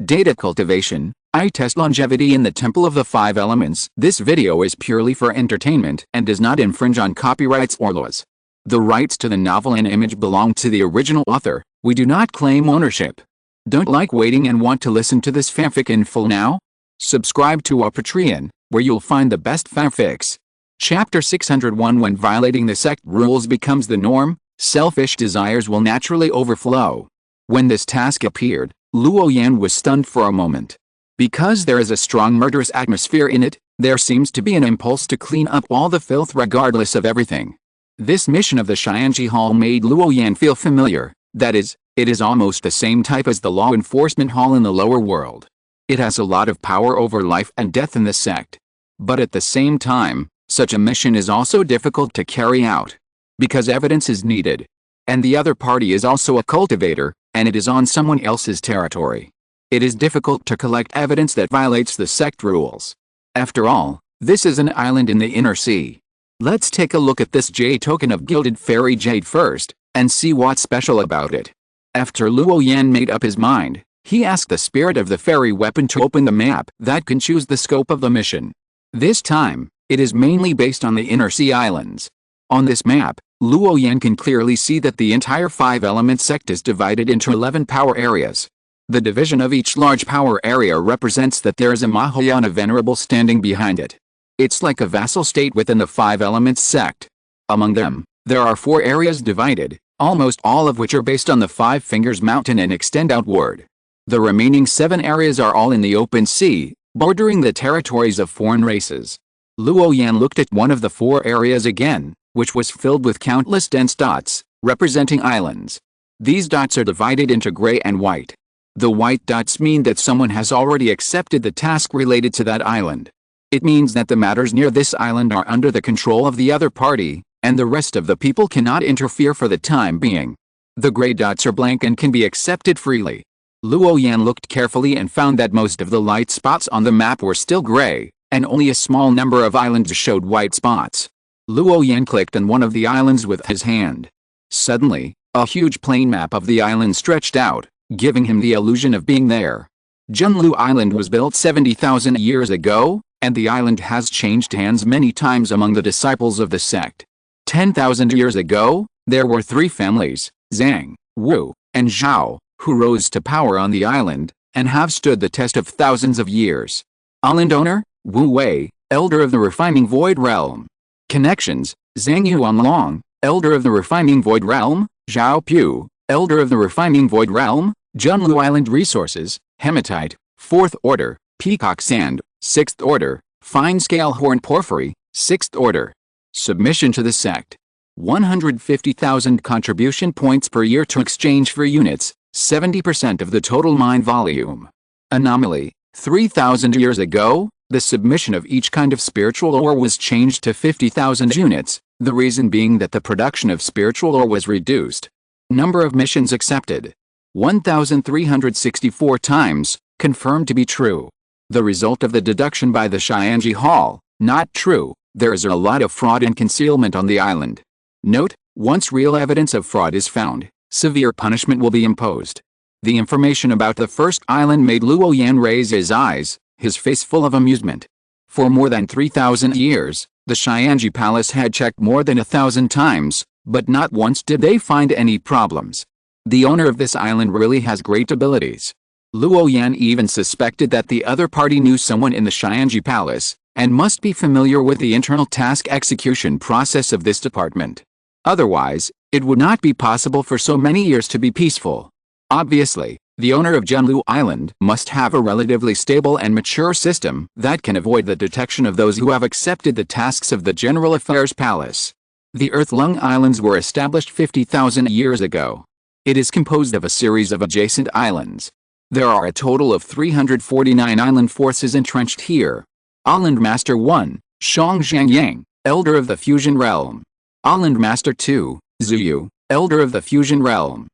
Data cultivation. I test longevity in the Temple of the Five Elements. This video is purely for entertainment and does not infringe on copyrights or laws. The rights to the novel and image belong to the original author. We do not claim ownership. Don't like waiting and want to listen to this fanfic in full now? Subscribe to our Patreon, where you'll find the best fanfics. Chapter 601. When violating the sect rules becomes the norm, selfish desires will naturally overflow. When this task appeared, Luo Yan was stunned for a moment. Because there is a strong murderous atmosphere in it, there seems to be an impulse to clean up all the filth regardless of everything. This mission of the Xianji Hall made Luo Yan feel familiar. That is, it is almost the same type as the law enforcement hall in the lower world. It has a lot of power over life and death in the sect. But at the same time, such a mission is also difficult to carry out. Because evidence is needed. And the other party is also a cultivator, and it is on someone else's territory. It is difficult to collect evidence that violates the sect rules. After all, this is an island in the inner sea. Let's take a look at this jade token of gilded fairy jade first, and see what's special about it. After Luo Yan made up his mind, he asked the spirit of the fairy weapon to open the map that can choose the scope of the mission. This time, it is mainly based on the inner sea islands. On this map, Luo Yan can clearly see that the entire five-element sect is divided into 11 power areas. The division of each large power area represents that there is a Mahayana venerable standing behind it. It's like a vassal state within the five-element sect. Among them, there are 4 areas divided, almost all of which are based on the Five Fingers Mountain and extend outward. The remaining 7 areas are all in the open sea, bordering the territories of foreign races. Luo Yan looked at one of the 4 areas again, which was filled with countless dense dots, representing islands. These dots are divided into gray and white. The white dots mean that someone has already accepted the task related to that island. It means that the matters near this island are under the control of the other party, and the rest of the people cannot interfere for the time being. The gray dots are blank and can be accepted freely. Luo Yan looked carefully and found that most of the light spots on the map were still gray, and only a small number of islands showed white spots. Luo Yan clicked on one of the islands with his hand. Suddenly, a huge plain map of the island stretched out, giving him the illusion of being there. Junlu Island was built 70,000 years ago, and the island has changed hands many times among the disciples of the sect. 10,000 years ago, there were 3 families, Zhang, Wu, and Zhao, who rose to power on the island, and have stood the test of thousands of years. Island owner, Wu Wei, elder of the refining void realm. Connections, Zhang Yuanlong, elder of the refining void realm, Zhao Pu, elder of the refining void realm. Junlu Island resources, hematite, 4th order, peacock sand, 6th order, fine scale horn porphyry, 6th order. Submission to the sect. 150,000 contribution points per year to exchange for units, 70% of the total mine volume. Anomaly, 3,000 years ago, the submission of each kind of spiritual ore was changed to 50,000 units, the reason being that the production of spiritual ore was reduced. Number of missions accepted. 1,364 times, confirmed to be true. The result of the deduction by the Xianji Hall, not true. There is a lot of fraud and concealment on the island. Note, once real evidence of fraud is found, severe punishment will be imposed. The information about the first island made Luo Yan raise his eyes, his face full of amusement. For more than 3,000 years, the Xianji Palace had checked more than 1,000 times, but not once did they find any problems. The owner of this island really has great abilities. Luo Yan even suspected that the other party knew someone in the Xianji Palace, and must be familiar with the internal task execution process of this department. Otherwise, it would not be possible for so many years to be peaceful. Obviously, the owner of Junlu Island must have a relatively stable and mature system that can avoid the detection of those who have accepted the tasks of the General Affairs Palace. The Earth-Lung Islands were established 50,000 years ago. It is composed of a series of adjacent islands. There are a total of 349 island forces entrenched here. Island Master 1, Shang Zhangyang, Elder of the Fusion Realm. Island Master 2, Zuyu, Elder of the Fusion Realm.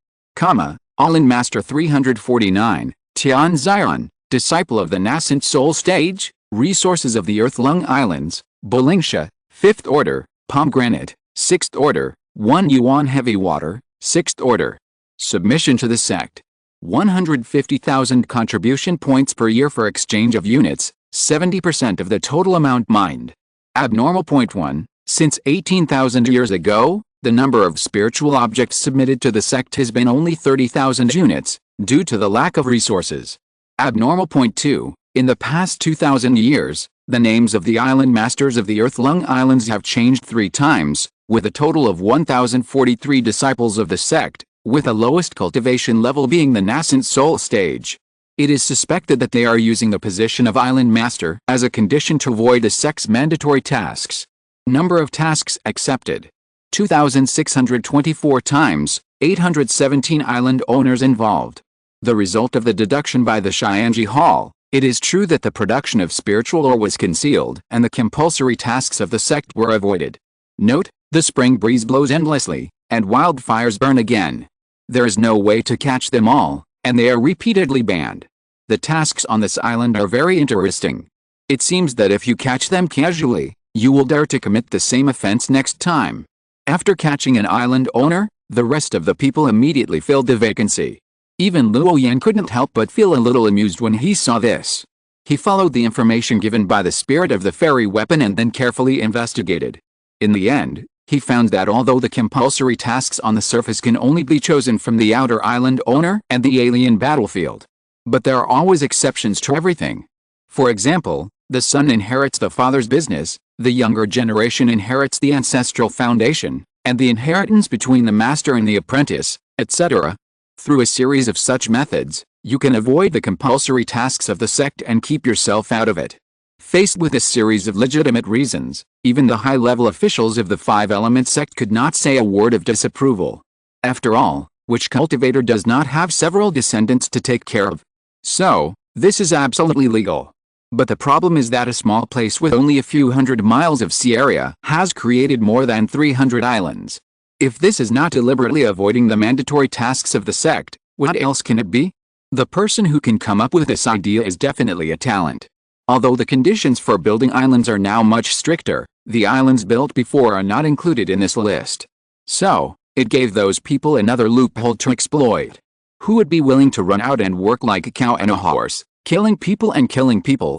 Island Master 349, Tian Zion, Disciple of the Nascent Soul Stage, Resources of the Earth-Lung Islands, Bolingsha, 5th Order, Pomegranate, 6th Order, 1 Yuan Heavy Water, 6th Order. Submission to the sect. 150,000 contribution points per year for exchange of units, 70% of the total amount mined. Abnormal. Point 1. Since 18,000 years ago, the number of spiritual objects submitted to the sect has been only 30,000 units, due to the lack of resources. Abnormal. Point 2. In the past 2,000 years, the names of the island masters of the Earth-Lung Islands have changed 3 times, with a total of 1,043 disciples of the sect, with the lowest cultivation level being the nascent soul stage. It is suspected that they are using the position of island master as a condition to avoid the sect's mandatory tasks. Number of tasks accepted: 2,624 times, 817 island owners involved. The result of the deduction by the Xianji Hall: it is true that the production of spiritual ore was concealed and the compulsory tasks of the sect were avoided. Note: the spring breeze blows endlessly, and wildfires burn again. There is no way to catch them all, and they are repeatedly banned. The tasks on this island are very interesting. It seems that if you catch them casually, you will dare to commit the same offense next time. After catching an island owner, the rest of the people immediately filled the vacancy. Even Luo Yan couldn't help but feel a little amused when he saw this. He followed the information given by the spirit of the fairy weapon and then carefully investigated. In the end, he found that although the compulsory tasks on the surface can only be chosen from the outer island owner and the alien battlefield, but there are always exceptions to everything. For example, the son inherits the father's business, the younger generation inherits the ancestral foundation, and the inheritance between the master and the apprentice, etc. Through a series of such methods, you can avoid the compulsory tasks of the sect and keep yourself out of it. Faced with a series of legitimate reasons, even the high-level officials of the Five-Element sect could not say a word of disapproval. After all, which cultivator does not have several descendants to take care of? So, this is absolutely legal. But the problem is that a small place with only a few hundred miles of sea area has created more than 300 islands. If this is not deliberately avoiding the mandatory tasks of the sect, what else can it be? The person who can come up with this idea is definitely a talent. Although the conditions for building islands are now much stricter, the islands built before are not included in this list. So, it gave those people another loophole to exploit. Who would be willing to run out and work like a cow and a horse, killing people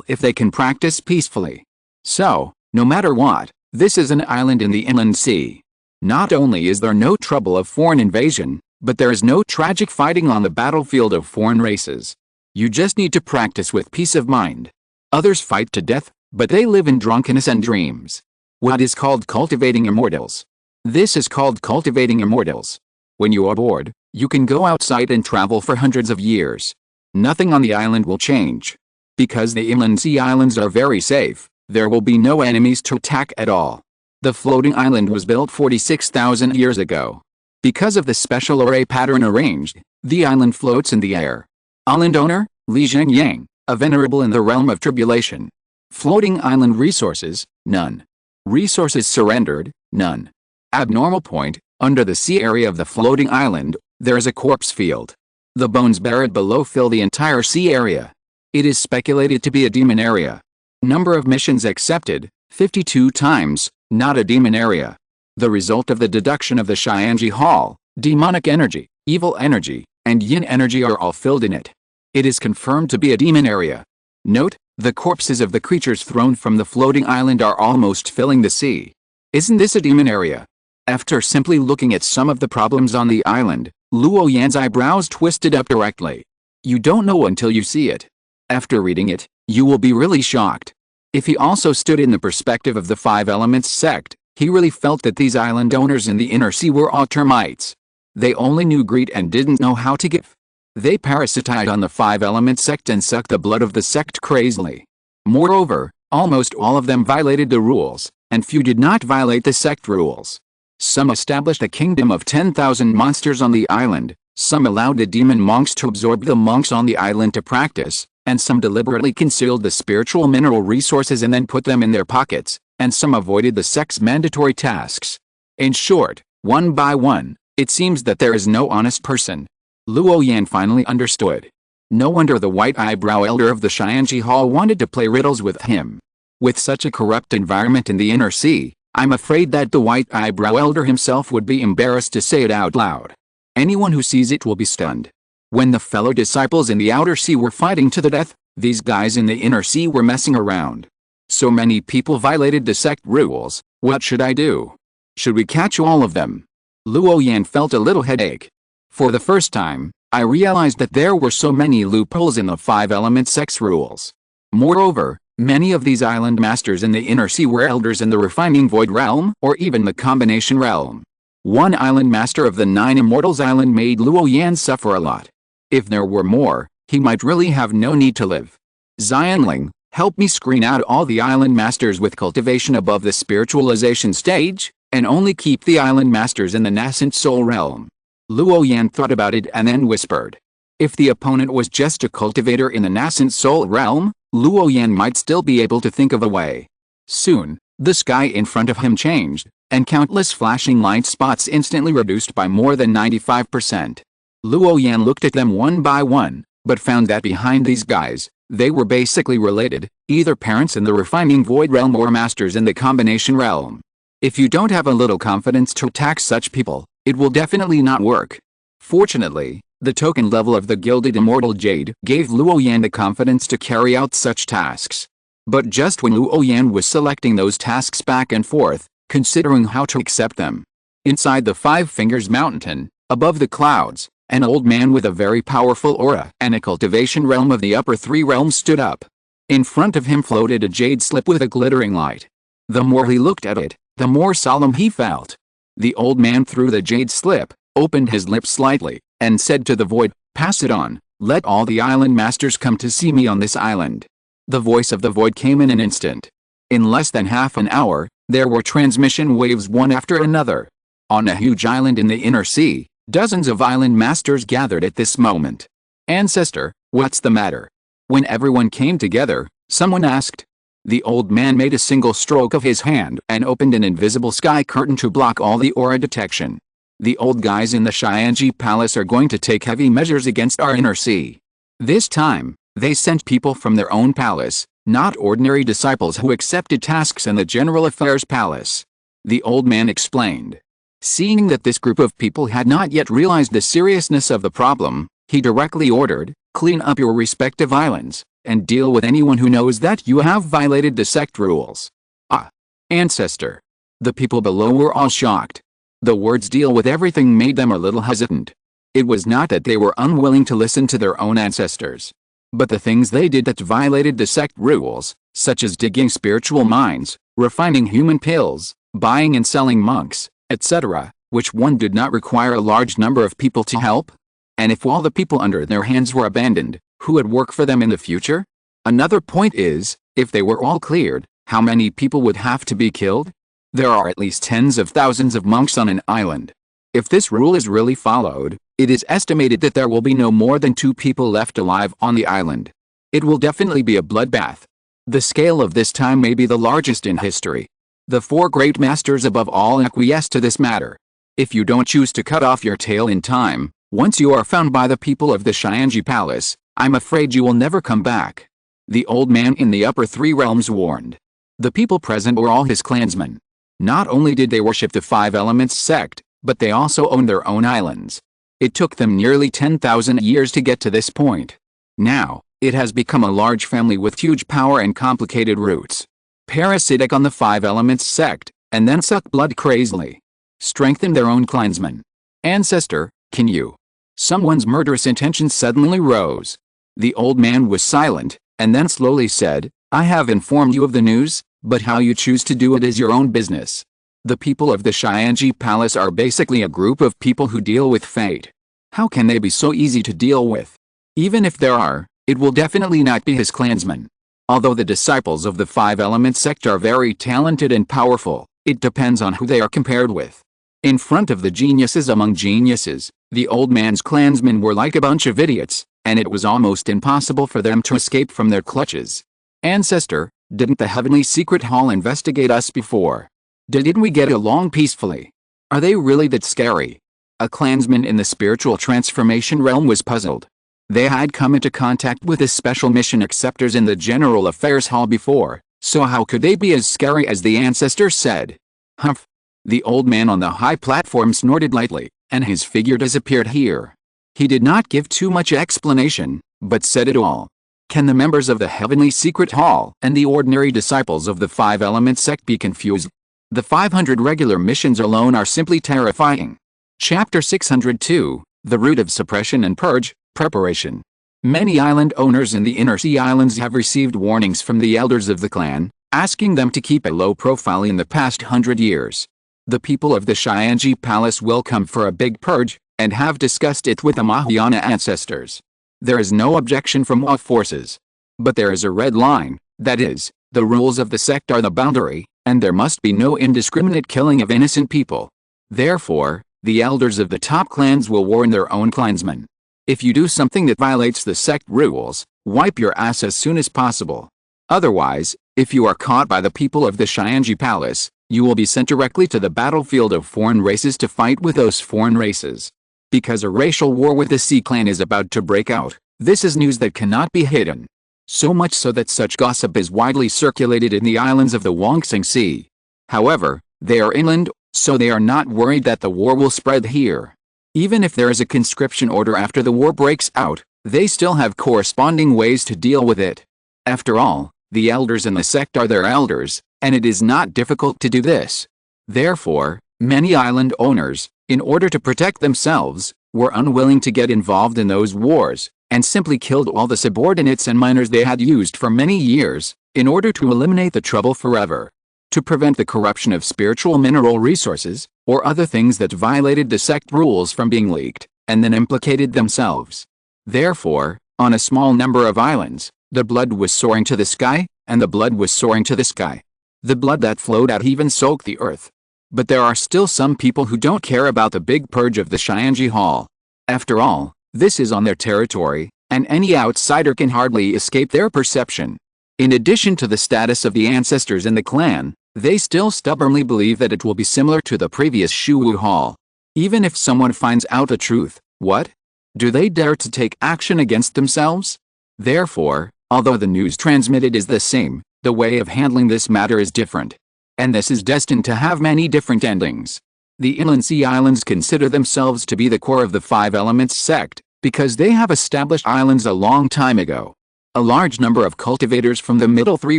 if they can practice peacefully? So, no matter what, this is an island in the inland sea. Not only is there no trouble of foreign invasion, but there is no tragic fighting on the battlefield of foreign races. You just need to practice with peace of mind. Others fight to death, but they live in drunkenness and dreams. What is called cultivating immortals? This is called cultivating immortals. When you are bored, you can go outside and travel for hundreds of years. Nothing on the island will change. Because the inland sea islands are very safe, there will be no enemies to attack at all. The floating island was built 46,000 years ago. Because of the special array pattern arranged, the island floats in the air. Island owner, Li Zhengyang, a venerable in the realm of tribulation. Floating island resources, none. Resources surrendered, none. Abnormal. Point: under the sea area of the floating island, there is a corpse field. The bones buried below fill the entire sea area. It is speculated to be a demon area. Number of missions accepted, 52 times, not a demon area. The result of the deduction of the Xianji Hall: demonic energy, evil energy, and yin energy are all filled in it. It is confirmed to be a demon area. Note: the corpses of the creatures thrown from the floating island are almost filling the sea. Isn't this a demon area? After simply looking at some of the problems on the island, Luo Yan's eyebrows twisted up directly. You don't know until you see it. After reading it, you will be really shocked. If he also stood in the perspective of the Five Elements sect, he really felt that these island owners in the inner sea were all termites. They only knew greed and didn't know how to give. They parasitized on the Five Elements sect and sucked the blood of the sect crazily. Moreover, almost all of them violated the rules, and few did not violate the sect rules. Some established a kingdom of 10,000 monsters on the island, some allowed the demon monks to absorb the monks on the island to practice, and some deliberately concealed the spiritual mineral resources and then put them in their pockets, and some avoided the sect's mandatory tasks. In short, one by one, it seems that there is no honest person. Luo Yan finally understood. No wonder the white eyebrow elder of the Xianji Hall wanted to play riddles with him. With such a corrupt environment in the inner sea, I'm afraid that the white eyebrow elder himself would be embarrassed to say it out loud. Anyone who sees it will be stunned. When the fellow disciples in the outer sea were fighting to the death, these guys in the inner sea were messing around. So many people violated the sect rules. What should I do? Should we catch all of them? Luo Yan felt a little headache. For the first time, I realized that there were so many loopholes in the 5-element sect's rules. Moreover, many of these island masters in the inner sea were elders in the refining void realm or even the combination realm. One island master of the 9 immortals island made Luo Yan suffer a lot. If there were more, he might really have no need to live. Xianling, help me screen out all the island masters with cultivation above the spiritualization stage, and only keep the island masters in the nascent soul realm. Luo Yan thought about it and then whispered. If the opponent was just a cultivator in the nascent soul realm, Luo Yan might still be able to think of a way. Soon, the sky in front of him changed, and countless flashing light spots instantly reduced by more than 95%. Luo Yan looked at them one by one, but found that behind these guys, they were basically related, either parents in the refining void realm or masters in the combination realm. If you don't have a little confidence to attack such people, it will definitely not work. Fortunately, the token level of the Gilded Immortal Jade gave Luo Yan the confidence to carry out such tasks. But just when Luo Yan was selecting those tasks back and forth, considering how to accept them, inside the 5 Fingers Mountain, above the clouds, an old man with a very powerful aura and a cultivation realm of the upper 3 realms stood up. In front of him floated a jade slip with a glittering light. The more he looked at it, the more solemn he felt. The old man threw the jade slip, opened his lips slightly, and said to the void, "Pass it on, let all the island masters come to see me on this island." The voice of the void came in an instant. In less than half an hour, there were transmission waves one after another. On a huge island in the inner sea, dozens of island masters gathered at this moment. "Ancestor, what's the matter?" When everyone came together, someone asked. The old man made a single stroke of his hand and opened an invisible sky curtain to block all the aura detection. "The old guys in the Xianji Palace are going to take heavy measures against our inner sea. This time, they sent people from their own palace, not ordinary disciples who accepted tasks in the General Affairs Palace," the old man explained. Seeing that this group of people had not yet realized the seriousness of the problem, he directly ordered, "Clean up your respective islands, and deal with anyone who knows that you have violated the sect rules." "Ah, ancestor." The people below were all shocked. The words "deal with everything" made them a little hesitant. It was not that they were unwilling to listen to their own ancestors, but the things they did that violated the sect rules, such as digging spiritual mines, refining human pills, buying and selling monks, etc., which one did not require a large number of people to help? And if all the people under their hands were abandoned, who would work for them in the future? Another point is, if they were all cleared, how many people would have to be killed? There are at least tens of thousands of monks on an island. If this rule is really followed, it is estimated that there will be no more than 2 people left alive on the island. It will definitely be a bloodbath. The scale of this time may be the largest in history. The 4 great masters above all acquiesce to this matter. If you don't choose to cut off your tail in time, once you are found by the people of the Xianji Palace, I'm afraid you will never come back," the old man in the upper 3 realms warned. The people present were all his clansmen. Not only did they worship the 5 Elements sect, but they also owned their own islands. It took them nearly 10,000 years to get to this point. Now, it has become a large family with huge power and complicated roots. Parasitic on the 5 Elements sect, and then suck blood crazily. Strengthen their own clansmen. "Ancestor, can you?" Someone's murderous intention suddenly rose. The old man was silent, and then slowly said, "I have informed you of the news, but how you choose to do it is your own business. The people of the Xianji Palace are basically a group of people who deal with fate. How can they be so easy to deal with? Even if there are, it will definitely not be his clansmen. Although the disciples of the 5 Elements sect are very talented and powerful, it depends on who they are compared with. In front of the geniuses among geniuses, the old man's clansmen were like a bunch of idiots, and it was almost impossible for them to escape from their clutches. "Ancestor, didn't the Heavenly Secret Hall investigate us before? Didn't we get along peacefully? Are they really that scary?" A clansman in the spiritual transformation realm was puzzled. They had come into contact with the special mission acceptors in the General Affairs Hall before, so how could they be as scary as the ancestor said? "Humph." The old man on the high platform snorted lightly, and his figure disappeared here. He did not give too much explanation, but said it all. Can the members of the Heavenly Secret Hall and the ordinary disciples of the Five Elements sect be confused? The 500 regular missions alone are simply terrifying. Chapter 602, The Root of Suppression and Purge, Preparation. Many island owners in the inner sea islands have received warnings from the elders of the clan, asking them to keep a low profile in the past 100 years. The people of the Shyangji Palace will come for a big purge, and have discussed it with the Mahayana ancestors. There is no objection from all forces. But there is a red line, that is, the rules of the sect are the boundary, and there must be no indiscriminate killing of innocent people. Therefore, the elders of the top clans will warn their own clansmen. If you do something that violates the sect rules, wipe your ass as soon as possible. Otherwise, if you are caught by the people of the Shyangji Palace, you will be sent directly to the battlefield of foreign races to fight with those foreign races. Because a racial war with the Sea Clan is about to break out, this is news that cannot be hidden. So much so that such gossip is widely circulated in the islands of the Wongsing Sea. However, they are inland, so they are not worried that the war will spread here. Even if there is a conscription order after the war breaks out, they still have corresponding ways to deal with it. After all, the elders in the sect are their elders, and it is not difficult to do this. Therefore, many island owners, in order to protect themselves, were unwilling to get involved in those wars, and simply killed all the subordinates and miners they had used for many years, in order to eliminate the trouble forever. To prevent the corruption of spiritual mineral resources, or other things that violated the sect rules from being leaked, and then implicated themselves. Therefore, on a small number of islands, the blood was soaring to the sky, and the blood was soaring to the sky. The blood that flowed out even soaked the earth. But there are still some people who don't care about the big purge of the Shyangji Hall. After all, this is on their territory, and any outsider can hardly escape their perception. In addition to the status of the ancestors in the clan, they still stubbornly believe that it will be similar to the previous Shuwu Hall. Even if someone finds out the truth, what? Do they dare to take action against themselves? Therefore, although the news transmitted is the same, the way of handling this matter is different. And this is destined to have many different endings. The inland sea islands consider themselves to be the core of the Five Elements sect, because they have established islands a long time ago. A large number of cultivators from the middle three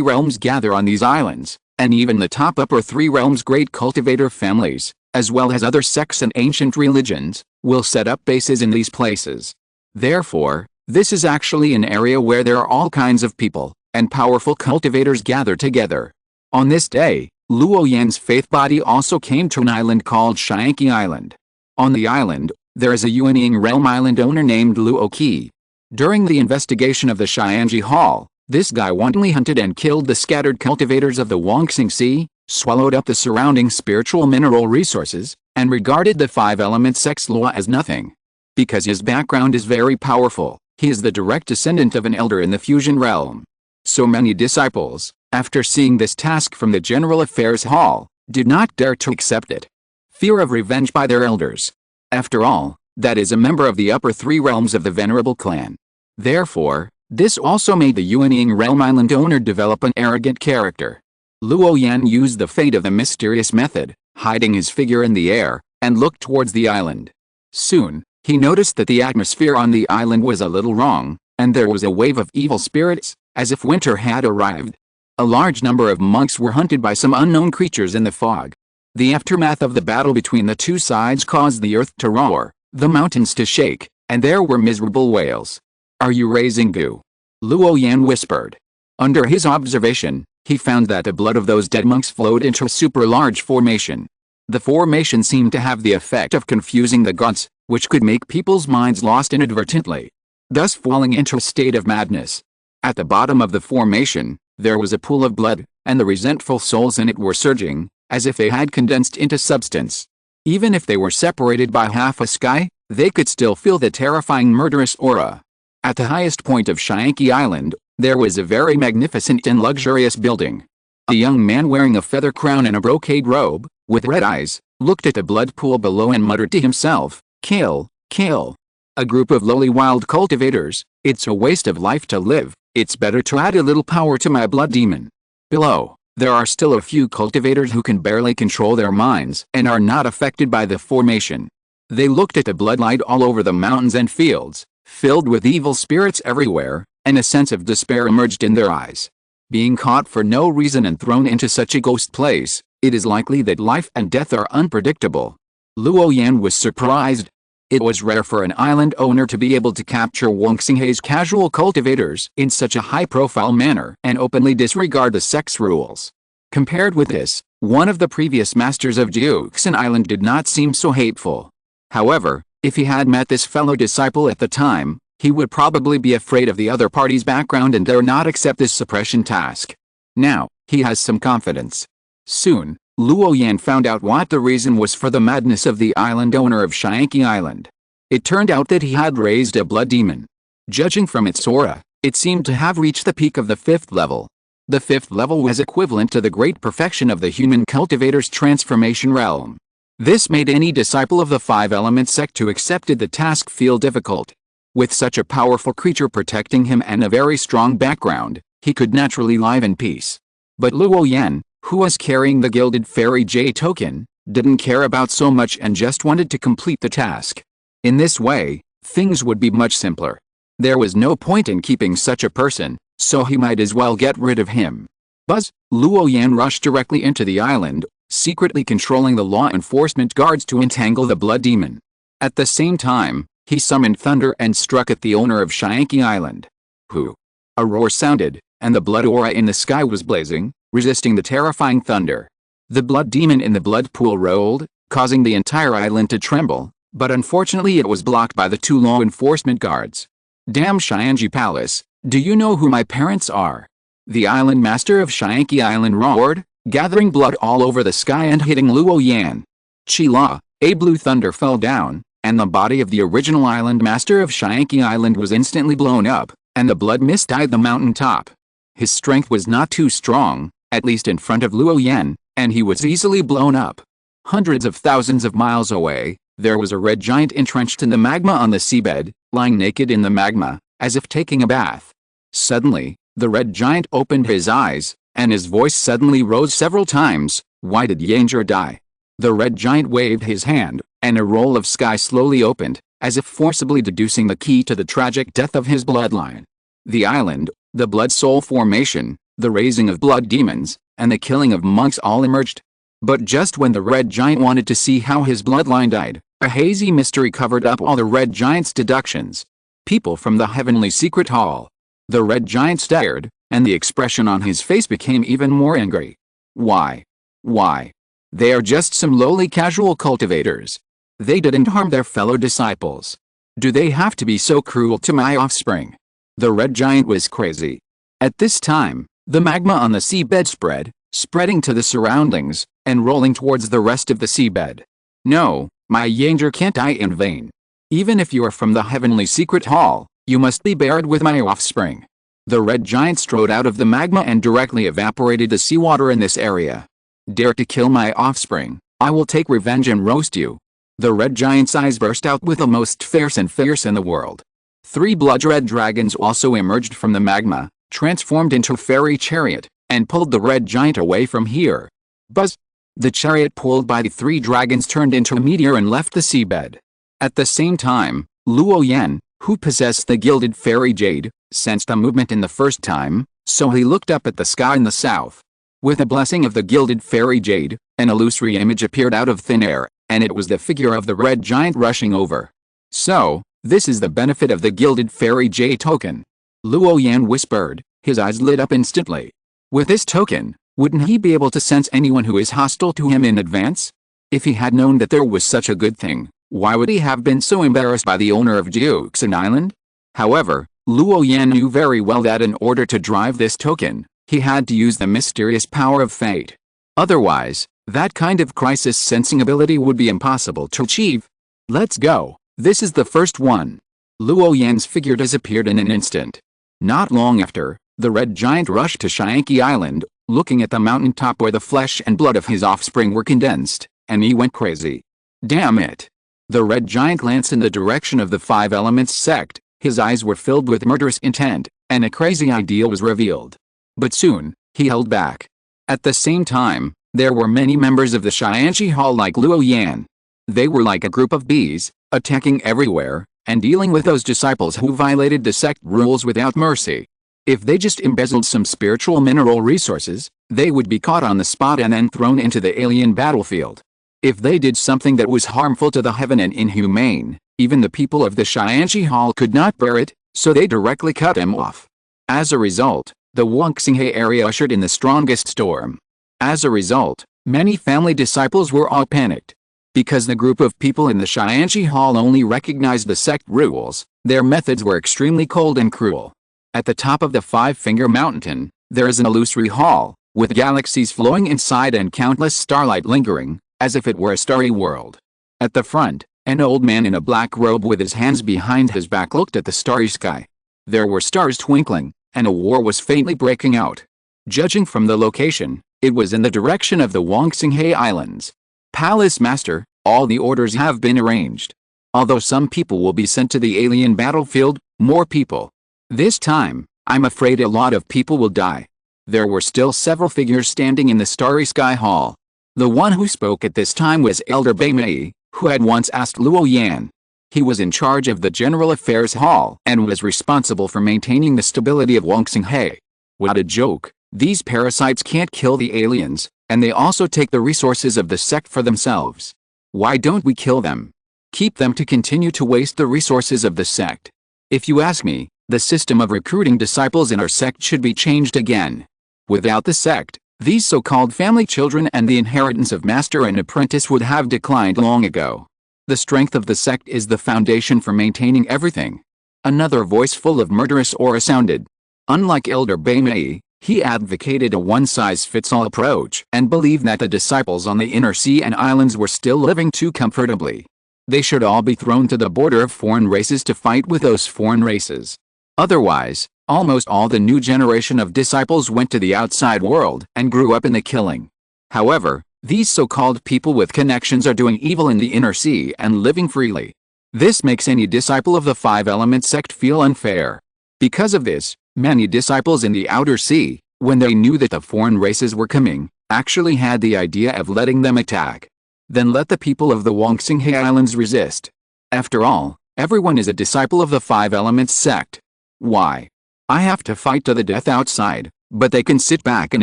realms gather on these islands, and even the top upper three realms' great cultivator families, as well as other sects and ancient religions, will set up bases in these places. Therefore, this is actually an area where there are all kinds of people, and powerful cultivators gather together. On this day, Luo Yan's faith body also came to an island called Shyangji Island. On the island, there is a Yuanying realm island owner named Luo Qi. During the investigation of the Shyangji Hall, this guy wantonly hunted and killed the scattered cultivators of the Wongsing Sea, swallowed up the surrounding spiritual mineral resources, and regarded the Five Elements sect's law as nothing. Because his background is very powerful, he is the direct descendant of an elder in the fusion realm. So many disciples, after seeing this task from the General Affairs Hall, did not dare to accept it. Fear of revenge by their elders. After all, that is a member of the upper three realms of the Venerable Clan. Therefore, this also made the Yuanying realm island owner develop an arrogant character. Luo Yan used the fate of the mysterious method, hiding his figure in the air, and looked towards the island. Soon, he noticed that the atmosphere on the island was a little wrong, and there was a wave of evil spirits, as if winter had arrived. A large number of monks were hunted by some unknown creatures in the fog. The aftermath of the battle between the two sides caused the earth to roar, the mountains to shake, and there were miserable wails. "Are you raising goo?" Luo Yan whispered. Under his observation, he found that the blood of those dead monks flowed into a super-large formation. The formation seemed to have the effect of confusing the gods, which could make people's minds lost inadvertently, thus falling into a state of madness. At the bottom of the formation, there was a pool of blood, and the resentful souls in it were surging, as if they had condensed into substance. Even if they were separated by half a sky, they could still feel the terrifying murderous aura. At the highest point of Shyangji Island, there was a very magnificent and luxurious building. A young man wearing a feather crown and a brocade robe, with red eyes, looked at the blood pool below and muttered to himself, "Kill, kill." A group of lowly wild cultivators, "It's a waste of life to live, it's better to add a little power to my blood demon." Below, there are still a few cultivators who can barely control their minds and are not affected by the formation. They looked at the bloodlight all over the mountains and fields, filled with evil spirits everywhere, and a sense of despair emerged in their eyes. Being caught for no reason and thrown into such a ghost place, it is likely that life and death are unpredictable. Luo Yan was surprised. It was rare for an island owner to be able to capture Wangxinghei's casual cultivators in such a high-profile manner and openly disregard the sect's rules. Compared with this, one of the previous masters of Jiuxin Island did not seem so hateful. However, if he had met this fellow disciple at the time, he would probably be afraid of the other party's background and dare not accept this suppression task. Now, he has some confidence. Soon, Luo Yan found out what the reason was for the madness of the island owner of Shianqi Island. It turned out that he had raised a blood demon. Judging from its aura, it seemed to have reached the peak of the 5th level. The 5th level was equivalent to the great perfection of the human cultivator's transformation realm. This made any disciple of the 5-element sect who accepted the task feel difficult. With such a powerful creature protecting him and a very strong background, he could naturally live in peace. But Luo Yan, who was carrying the Gilded Fairy Jade token, didn't care about so much and just wanted to complete the task. In this way, things would be much simpler. There was no point in keeping such a person, so he might as well get rid of him. Buzz, Luo Yan rushed directly into the island, secretly controlling the law enforcement guards to entangle the blood demon. At the same time, he summoned thunder and struck at the owner of Shianqi Island. Hoo! A roar sounded, and the blood aura in the sky was blazing, resisting the terrifying thunder. The blood demon in the blood pool rolled, causing the entire island to tremble, but unfortunately it was blocked by the 2 law enforcement guards. Damn Shianji Palace, do you know who my parents are? The island master of Shianqi Island roared, gathering blood all over the sky and hitting Luo Yan. Chi-la, a blue thunder fell down, and the body of the original island master of Shianqi Island was instantly blown up, and the blood mist dyed the mountain top. His strength was not too strong, at least in front of Luo Yan, and he was easily blown up. Hundreds of thousands of miles away, there was a red giant entrenched in the magma on the seabed, lying naked in the magma, as if taking a bath. Suddenly, the red giant opened his eyes, and his voice suddenly rose several times. Why did Yanger die? The red giant waved his hand, and a roll of sky slowly opened, as if forcibly deducing the key to the tragic death of his bloodline. The island, the blood soul formation, the raising of blood demons, and the killing of monks all emerged. But just when the red giant wanted to see how his bloodline died, a hazy mystery covered up all the red giant's deductions. People from the heavenly secret hall. The red giant stared, and the expression on his face became even more angry. Why? Why? They are just some lowly casual cultivators. They didn't harm their fellow disciples. Do they have to be so cruel to my offspring? The red giant was crazy. At this time, the magma on the seabed spread, spreading to the surroundings, and rolling towards the rest of the seabed. No, my Yanger can't die in vain. Even if you are from the heavenly secret hall, you must be buried with my offspring. The red giant strode out of the magma and directly evaporated the seawater in this area. Dare to kill my offspring, I will take revenge and roast you. The red giant's eyes burst out with the most fierce in the world. 3 blood-red dragons also emerged from the magma, transformed into a fairy chariot, and pulled the red giant away from here. Buzz! The chariot pulled by the 3 dragons turned into a meteor and left the seabed. At the same time, Luo Yan, who possessed the Gilded Fairy Jade, sensed a movement in the first time, so he looked up at the sky in the south. With a blessing of the Gilded Fairy Jade, an illusory image appeared out of thin air, and it was the figure of the red giant rushing over. So, this is the benefit of the Gilded Fairy Jade token. Luo Yan whispered, his eyes lit up instantly. With this token, wouldn't he be able to sense anyone who is hostile to him in advance? If he had known that there was such a good thing, why would he have been so embarrassed by the owner of Jiuxin Island? However, Luo Yan knew very well that in order to drive this token, he had to use the mysterious power of fate. Otherwise, that kind of crisis sensing ability would be impossible to achieve. Let's go. This is the first one. Luo Yan's figure disappeared in an instant. Not long after, the red giant rushed to Shianqi Island, looking at the mountain top where the flesh and blood of his offspring were condensed, and he went crazy. Damn it! The red giant glanced in the direction of the 5 Elements sect, his eyes were filled with murderous intent, and a crazy idea was revealed. But soon, he held back. At the same time, there were many members of the Shianji Hall like Luo Yan. They were like a group of bees, attacking everywhere, and dealing with those disciples who violated the sect rules without mercy. If they just embezzled some spiritual mineral resources, they would be caught on the spot and then thrown into the alien battlefield. If they did something that was harmful to the heaven and inhumane, even the people of the Xianxi Hall could not bear it, so they directly cut them off. As a result, the Wangxinghe area ushered in the strongest storm. As a result, many family disciples were all panicked. Because the group of people in the Xianxi Hall only recognized the sect rules, their methods were extremely cold and cruel. At the top of the Five-Finger Mountain, there is an illusory hall, with galaxies flowing inside and countless starlight lingering, as if it were a starry world. At the front, an old man in a black robe with his hands behind his back looked at the starry sky. There were stars twinkling, and a war was faintly breaking out. Judging from the location, it was in the direction of the Wangxinghe Islands. Palace Master, all the orders have been arranged. Although some people will be sent to the alien battlefield, more people. This time, I'm afraid a lot of people will die. There were still several figures standing in the starry sky hall. The one who spoke at this time was Elder Beimei, who had once asked Luo Yan. He was in charge of the General Affairs Hall and was responsible for maintaining the stability of Wangxinghe. What a joke, these parasites can't kill the aliens, and they also take the resources of the sect for themselves. Why don't we kill them? Keep them to continue to waste the resources of the sect. If you ask me, the system of recruiting disciples in our sect should be changed again. Without the sect, these so-called family children and the inheritance of master and apprentice would have declined long ago. The strength of the sect is the foundation for maintaining everything. Another voice full of murderous aura sounded. Unlike Elder Beimei, he advocated a one-size-fits-all approach and believed that the disciples on the inner sea and islands were still living too comfortably. They should all be thrown to the border of foreign races to fight with those foreign races. Otherwise, almost all the new generation of disciples went to the outside world and grew up in the killing. However, these so-called people with connections are doing evil in the inner sea and living freely. This makes any disciple of the Five-Element sect feel unfair. Because of this, many disciples in the outer sea, when they knew that the foreign races were coming, actually had the idea of letting them attack. Then let the people of the Wangxinghe Islands resist. After all, everyone is a disciple of the Five-Element sect. Why? I have to fight to the death outside, but they can sit back and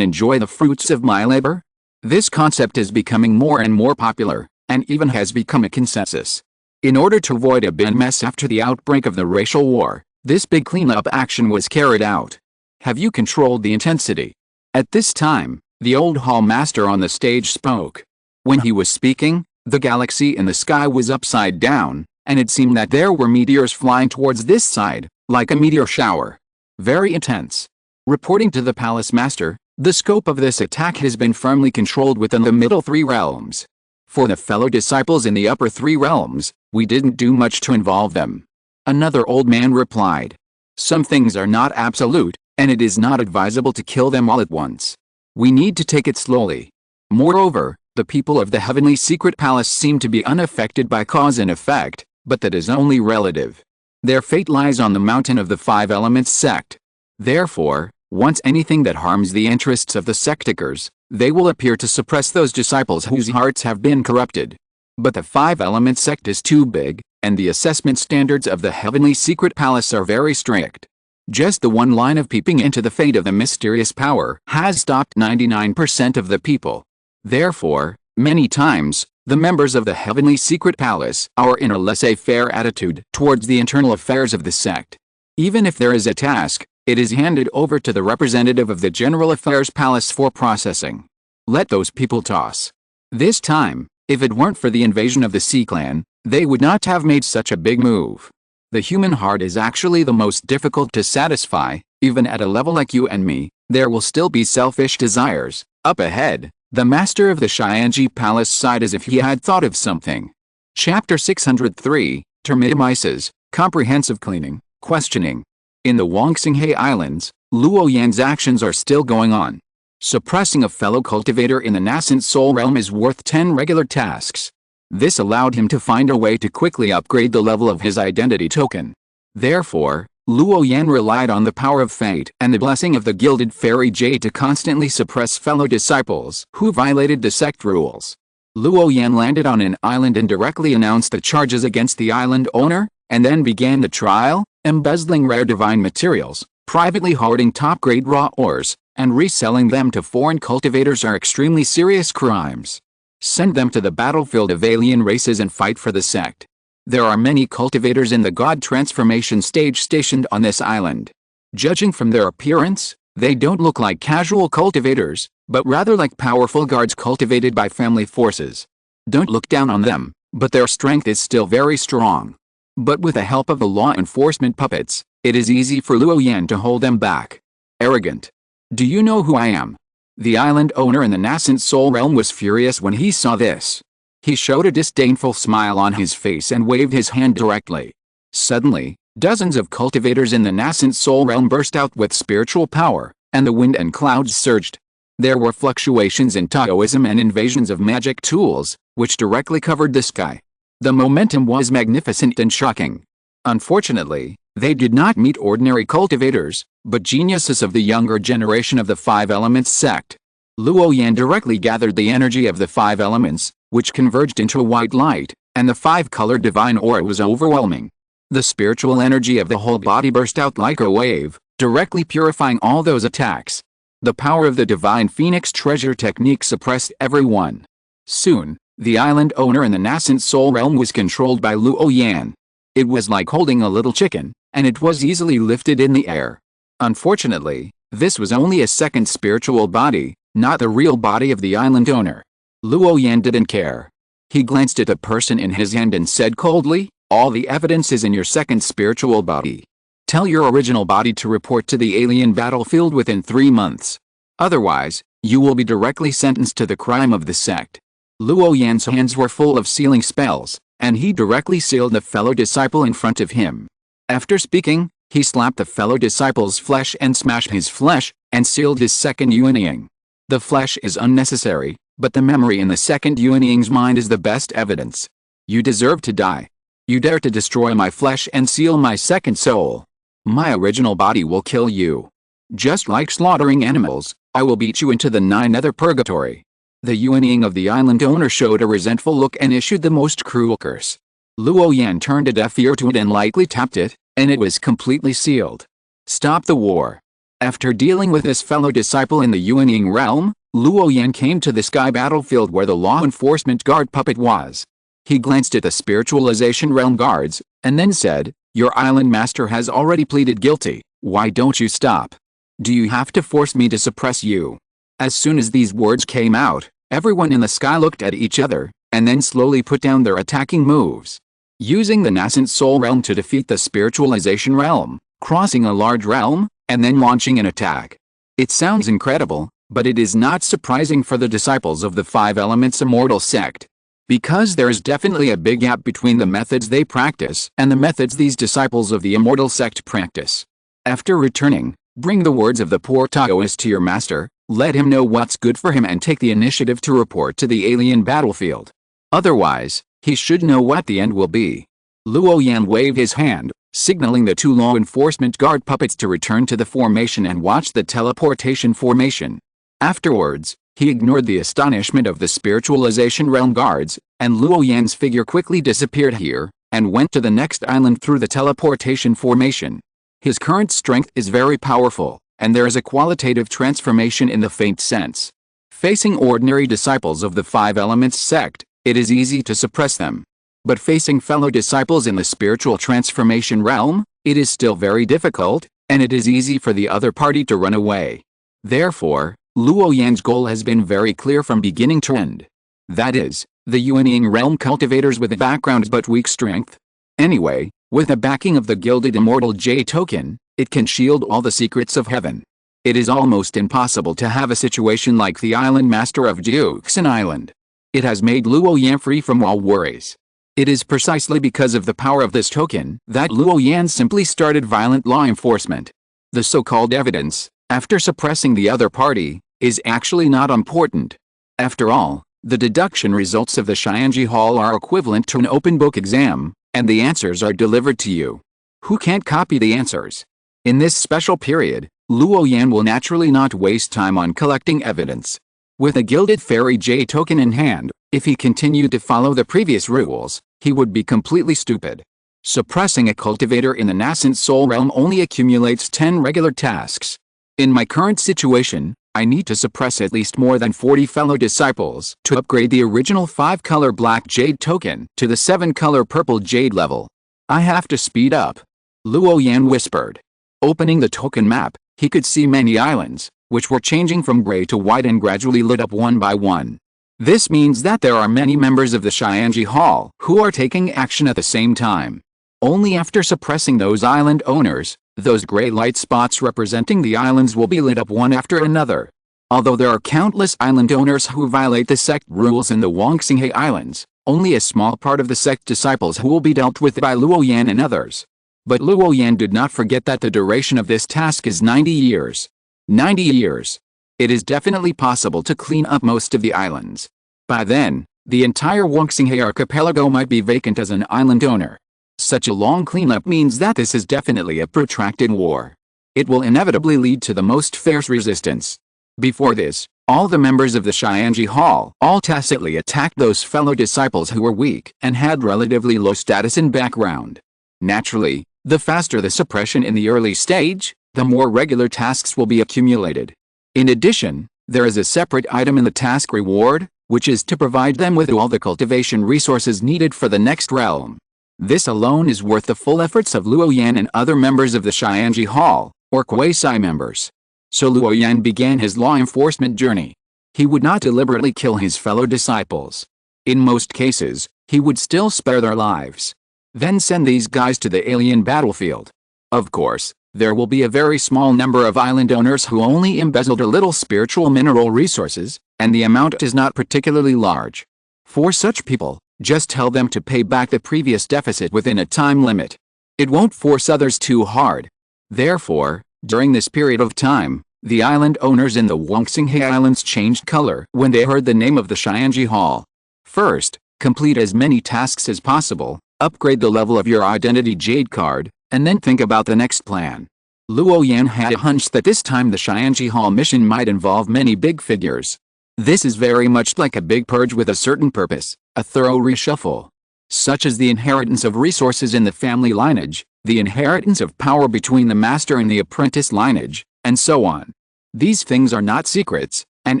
enjoy the fruits of my labor? This concept is becoming more and more popular, and even has become a consensus. In order to avoid a big mess after the outbreak of the racial war, this big cleanup action was carried out. Have you controlled the intensity? At this time, the old hall master on the stage spoke. When he was speaking, the galaxy in the sky was upside down, and it seemed that there were meteors flying towards this side, like a meteor shower. Very intense. Reporting to the palace master, the scope of this attack has been firmly controlled within the middle three realms. For the fellow disciples in the upper three realms, we didn't do much to involve them. Another old man replied. Some things are not absolute, and it is not advisable to kill them all at once. We need to take it slowly. Moreover, the people of the heavenly secret palace seem to be unaffected by cause and effect, but that is only relative. Their fate lies on the mountain of the Five-Elements sect. Therefore, once anything that harms the interests of the sectakers, they will appear to suppress those disciples whose hearts have been corrupted. But the Five-Element sect is too big, and the assessment standards of the heavenly secret palace are very strict. Just the one line of peeping into the fate of the mysterious power has stopped 99% of the people. Therefore, many times, the members of the heavenly secret palace are in a laissez-faire attitude towards the internal affairs of the sect. Even if there is a task, it is handed over to the representative of the General Affairs Palace for processing. Let those people toss. This time, if it weren't for the invasion of the Sea Clan, they would not have made such a big move. The human heart is actually the most difficult to satisfy. Even at a level like you and me, there will still be selfish desires. Up ahead, the master of the Xianxi Palace sighed as if he had thought of something. Chapter 603, Termitomyces, Comprehensive Cleaning, Questioning. In the Wangxinghe Islands, Luo Yan's actions are still going on. Suppressing a fellow cultivator in the nascent soul realm is worth 10 regular tasks. This allowed him to find a way to quickly upgrade the level of his identity token. Therefore, Luo Yan relied on the power of fate and the blessing of the gilded fairy jade to constantly suppress fellow disciples who violated the sect rules. Luo Yan landed on an island and directly announced the charges against the island owner, and then began the trial, embezzling rare divine materials, privately hoarding top-grade raw ores, and reselling them to foreign cultivators are extremely serious crimes. Send them to the battlefield of alien races and fight for the sect. There are many cultivators in the god transformation stage stationed on this island. Judging from their appearance, they don't look like casual cultivators, but rather like powerful guards cultivated by family forces. Don't look down on them, but their strength is still very strong. But with the help of the law enforcement puppets, it is easy for Luo Yan to hold them back. Arrogant. Do you know who I am? The island owner in the nascent soul realm was furious when he saw this. He showed a disdainful smile on his face and waved his hand directly. Suddenly, dozens of cultivators in the nascent soul realm burst out with spiritual power, and the wind and clouds surged. There were fluctuations in Taoism and invasions of magic tools, which directly covered the sky. The momentum was magnificent and shocking. Unfortunately, they did not meet ordinary cultivators, but geniuses of the younger generation of the Five Elements sect. Luo Yan directly gathered the energy of the five elements, which converged into a white light, and the five-colored divine aura was overwhelming. The spiritual energy of the whole body burst out like a wave, directly purifying all those attacks. The power of the divine phoenix treasure technique suppressed everyone. Soon, the island owner in the nascent soul realm was controlled by Luo Yan. It was like holding a little chicken, and it was easily lifted in the air. Unfortunately, this was only a second spiritual body, not the real body of the island owner. Luo Yan didn't care. He glanced at the person in his hand and said coldly, "All the evidence is in your second spiritual body. Tell your original body to report to the alien battlefield within 3 months. Otherwise, you will be directly sentenced to the crime of the sect." Luo Yan's hands were full of sealing spells, and he directly sealed the fellow disciple in front of him. After speaking, he slapped the fellow disciple's flesh and smashed his flesh, and sealed his second Yuanying. The flesh is unnecessary, but the memory in the second Yuanying's mind is the best evidence. You deserve to die. You dare to destroy my flesh and seal my second soul. My original body will kill you. Just like slaughtering animals, I will beat you into the 9 nether purgatory. The Yuanying of the island owner showed a resentful look and issued the most cruel curse. Luo Yan turned a deaf ear to it and lightly tapped it, and it was completely sealed. Stop the war. After dealing with his fellow disciple in the Yuanying realm, Luo Yan came to the sky battlefield where the law enforcement guard puppet was. He glanced at the spiritualization realm guards, and then said, "Your island master has already pleaded guilty. Why don't you stop? Do you have to force me to suppress you?" As soon as these words came out, everyone in the sky looked at each other, and then slowly put down their attacking moves. Using the nascent soul realm to defeat the spiritualization realm, crossing a large realm, and then launching an attack. It sounds incredible, but it is not surprising for the disciples of the Five Elements Immortal sect. Because there is definitely a big gap between the methods they practice and the methods these disciples of the Immortal sect practice. After returning, bring the words of the poor Taoist to your master, let him know what's good for him and take the initiative to report to the alien battlefield. Otherwise, he should know what the end will be. Luo Yan waved his hand, signaling the 2 law enforcement guard puppets to return to the formation and watch the teleportation formation. Afterwards, he ignored the astonishment of the spiritualization realm guards, and Luo Yan's figure quickly disappeared here, and went to the next island through the teleportation formation. His current strength is very powerful, and there is a qualitative transformation in the faint sense. Facing ordinary disciples of the Five Elements sect, it is easy to suppress them. But facing fellow disciples in the spiritual transformation realm, it is still very difficult, and it is easy for the other party to run away. Therefore, Luo Yan's goal has been very clear from beginning to end. That is, the Yuanying realm cultivators with backgrounds but weak strength. Anyway, with the backing of the Gilded Immortal J token, it can shield all the secrets of heaven. It is almost impossible to have a situation like the Island Master of Duxin Island. It has made Luo Yan free from all worries. It is precisely because of the power of this token that Luo Yan simply started violent law enforcement. The so-called evidence, after suppressing the other party, is actually not important. After all, the deduction results of the Xianji Hall are equivalent to an open book exam, and the answers are delivered to you. Who can't copy the answers? In this special period, Luo Yan will naturally not waste time on collecting evidence. With a gilded fairy jade token in hand, if he continued to follow the previous rules, he would be completely stupid. Suppressing a cultivator in the nascent soul realm only accumulates 10 regular tasks. In my current situation, I need to suppress at least more than 40 fellow disciples to upgrade the original 5-color black jade token to the 7-color purple jade level. I have to speed up. Luo Yan whispered. Opening the token map, he could see many islands, which were changing from gray to white and gradually lit up one by one. This means that there are many members of the Xianji Hall who are taking action at the same time. Only after suppressing those island owners, those gray light spots representing the islands will be lit up one after another. Although there are countless island owners who violate the sect rules in the Wangxinghe Islands, only a small part of the sect disciples who will be dealt with by Luo Yan and others. But Luo Yan did not forget that the duration of this task is 90 years. 90 years. It is definitely possible to clean up most of the islands. By then, the entire Wangxinghe archipelago might be vacant as an island owner. Such a long cleanup means that this is definitely a protracted war. It will inevitably lead to the most fierce resistance. Before this, all the members of the Xianji Hall all tacitly attacked those fellow disciples who were weak and had relatively low status and background. Naturally, the faster the suppression in the early stage, the more regular tasks will be accumulated. In addition, there is a separate item in the task reward, which is to provide them with all the cultivation resources needed for the next realm. This alone is worth the full efforts of Luo Yan and other members of the Xianji Hall, or quasi-members. So Luo Yan began his law enforcement journey. He would not deliberately kill his fellow disciples. In most cases, he would still spare their lives. Then send these guys to the alien battlefield. Of course, there will be a very small number of island owners who only embezzled a little spiritual mineral resources, and the amount is not particularly large. For such people, just tell them to pay back the previous deficit within a time limit. It won't force others too hard. Therefore, during this period of time, the island owners in the Wangxinghe Islands changed color when they heard the name of the Xianji Hall. First, complete as many tasks as possible, upgrade the level of your identity jade card, and then think about the next plan. Luo Yan had a hunch that this time the Xianji Hall mission might involve many big figures. This is very much like a big purge with a certain purpose, a thorough reshuffle. Such as the inheritance of resources in the family lineage, the inheritance of power between the master and the apprentice lineage, and so on. These things are not secrets, and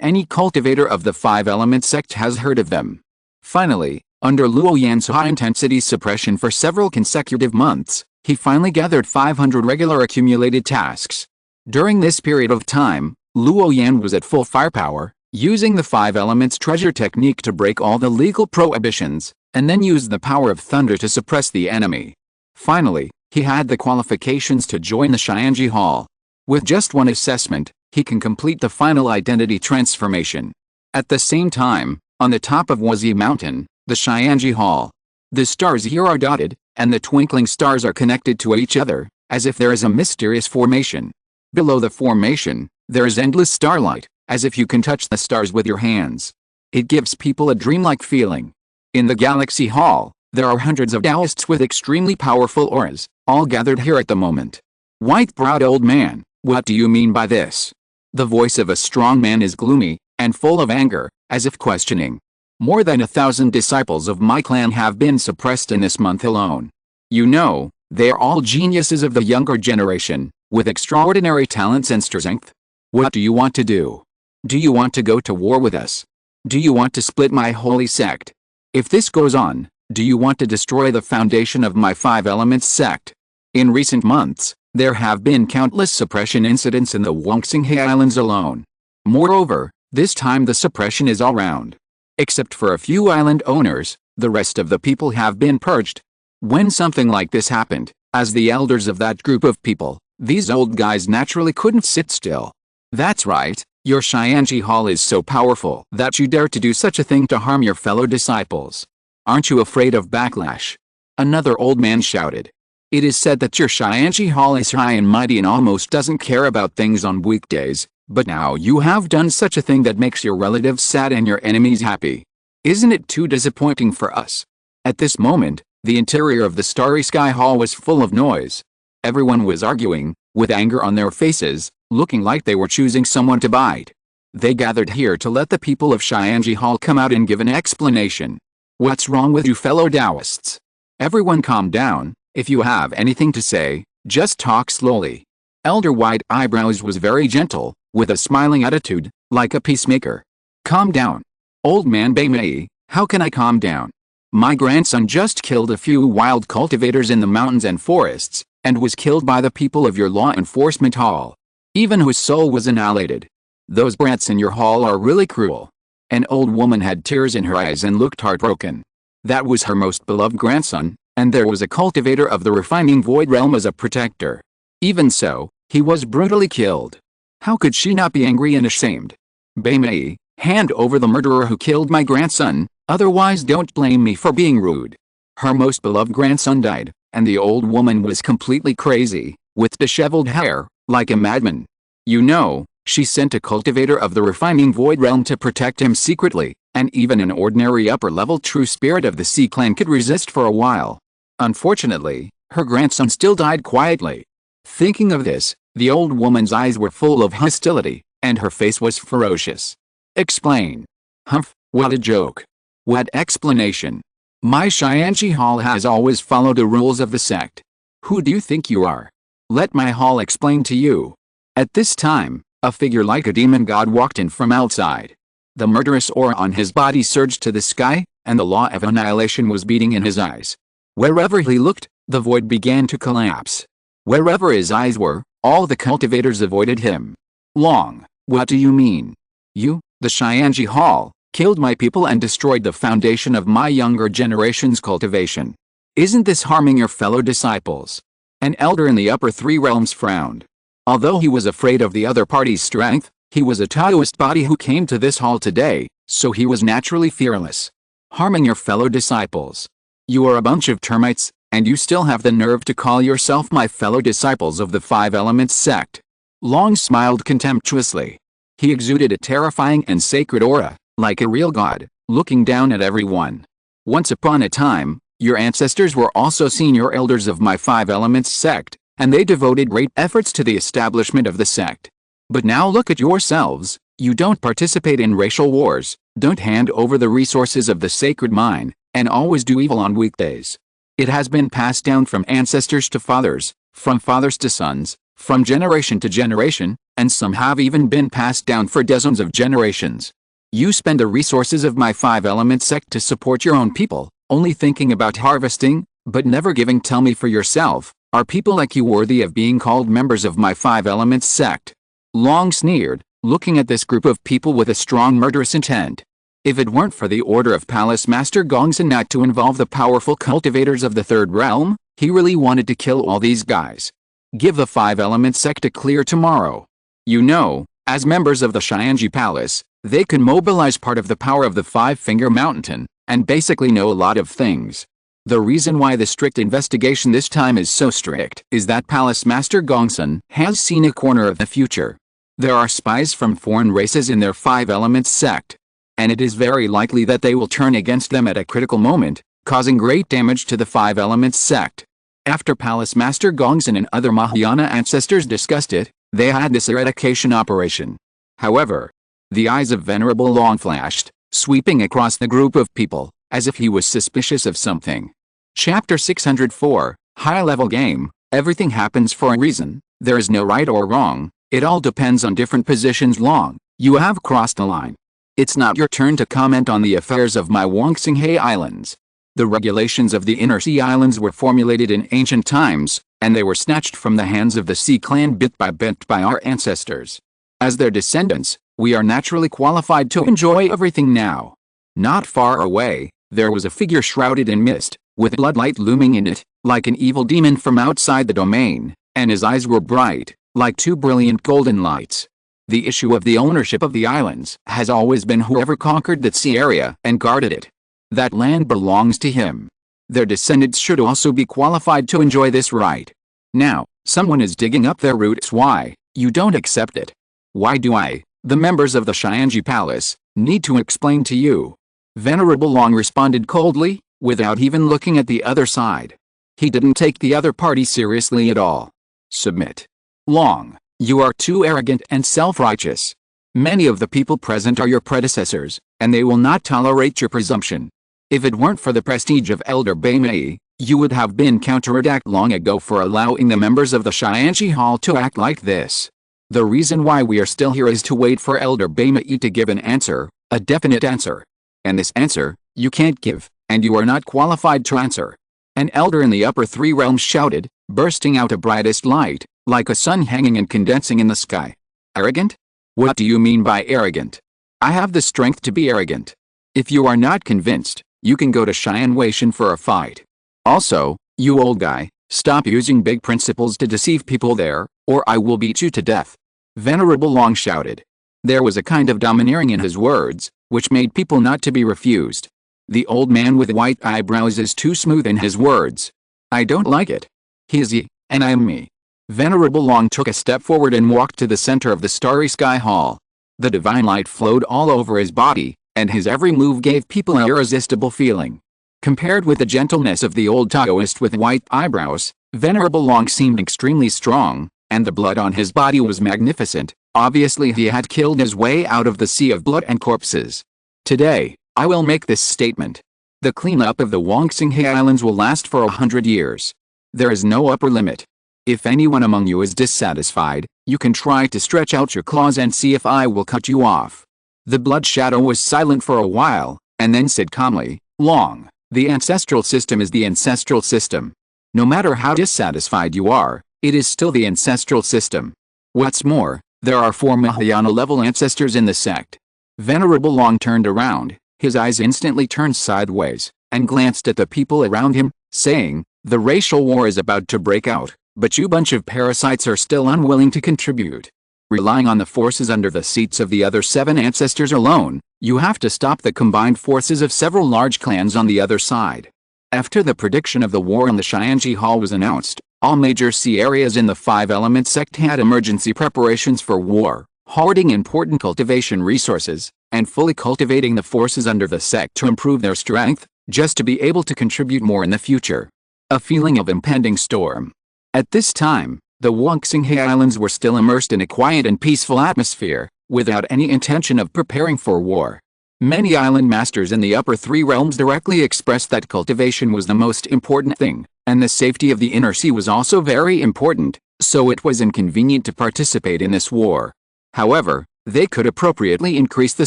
any cultivator of the 5-element sect has heard of them. Finally, under Luo Yan's high-intensity suppression for several consecutive months, he finally gathered 500 regular accumulated tasks. During this period of time, Luo Yan was at full firepower, using the 5 elements treasure technique to break all the legal prohibitions, and then use the power of thunder to suppress the enemy. Finally, he had the qualifications to join the Xianji Hall. With just one assessment, he can complete the final identity transformation. At the same time, on the top of Wazi Mountain, the Xianji Hall. The stars here are dotted, and the twinkling stars are connected to each other, as if there is a mysterious formation. Below the formation, there is endless starlight, as if you can touch the stars with your hands. It gives people a dreamlike feeling. In the Galaxy Hall, there are hundreds of Taoists with extremely powerful auras, all gathered here at the moment. White-browed old man, what do you mean by this? The voice of a strong man is gloomy, and full of anger, as if questioning. More than 1,000 disciples of my clan have been suppressed in this month alone. You know, they are all geniuses of the younger generation, with extraordinary talents and strength. What do you want to do? Do you want to go to war with us? Do you want to split my holy sect? If this goes on, do you want to destroy the foundation of my 5 elements sect? In recent months, there have been countless suppression incidents in the Wangxinghe Islands alone. Moreover, this time the suppression is all round. Except for a few island owners, the rest of the people have been purged. When something like this happened, as the elders of that group of people, these old guys naturally couldn't sit still. That's right, your Xianji Hall is so powerful that you dare to do such a thing to harm your fellow disciples. Aren't you afraid of backlash? Another old man shouted. It is said that your Xianji Hall is high and mighty and almost doesn't care about things on weekdays. But now you have done such a thing that makes your relatives sad and your enemies happy. Isn't it too disappointing for us? At this moment, the interior of the Starry Sky Hall was full of noise. Everyone was arguing, with anger on their faces, looking like they were choosing someone to bite. They gathered here to let the people of Xianji Hall come out and give an explanation. What's wrong with you fellow Taoists? Everyone calm down. If you have anything to say, just talk slowly. Elder White Eyebrows was very gentle, with a smiling attitude, like a peacemaker. Calm down. Old man Bei Mei, how can I calm down? My grandson just killed a few wild cultivators in the mountains and forests, and was killed by the people of your law enforcement hall. Even his soul was annihilated. Those brats in your hall are really cruel. An old woman had tears in her eyes and looked heartbroken. That was her most beloved grandson, and there was a cultivator of the refining void realm as a protector. Even so, he was brutally killed. How could she not be angry and ashamed? Bei Mei, hand over the murderer who killed my grandson, otherwise don't blame me for being rude. Her most beloved grandson died, and the old woman was completely crazy, with disheveled hair, like a madman. You know, she sent a cultivator of the refining void realm to protect him secretly, and even an ordinary upper-level true spirit of the Sea Clan could resist for a while. Unfortunately, her grandson still died quietly. Thinking of this, the old woman's eyes were full of hostility, and her face was ferocious. Explain. Humph, what a joke. What explanation? My Xianji Hall has always followed the rules of the sect. Who do you think you are? Let my hall explain to you. At this time, a figure like a demon god walked in from outside. The murderous aura on his body surged to the sky, and the law of annihilation was beating in his eyes. Wherever he looked, the void began to collapse. Wherever his eyes were, all the cultivators avoided him. Long, what do you mean? You, the Xianji Hall, killed my people and destroyed the foundation of my younger generation's cultivation. Isn't this harming your fellow disciples? An elder in the upper three realms frowned. Although he was afraid of the other party's strength, he was a Taoist body who came to this hall today, so he was naturally fearless. Harming your fellow disciples. You are a bunch of termites, and you still have the nerve to call yourself my fellow disciples of the Five Elements sect. Long smiled contemptuously. He exuded a terrifying and sacred aura, like a real god, looking down at everyone. Once upon a time, your ancestors were also senior elders of my Five Elements sect, and they devoted great efforts to the establishment of the sect. But now look at yourselves, you don't participate in racial wars, don't hand over the resources of the sacred mine, and always do evil on weekdays. It has been passed down from ancestors to fathers, from fathers to sons, from generation to generation, and some have even been passed down for dozens of generations. You spend the resources of my Five Elements sect to support your own people, only thinking about harvesting, but never giving. Tell me for yourself, are people like you worthy of being called members of my Five Elements sect? Long sneered, looking at this group of people with a strong murderous intent. If it weren't for the order of Palace Master Gongsun not to involve the powerful cultivators of the Third Realm, he really wanted to kill all these guys. Give the Five Elements sect a clear tomorrow. You know, as members of the Xianji Palace, they can mobilize part of the power of the Five-Finger Mountain, and basically know a lot of things. The reason why the strict investigation this time is so strict is that Palace Master Gongsun has seen a corner of the future. There are spies from foreign races in their Five Elements sect, and it is very likely that they will turn against them at a critical moment, causing great damage to the Five Elements sect. After Palace Master Gongsun and other Mahayana ancestors discussed it, they had this eradication operation. However, the eyes of Venerable Long flashed, sweeping across the group of people, as if he was suspicious of something. Chapter 604, High-Level Game. Everything happens for a reason. There is no right or wrong. It all depends on different positions. Long, you have crossed the line. It's not your turn to comment on the affairs of my Wangxinghe Islands. The regulations of the Inner Sea Islands were formulated in ancient times, and they were snatched from the hands of the Sea Clan bit by our ancestors. As their descendants, we are naturally qualified to enjoy everything now. Not far away, there was a figure shrouded in mist, with bloodlight looming in it, like an evil demon from outside the domain, and his eyes were bright, like two brilliant golden lights. The issue of the ownership of the islands has always been whoever conquered that sea area and guarded it. That land belongs to him. Their descendants should also be qualified to enjoy this right. Now, someone is digging up their roots. Why, you don't accept it? Why do I, the members of the Xianji Palace, need to explain to you? Venerable Long responded coldly, without even looking at the other side. He didn't take the other party seriously at all. Submit. Long, you are too arrogant and self-righteous. Many of the people present are your predecessors, and they will not tolerate your presumption. If it weren't for the prestige of Elder Baimei, you would have been counterattacked long ago for allowing the members of the Shyangji Hall to act like this. The reason why we are still here is to wait for Elder Baimei to give an answer, a definite answer. And this answer, you can't give, and you are not qualified to answer. An elder in the upper three realms shouted, bursting out a brightest light, like a sun hanging and condensing in the sky. Arrogant? What do you mean by arrogant? I have the strength to be arrogant. If you are not convinced, you can go to Xianweishan for a fight. Also, you old guy, stop using big principles to deceive people there, or I will beat you to death. Venerable Long shouted. There was a kind of domineering in his words, which made people not to be refused. The old man with white eyebrows is too smooth in his words. I don't like it. He is he, and I am me. Venerable Long took a step forward and walked to the center of the starry sky hall. The divine light flowed all over his body, and his every move gave people an irresistible feeling. Compared with the gentleness of the old Taoist with white eyebrows, Venerable Long seemed extremely strong, and the blood on his body was magnificent. Obviously he had killed his way out of the sea of blood and corpses. Today, I will make this statement. The cleanup of the Wangxinghe Islands will last for 100 years. There is no upper limit. If anyone among you is dissatisfied, you can try to stretch out your claws and see if I will cut you off. The blood shadow was silent for a while, and then said calmly, Long, the ancestral system is the ancestral system. No matter how dissatisfied you are, it is still the ancestral system. What's more, there are 4 Mahayana-level ancestors in the sect. Venerable Long turned around, his eyes instantly turned sideways, and glanced at the people around him, saying, the racial war is about to break out, but you bunch of parasites are still unwilling to contribute. Relying on the forces under the seats of the other 7 ancestors alone, you have to stop the combined forces of several large clans on the other side. After the prediction of the war in the Xianji Hall was announced, all major sea areas in the 5-element sect had emergency preparations for war, hoarding important cultivation resources, and fully cultivating the forces under the sect to improve their strength, just to be able to contribute more in the future. A feeling of impending storm. At this time, the Wangxinghe Islands were still immersed in a quiet and peaceful atmosphere, without any intention of preparing for war. Many island masters in the upper 3 realms directly expressed that cultivation was the most important thing, and the safety of the inner sea was also very important, so it was inconvenient to participate in this war. However, they could appropriately increase the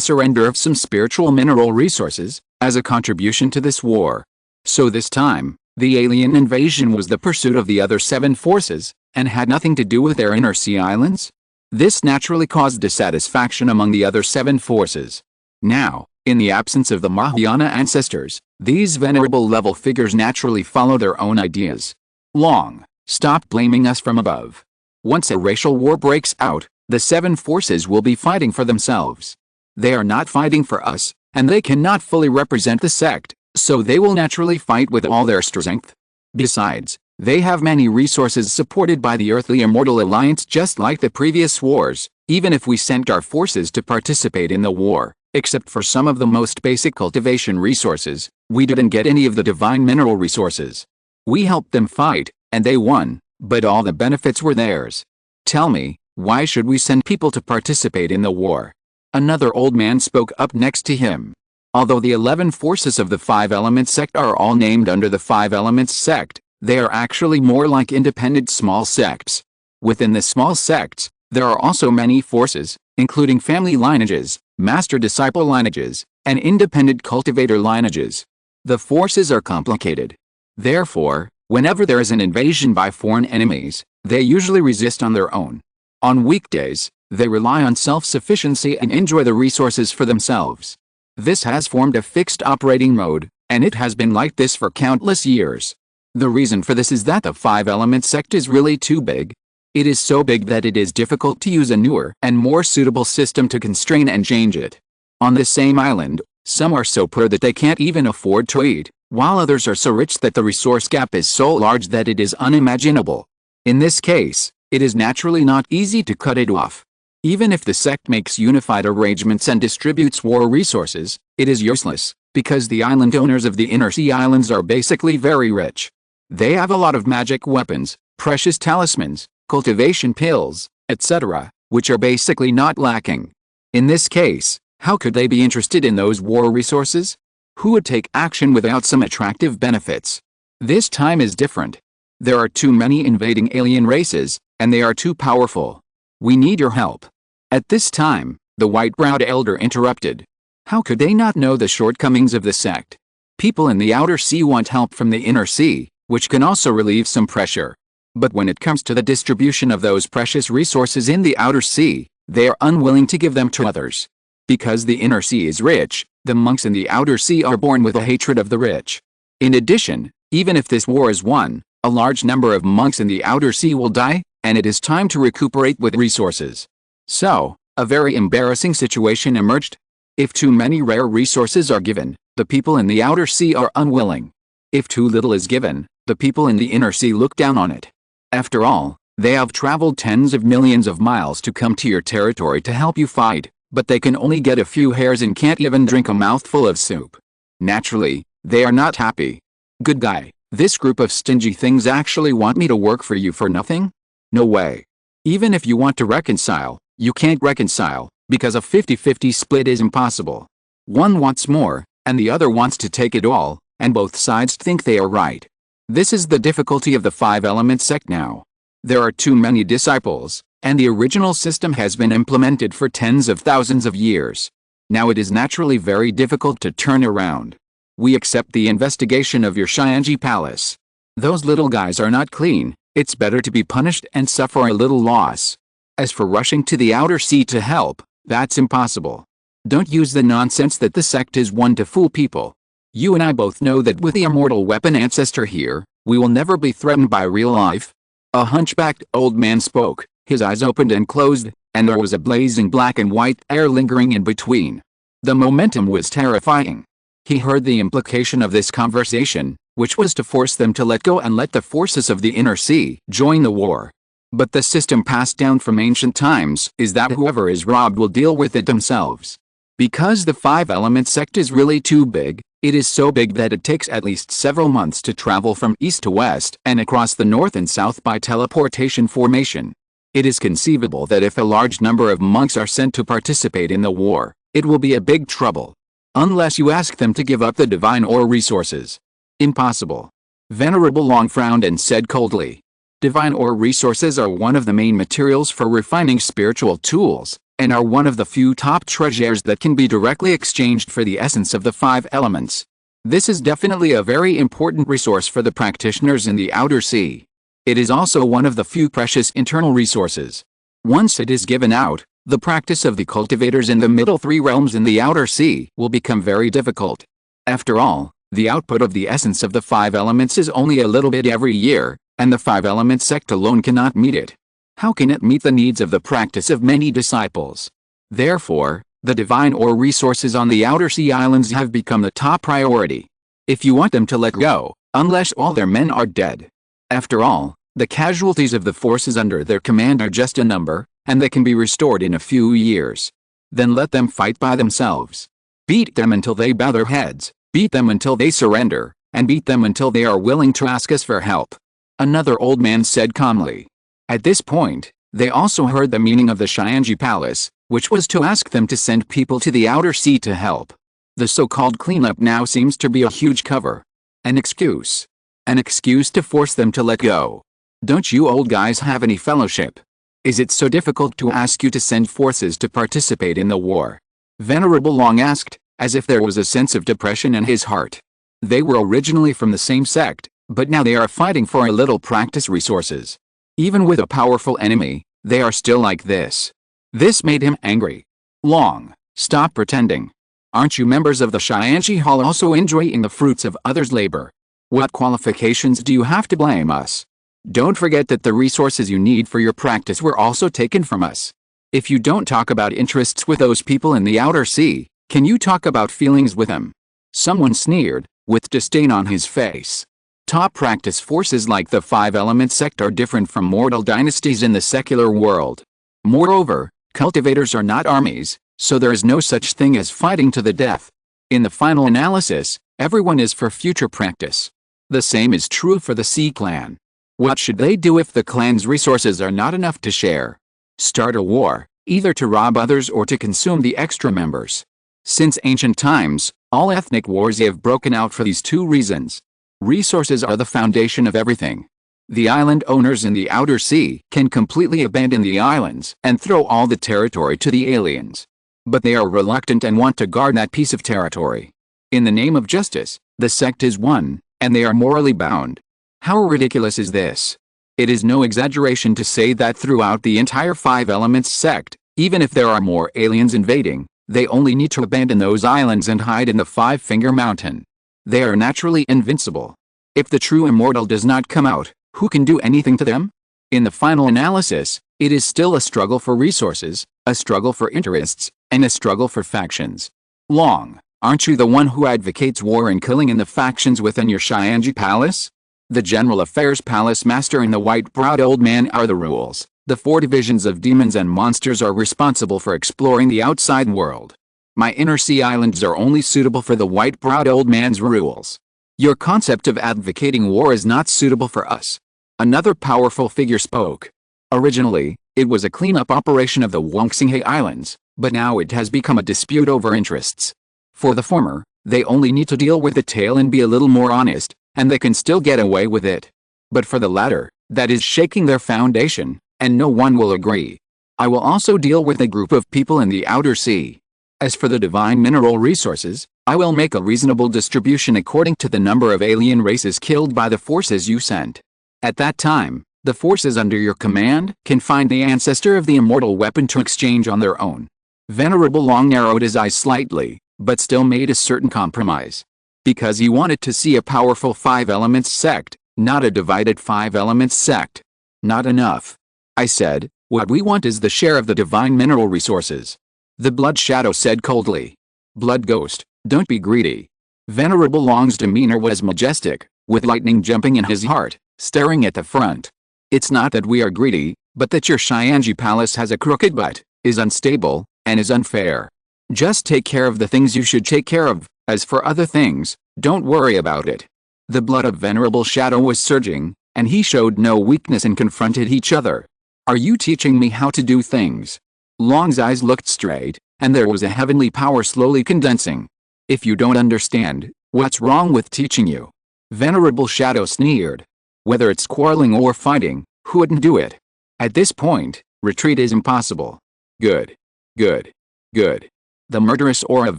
surrender of some spiritual mineral resources, as a contribution to this war. So this time, the alien invasion was the pursuit of the other 7 forces, and had nothing to do with their inner sea islands. This naturally caused dissatisfaction among the other 7 forces. Now, in the absence of the Mahayana ancestors, these venerable level figures naturally follow their own ideas. Long, stop blaming us from above. Once a racial war breaks out, the 7 forces will be fighting for themselves. They are not fighting for us, and they cannot fully represent the sect, so they will naturally fight with all their strength. Besides, they have many resources supported by the Earthly Immortal Alliance just like the previous wars, even if we sent our forces to participate in the war, except for some of the most basic cultivation resources, we didn't get any of the divine mineral resources. We helped them fight, and they won, but all the benefits were theirs. Tell me, why should we send people to participate in the war? Another old man spoke up next to him. Although the 11 forces of the 5-element sect are all named under the 5-elements sect, they are actually more like independent small sects. Within the small sects, there are also many forces, including family lineages, master-disciple lineages, and independent cultivator lineages. The forces are complicated. Therefore, whenever there is an invasion by foreign enemies, they usually resist on their own. On weekdays, they rely on self-sufficiency and enjoy the resources for themselves. This has formed a fixed operating mode, and it has been like this for countless years. The reason for this is that the 5-element sect is really too big. It is so big that it is difficult to use a newer and more suitable system to constrain and change it. On the same island, some are so poor that they can't even afford to eat, while others are so rich that the resource gap is so large that it is unimaginable. In this case, it is naturally not easy to cut it off. Even if the sect makes unified arrangements and distributes war resources, it is useless, because the island owners of the inner sea islands are basically very rich. They have a lot of magic weapons, precious talismans, cultivation pills, etc., which are basically not lacking. In this case, how could they be interested in those war resources? Who would take action without some attractive benefits? This time is different. There are too many invading alien races, and they are too powerful. We need your help. At this time, the white-browed elder interrupted. How could they not know the shortcomings of the sect? People in the outer sea want help from the inner sea, which can also relieve some pressure. But when it comes to the distribution of those precious resources in the outer sea, they are unwilling to give them to others. Because the inner sea is rich, the monks in the outer sea are born with a hatred of the rich. In addition, even if this war is won, a large number of monks in the outer sea will die, and it is time to recuperate with resources. So, a very embarrassing situation emerged. If too many rare resources are given, the people in the outer sea are unwilling. If too little is given, the people in the inner sea look down on it. After all, they have traveled tens of millions of miles to come to your territory to help you fight, but they can only get a few hairs and can't even drink a mouthful of soup. Naturally, they are not happy. Good guy, this group of stingy things actually want me to work for you for nothing? No way. Even if you want to reconcile, you can't reconcile, because a 50-50 split is impossible. One wants more, and the other wants to take it all, and both sides think they are right. This is the difficulty of the five-element sect now. There are too many disciples, and the original system has been implemented for tens of thousands of years. Now it is naturally very difficult to turn around. We accept the investigation of your Xianji palace. Those little guys are not clean, it's better to be punished and suffer a little loss. As for rushing to the outer sea to help, that's impossible. Don't use the nonsense that the sect is one to fool people. You and I both know that with the immortal weapon ancestor here, we will never be threatened by real life. A hunchbacked old man spoke, his eyes opened and closed, and there was a blazing black and white air lingering in between. The momentum was terrifying. He heard the implication of this conversation, which was to force them to let go and let the forces of the inner sea join the war. But the system passed down from ancient times is that whoever is robbed will deal with it themselves. Because the five-element sect is really too big, it is so big that it takes at least several months to travel from east to west and across the north and south by teleportation formation. It is conceivable that if a large number of monks are sent to participate in the war, it will be a big trouble. Unless you ask them to give up the divine ore resources. Impossible. Venerable Long frowned and said coldly. Divine ore resources are one of the main materials for refining spiritual tools, and are one of the few top treasures that can be directly exchanged for the essence of the five elements. This is definitely a very important resource for the practitioners in the outer sea. It is also one of the few precious internal resources. Once it is given out, the practice of the cultivators in the middle three realms in the outer sea will become very difficult. After all, the output of the essence of the five elements is only a little bit every year, and the five-element sect alone cannot meet it. How can it meet the needs of the practice of many disciples? Therefore, the divine ore resources on the outer sea islands have become the top priority. If you want them to let go, unless all their men are dead. After all, the casualties of the forces under their command are just a number, and they can be restored in a few years. Then let them fight by themselves. Beat them until they bow their heads, beat them until they surrender, and beat them until they are willing to ask us for help. Another old man said calmly. At this point, they also heard the meaning of the Xianji palace, which was to ask them to send people to the outer sea to help. The so-called cleanup now seems to be a huge cover. An excuse. An excuse to force them to let go. Don't you old guys have any fellowship? Is it so difficult to ask you to send forces to participate in the war? Venerable Long asked, as if there was a sense of depression in his heart. They were originally from the same sect, but now they are fighting for a little practice resources. Even with a powerful enemy, they are still like this. This made him angry. Long, stop pretending. Aren't you members of the Xianji Hall also enjoying the fruits of others' labor? What qualifications do you have to blame us? Don't forget that the resources you need for your practice were also taken from us. If you don't talk about interests with those people in the outer sea, can you talk about feelings with them? Someone sneered, with disdain on his face. Top practice forces like the five-element sect are different from mortal dynasties in the secular world. Moreover, cultivators are not armies, so there is no such thing as fighting to the death. In the final analysis, everyone is for future practice. The same is true for the Sea clan. What should they do if the clan's resources are not enough to share? Start a war, either to rob others or to consume the extra members. Since ancient times, all ethnic wars have broken out for these two reasons. Resources are the foundation of everything. The island owners in the outer sea can completely abandon the islands and throw all the territory to the aliens. But they are reluctant and want to guard that piece of territory. In the name of justice, the sect is one, and they are morally bound. How ridiculous is this? It is no exaggeration to say that throughout the entire Five Elements sect, even if there are more aliens invading, they only need to abandon those islands and hide in the Five-Finger Mountain. They are naturally invincible. If the true immortal does not come out, who can do anything to them? In the final analysis, it is still a struggle for resources, a struggle for interests, and a struggle for factions. Long, aren't you the one who advocates war and killing in the factions within your Shyangji Palace? The General Affairs Palace Master and the white-browed old man are the rules. The 4 divisions of demons and monsters are responsible for exploring the outside world. My inner sea islands are only suitable for the white-browed old man's rules. Your concept of advocating war is not suitable for us. Another powerful figure spoke. Originally, it was a cleanup operation of the Wongsinghe Islands, but now it has become a dispute over interests. For the former, they only need to deal with the tail and be a little more honest, and they can still get away with it. But for the latter, that is shaking their foundation, and no one will agree. I will also deal with a group of people in the outer sea. As for the divine mineral resources, I will make a reasonable distribution according to the number of alien races killed by the forces you sent. At that time, the forces under your command can find the ancestor of the immortal weapon to exchange on their own. Venerable Long narrowed his eyes slightly, but still made a certain compromise. Because he wanted to see a powerful Five Elements sect, not a divided Five Elements sect. Not enough. I said, what we want is the share of the divine mineral resources. The Blood Shadow said coldly. Blood Ghost, don't be greedy. Venerable Long's demeanor was majestic, with lightning jumping in his heart, staring at the front. It's not that we are greedy, but that your Shyangji Palace has a crooked butt, is unstable, and is unfair. Just take care of the things you should take care of. As for other things, don't worry about it. The blood of Venerable Shadow was surging, and he showed no weakness and confronted each other. Are you teaching me how to do things? Long's eyes looked straight, and there was a heavenly power slowly condensing. If you don't understand, what's wrong with teaching you? Venerable Shadow sneered. Whether it's quarreling or fighting, who wouldn't do it? At this point, retreat is impossible. Good. Good. Good. The murderous aura of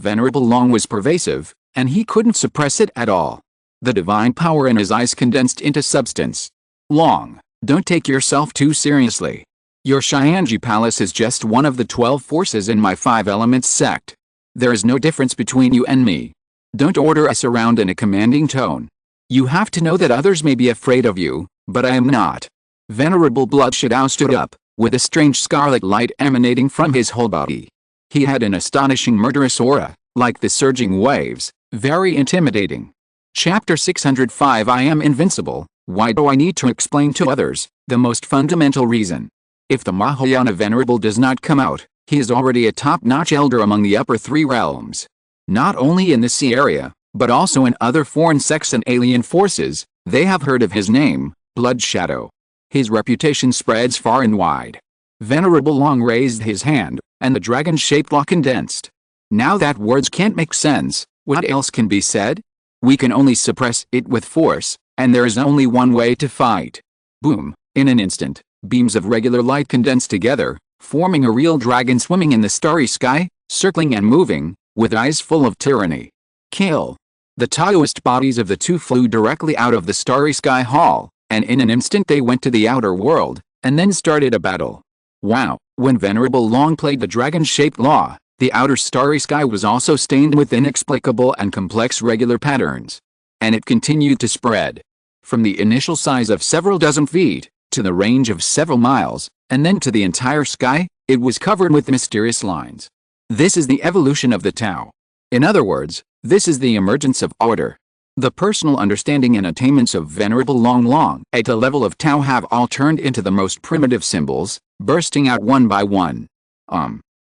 Venerable Long was pervasive, and he couldn't suppress it at all. The divine power in his eyes condensed into substance. Long, don't take yourself too seriously. Your Shyangji Palace is just one of the 12 forces in my Five Elements sect. There is no difference between you and me. Don't order us around in a commanding tone. You have to know that others may be afraid of you, but I am not. Venerable Blood Shadow stood up, with a strange scarlet light emanating from his whole body. He had an astonishing murderous aura, like the surging waves, very intimidating. Chapter 605 I am invincible. Why do I need to explain to others? The most fundamental reason. If the Mahayana Venerable does not come out, he is already a top-notch elder among the upper 3 realms. Not only in the sea area, but also in other foreign sects and alien forces, they have heard of his name, Blood Shadow. His reputation spreads far and wide. Venerable Long raised his hand, and the dragon-shaped law condensed. Now that words can't make sense, what else can be said? We can only suppress it with force, and there is only one way to fight. Boom! In an instant, beams of regular light condensed together, forming a real dragon swimming in the starry sky, circling and moving, with eyes full of tyranny. Kill! The Taoist bodies of the two flew directly out of the starry sky hall, and in an instant they went to the outer world, and then started a battle. Wow! When Venerable Long played the dragon-shaped law, the outer starry sky was also stained with inexplicable and complex regular patterns. And it continued to spread. From the initial size of several dozen feet, to the range of several miles, and then to the entire sky, it was covered with mysterious lines. This is the evolution of the Tao. In other words, this is the emergence of order. The personal understanding and attainments of Venerable Long at the level of Tao have all turned into the most primitive symbols, bursting out one by one.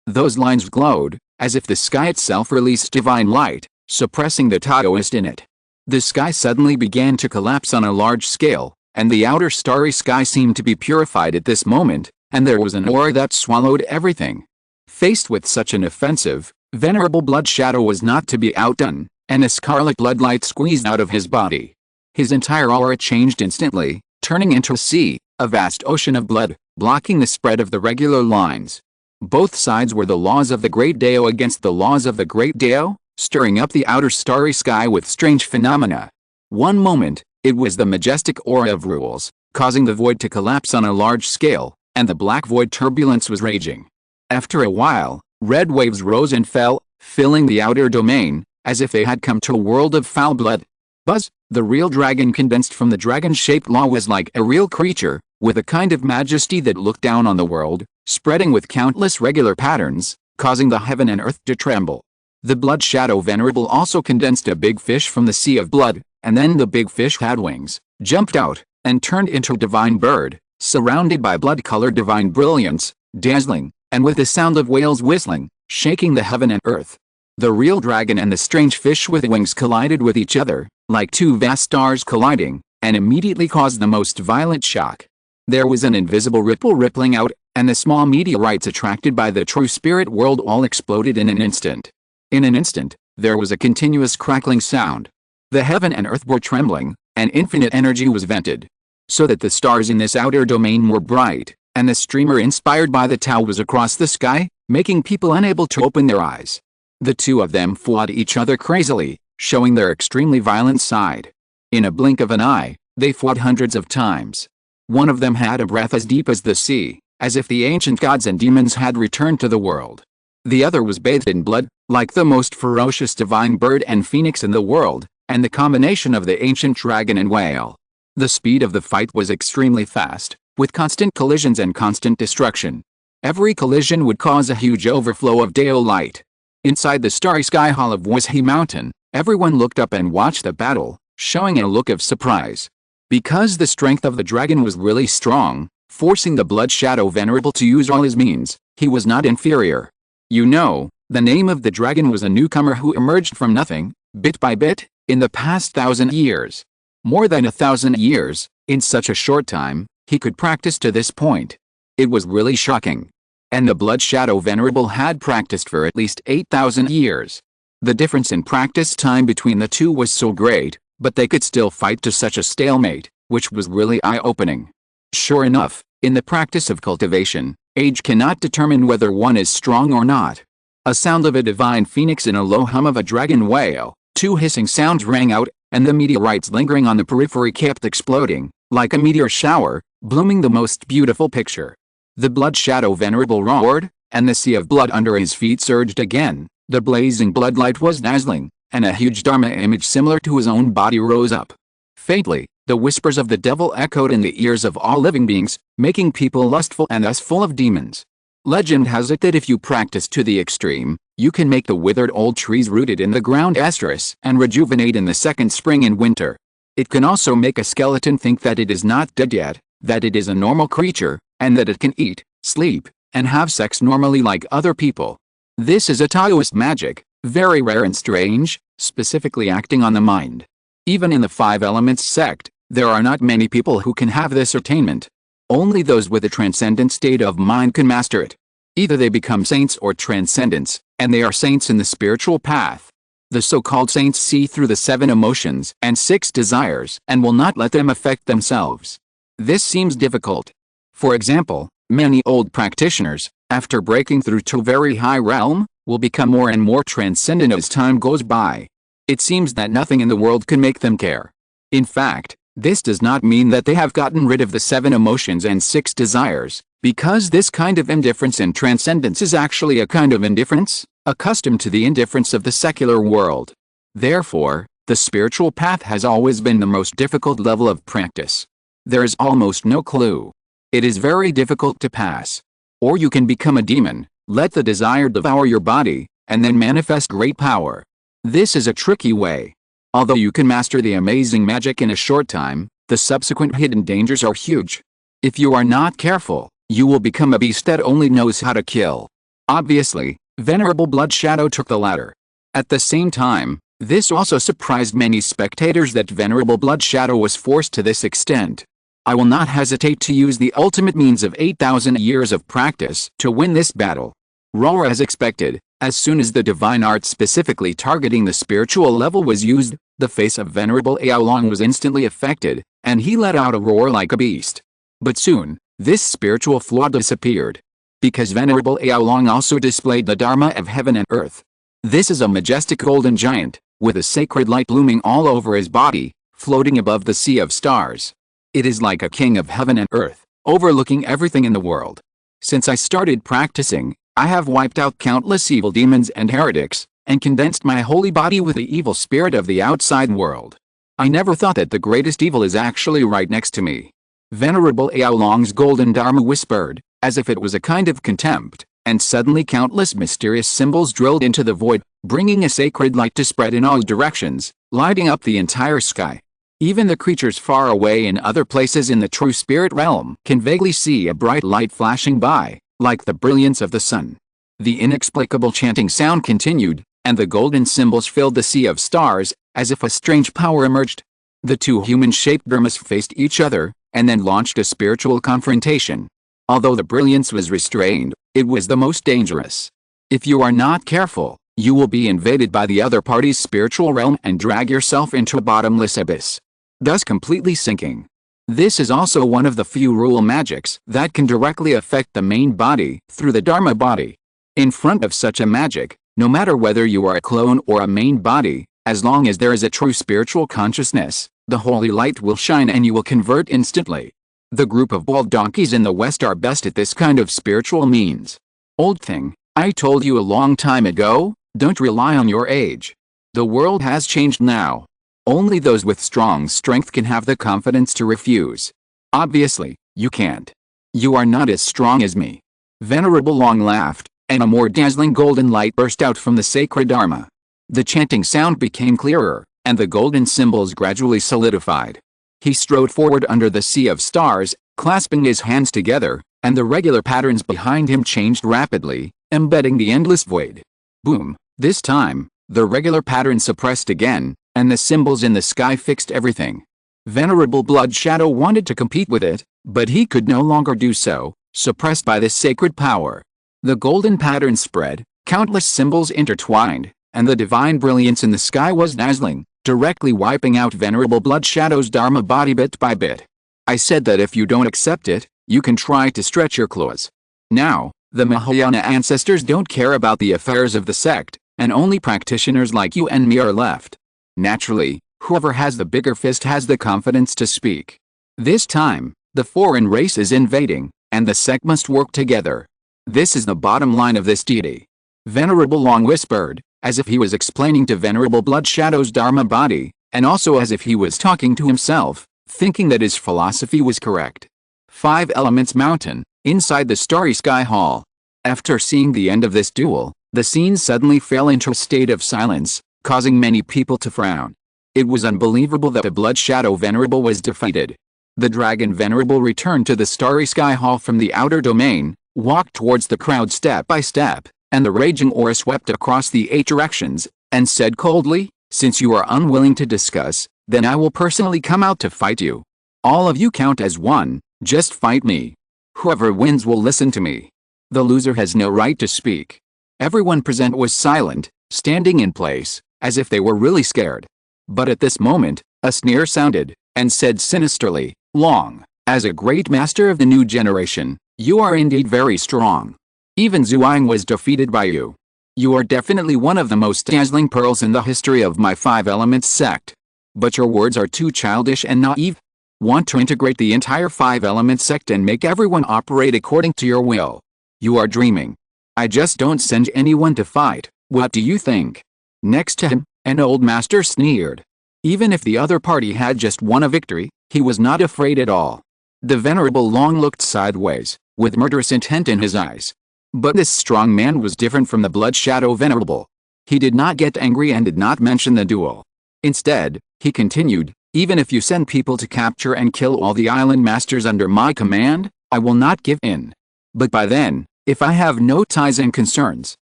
Those lines glowed, as if the sky itself released divine light, suppressing the Taoist in it. The sky suddenly began to collapse on a large scale, and the outer starry sky seemed to be purified at this moment, and there was an aura that swallowed everything. Faced with such an offensive, venerable blood shadow was not to be outdone, and a scarlet bloodlight squeezed out of his body. His entire aura changed instantly, turning into a sea, a vast ocean of blood, blocking the spread of the regular lines. Both sides were the laws of the Great Dao against the laws of the Great Dao, stirring up the outer starry sky with strange phenomena. One moment, it was the majestic aura of rules, causing the void to collapse on a large scale, and the black void turbulence was raging. After a while, red waves rose and fell, filling the outer domain, as if they had come to a world of foul blood. Buzz, the real dragon condensed from the dragon-shaped law, was like a real creature, with a kind of majesty that looked down on the world, spreading with countless regular patterns, causing the heaven and earth to tremble. The blood shadow venerable also condensed a big fish from the sea of blood, and then the big fish had wings, jumped out, and turned into a divine bird, surrounded by blood-colored divine brilliance, dazzling, and with the sound of whales whistling, shaking the heaven and earth. The real dragon and the strange fish with wings collided with each other, like two vast stars colliding, and immediately caused the most violent shock. There was an invisible ripple rippling out, and the small meteorites attracted by the true spirit world all exploded in an instant. In an instant, there was a continuous crackling sound. The heaven and earth were trembling, and infinite energy was vented. So that the stars in this outer domain were bright, and the streamer inspired by the Tao was across the sky, making people unable to open their eyes. The two of them fought each other crazily, showing their extremely violent side. In a blink of an eye, they fought hundreds of times. One of them had a breath as deep as the sea, as if the ancient gods and demons had returned to the world. The other was bathed in blood, like the most ferocious divine bird and phoenix in the world, and the combination of the ancient dragon and whale. The speed of the fight was extremely fast, with constant collisions and constant destruction. Every collision would cause a huge overflow of Dao light. Inside the starry sky hall of Wazhi Mountain, everyone looked up and watched the battle, showing a look of surprise. Because the strength of the dragon was really strong, forcing the blood shadow venerable to use all his means, he was not inferior. You know, the name of the dragon was a newcomer who emerged from nothing, bit by bit, in the past 1,000 years. More than 1,000 years, in such a short time, he could practice to this point. It was really shocking. And the blood shadow venerable had practiced for at least 8,000 years. The difference in practice time between the two was so great, but they could still fight to such a stalemate, which was really eye-opening. Sure enough, in the practice of cultivation, age cannot determine whether one is strong or not. A sound of a divine phoenix and a low hum of a dragon whale, two hissing sounds rang out, and the meteorites lingering on the periphery kept exploding, like a meteor shower, blooming the most beautiful picture. The blood shadow venerable roared, and the sea of blood under his feet surged again. The blazing bloodlight was dazzling, and a huge Dharma image similar to his own body rose up. Faintly, the whispers of the devil echoed in the ears of all living beings, making people lustful and thus full of demons. Legend has it that if you practice to the extreme, you can make the withered old trees rooted in the ground estrus and rejuvenate in the second spring and winter. It can also make a skeleton think that it is not dead yet, that it is a normal creature, and that it can eat, sleep, and have sex normally like other people. This is a Taoist magic, very rare and strange, specifically acting on the mind. Even in the Five Elements sect, there are not many people who can have this attainment. Only those with a transcendent state of mind can master it. Either they become saints or transcendents, and they are saints in the spiritual path. The so-called saints see through the 7 emotions and 6 desires and will not let them affect themselves. This seems difficult. For example, many old practitioners, after breaking through to a very high realm, will become more and more transcendent as time goes by. It seems that nothing in the world can make them care. In fact, this does not mean that they have gotten rid of the 7 emotions and 6 desires, because this kind of indifference and transcendence is actually a kind of indifference, accustomed to the indifference of the secular world. Therefore, the spiritual path has always been the most difficult level of practice. There is almost no clue. It is very difficult to pass. Or you can become a demon, let the desire devour your body, and then manifest great power. This is a tricky way. Although you can master the amazing magic in a short time, the subsequent hidden dangers are huge. If you are not careful, you will become a beast that only knows how to kill. Obviously, Venerable Blood Shadow took the latter. At the same time, this also surprised many spectators that Venerable Blood Shadow was forced to this extent. I will not hesitate to use the ultimate means of 8,000 years of practice to win this battle. Roar as expected, as soon as the divine art specifically targeting the spiritual level was used, the face of Venerable Aolong was instantly affected, and he let out a roar like a beast. But soon, this spiritual flaw disappeared. Because Venerable Aolong also displayed the Dharma of heaven and earth. This is a majestic golden giant, with a sacred light blooming all over his body, floating above the sea of stars. It is like a king of heaven and earth, overlooking everything in the world. Since I started practicing, I have wiped out countless evil demons and heretics, and condensed my holy body with the evil spirit of the outside world. I never thought that the greatest evil is actually right next to me. Venerable Aolong's golden Dharma whispered, as if it was a kind of contempt, and suddenly countless mysterious symbols drilled into the void, bringing a sacred light to spread in all directions, lighting up the entire sky. Even the creatures far away in other places in the true spirit realm can vaguely see a bright light flashing by, like the brilliance of the sun. The inexplicable chanting sound continued, and the golden symbols filled the sea of stars, as if a strange power emerged. The two human-shaped dharmas faced each other, and then launched a spiritual confrontation. Although the brilliance was restrained, it was the most dangerous. If you are not careful, you will be invaded by the other party's spiritual realm and drag yourself into a bottomless abyss, thus completely sinking. This is also one of the few rule magics that can directly affect the main body through the Dharma body. In front of such a magic, no matter whether you are a clone or a main body, as long as there is a true spiritual consciousness, the holy light will shine and you will convert instantly. The group of bald donkeys in the West are best at this kind of spiritual means. Old thing, I told you a long time ago, don't rely on your age. The world has changed now. Only those with strong strength can have the confidence to refuse. Obviously, you can't. You are not as strong as me. Venerable Long laughed, and a more dazzling golden light burst out from the sacred Dharma. The chanting sound became clearer, and the golden symbols gradually solidified. He strode forward under the sea of stars, clasping his hands together, and the regular patterns behind him changed rapidly, embedding the endless void. Boom! This time, the regular pattern suppressed again, and the symbols in the sky fixed everything. Venerable Blood Shadow wanted to compete with it, but he could no longer do so, suppressed by this sacred power. The golden pattern spread, countless symbols intertwined, and the divine brilliance in the sky was dazzling, directly wiping out Venerable Blood Shadow's Dharma body bit by bit. I said that if you don't accept it, you can try to stretch your claws. Now, the Mahayana ancestors don't care about the affairs of the sect, and only practitioners like you and me are left. Naturally, whoever has the bigger fist has the confidence to speak. This time, the foreign race is invading, and the sect must work together. This is the bottom line of this deity. Venerable Long whispered, as if he was explaining to Venerable Blood Shadow's Dharma body, and also as if he was talking to himself, thinking that his philosophy was correct. 5 Elements Mountain, inside the Starry Sky Hall. After seeing the end of this duel, the scene suddenly fell into a state of silence, causing many people to frown. It was unbelievable that the Blood Shadow Venerable was defeated. The Dragon Venerable returned to the Starry Sky Hall from the outer domain, walked towards the crowd step by step, and the raging aura swept across the 8 directions, and said coldly, "Since you are unwilling to discuss, then I will personally come out to fight you. All of you count as one, just fight me. Whoever wins will listen to me. The loser has no right to speak." Everyone present was silent, standing in place, as if they were really scared. But at this moment, a sneer sounded, and said sinisterly, "Long, as a great master of the new generation, you are indeed very strong. Even Zhuang was defeated by you. You are definitely one of the most dazzling pearls in the history of my 5 Elements sect. But your words are too childish and naive. Want to integrate the entire 5 Elements sect and make everyone operate according to your will. You are dreaming. I just don't send anyone to fight, what do you think?" Next to him, an old master sneered. Even if the other party had just won a victory, he was not afraid at all. The Venerable Long looked sideways, with murderous intent in his eyes. But this strong man was different from the Blood Shadow Venerable. He did not get angry and did not mention the duel. Instead, he continued, "Even if you send people to capture and kill all the island masters under my command, I will not give in. But by then, if I have no ties and concerns,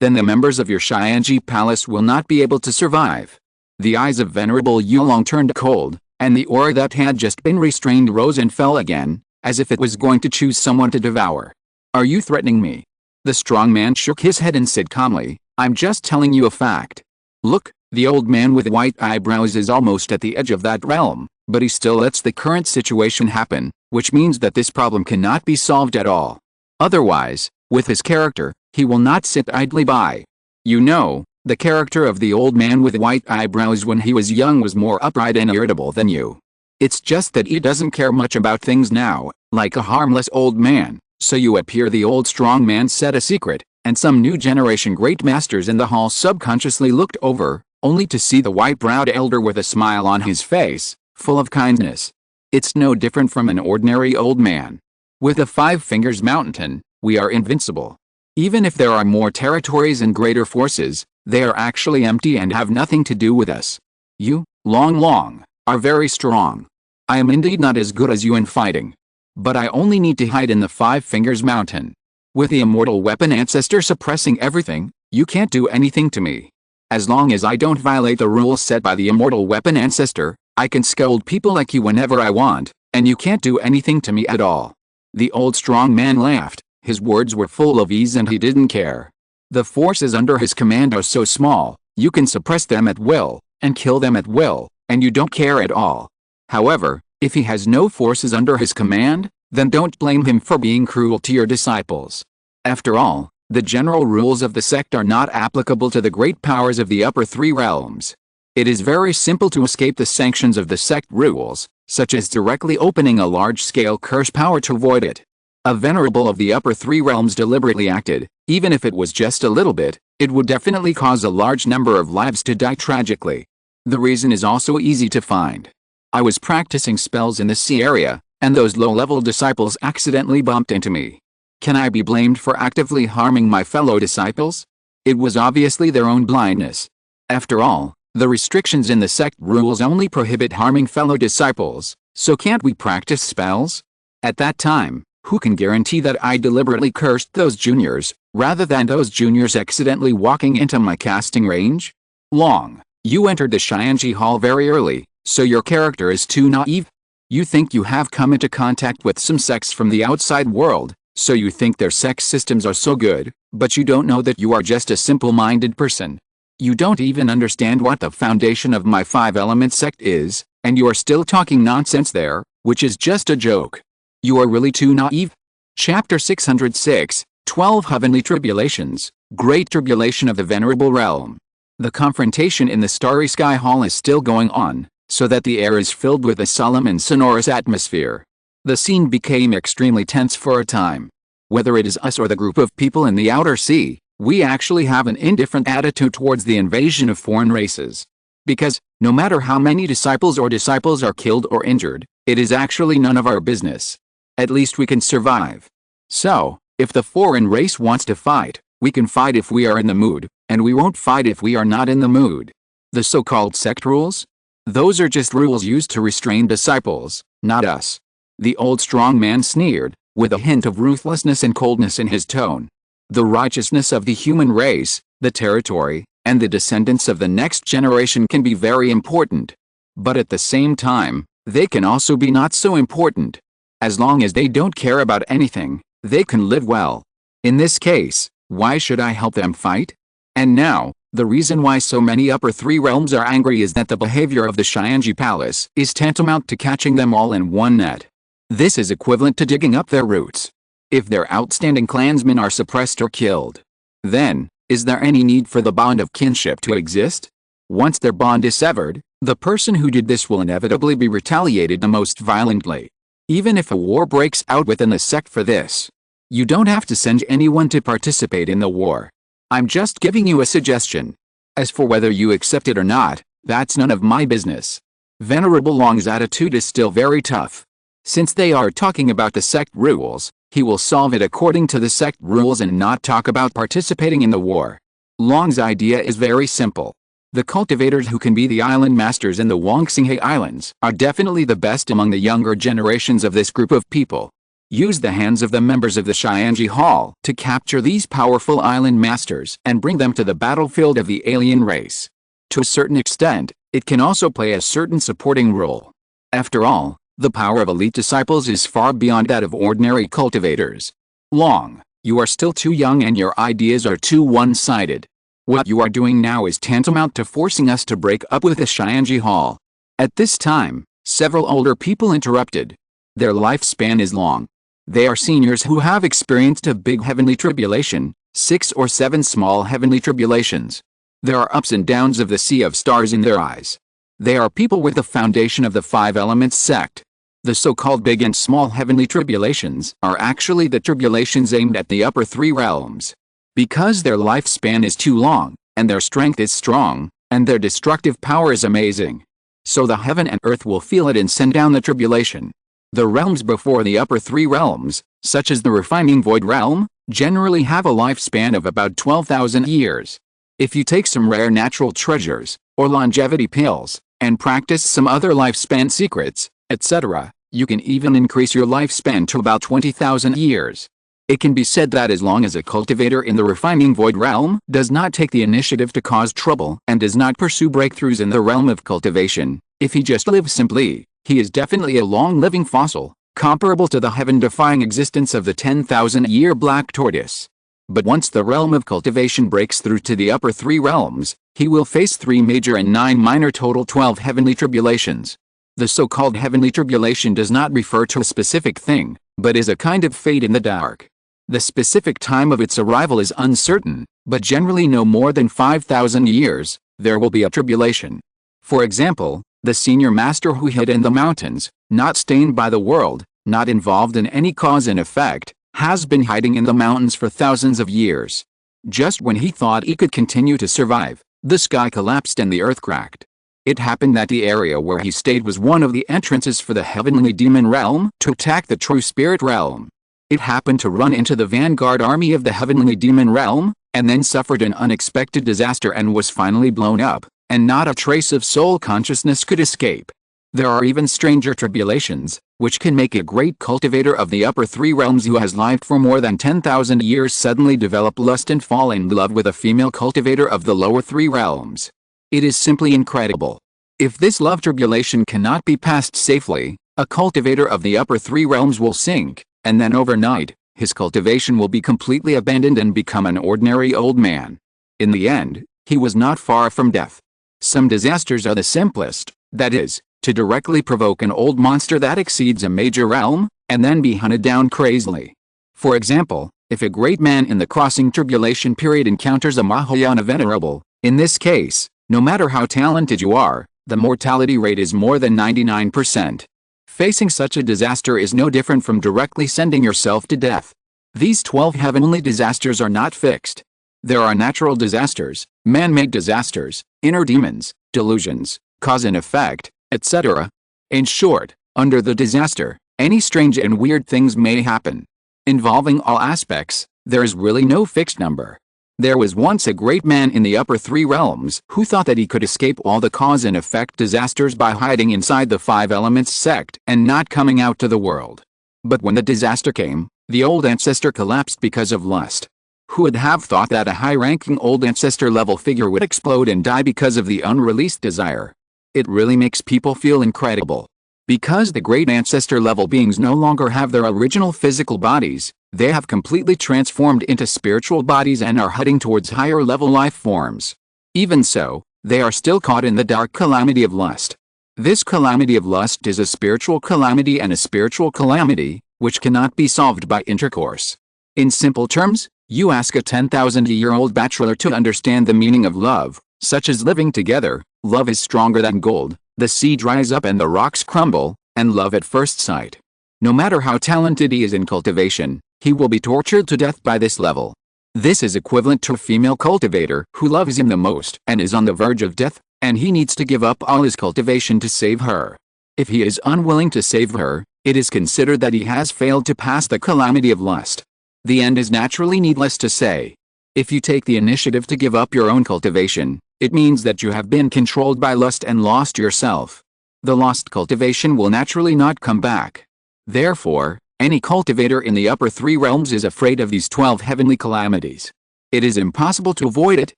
then the members of your Xianji palace will not be able to survive." The eyes of Venerable Yulong turned cold, and the aura that had just been restrained rose and fell again, as if it was going to choose someone to devour. Are you threatening me? The strong man shook his head and said calmly, I'm just telling you a fact. Look, the old man with white eyebrows is almost at the edge of that realm, but he still lets the current situation happen, which means that this problem cannot be solved at all. Otherwise, with his character, he will not sit idly by. You know, the character of the old man with white eyebrows when he was young was more upright and irritable than you. It's just that he doesn't care much about things now, like a harmless old man, so you appear. The old strong man said a secret, and some new generation great masters in the hall subconsciously looked over, only to see the white-browed elder with a smile on his face, full of kindness. It's no different from an ordinary old man. With the 5 Fingers Mountain, we are invincible. Even if there are more territories and greater forces, they are actually empty and have nothing to do with us. You, Long, are very strong. I am indeed not as good as you in fighting. But I only need to hide in the 5 Fingers Mountain. With the immortal weapon ancestor suppressing everything, you can't do anything to me. As long as I don't violate the rules set by the immortal weapon ancestor, I can scold people like you whenever I want, and you can't do anything to me at all. The old strong man laughed. His words were full of ease and he didn't care. The forces under his command are so small, you can suppress them at will, and kill them at will, and you don't care at all. However, if he has no forces under his command, then don't blame him for being cruel to your disciples. After all, the general rules of the sect are not applicable to the great powers of the upper 3 realms. It is very simple to escape the sanctions of the sect rules, such as directly opening a large-scale curse power to avoid it. A venerable of the upper 3 realms deliberately acted. Even if it was just a little bit, it would definitely cause a large number of lives to die tragically. The reason is also easy to find. I was practicing spells in the sea area, and those low-level disciples accidentally bumped into me. Can I be blamed for actively harming my fellow disciples? It was obviously their own blindness. After all, the restrictions in the sect rules only prohibit harming fellow disciples, so can't we practice spells? At that time, who can guarantee that I deliberately cursed those juniors, rather than those juniors accidentally walking into my casting range? Long, you entered the Xianji Hall very early, so your character is too naive. You think you have come into contact with some sects from the outside world, so you think their sect systems are so good, but you don't know that you are just a simple-minded person. You don't even understand what the foundation of my 5-element sect is, and you are still talking nonsense there, which is just a joke. You are really too naive. Chapter 606, 12 Heavenly Tribulations, Great Tribulation of the Venerable Realm. The confrontation in the Starry Sky Hall is still going on, so that the air is filled with a solemn and sonorous atmosphere. The scene became extremely tense for a time. Whether it is us or the group of people in the outer sea, we actually have an indifferent attitude towards the invasion of foreign races. Because, no matter how many disciples are killed or injured, it is actually none of our business. At least we can survive. So, if the foreign race wants to fight, we can fight if we are in the mood, and we won't fight if we are not in the mood. The so-called sect rules? Those are just rules used to restrain disciples, not us. The old strong man sneered, with a hint of ruthlessness and coldness in his tone. The righteousness of the human race, the territory, and the descendants of the next generation can be very important. But at the same time, they can also be not so important. As long as they don't care about anything, they can live well. In this case, why should I help them fight? And now, the reason why so many upper 3 realms are angry is that the behavior of the Xianji Palace is tantamount to catching them all in one net. This is equivalent to digging up their roots. If their outstanding clansmen are suppressed or killed, then, is there any need for the bond of kinship to exist? Once their bond is severed, the person who did this will inevitably be retaliated the most violently. Even if a war breaks out within the sect for this, you don't have to send anyone to participate in the war. I'm just giving you a suggestion. As for whether you accept it or not, that's none of my business. Venerable Long's attitude is still very tough. Since they are talking about the sect rules, he will solve it according to the sect rules and not talk about participating in the war. Long's idea is very simple. The cultivators who can be the island masters in the Wangxinghe Islands are definitely the best among the younger generations of this group of people. Use the hands of the members of the Xianji Hall to capture these powerful island masters and bring them to the battlefield of the alien race. To a certain extent, it can also play a certain supporting role. After all, the power of elite disciples is far beyond that of ordinary cultivators. Long, you are still too young and your ideas are too one-sided. What you are doing now is tantamount to forcing us to break up with the Xianji Hall. At this time, several older people interrupted. Their lifespan is long. They are seniors who have experienced a big heavenly tribulation, 6 or 7 small heavenly tribulations. There are ups and downs of the sea of stars in their eyes. They are people with the foundation of the 5 elements sect. The so-called big and small heavenly tribulations are actually the tribulations aimed at the upper 3 realms. Because their lifespan is too long, and their strength is strong, and their destructive power is amazing. So the heaven and earth will feel it and send down the tribulation. The realms before the upper 3 realms, such as the refining void realm, generally have a lifespan of about 12,000 years. If you take some rare natural treasures, or longevity pills, and practice some other lifespan secrets, etc., you can even increase your lifespan to about 20,000 years. It can be said that as long as a cultivator in the refining void realm does not take the initiative to cause trouble and does not pursue breakthroughs in the realm of cultivation, if he just lives simply, he is definitely a long-living fossil, comparable to the heaven-defying existence of the 10,000-year black tortoise. But once the realm of cultivation breaks through to the upper 3 realms, he will face 3 major and 9 minor, total 12 heavenly tribulations. The so-called heavenly tribulation does not refer to a specific thing, but is a kind of fade in the dark. The specific time of its arrival is uncertain, but generally no more than 5,000 years, there will be a tribulation. For example, the senior master who hid in the mountains, not stained by the world, not involved in any cause and effect, has been hiding in the mountains for thousands of years. Just when he thought he could continue to survive, the sky collapsed and the earth cracked. It happened that the area where he stayed was one of the entrances for the heavenly demon realm to attack the true spirit realm. It happened to run into the vanguard army of the heavenly demon realm, and then suffered an unexpected disaster and was finally blown up, and not a trace of soul consciousness could escape. There are even stranger tribulations, which can make a great cultivator of the upper 3 realms who has lived for more than 10,000 years suddenly develop lust and fall in love with a female cultivator of the lower 3 realms. It is simply incredible. If this love tribulation cannot be passed safely, a cultivator of the upper 3 realms will sink, and then overnight, his cultivation will be completely abandoned and become an ordinary old man. In the end, he was not far from death. Some disasters are the simplest, that is, to directly provoke an old monster that exceeds a major realm, and then be hunted down crazily. For example, if a great man in the crossing tribulation period encounters a Mahayana venerable, in this case, no matter how talented you are, the mortality rate is more than 99%. Facing such a disaster is no different from directly sending yourself to death. These 12 heavenly disasters are not fixed. There are natural disasters, man-made disasters, inner demons, delusions, cause and effect, etc. In short, under the disaster, any strange and weird things may happen. Involving all aspects, there is really no fixed number. There was once a great man in the upper 3 realms who thought that he could escape all the cause and effect disasters by hiding inside the 5 elements sect and not coming out to the world. But when the disaster came, the old ancestor collapsed because of lust. Who would have thought that a high-ranking old ancestor-level figure would explode and die because of the unreleased desire? It really makes people feel incredible. Because the great ancestor-level beings no longer have their original physical bodies, they have completely transformed into spiritual bodies and are heading towards higher-level life forms. Even so, they are still caught in the dark calamity of lust. This calamity of lust is a spiritual calamity and a spiritual calamity, which cannot be solved by intercourse. In simple terms, you ask a 10,000-year-old bachelor to understand the meaning of love, such as living together. Love is stronger than gold, the sea dries up and the rocks crumble, and love at first sight. No matter how talented he is in cultivation, he will be tortured to death by this level. This is equivalent to a female cultivator who loves him the most and is on the verge of death, and he needs to give up all his cultivation to save her. If he is unwilling to save her, it is considered that he has failed to pass the calamity of lust. The end is naturally needless to say. If you take the initiative to give up your own cultivation, it means that you have been controlled by lust and lost yourself. The lost cultivation will naturally not come back. Therefore, any cultivator in the upper 3 realms is afraid of these 12 heavenly calamities. It is impossible to avoid it,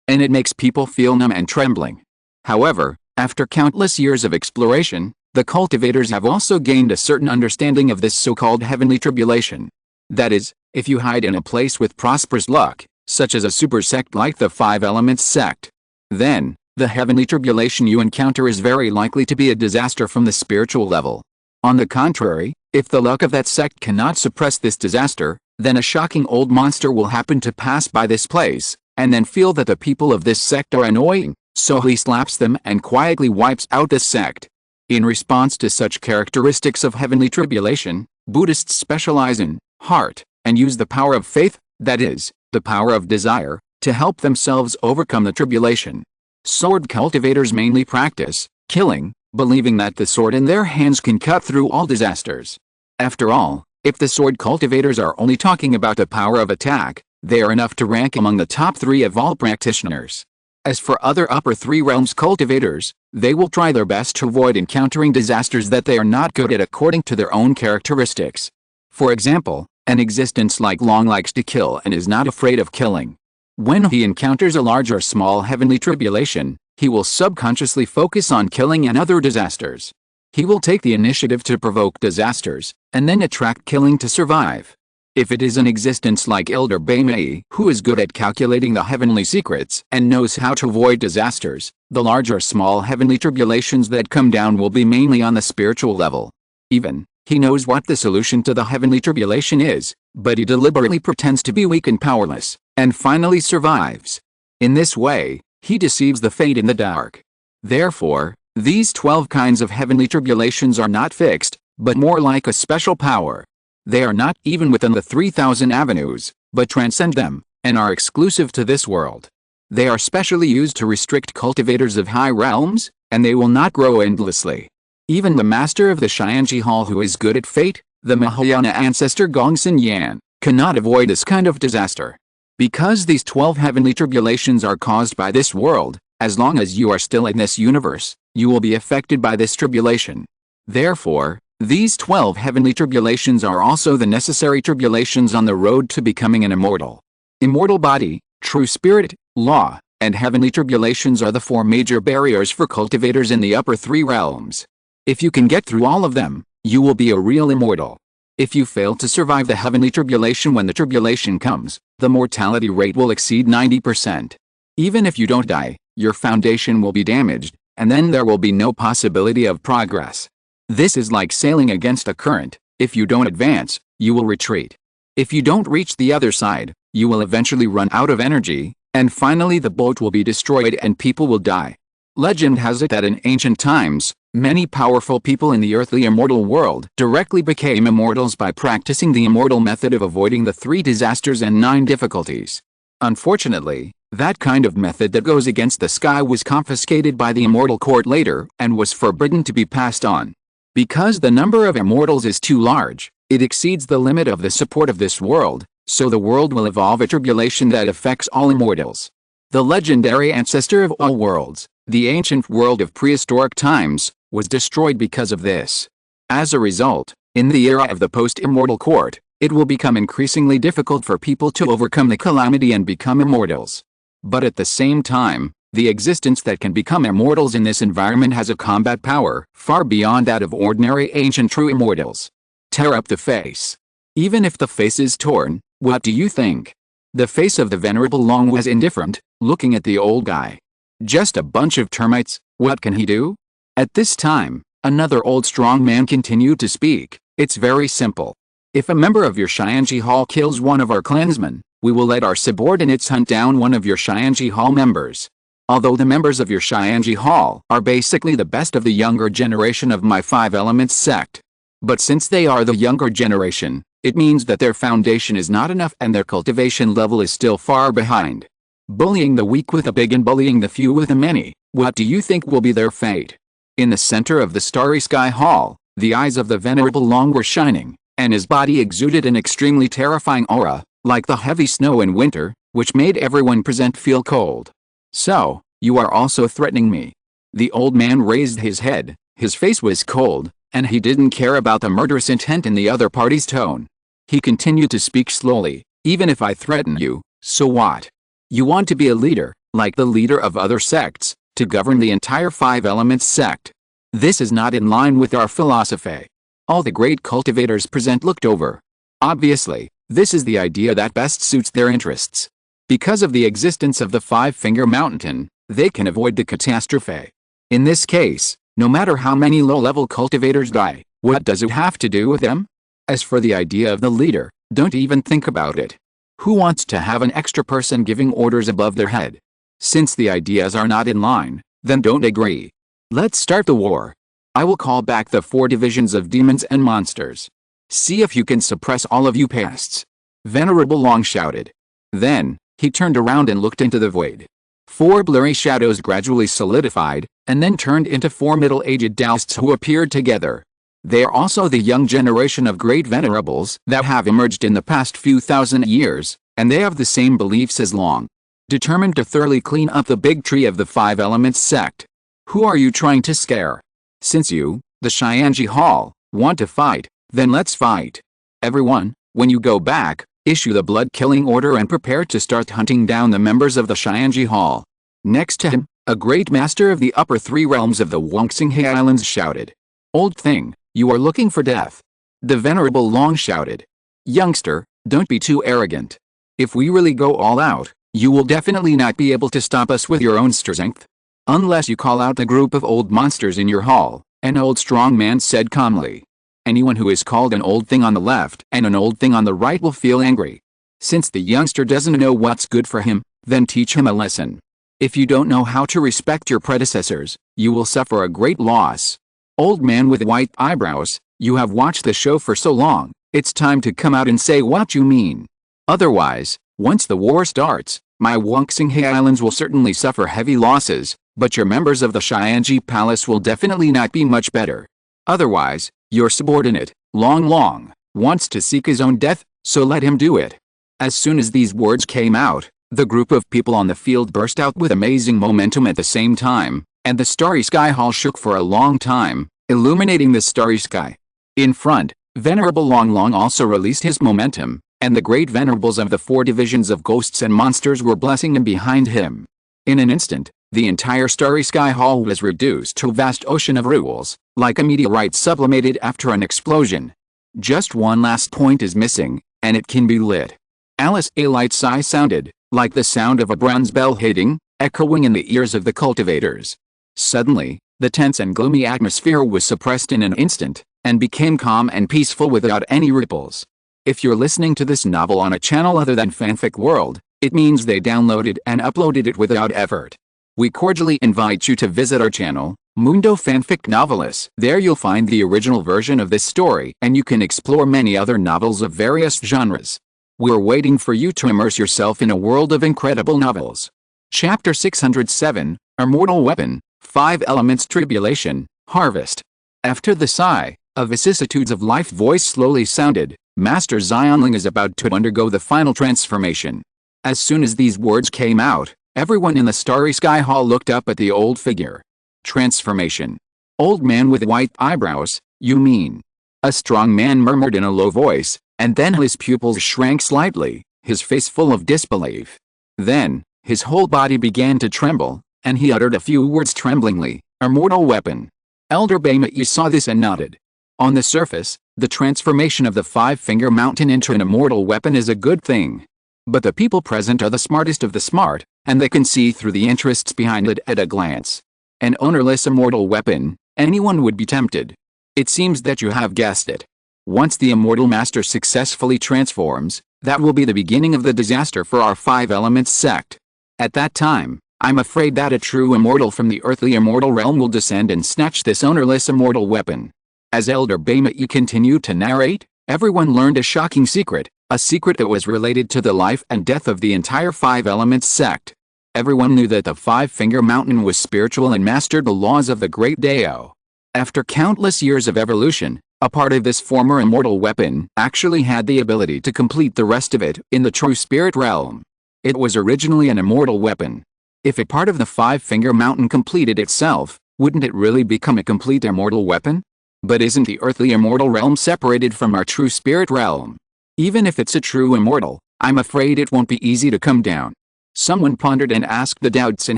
and it makes people feel numb and trembling. However, after countless years of exploration, The cultivators have also gained a certain understanding of this so-called heavenly tribulation. That is, if you hide in a place with prosperous luck, such as a super sect like the Five Elements sect, then, the heavenly tribulation you encounter is very likely to be a disaster from the spiritual level. On the contrary, if the luck of that sect cannot suppress this disaster, then a shocking old monster will happen to pass by this place, and then feel that the people of this sect are annoying, so he slaps them and quietly wipes out the sect. In response to such characteristics of heavenly tribulation, Buddhists specialize in heart, and use the power of faith, that is, the power of desire, to help themselves overcome the tribulation. Sword cultivators mainly practice killing, believing that the sword in their hands can cut through all disasters. After all, if the sword cultivators are only talking about the power of attack, they are enough to rank among the top 3 of all practitioners. As for other upper 3 realms cultivators, they will try their best to avoid encountering disasters that they are not good at according to their own characteristics. For example, an existence like Long likes to kill and is not afraid of killing. When he encounters a large or small heavenly tribulation, he will subconsciously focus on killing and other disasters. He will take the initiative to provoke disasters, and then attract killing to survive. If it is an existence like Elder Baimei, who is good at calculating the heavenly secrets and knows how to avoid disasters, the large or small heavenly tribulations that come down will be mainly on the spiritual level. He knows what the solution to the heavenly tribulation is, but he deliberately pretends to be weak and powerless, and finally survives. In this way, he deceives the fate in the dark. Therefore, these 12 kinds of heavenly tribulations are not fixed, but more like a special power. They are not even within the 3,000 avenues, but transcend them, and are exclusive to this world. They are specially used to restrict cultivators of high realms, and they will not grow endlessly. Even the master of the Xianji Hall who is good at fate, the Mahayana ancestor Gongsun Yan, cannot avoid this kind of disaster. Because these 12 heavenly tribulations are caused by this world, as long as you are still in this universe, you will be affected by this tribulation. Therefore, these 12 heavenly tribulations are also the necessary tribulations on the road to becoming an immortal. Immortal body, true spirit, law, and heavenly tribulations are the 4 major barriers for cultivators in the upper 3 realms. If you can get through all of them, you will be a real immortal. If you fail to survive the heavenly tribulation when the tribulation comes, the mortality rate will exceed 90%. Even if you don't die, your foundation will be damaged, and then there will be no possibility of progress. This is like sailing against a current. If you don't advance, you will retreat. If you don't reach the other side, you will eventually run out of energy, and finally the boat will be destroyed and people will die. Legend has it that in ancient times, many powerful people in the earthly immortal world directly became immortals by practicing the immortal method of avoiding the 3 disasters and 9 difficulties. Unfortunately, that kind of method that goes against the sky was confiscated by the immortal court later and was forbidden to be passed on. Because the number of immortals is too large, it exceeds the limit of the support of this world, so the world will evolve a tribulation that affects all immortals. The legendary ancestor of all worlds, the ancient world of prehistoric times, was destroyed because of this. As a result, in the era of the post-immortal court, it will become increasingly difficult for people to overcome the calamity and become immortals. But at the same time, the existence that can become immortals in this environment has a combat power far beyond that of ordinary ancient true immortals. Tear up the face. Even if the face is torn, what do you think? The face of the Venerable Long was indifferent, looking at the old guy. Just a bunch of termites, what can he do? At this time, another old strong man continued to speak. It's very simple. If a member of your Xianji Hall kills one of our clansmen, we will let our subordinates hunt down one of your Xianji Hall members. Although the members of your Xianji Hall are basically the best of the younger generation of my 5 Elements sect. But since they are the younger generation, it means that their foundation is not enough and their cultivation level is still far behind. Bullying the weak with the big and bullying the few with the many, what do you think will be their fate? In the center of the starry sky hall, the eyes of the Venerable Long were shining, and his body exuded an extremely terrifying aura, like the heavy snow in winter, which made everyone present feel cold. So, you are also threatening me. The old man raised his head, his face was cold, and he didn't care about the murderous intent in the other party's tone. He continued to speak slowly, even if I threaten you, so what? You want to be a leader, like the leader of other sects, to govern the entire 5 Elements sect. This is not in line with our philosophy. All the great cultivators present looked over. Obviously, this is the idea that best suits their interests. Because of the existence of the five-finger mountain, they can avoid the catastrophe. In this case, no matter how many low-level cultivators die, what does it have to do with them? As for the idea of the leader, don't even think about it. Who wants to have an extra person giving orders above their head? Since the ideas are not in line, then don't agree. Let's start the war. I will call back the 4 divisions of demons and monsters. See if you can suppress all of you pests. Venerable Long shouted. Then, he turned around and looked into the void. 4 blurry shadows gradually solidified, and then turned into 4 middle-aged Taoists who appeared together. They are also the young generation of great venerables that have emerged in the past few thousand years, and they have the same beliefs as Long. Determined to thoroughly clean up the big tree of the 5 elements sect. Who are you trying to scare? Since you, the Xianji Hall, want to fight, then let's fight. Everyone, when you go back, issue the blood-killing order and prepare to start hunting down the members of the Xianji Hall. Next to him, a great master of the upper 3 realms of the Wangxinghe Islands shouted. Old thing, you are looking for death. The Venerable Long shouted. Youngster, don't be too arrogant. If we really go all out, you will definitely not be able to stop us with your own strength. Unless you call out the group of old monsters in your hall, an old strong man said calmly. Anyone who is called an old thing on the left and an old thing on the right will feel angry. Since the youngster doesn't know what's good for him, then teach him a lesson. If you don't know how to respect your predecessors, you will suffer a great loss. Old man with white eyebrows, you have watched the show for so long, it's time to come out and say what you mean. Otherwise, once the war starts, my Wangxinghe Islands will certainly suffer heavy losses, but your members of the Xianji Palace will definitely not be much better. Otherwise, your subordinate, Long, wants to seek his own death, so let him do it. As soon as these words came out, the group of people on the field burst out with amazing momentum at the same time, and the starry sky hall shook for a long time, illuminating the starry sky. In front, Venerable Long also released his momentum, and the great venerables of the 4 divisions of ghosts and monsters were blessing him behind him. In an instant, the entire starry sky hall was reduced to a vast ocean of rules, like a meteorite sublimated after an explosion. Just one last point is missing, and it can be lit. Alice, a light sigh sounded, like the sound of a bronze bell hitting, echoing in the ears of the cultivators. Suddenly, the tense and gloomy atmosphere was suppressed in an instant, and became calm and peaceful without any ripples. If you're listening to this novel on a channel other than Fanfic World, it means they downloaded and uploaded it without effort. We cordially invite you to visit our channel, Mundo Fanfic Novelis. There you'll find the original version of this story, and you can explore many other novels of various genres. We're waiting for you to immerse yourself in a world of incredible novels. Chapter 607, Immortal Weapon, 5 Elements Tribulation, Harvest. After the sigh, a vicissitudes of life voice slowly sounded, Master Zionling is about to undergo the final transformation. As soon as these words came out, everyone in the starry sky hall looked up at the old figure. Transformation. Old man with white eyebrows, you mean? A strong man murmured in a low voice, and then his pupils shrank slightly, his face full of disbelief. Then, his whole body began to tremble, and he uttered a few words tremblingly, Immortal Weapon. Elder Baimayi saw this and nodded. On the surface, the transformation of the 5-finger mountain into an immortal weapon is a good thing. But the people present are the smartest of the smart, and they can see through the interests behind it at a glance. An ownerless immortal weapon, anyone would be tempted. It seems that you have guessed it. Once the immortal master successfully transforms, that will be the beginning of the disaster for our 5 elements sect. At that time, I'm afraid that a true immortal from the earthly immortal realm will descend and snatch this ownerless immortal weapon. As Elder Baimayi continued to narrate, everyone learned a shocking secret, a secret that was related to the life and death of the entire 5 elements sect. Everyone knew that the 5-finger mountain was spiritual and mastered the laws of the great Dao. After countless years of evolution, a part of this former immortal weapon actually had the ability to complete the rest of it in the true spirit realm. It was originally an immortal weapon. If a part of the 5-finger mountain completed itself, wouldn't it really become a complete immortal weapon? But isn't the earthly immortal realm separated from our true spirit realm? Even if it's a true immortal, I'm afraid it won't be easy to come down. Someone pondered and asked the doubts in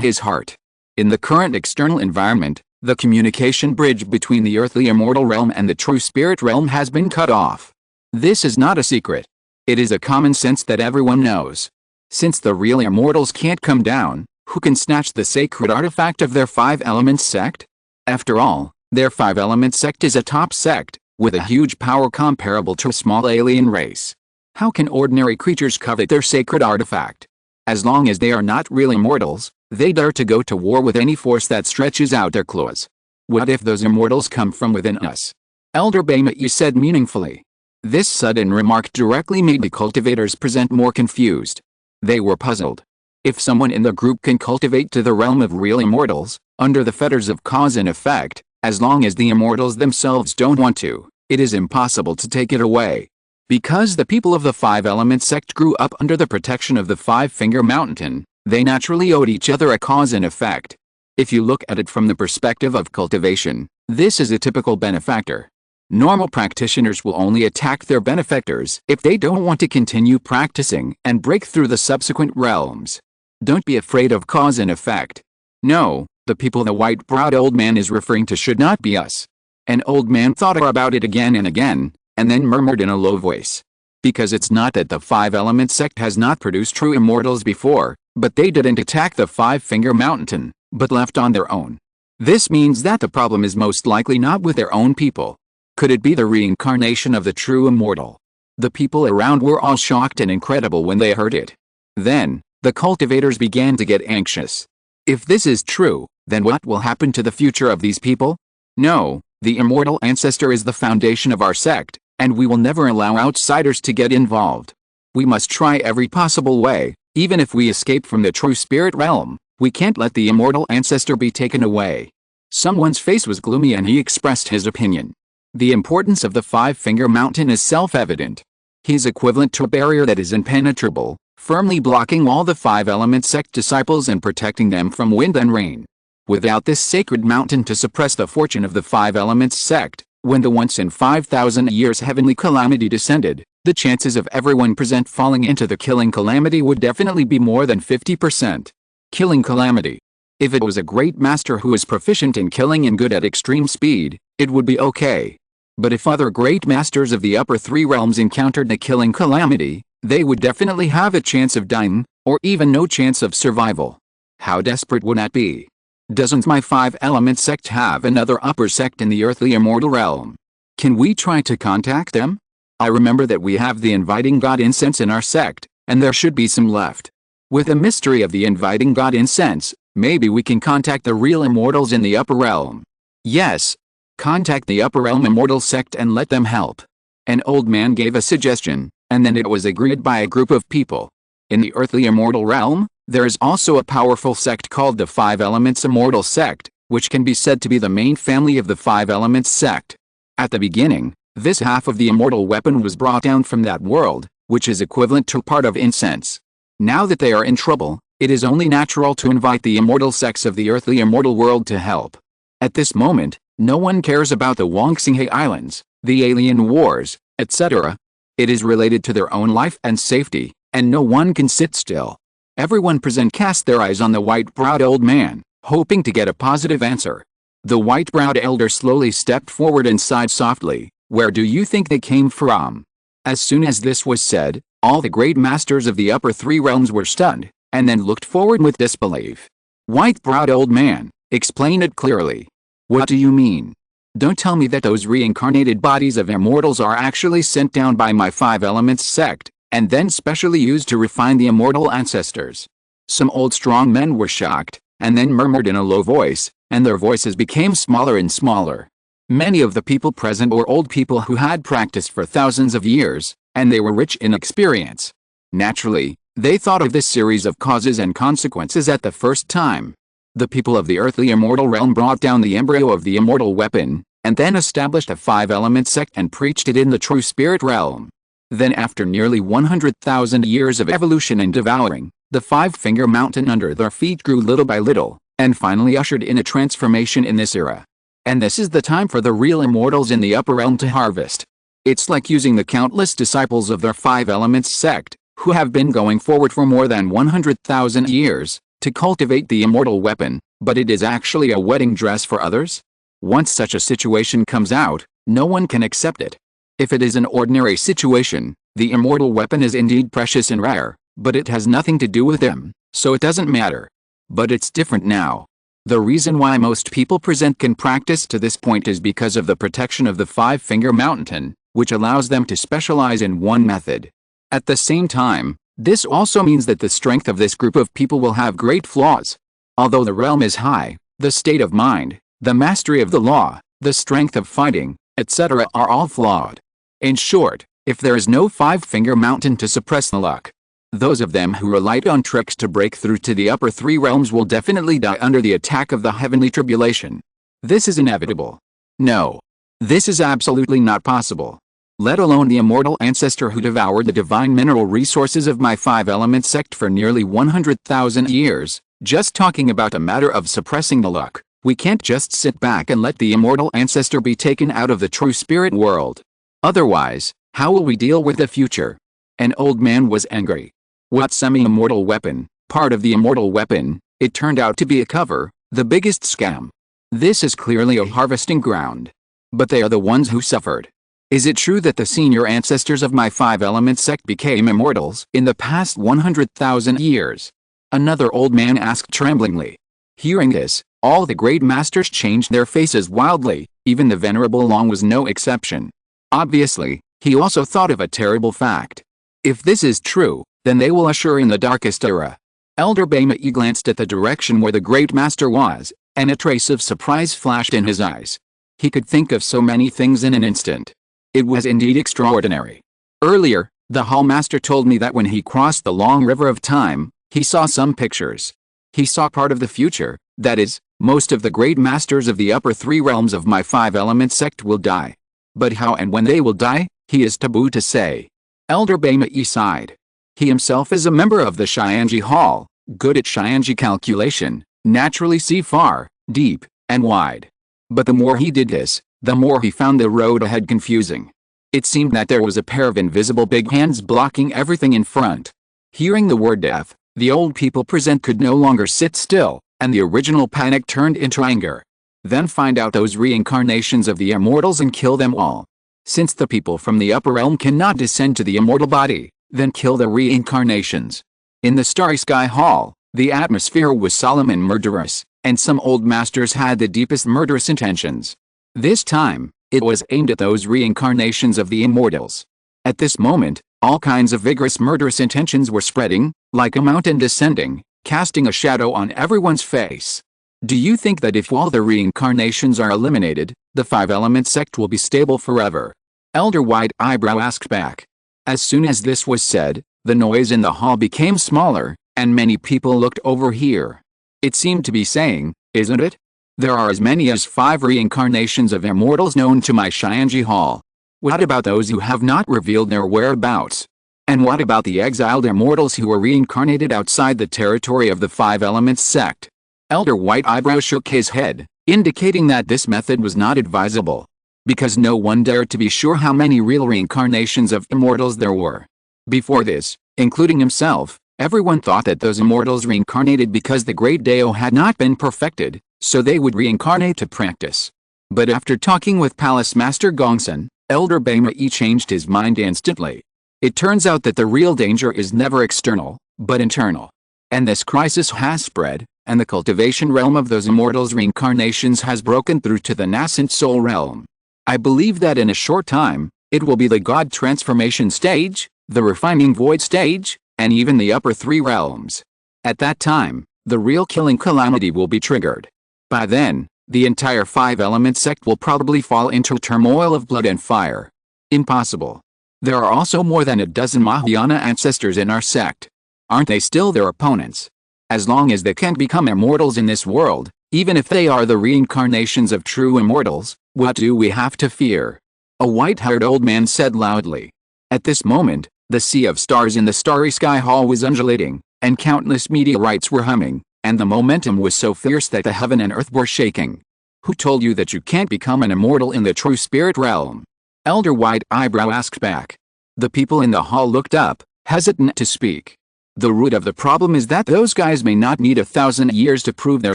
his heart. In the current external environment, The communication bridge between the earthly immortal realm and the true spirit realm has been cut off. This is not a secret. It is a common sense that everyone knows. Since the real immortals can't come down, who can snatch the sacred artifact of their five elements sect? After all, their five elements sect is a top sect, with a huge power comparable to a small alien race. How can ordinary creatures covet their sacred artifact? As long as they are not real immortals, they dare to go to war with any force that stretches out their claws. What if those immortals come from within us? Elder Baymayu said meaningfully. This sudden remark directly made the cultivators present more confused. They were puzzled. If someone in the group can cultivate to the realm of real immortals, under the fetters of cause and effect, as long as the immortals themselves don't want to, it is impossible to take it away. Because the people of the Five Elements sect grew up under the protection of the Five-Finger Mountain, they naturally owed each other a cause and effect. If you look at it from the perspective of cultivation, this is a typical benefactor. Normal practitioners will only attack their benefactors if they don't want to continue practicing and break through the subsequent realms. Don't be afraid of cause and effect. No, the people the white-browed old man is referring to should not be us. An old man thought about it again and again, and then murmured in a low voice. Because it's not that the Five Elements sect has not produced true immortals before, but they didn't attack the Five-Finger Mountain, but left on their own. This means that the problem is most likely not with their own people. Could it be the reincarnation of the true immortal? The people around were all shocked and incredible when they heard it. Then, the cultivators began to get anxious. If this is true, then what will happen to the future of these people? No, the immortal ancestor is the foundation of our sect, and we will never allow outsiders to get involved. We must try every possible way, even if we escape from the true spirit realm, we can't let the immortal ancestor be taken away. Someone's face was gloomy and he expressed his opinion. The importance of the Five-Finger Mountain is self-evident. He is equivalent to a barrier that is impenetrable, firmly blocking all the Five Elements sect disciples and protecting them from wind and rain. Without this sacred mountain to suppress the fortune of the Five Elements sect, when the once in 5,000 years heavenly calamity descended, the chances of everyone present falling into the killing calamity would definitely be more than 50%. Killing calamity. If it was a great master who is proficient in killing and good at extreme speed, it would be okay. But if other great masters of the upper three realms encountered the killing calamity, they would definitely have a chance of dying, or even no chance of survival. How desperate would that be? Doesn't my Five Elements sect have another upper sect in the earthly immortal realm? Can we try to contact them? I remember that we have the Inviting God incense in our sect, and there should be some left. With the mystery of the Inviting God incense, maybe we can contact the real immortals in the upper realm. Yes. Contact the upper realm immortal sect and let them help. An old man gave a suggestion, and then it was agreed by a group of people. In the earthly immortal realm, there is also a powerful sect called the Five Elements Immortal Sect, which can be said to be the main family of the Five Elements sect. At the beginning, this half of the immortal weapon was brought down from that world, which is equivalent to part of incense. Now that they are in trouble, it is only natural to invite the immortal sects of the earthly immortal world to help. At this moment, no one cares about the Wangxinghe Islands, the alien wars, etc. It is related to their own life and safety, and no one can sit still. Everyone present cast their eyes on the white-browed old man, hoping to get a positive answer. The white-browed elder slowly stepped forward and sighed softly. Where do you think they came from? As soon as this was said, all the great masters of the upper three realms were stunned, and then looked forward with disbelief. White-browed old man, explain it clearly. What do you mean? Don't tell me that those reincarnated bodies of immortals are actually sent down by my Five Elements sect, and then specially used to refine the immortal ancestors. Some old strong men were shocked, and then murmured in a low voice, and their voices became smaller and smaller. Many of the people present were old people who had practiced for thousands of years, and they were rich in experience. Naturally, they thought of this series of causes and consequences at the first time. The people of the earthly immortal realm brought down the embryo of the immortal weapon, and then established a Five Elements sect and preached it in the true spirit realm. Then after nearly 100,000 years of evolution and devouring, the Five-Finger Mountain under their feet grew little by little, and finally ushered in a transformation in this era. And this is the time for the real immortals in the upper realm to harvest. It's like using the countless disciples of their Five Elements sect, who have been going forward for more than 100,000 years, to cultivate the immortal weapon, but it is actually a wedding dress for others? Once such a situation comes out, no one can accept it. If it is an ordinary situation, the immortal weapon is indeed precious and rare, but it has nothing to do with him, so it doesn't matter. But it's different now. The reason why most people can practice to this point is because of the protection of the five-finger mountain, which allows them to specialize in one method. At the same time, this also means that the strength of this group of people will have great flaws. Although the realm is high, the state of mind, the mastery of the law, the strength of fighting, etc. are all flawed. In short, if there is no five-finger mountain to suppress the luck, those of them who rely on tricks to break through to the upper three realms will definitely die under the attack of the heavenly tribulation. This is inevitable. No. This is absolutely not possible. Let alone the immortal ancestor who devoured the divine mineral resources of my five-element sect for nearly 100,000 years, just talking about a matter of suppressing the luck. We can't just sit back and let the immortal ancestor be taken out of the true spirit world. Otherwise, how will we deal with the future? An old man was angry. What semi-immortal weapon, part of the immortal weapon, it turned out to be a cover, the biggest scam. This is clearly a harvesting ground. But they are the ones who suffered. Is it true that the senior ancestors of my five-element sect became immortals in the past 100,000 years? Another old man asked tremblingly. Hearing this, all the great masters changed their faces wildly, even the venerable Long was no exception. Obviously, he also thought of a terrible fact. If this is true, then they will usher in the darkest era. Elder Bama glanced at the direction where the great master was, and a trace of surprise flashed in his eyes. He could think of so many things in an instant. It was indeed extraordinary. Earlier, the hall master told me that when he crossed the long river of time, he saw some pictures. He saw part of the future, that is, most of the great masters of the upper three realms of my five-element sect will die. But how and when they will die, he is taboo to say. Elder Bama sighed. He himself is a member of the Xianji Hall, good at Xianji calculation, naturally see far, deep, and wide. But the more he did this, the more he found the road ahead confusing. It seemed that there was a pair of invisible big hands blocking everything in front. Hearing the word death, the old people present could no longer sit still, and the original panic turned into anger. Then find out those reincarnations of the immortals and kill them all. Since the people from the upper realm cannot descend to the immortal body, then kill the reincarnations. In the Starry Sky Hall, the atmosphere was solemn and murderous, and some old masters had the deepest murderous intentions. This time, it was aimed at those reincarnations of the immortals. At this moment, all kinds of vigorous murderous intentions were spreading, like a mountain descending, casting a shadow on everyone's face. Do you think that if all the reincarnations are eliminated, the five-element sect will be stable forever? Elder White Eyebrow asked back. As soon as this was said, the noise in the hall became smaller, and many people looked over here. It seemed to be saying, isn't it? There are as many as 5 reincarnations of immortals known to my Xianji Hall. What about those who have not revealed their whereabouts? And what about the exiled immortals who were reincarnated outside the territory of the five-elements sect? Elder White Eyebrow shook his head, indicating that this method was not advisable. Because no one dared to be sure how many real reincarnations of immortals there were. Before this, including himself, everyone thought that those immortals reincarnated because the great Dao had not been perfected, so they would reincarnate to practice. But after talking with Palace Master Gongsun, Elder Bama changed his mind instantly. It turns out that the real danger is never external, but internal. And this crisis has spread, and the cultivation realm of those immortals' reincarnations has broken through to the nascent soul realm. I believe that in a short time, it will be the God transformation stage, the refining void stage, and even the upper 3 realms. At that time, the real killing calamity will be triggered. By then, the entire 5-element sect will probably fall into a turmoil of blood and fire. Impossible. There are also more than a dozen Mahayana ancestors in our sect. Aren't they still their opponents? As long as they can't become immortals in this world, even if they are the reincarnations of true immortals, what do we have to fear? A white-haired old man said loudly. At this moment, the sea of stars in the Starry Sky Hall was undulating, and countless meteorites were humming, and the momentum was so fierce that the heaven and earth were shaking. Who told you that you can't become an immortal in the true spirit realm? Elder White Eyebrow asked back. The people in the hall looked up, hesitant to speak. The root of the problem is that those guys may not need 1,000 years to prove their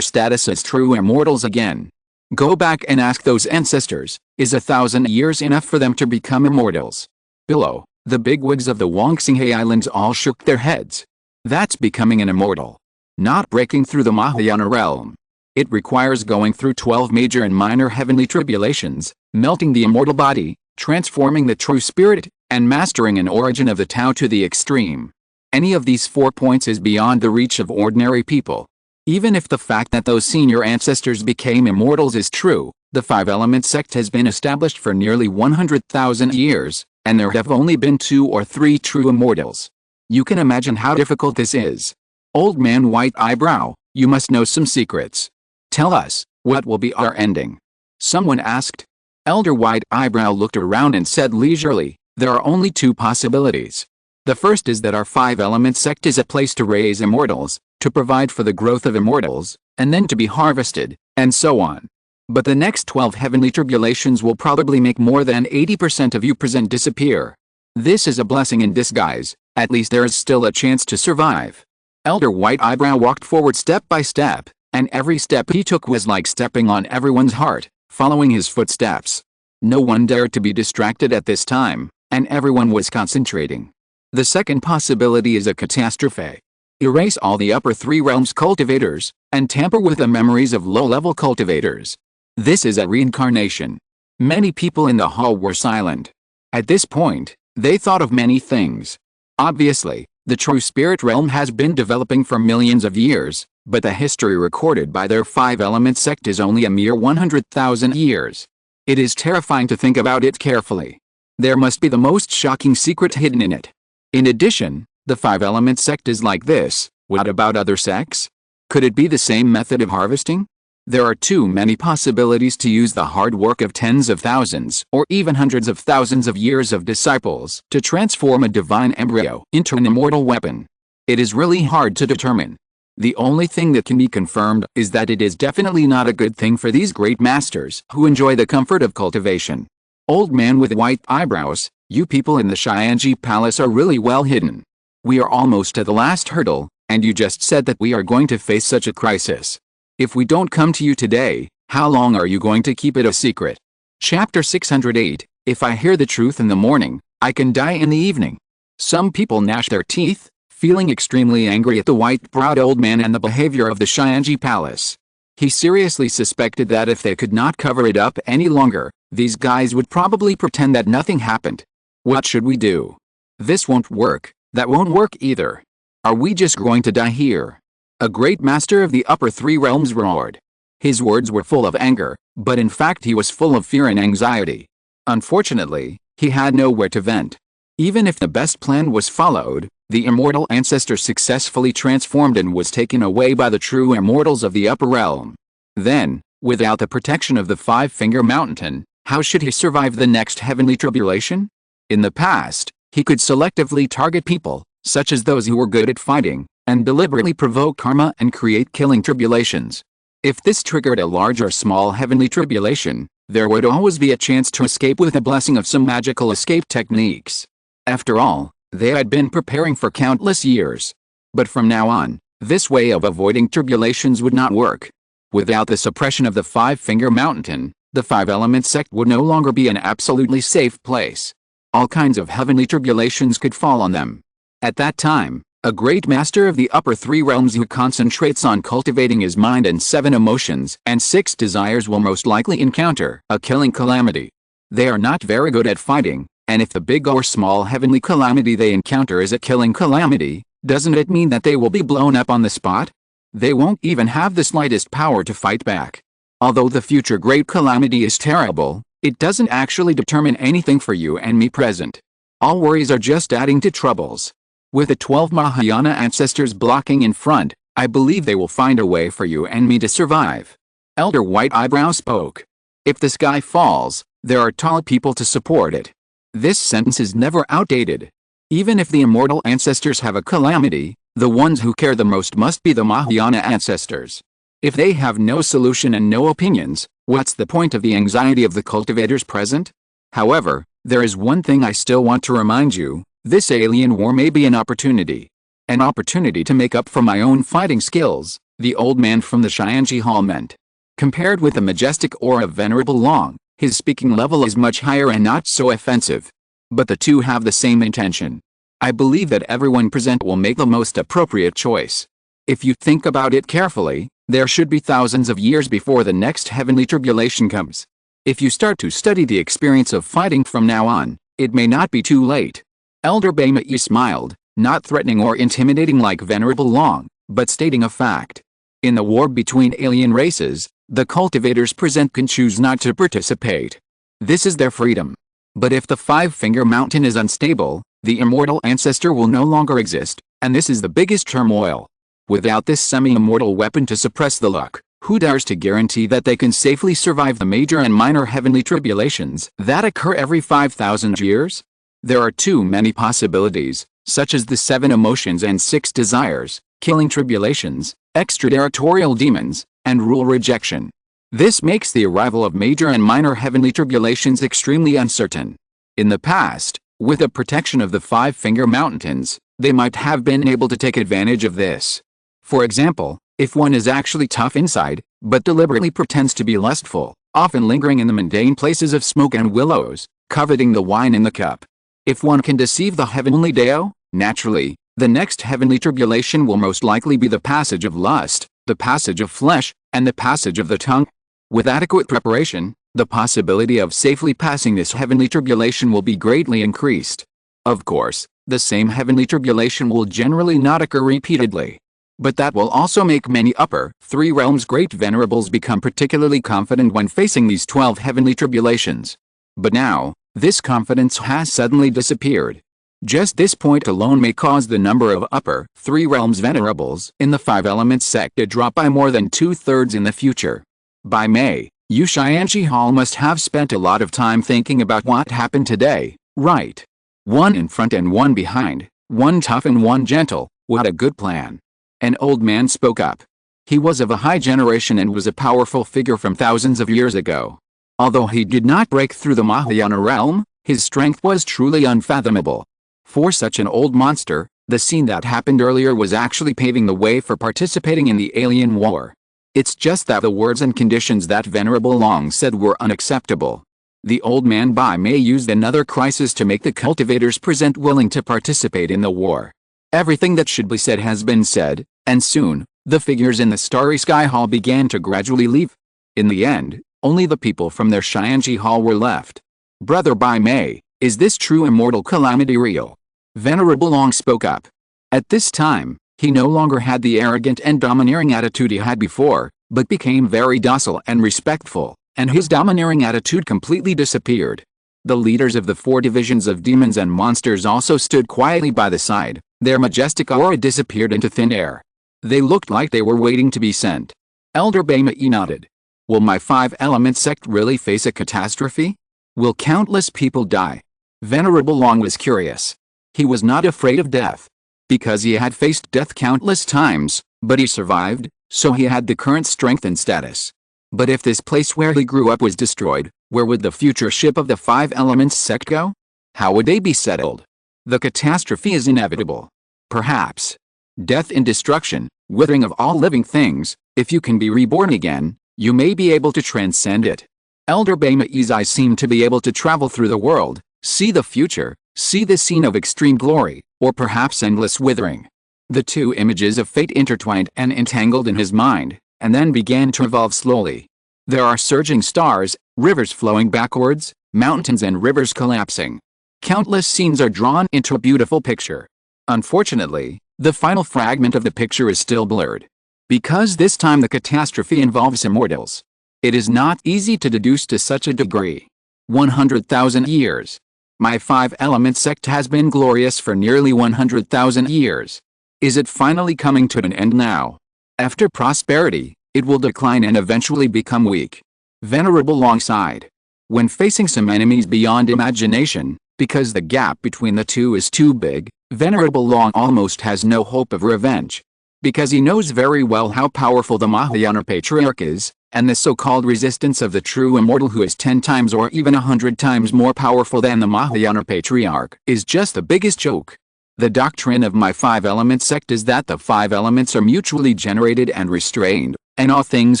status as true immortals again. Go back and ask those ancestors, is 1,000 years enough for them to become immortals? Below, the bigwigs of the Wangxinghe Islands all shook their heads. That's becoming an immortal. Not breaking through the Mahayana realm. It requires going through 12 major and minor heavenly tribulations, melting the immortal body, transforming the true spirit, and mastering an origin of the Tao to the extreme. Any of these 4 points is beyond the reach of ordinary people. Even if the fact that those senior ancestors became immortals is true, the five-element sect has been established for nearly 100,000 years, and there have only been 2 or 3 true immortals. You can imagine how difficult this is. Old man White Eyebrow, you must know some secrets. Tell us, what will be our ending? Someone asked. Elder White Eyebrow looked around and said leisurely, there are only 2 possibilities. The first is that our five-element sect is a place to raise immortals, to provide for the growth of immortals, and then to be harvested, and so on. But the next 12 heavenly tribulations will probably make more than 80% of you present disappear. This is a blessing in disguise, at least there is still a chance to survive. Elder White Eyebrow walked forward step by step, and every step he took was like stepping on everyone's heart, following his footsteps. No one dared to be distracted at this time, and everyone was concentrating. The second possibility is a catastrophe. Erase all the upper 3 realms cultivators, and tamper with the memories of low-level cultivators. This is a reincarnation. Many people in the hall were silent. At this point, they thought of many things. Obviously, the true spirit realm has been developing for millions of years, but the history recorded by their five-element sect is only a mere 100,000 years. It is terrifying to think about it carefully. There must be the most shocking secret hidden in it. In addition, the five-element sect is like this. What about other sects? Could it be the same method of harvesting? There are too many possibilities to use the hard work of tens of thousands or even hundreds of thousands of years of disciples to transform a divine embryo into an immortal weapon. It is really hard to determine. The only thing that can be confirmed is that it is definitely not a good thing for these great masters who enjoy the comfort of cultivation. Old man with white eyebrows, you people in the Xianji Palace are really well hidden. We are almost at the last hurdle, and you just said that we are going to face such a crisis. If we don't come to you today, how long are you going to keep it a secret? Chapter 608, If I hear the truth in the morning, I can die in the evening. Some people gnash their teeth, feeling extremely angry at the white-browed old man and the behavior of the Xianji Palace. He seriously suspected that if they could not cover it up any longer, these guys would probably pretend that nothing happened. What should we do? This won't work, that won't work either. Are we just going to die here? A great master of the upper 3 realms roared. His words were full of anger, but in fact he was full of fear and anxiety. Unfortunately, he had nowhere to vent. Even if the best plan was followed, the immortal ancestor successfully transformed and was taken away by the true immortals of the upper realm. Then, without the protection of the Five-Finger Mountain, how should he survive the next heavenly tribulation? In the past, he could selectively target people, such as those who were good at fighting, and deliberately provoke karma and create killing tribulations. If this triggered a large or small heavenly tribulation, there would always be a chance to escape with the blessing of some magical escape techniques. After all, they had been preparing for countless years. But from now on, this way of avoiding tribulations would not work. Without the suppression of the Five-Finger Mountain, the five-element sect would no longer be an absolutely safe place. All kinds of heavenly tribulations could fall on them. At that time, a great master of the upper 3 realms who concentrates on cultivating his mind and 7 emotions and 6 desires will most likely encounter a killing calamity. They are not very good at fighting, and if the big or small heavenly calamity they encounter is a killing calamity, doesn't it mean that they will be blown up on the spot? They won't even have the slightest power to fight back. Although the future great calamity is terrible, it doesn't actually determine anything for you and me present. All worries are just adding to troubles. With the 12 Mahayana ancestors blocking in front, I believe they will find a way for you and me to survive. Elder White Eyebrow spoke. If the sky falls, there are tall people to support it. This sentence is never outdated. Even if the immortal ancestors have a calamity, the ones who care the most must be the Mahayana ancestors. If they have no solution and no opinions, what's the point of the anxiety of the cultivators present? However, there is one thing I still want to remind you. This alien war may be an opportunity. An opportunity to make up for my own fighting skills, the old man from the Xianji Hall meant. Compared with the majestic aura of Venerable Long, his speaking level is much higher and not so offensive. But the two have the same intention. I believe that everyone present will make the most appropriate choice. If you think about it carefully, there should be thousands of years before the next heavenly tribulation comes. If you start to study the experience of fighting from now on, it may not be too late. Elder Baimei smiled, not threatening or intimidating like Venerable Long, but stating a fact. In the war between alien races, the cultivators present can choose not to participate. This is their freedom. But if the Five-Finger Mountain is unstable, the immortal ancestor will no longer exist, and this is the biggest turmoil. Without this semi-immortal weapon to suppress the luck, who dares to guarantee that they can safely survive the major and minor heavenly tribulations that occur every 5,000 years? There are too many possibilities, such as the 7 emotions and 6 desires, killing tribulations, extraterritorial demons, and rule rejection. This makes the arrival of major and minor heavenly tribulations extremely uncertain. In the past, with the protection of the Five-Finger Mountains, they might have been able to take advantage of this. For example, if one is actually tough inside, but deliberately pretends to be lustful, often lingering in the mundane places of smoke and willows, coveting the wine in the cup. If one can deceive the heavenly Dao, naturally, the next heavenly tribulation will most likely be the passage of lust, the passage of flesh, and the passage of the tongue. With adequate preparation, the possibility of safely passing this heavenly tribulation will be greatly increased. Of course, the same heavenly tribulation will generally not occur repeatedly. But that will also make many upper 3 realms great venerables become particularly confident when facing these 12 heavenly tribulations. But now, this confidence has suddenly disappeared. Just this point alone may cause the number of upper 3 realms venerables in the 5 elements sect to drop by more than 2/3 in the future. By May, Xianji Hall must have spent a lot of time thinking about what happened today, right? One in front and one behind, one tough and one gentle, what a good plan. An old man spoke up. He was of a high generation and was a powerful figure from thousands of years ago. Although he did not break through the Mahayana realm, his strength was truly unfathomable. For such an old monster, the scene that happened earlier was actually paving the way for participating in the alien war. It's just that the words and conditions that Venerable Long said were unacceptable. The old man Bai Mei used another crisis to make the cultivators present willing to participate in the war. Everything that should be said has been said, and soon, the figures in the Starry Sky Hall began to gradually leave. In the end, only the people from their Xianji Hall were left. Brother Bai Mei, is this true immortal calamity real? Venerable Long spoke up. At this time, he no longer had the arrogant and domineering attitude he had before, but became very docile and respectful, and his domineering attitude completely disappeared. The leaders of the 4 divisions of demons and monsters also stood quietly by the side. Their majestic aura disappeared into thin air. They looked like they were waiting to be sent. Elder Baimei nodded. Will my 5-element sect really face a catastrophe? Will countless people die? Venerable Long was curious. He was not afraid of death. Because he had faced death countless times, but he survived, so he had the current strength and status. But if this place where he grew up was destroyed, where would the future ship of the 5 elements sect go? How would they be settled? The catastrophe is inevitable. Perhaps. Death and destruction, withering of all living things, if you can be reborn again, you may be able to transcend it. Elder Baimei's eyes seem to be able to travel through the world, see the future, see the scene of extreme glory, or perhaps endless withering. The 2 images of fate intertwined and entangled in his mind, and then began to evolve slowly. There are surging stars, rivers flowing backwards, mountains and rivers collapsing. Countless scenes are drawn into a beautiful picture. Unfortunately, the final fragment of the picture is still blurred. Because this time the catastrophe involves immortals. It is not easy to deduce to such a degree. 100,000 years. My 5-element sect has been glorious for nearly 100,000 years. Is it finally coming to an end now? After prosperity, it will decline and eventually become weak. Venerable Long sighed. When facing some enemies beyond imagination, because the gap between the two is too big, Venerable Long almost has no hope of revenge. Because he knows very well how powerful the Mahayana Patriarch is, and the so-called resistance of the true immortal who is 10 times or even 100 times more powerful than the Mahayana Patriarch is just the biggest joke. The doctrine of my five elements sect is that the five elements are mutually generated and restrained, and all things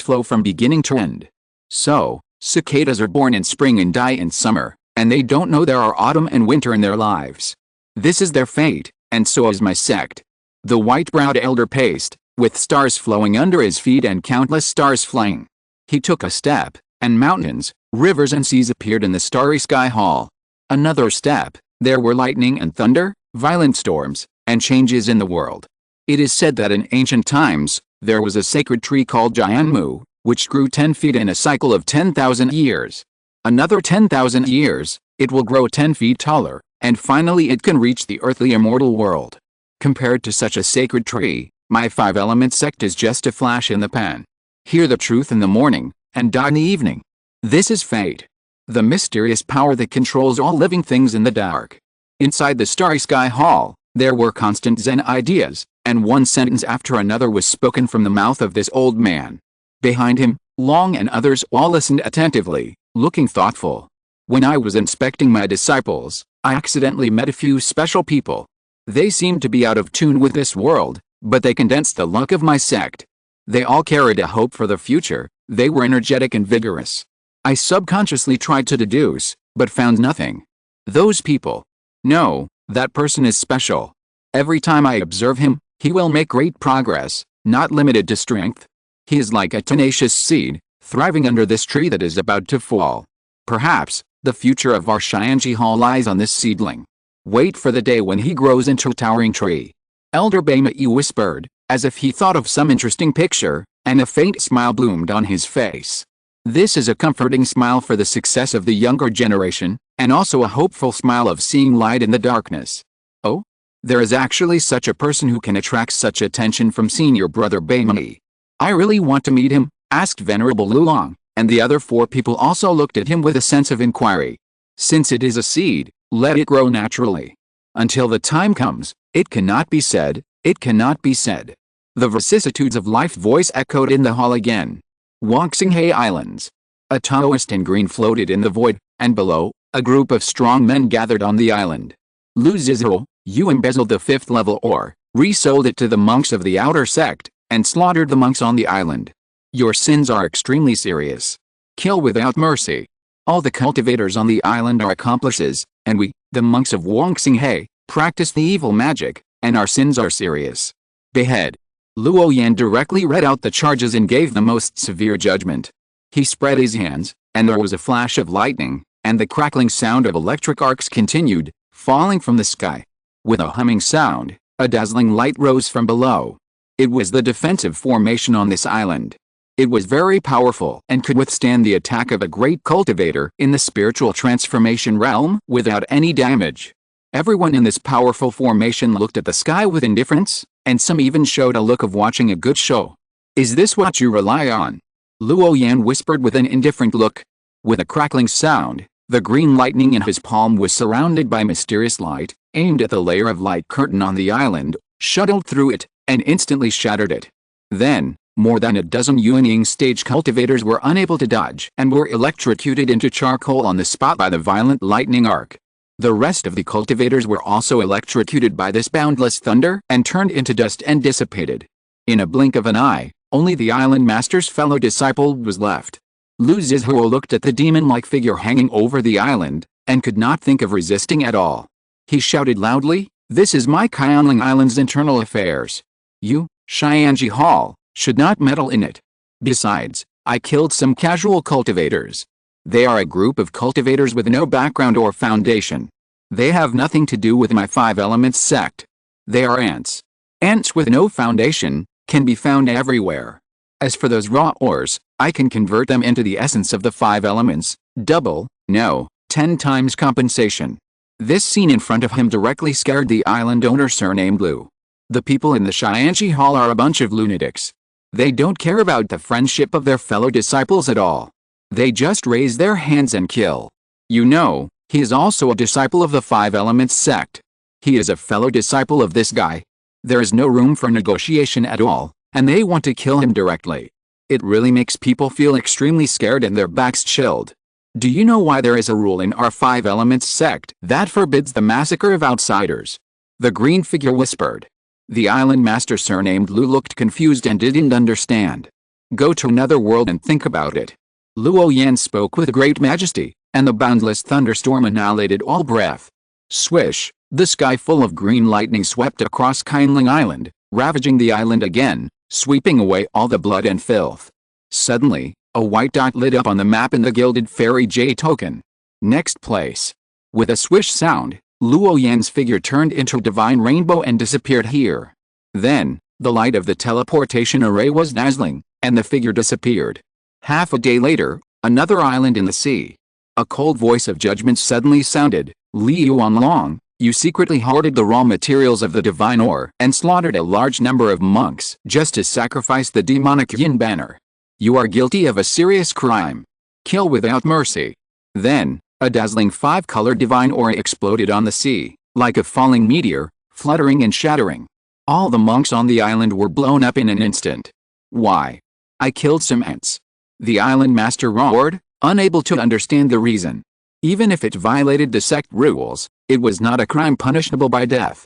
flow from beginning to end. So, cicadas are born in spring and die in summer, and they don't know there are autumn and winter in their lives. This is their fate, and so is my sect. The white-browed elder paced, with stars flowing under his feet and countless stars flying. He took a step, and mountains, rivers and seas appeared in the starry sky hall. Another step, there were lightning and thunder, violent storms, and changes in the world. It is said that in ancient times, there was a sacred tree called Jianmu, which grew 10 feet in a cycle of 10,000 years. Another 10,000 years, it will grow 10 feet taller, and finally it can reach the earthly immortal world. Compared to such a sacred tree, my five elements sect is just a flash in the pan. Hear the truth in the morning, and die in the evening. This is fate. The mysterious power that controls all living things in the dark. Inside the starry sky hall, there were constant Zen ideas, and one sentence after another was spoken from the mouth of this old man. Behind him, Long and others all listened attentively, looking thoughtful. When I was inspecting my disciples, I accidentally met a few special people. They seemed to be out of tune with this world, but they condensed the luck of my sect. They all carried a hope for the future, they were energetic and vigorous. I subconsciously tried to deduce, but found nothing. Those people. No, that person is special. Every time I observe him, he will make great progress, not limited to strength. He is like a tenacious seed, thriving under this tree that is about to fall. Perhaps, the future of our Xianji Hall lies on this seedling. Wait for the day when he grows into a towering tree. Elder Baimai whispered, as if he thought of some interesting picture, and a faint smile bloomed on his face. This is a comforting smile for the success of the younger generation, and also a hopeful smile of seeing light in the darkness. Oh? There is actually such a person who can attract such attention from senior brother Baimai. I really want to meet him, asked Venerable Luong, and the other four people also looked at him with a sense of inquiry. Since it is a seed, let it grow naturally. Until the time comes, it cannot be said, it cannot be said. The vicissitudes of life voice echoed in the hall again. Wangxinghe Islands. A Taoist in green floated in the void, and below, a group of strong men gathered on the island. Lu Zizhou, you embezzled the 5th level ore, resold it to the monks of the outer sect, and slaughtered the monks on the island. Your sins are extremely serious. Kill without mercy. All the cultivators on the island are accomplices, and we, the monks of Wangxinghe, practice the evil magic, and our sins are serious. Behead. Luo Yan directly read out the charges and gave the most severe judgment. He spread his hands, and there was a flash of lightning, and the crackling sound of electric arcs continued, falling from the sky. With a humming sound, a dazzling light rose from below. It was the defensive formation on this island. It was very powerful and could withstand the attack of a great cultivator in the spiritual transformation realm without any damage. Everyone in this powerful formation looked at the sky with indifference, and some even showed a look of watching a good show. Is this what you rely on? Luo Yan whispered with an indifferent look. With a crackling sound, the green lightning in his palm was surrounded by mysterious light, aimed at the layer of light curtain on the island, shuttled through it, and instantly shattered it. Then, more than a dozen Yuanying stage cultivators were unable to dodge and were electrocuted into charcoal on the spot by the violent lightning arc. The rest of the cultivators were also electrocuted by this boundless thunder and turned into dust and dissipated. In a blink of an eye, only the island master's fellow disciple was left. Lu Zizhuo looked at the demon-like figure hanging over the island, and could not think of resisting at all. He shouted loudly, "This is my Qianling Island's internal affairs. You, Xianji Hall, should not meddle in it. Besides, I killed some casual cultivators. They are a group of cultivators with no background or foundation. They have nothing to do with my five elements sect. They are ants. Ants with no foundation can be found everywhere. As for those raw ores, I can convert them into the essence of the five elements, double, no, 10 times compensation." This scene in front of him directly scared the island owner surnamed Lu. The people in the Xianji Hall are a bunch of lunatics. They don't care about the friendship of their fellow disciples at all. They just raise their hands and kill. You know, he is also a disciple of the five elements sect. He is a fellow disciple of this guy. There is no room for negotiation at all, and they want to kill him directly. It really makes people feel extremely scared and their backs chilled. Do you know why there is a rule in our five elements sect that forbids the massacre of outsiders? the green figure whispered. The island master, surnamed Lu, looked confused and didn't understand. Go to another world and think about it. Luo Yan spoke with great majesty, and the boundless thunderstorm annihilated all breath. Swish, the sky full of green lightning swept across Kindling Island, ravaging the island again, sweeping away all the blood and filth. Suddenly, a white dot lit up on the map in the gilded fairy J token. Next place. With a swish sound, Luo Yan's figure turned into a divine rainbow and disappeared here. Then, the light of the teleportation array was dazzling, and the figure disappeared. Half a day later, another island in the sea. A cold voice of judgment suddenly sounded. Li Yuanlong, you secretly hoarded the raw materials of the divine ore and slaughtered a large number of monks just to sacrifice the demonic Yin banner. You are guilty of a serious crime. Kill without mercy. Then, a dazzling five-colored divine ore exploded on the sea, like a falling meteor, fluttering and shattering. All the monks on the island were blown up in an instant. Why? I killed some ants. The island master roared, unable to understand the reason. Even if it violated the sect rules, it was not a crime punishable by death.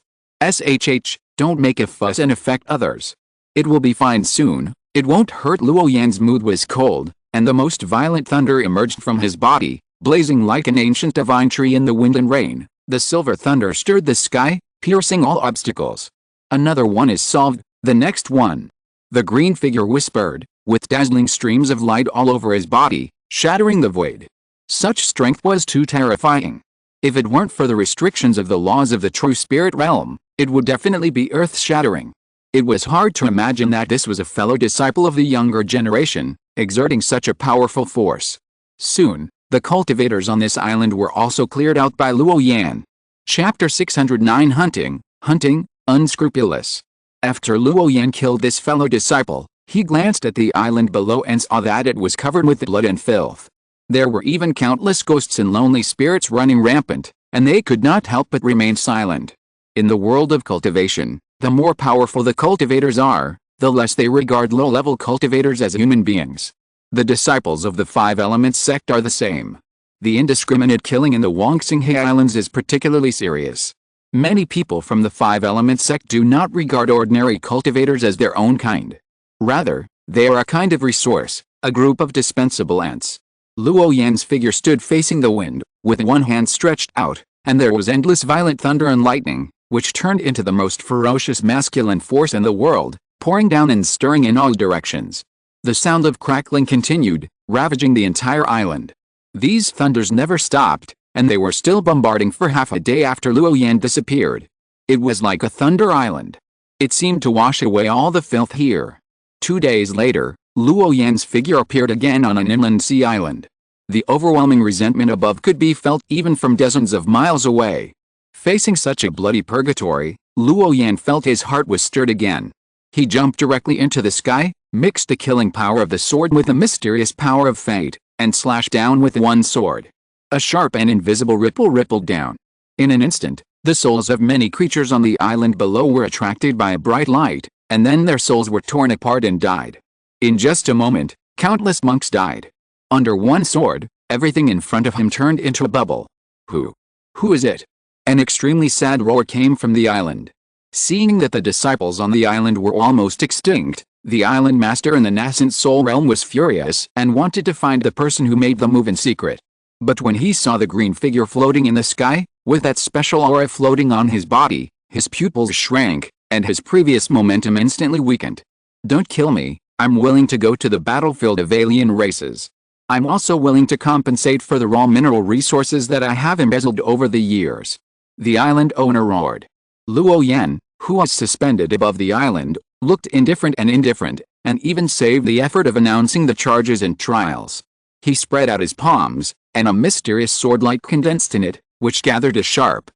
Don't make a fuss and affect others. It will be fine soon, it won't hurt. Luo Yan's mood was cold, and the most violent thunder emerged from his body, blazing like an ancient divine tree in the wind and rain. The silver thunder stirred the sky, piercing all obstacles. Another one is solved, the next one. The green figure whispered, with dazzling streams of light all over his body, shattering the void. Such strength was too terrifying. If it weren't for the restrictions of the laws of the true spirit realm, it would definitely be earth-shattering. It was hard to imagine that this was a fellow disciple of the younger generation, exerting such a powerful force. Soon, the cultivators on this island were also cleared out by Luo Yan. Chapter 609 Hunting, unscrupulous. After Luo Yan killed this fellow disciple, he glanced at the island below and saw that it was covered with blood and filth. There were even countless ghosts and lonely spirits running rampant, and they could not help but remain silent. In the world of cultivation, the more powerful the cultivators are, the less they regard low-level cultivators as human beings. The disciples of the Five Elements sect are the same. The indiscriminate killing in the Wangxinghe Islands is particularly serious. Many people from the Five Elements sect do not regard ordinary cultivators as their own kind. Rather, they are a kind of resource, a group of dispensable ants. Luo Yan's figure stood facing the wind, with one hand stretched out, and there was endless violent thunder and lightning, which turned into the most ferocious masculine force in the world, pouring down and stirring in all directions. The sound of crackling continued, ravaging the entire island. These thunders never stopped, and they were still bombarding for half a day after Luo Yan disappeared. It was like a thunder island. It seemed to wash away all the filth here. 2 days later, Luo Yan's figure appeared again on an inland sea island. The overwhelming resentment above could be felt even from dozens of miles away. Facing such a bloody purgatory, Luo Yan felt his heart was stirred again. He jumped directly into the sky, mixed the killing power of the sword with the mysterious power of fate, and slashed down with one sword. A sharp and invisible ripple rippled down. In an instant, the souls of many creatures on the island below were attracted by a bright light, and then their souls were torn apart and died. In just a moment, countless monks died. Under one sword, everything in front of him turned into a bubble. Who is it? An extremely sad roar came from the island. Seeing that the disciples on the island were almost extinct, the island master in the nascent soul realm was furious and wanted to find the person who made the move in secret. But when he saw the green figure floating in the sky, with that special aura floating on his body, his pupils shrank, and his previous momentum instantly weakened. Don't kill me, I'm willing to go to the battlefield of alien races. I'm also willing to compensate for the raw mineral resources that I have embezzled over the years. The island owner roared. Luo Yan, who was suspended above the island, looked indifferent, and even saved the effort of announcing the charges and trials. He spread out his palms, and a mysterious sword-like condensed in it, which gathered a sharp,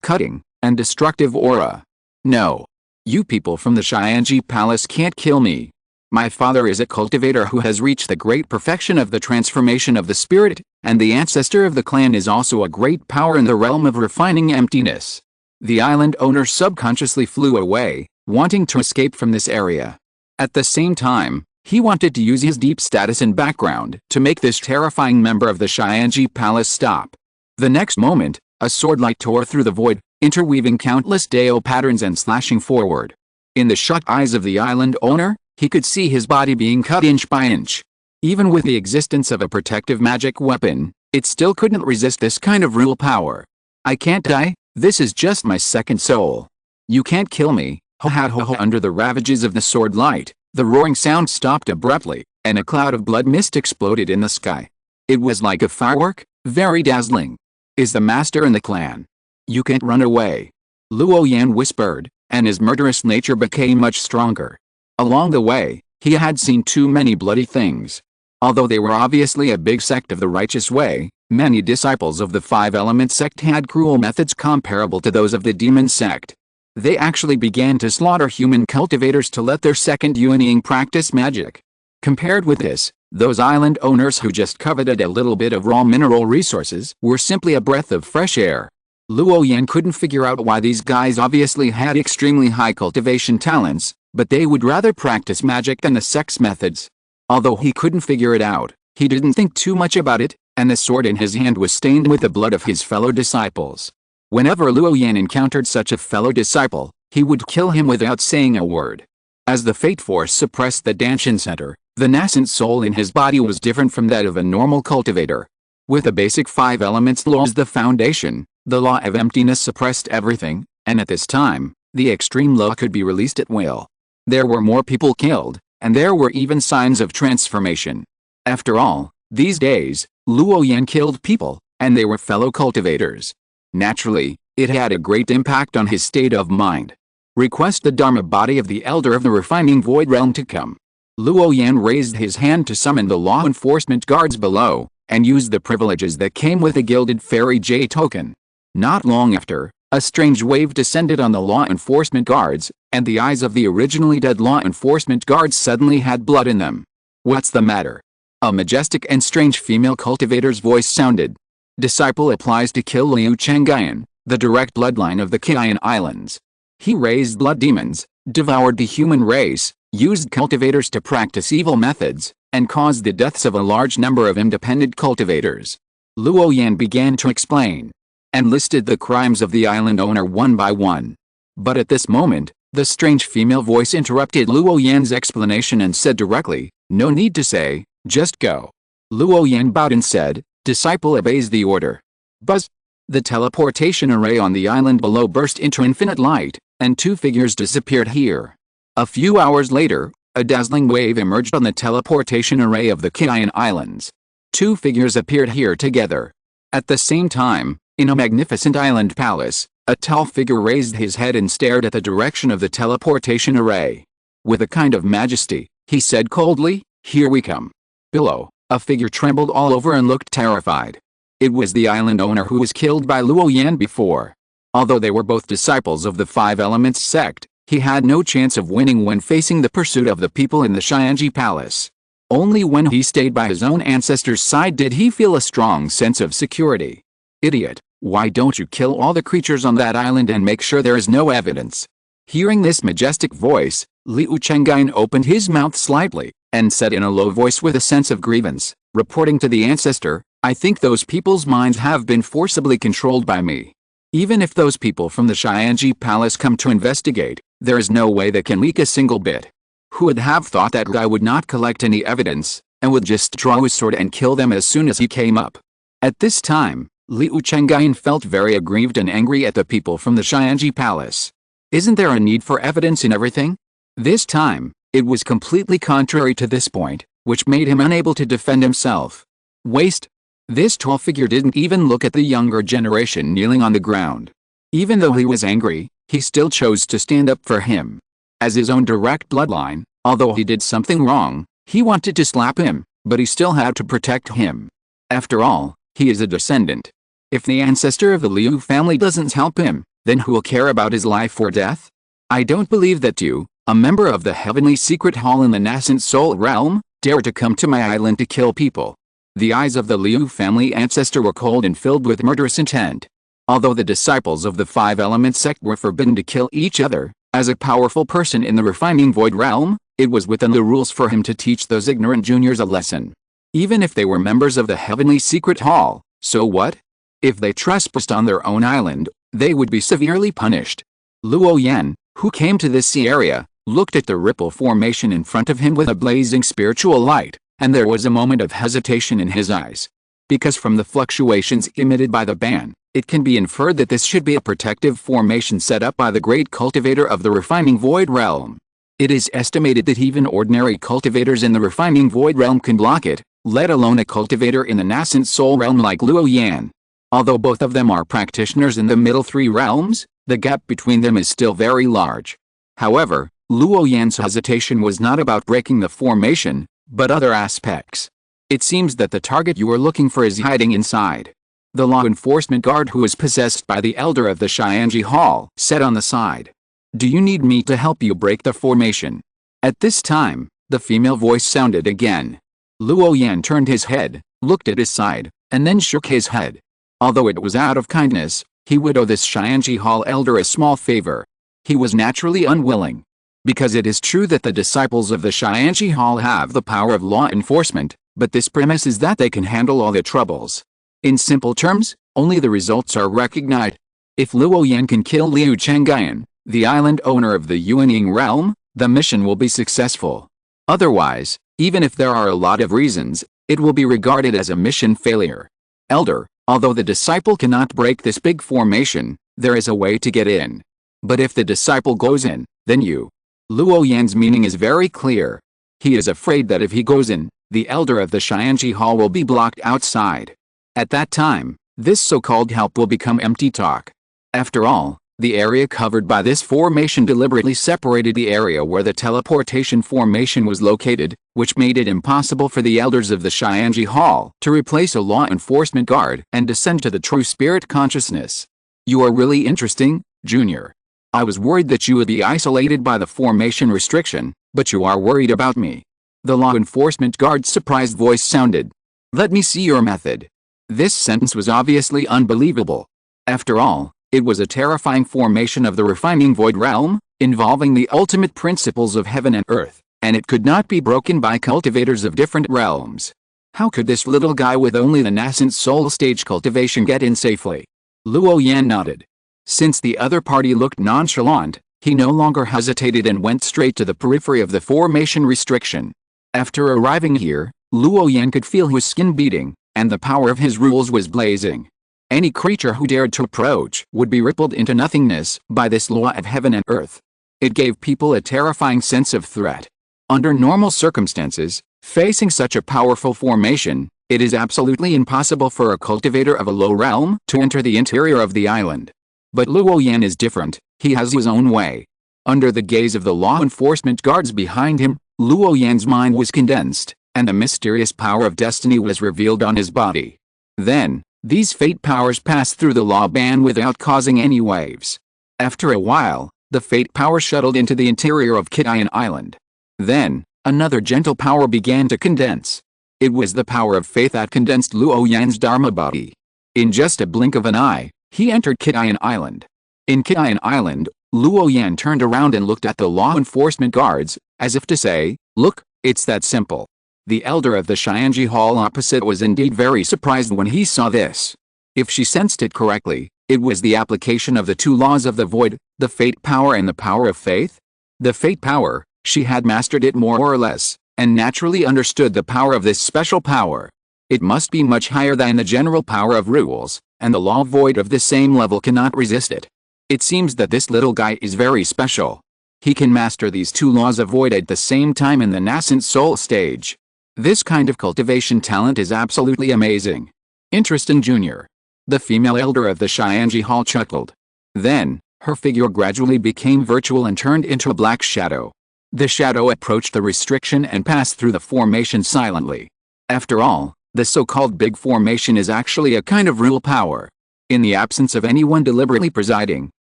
cutting, and destructive aura. No. You people from the Xianji Palace can't kill me. My father is a cultivator who has reached the great perfection of the transformation of the spirit, and the ancestor of the clan is also a great power in the realm of refining emptiness. The island owner subconsciously flew away, wanting to escape from this area. At the same time, he wanted to use his deep status and background to make this terrifying member of the Xianji Palace stop. The next moment, a sword light tore through the void, interweaving countless Dao patterns and slashing forward. In the shocked eyes of the island owner, he could see his body being cut inch by inch. Even with the existence of a protective magic weapon, it still couldn't resist this kind of real power. I can't die, this is just my second soul. You can't kill me, ho ha ho ho. Under the ravages of the sword light, the roaring sound stopped abruptly, and a cloud of blood mist exploded in the sky. It was like a firework, very dazzling. Is the master in the clan? You can't run away. Luo Yan whispered, and his murderous nature became much stronger. Along the way, he had seen too many bloody things. Although they were obviously a big sect of the righteous way, many disciples of the five-element sect had cruel methods comparable to those of the demon sect. They actually began to slaughter human cultivators to let their second Yuanying practice magic. Compared with this, those island owners who just coveted a little bit of raw mineral resources were simply a breath of fresh air. Luo Yan couldn't figure out why these guys obviously had extremely high cultivation talents, but they would rather practice magic than the sect's methods. Although he couldn't figure it out, he didn't think too much about it, and the sword in his hand was stained with the blood of his fellow disciples. Whenever Luo Yan encountered such a fellow disciple, he would kill him without saying a word. As the fate force suppressed the Danshin center, the nascent soul in his body was different from that of a normal cultivator. With the basic five elements law as the foundation, the law of emptiness suppressed everything, and at this time, the extreme law could be released at will. There were more people killed, and there were even signs of transformation. After all, these days, Luo Yan killed people, and they were fellow cultivators. Naturally, it had a great impact on his state of mind. Request the Dharma body of the Elder of the Refining Void Realm to come. Luo Yan raised his hand to summon the law enforcement guards below, and used the privileges that came with a gilded fairy J token. Not long after, a strange wave descended on the law enforcement guards, and the eyes of the originally dead law enforcement guards suddenly had blood in them. What's the matter? A majestic and strange female cultivator's voice sounded. Disciple applies to kill Liu Changyan, the direct bloodline of the Qian Islands. He raised blood demons, devoured the human race, used cultivators to practice evil methods, and caused the deaths of a large number of independent cultivators. Luo Yan began to explain, and listed the crimes of the island owner one by one. But at this moment, the strange female voice interrupted Luo Yan's explanation and said directly, "No need to say, just go." Luo Yan bowed and said, "Disciple obeys the order." Buzz! The teleportation array on the island below burst into infinite light, and two figures disappeared here. A few hours later, a dazzling wave emerged on the teleportation array of the Qian Islands. Two figures appeared here together. At the same time, in a magnificent island palace, a tall figure raised his head and stared at the direction of the teleportation array. With a kind of majesty, he said coldly, "Here we come." Below, a figure trembled all over and looked terrified. It was the island owner who was killed by Luo Yan before. Although they were both disciples of the Five Elements sect, he had no chance of winning when facing the pursuit of the people in the Xianji Palace. Only when he stayed by his own ancestors' side did he feel a strong sense of security. "Idiot, why don't you kill all the creatures on that island and make sure there is no evidence?" Hearing this majestic voice, Liu Chengyan opened his mouth slightly, and said in a low voice with a sense of grievance, reporting to the ancestor, "I think those people's minds have been forcibly controlled by me. Even if those people from the Xianji Palace come to investigate, there is no way they can leak a single bit. Who would have thought that guy would not collect any evidence, and would just draw his sword and kill them as soon as he came up?" At this time, Liu Chengyan felt very aggrieved and angry at the people from the Xianji Palace. Isn't there a need for evidence in everything? This time, it was completely contrary to this point, which made him unable to defend himself. Waste. This tall figure didn't even look at the younger generation kneeling on the ground. Even though he was angry, he still chose to stand up for him. As his own direct bloodline, although he did something wrong, he wanted to slap him, but he still had to protect him. After all, he is a descendant. If the ancestor of the Liu family doesn't help him, then who'll care about his life or death? I don't believe that you, a member of the Heavenly Secret Hall in the Nascent Soul Realm, dare to come to my island to kill people. The eyes of the Liu family ancestor were cold and filled with murderous intent. Although the disciples of the Five Elements sect were forbidden to kill each other, as a powerful person in the Refining Void Realm, it was within the rules for him to teach those ignorant juniors a lesson. Even if they were members of the Heavenly Secret Hall, so what? If they trespassed on their own island, they would be severely punished. Luo Yan, who came to this sea area, looked at the ripple formation in front of him with a blazing spiritual light, and there was a moment of hesitation in his eyes. Because from the fluctuations emitted by the ban, it can be inferred that this should be a protective formation set up by the great cultivator of the refining void realm. It is estimated that even ordinary cultivators in the refining void realm can block it, let alone a cultivator in the nascent soul realm like Luo Yan. Although both of them are practitioners in the middle three realms, the gap between them is still very large. However, Luo Yan's hesitation was not about breaking the formation, but other aspects. It seems that the target you are looking for is hiding inside. The law enforcement guard who is possessed by the elder of the Xianji Hall said on the side. Do you need me to help you break the formation? At this time, the female voice sounded again. Luo Yan turned his head, looked at his side, and then shook his head. Although it was out of kindness, he would owe this Xianji Hall elder a small favor. He was naturally unwilling. Because it is true that the disciples of the Xianji Hall have the power of law enforcement, but this premise is that they can handle all the troubles. In simple terms, only the results are recognized. If Luo Yan can kill Liu Chengyan, the island owner of the Yuanying realm, the mission will be successful. Otherwise, even if there are a lot of reasons, it will be regarded as a mission failure. Elder, although the disciple cannot break this big formation, there is a way to get in. But if the disciple goes in, then you. Luo Yan's meaning is very clear. He is afraid that if he goes in, the elder of the Xianji Hall will be blocked outside. At that time, this so-called help will become empty talk. After all, the area covered by this formation deliberately separated the area where the teleportation formation was located, which made it impossible for the elders of the Xianji Hall to replace a law enforcement guard and descend to the true spirit consciousness. You are really interesting, Junior. I was worried that you would be isolated by the formation restriction, but you are worried about me. The law enforcement guard's surprised voice sounded. Let me see your method. This sentence was obviously unbelievable. After all, it was a terrifying formation of the refining void realm, involving the ultimate principles of heaven and earth, and it could not be broken by cultivators of different realms. How could this little guy with only the nascent soul stage cultivation get in safely? Luo Yan nodded. Since the other party looked nonchalant, he no longer hesitated and went straight to the periphery of the formation restriction. After arriving here, Luo Yan could feel his skin beating, and the power of his rules was blazing. Any creature who dared to approach would be rippled into nothingness by this law of heaven and earth. It gave people a terrifying sense of threat. Under normal circumstances, facing such a powerful formation, it is absolutely impossible for a cultivator of a low realm to enter the interior of the island. But Luo Yan is different, he has his own way. Under the gaze of the law enforcement guards behind him, Luo Yan's mind was condensed, and the mysterious power of destiny was revealed on his body. Then, these fate powers passed through the law ban without causing any waves. After a while, the fate power shuttled into the interior of Kitayan Island. Then, another gentle power began to condense. It was the power of faith that condensed Luo Yan's Dharma body. In just a blink of an eye, he entered Kitayan Island. In Kitayan Island, Luo Yan turned around and looked at the law enforcement guards, as if to say, look, it's that simple. The elder of the Xianji Hall opposite was indeed very surprised when he saw this. If she sensed it correctly, it was the application of the two laws of the void, the fate power and the power of faith. The fate power, she had mastered it more or less, and naturally understood the power of this special power. It must be much higher than the general power of rules, and the law void of the same level cannot resist it. It seems that this little guy is very special. He can master these two laws of void at the same time in the nascent soul stage. This kind of cultivation talent is absolutely amazing. Interesting, Junior. The female elder of the Xianji Hall chuckled. Then, her figure gradually became virtual and turned into a black shadow. The shadow approached the restriction and passed through the formation silently. After all, the so-called big formation is actually a kind of rule power. In the absence of anyone deliberately presiding,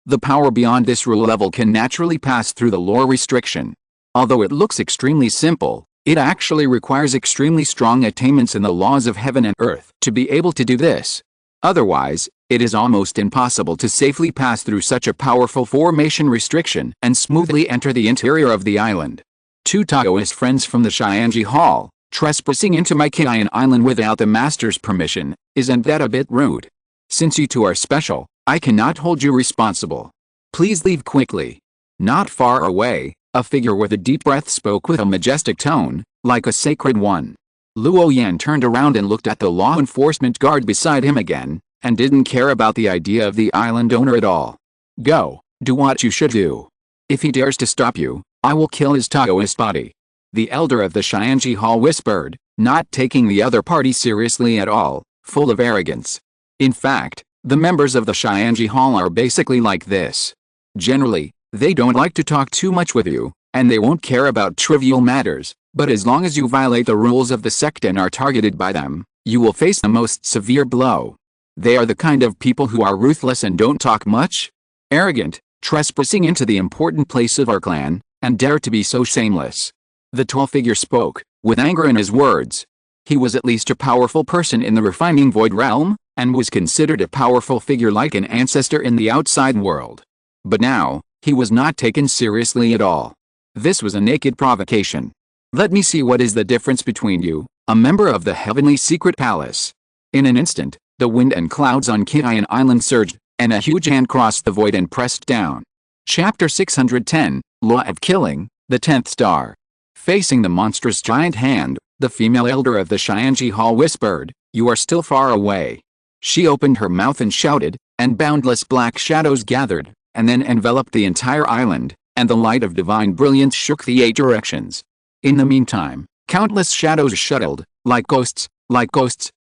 the power beyond this rule level can naturally pass through the law restriction. Although it looks extremely simple, it actually requires extremely strong attainments in the laws of heaven and earth to be able to do this. Otherwise, it is almost impossible to safely pass through such a powerful formation restriction and smoothly enter the interior of the island. Two Taoist friends from the Xianji Hall, trespassing into my Kitayan Island without the master's permission, isn't that a bit rude? Since you two are special, I cannot hold you responsible. Please leave quickly. Not far away, a figure with a deep breath spoke with a majestic tone, like a sacred one. Luo Yan turned around and looked at the law enforcement guard beside him again, and didn't care about the idea of the island owner at all. Go, do what you should do. If he dares to stop you, I will kill his Taoist body. The elder of the Xianji Hall whispered, not taking the other party seriously at all, full of arrogance. In fact, the members of the Xianji Hall are basically like this. Generally, they don't like to talk too much with you, and they won't care about trivial matters, but as long as you violate the rules of the sect and are targeted by them, you will face the most severe blow. They are the kind of people who are ruthless and don't talk much, arrogant, trespassing into the important place of our clan, and dare to be so shameless. The tall figure spoke, with anger in his words. He was at least a powerful person in the refining void realm, and was considered a powerful figure like an ancestor in the outside world. But now, he was not taken seriously at all. This was a naked provocation. Let me see what is the difference between you, a member of the Heavenly Secret Palace. In an instant, the wind and clouds on Kian Island surged, and a huge hand crossed the void and pressed down. Chapter 610, Law of Killing, the 10th Star. Facing the monstrous giant hand, the female elder of the Xianji Hall whispered, "You are still far away." She opened her mouth and shouted, and boundless black shadows gathered, and then enveloped the entire island, and the light of divine brilliance shook the 8 directions. In the meantime, countless shadows shuttled, like ghosts,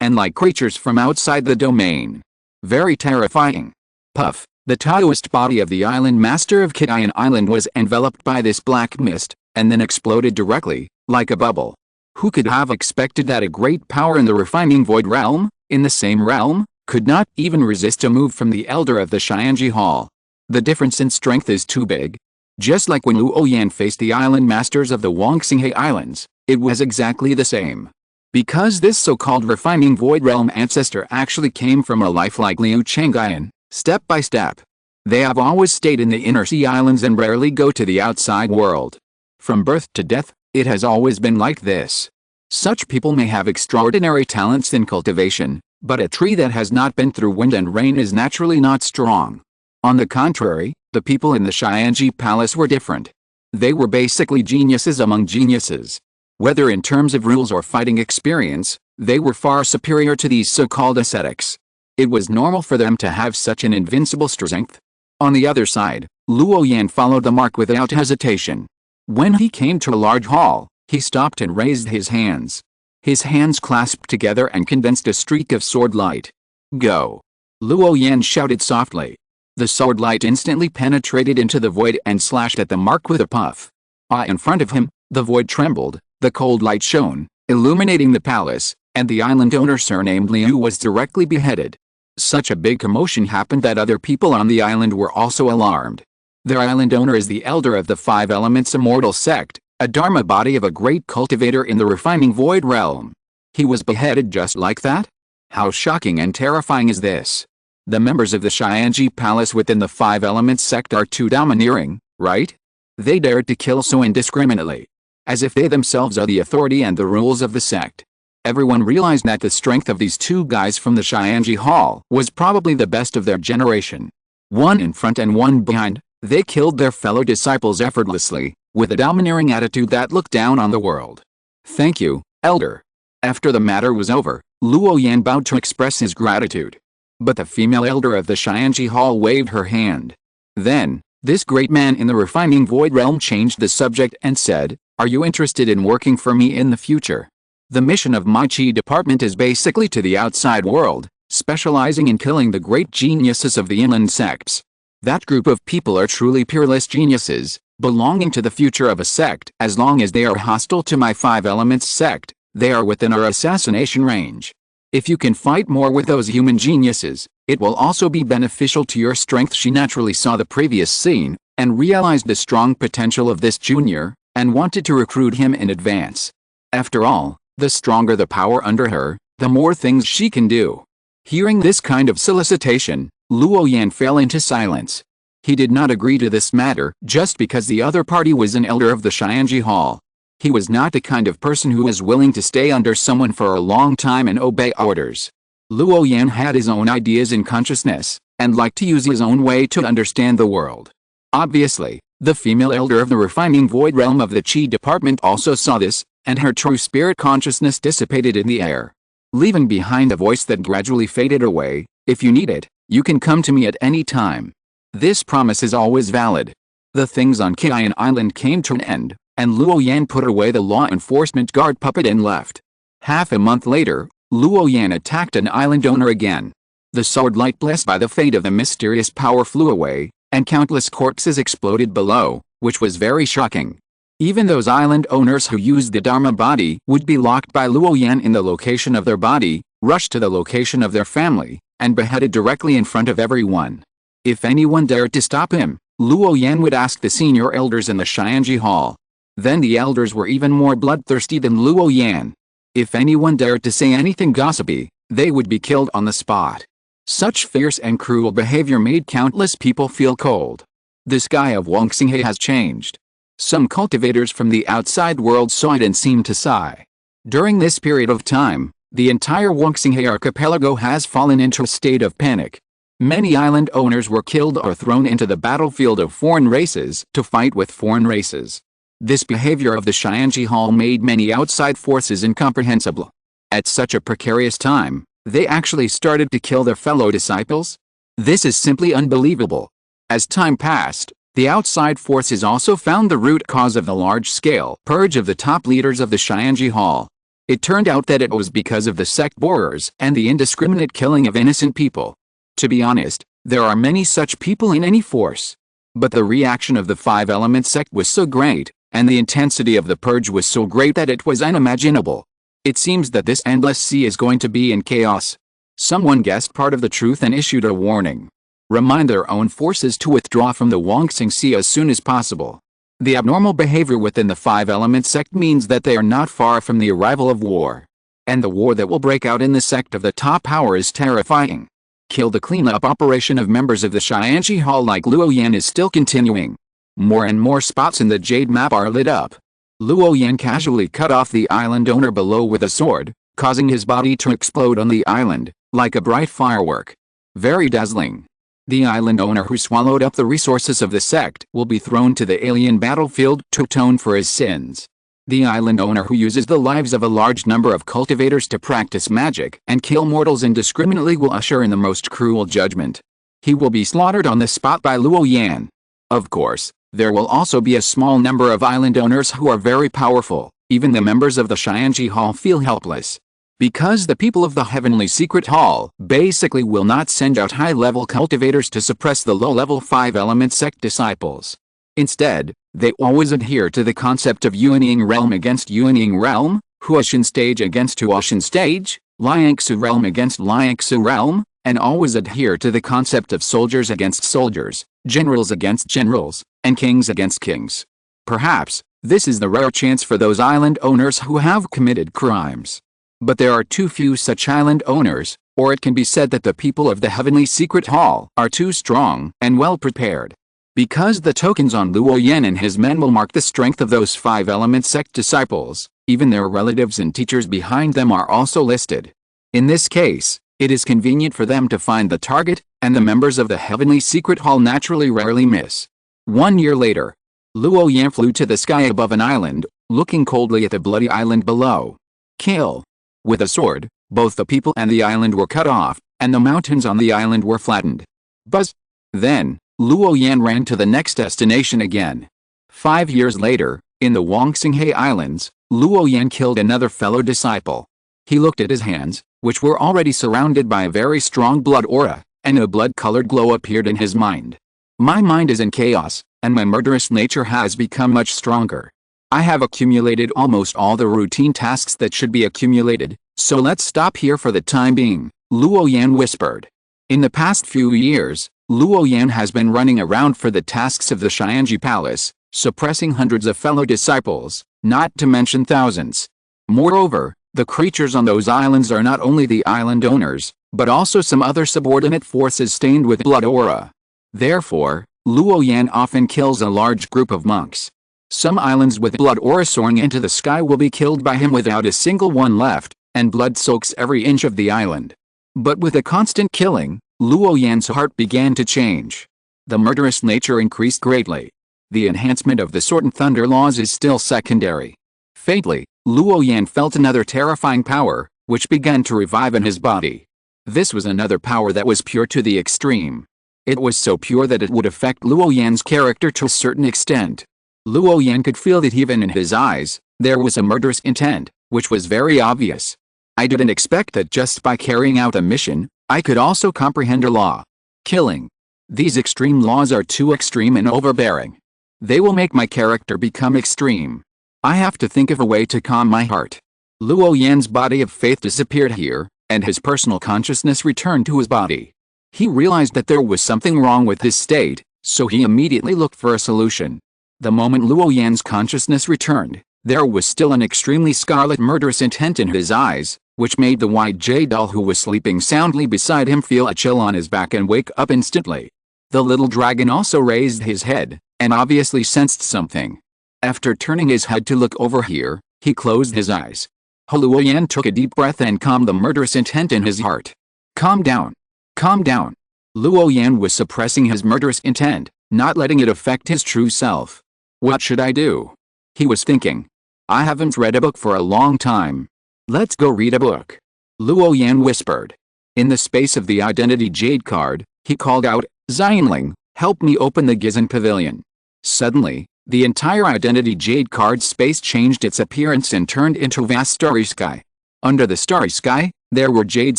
and like creatures from outside the domain. Very terrifying. Puff, the Taoist body of the island master of Kian Island was enveloped by this black mist, and then exploded directly, like a bubble. Who could have expected that a great power in the refining void realm, in the same realm, could not even resist a move from the elder of the Xianji Hall? The difference in strength is too big. Just like when Luo Yan faced the island masters of the Wangxinghe Islands, it was exactly the same. Because this so-called refining void realm ancestor actually came from a life like Liu Changyan, step by step. They have always stayed in the inner sea islands and rarely go to the outside world. From birth to death, it has always been like this. Such people may have extraordinary talents in cultivation, but a tree that has not been through wind and rain is naturally not strong. On the contrary, the people in the Xianji Palace were different. They were basically geniuses among geniuses. Whether in terms of rules or fighting experience, they were far superior to these so-called ascetics. It was normal for them to have such an invincible strength. On the other side, Luo Yan followed the mark without hesitation. When he came to a large hall, he stopped and raised his hands. His hands clasped together and condensed a streak of sword light. Go! Luo Yan shouted softly. The sword light instantly penetrated into the void and slashed at the mark with a puff. In front of him, the void trembled, the cold light shone, illuminating the palace, and the island owner surnamed Liu was directly beheaded. Such a big commotion happened that other people on the island were also alarmed. Their island owner is the elder of the 5 Elements Immortal sect, a dharma body of a great cultivator in the refining void realm. He was beheaded just like that? How shocking and terrifying is this? The members of the Xianji Palace within the 5 Elements sect are too domineering, right? They dared to kill so indiscriminately. As if they themselves are the authority and the rules of the sect. Everyone realized that the strength of these 2 guys from the Xianji Hall was probably the best of their generation. One in front and one behind, they killed their fellow disciples effortlessly, with a domineering attitude that looked down on the world. Thank you, Elder. After the matter was over, Luo Yan bowed to express his gratitude. But the female elder of the Xianji Hall waved her hand. Then, this great man in the refining void realm changed the subject and said, "Are you interested in working for me in the future? The mission of my Qi department is basically to the outside world, specializing in killing the great geniuses of the inland sects. That group of people are truly peerless geniuses, belonging to the future of a sect. As long as they are hostile to my 5 Elements sect, they are within our assassination range. If you can fight more with those human geniuses, it will also be beneficial to your strength." She naturally saw the previous scene, and realized the strong potential of this junior, and wanted to recruit him in advance. After all, the stronger the power under her, the more things she can do. Hearing this kind of solicitation, Luo Yan fell into silence. He did not agree to this matter just because the other party was an elder of the Xianji Hall. He was not the kind of person who was willing to stay under someone for a long time and obey orders. Luo Yan had his own ideas and consciousness, and liked to use his own way to understand the world. Obviously, the female elder of the refining void realm of the Chi department also saw this, and her true spirit consciousness dissipated in the air, leaving behind a voice that gradually faded away. If you need it, you can come to me at any time. This promise is always valid. The things on Kian Island came to an end, and Luo Yan put away the law enforcement guard puppet and left. Half a month later, Luo Yan attacked an island owner again. The sword light blessed by the fate of the mysterious power flew away, and countless corpses exploded below, which was very shocking. Even those island owners who used the Dharma body would be locked by Luo Yan in the location of their body, rushed to the location of their family, and beheaded directly in front of everyone. If anyone dared to stop him, Luo Yan would ask the senior elders in the Xianji Hall. Then the elders were even more bloodthirsty than Luo Yan. If anyone dared to say anything gossipy, they would be killed on the spot. Such fierce and cruel behavior made countless people feel cold. The sky of Wangxinghe has changed. Some cultivators from the outside world saw it and seemed to sigh. During this period of time, the entire Wangxinghe archipelago has fallen into a state of panic. Many island owners were killed or thrown into the battlefield of foreign races to fight with foreign races. This behavior of the Xianji Hall made many outside forces incomprehensible. At such a precarious time, they actually started to kill their fellow disciples? This is simply unbelievable. As time passed, the outside forces also found the root cause of the large-scale purge of the top leaders of the Xianji Hall. It turned out that it was because of the sect borers and the indiscriminate killing of innocent people. To be honest, there are many such people in any force. But the reaction of the Five Element sect was so great, and the intensity of the purge was so great that it was unimaginable. It seems that this endless sea is going to be in chaos. Someone guessed part of the truth and issued a warning. Remind their own forces to withdraw from the Wangxing Sea as soon as possible. The abnormal behavior within the Five Element sect means that they are not far from the arrival of war. And the war that will break out in the sect of the top power is terrifying. Kill the cleanup operation of members of the Xianji Hall like Luo Yan is still continuing. More and more spots in the jade map are lit up. Luo Yan casually cut off the island owner below with a sword, causing his body to explode on the island, like a bright firework. Very dazzling. The island owner who swallowed up the resources of the sect will be thrown to the alien battlefield to atone for his sins. The island owner who uses the lives of a large number of cultivators to practice magic and kill mortals indiscriminately will usher in the most cruel judgment. He will be slaughtered on the spot by Luo Yan. Of course, there will also be a small number of island owners who are very powerful. Even the members of the Xianji Hall feel helpless. Because the people of the Heavenly Secret Hall basically will not send out high-level cultivators to suppress the low-level Five Element sect disciples. Instead, they always adhere to the concept of Yuanying realm against Yuanying realm, Huashan stage against Huashan stage, Liangsu realm against Liangsu realm, and always adhere to the concept of soldiers against soldiers, generals against generals, and kings against kings. Perhaps, this is the rare chance for those island owners who have committed crimes. But there are too few such island owners, or it can be said that the people of the Heavenly Secret Hall are too strong and well prepared. Because the tokens on Luo Yan and his men will mark the strength of those Five Element sect disciples, even their relatives and teachers behind them are also listed. In this case, it is convenient for them to find the target, and the members of the Heavenly Secret Hall naturally rarely miss. 1 year later, Luo Yan flew to the sky above an island, looking coldly at the bloody island below. Kill. With a sword, both the people and the island were cut off, and the mountains on the island were flattened. Buzz. Then, Luo Yan ran to the next destination again. 5 years later, in the Wangxinghe Islands, Luo Yan killed another fellow disciple. He looked at his hands, which were already surrounded by a very strong blood aura, and a blood-colored glow appeared in his mind. My mind is in chaos, and my murderous nature has become much stronger. I have accumulated almost all the routine tasks that should be accumulated, so let's stop here for the time being, Luo Yan whispered. In the past few years, Luo Yan has been running around for the tasks of the Xianji Palace, suppressing hundreds of fellow disciples, not to mention thousands. Moreover, the creatures on those islands are not only the island owners, but also some other subordinate forces stained with blood aura. Therefore, Luo Yan often kills a large group of monks. Some islands with blood aura soaring into the sky will be killed by him without a single one left, and blood soaks every inch of the island. But with a constant killing, Luo Yan's heart began to change. The murderous nature increased greatly. The enhancement of the sword and thunder laws is still secondary. Fatally, Luo Yan felt another terrifying power, which began to revive in his body. This was another power that was pure to the extreme. It was so pure that it would affect Luo Yan's character to a certain extent. Luo Yan could feel that even in his eyes, there was a murderous intent, which was very obvious. I didn't expect that just by carrying out a mission, I could also comprehend a law. Killing. These extreme laws are too extreme and overbearing. They will make my character become extreme. I have to think of a way to calm my heart. Luo Yan's body of faith disappeared here, and his personal consciousness returned to his body. He realized that there was something wrong with his state, so he immediately looked for a solution. The moment Luo Yan's consciousness returned, there was still an extremely scarlet murderous intent in his eyes, which made the white jade doll who was sleeping soundly beside him feel a chill on his back and wake up instantly. The little dragon also raised his head, and obviously sensed something. After turning his head to look over here, he closed his eyes. Luo Yan took a deep breath and calmed the murderous intent in his heart. Calm down. Calm down. Luo Yan was suppressing his murderous intent, not letting it affect his true self. What should I do? He was thinking. I haven't read a book for a long time. Let's go read a book. Luo Yan whispered. In the space of the identity jade card, he called out, Xianling, help me open the Gizan Pavilion. Suddenly, the entire identity jade card space changed its appearance and turned into a vast starry sky. Under the starry sky, there were jade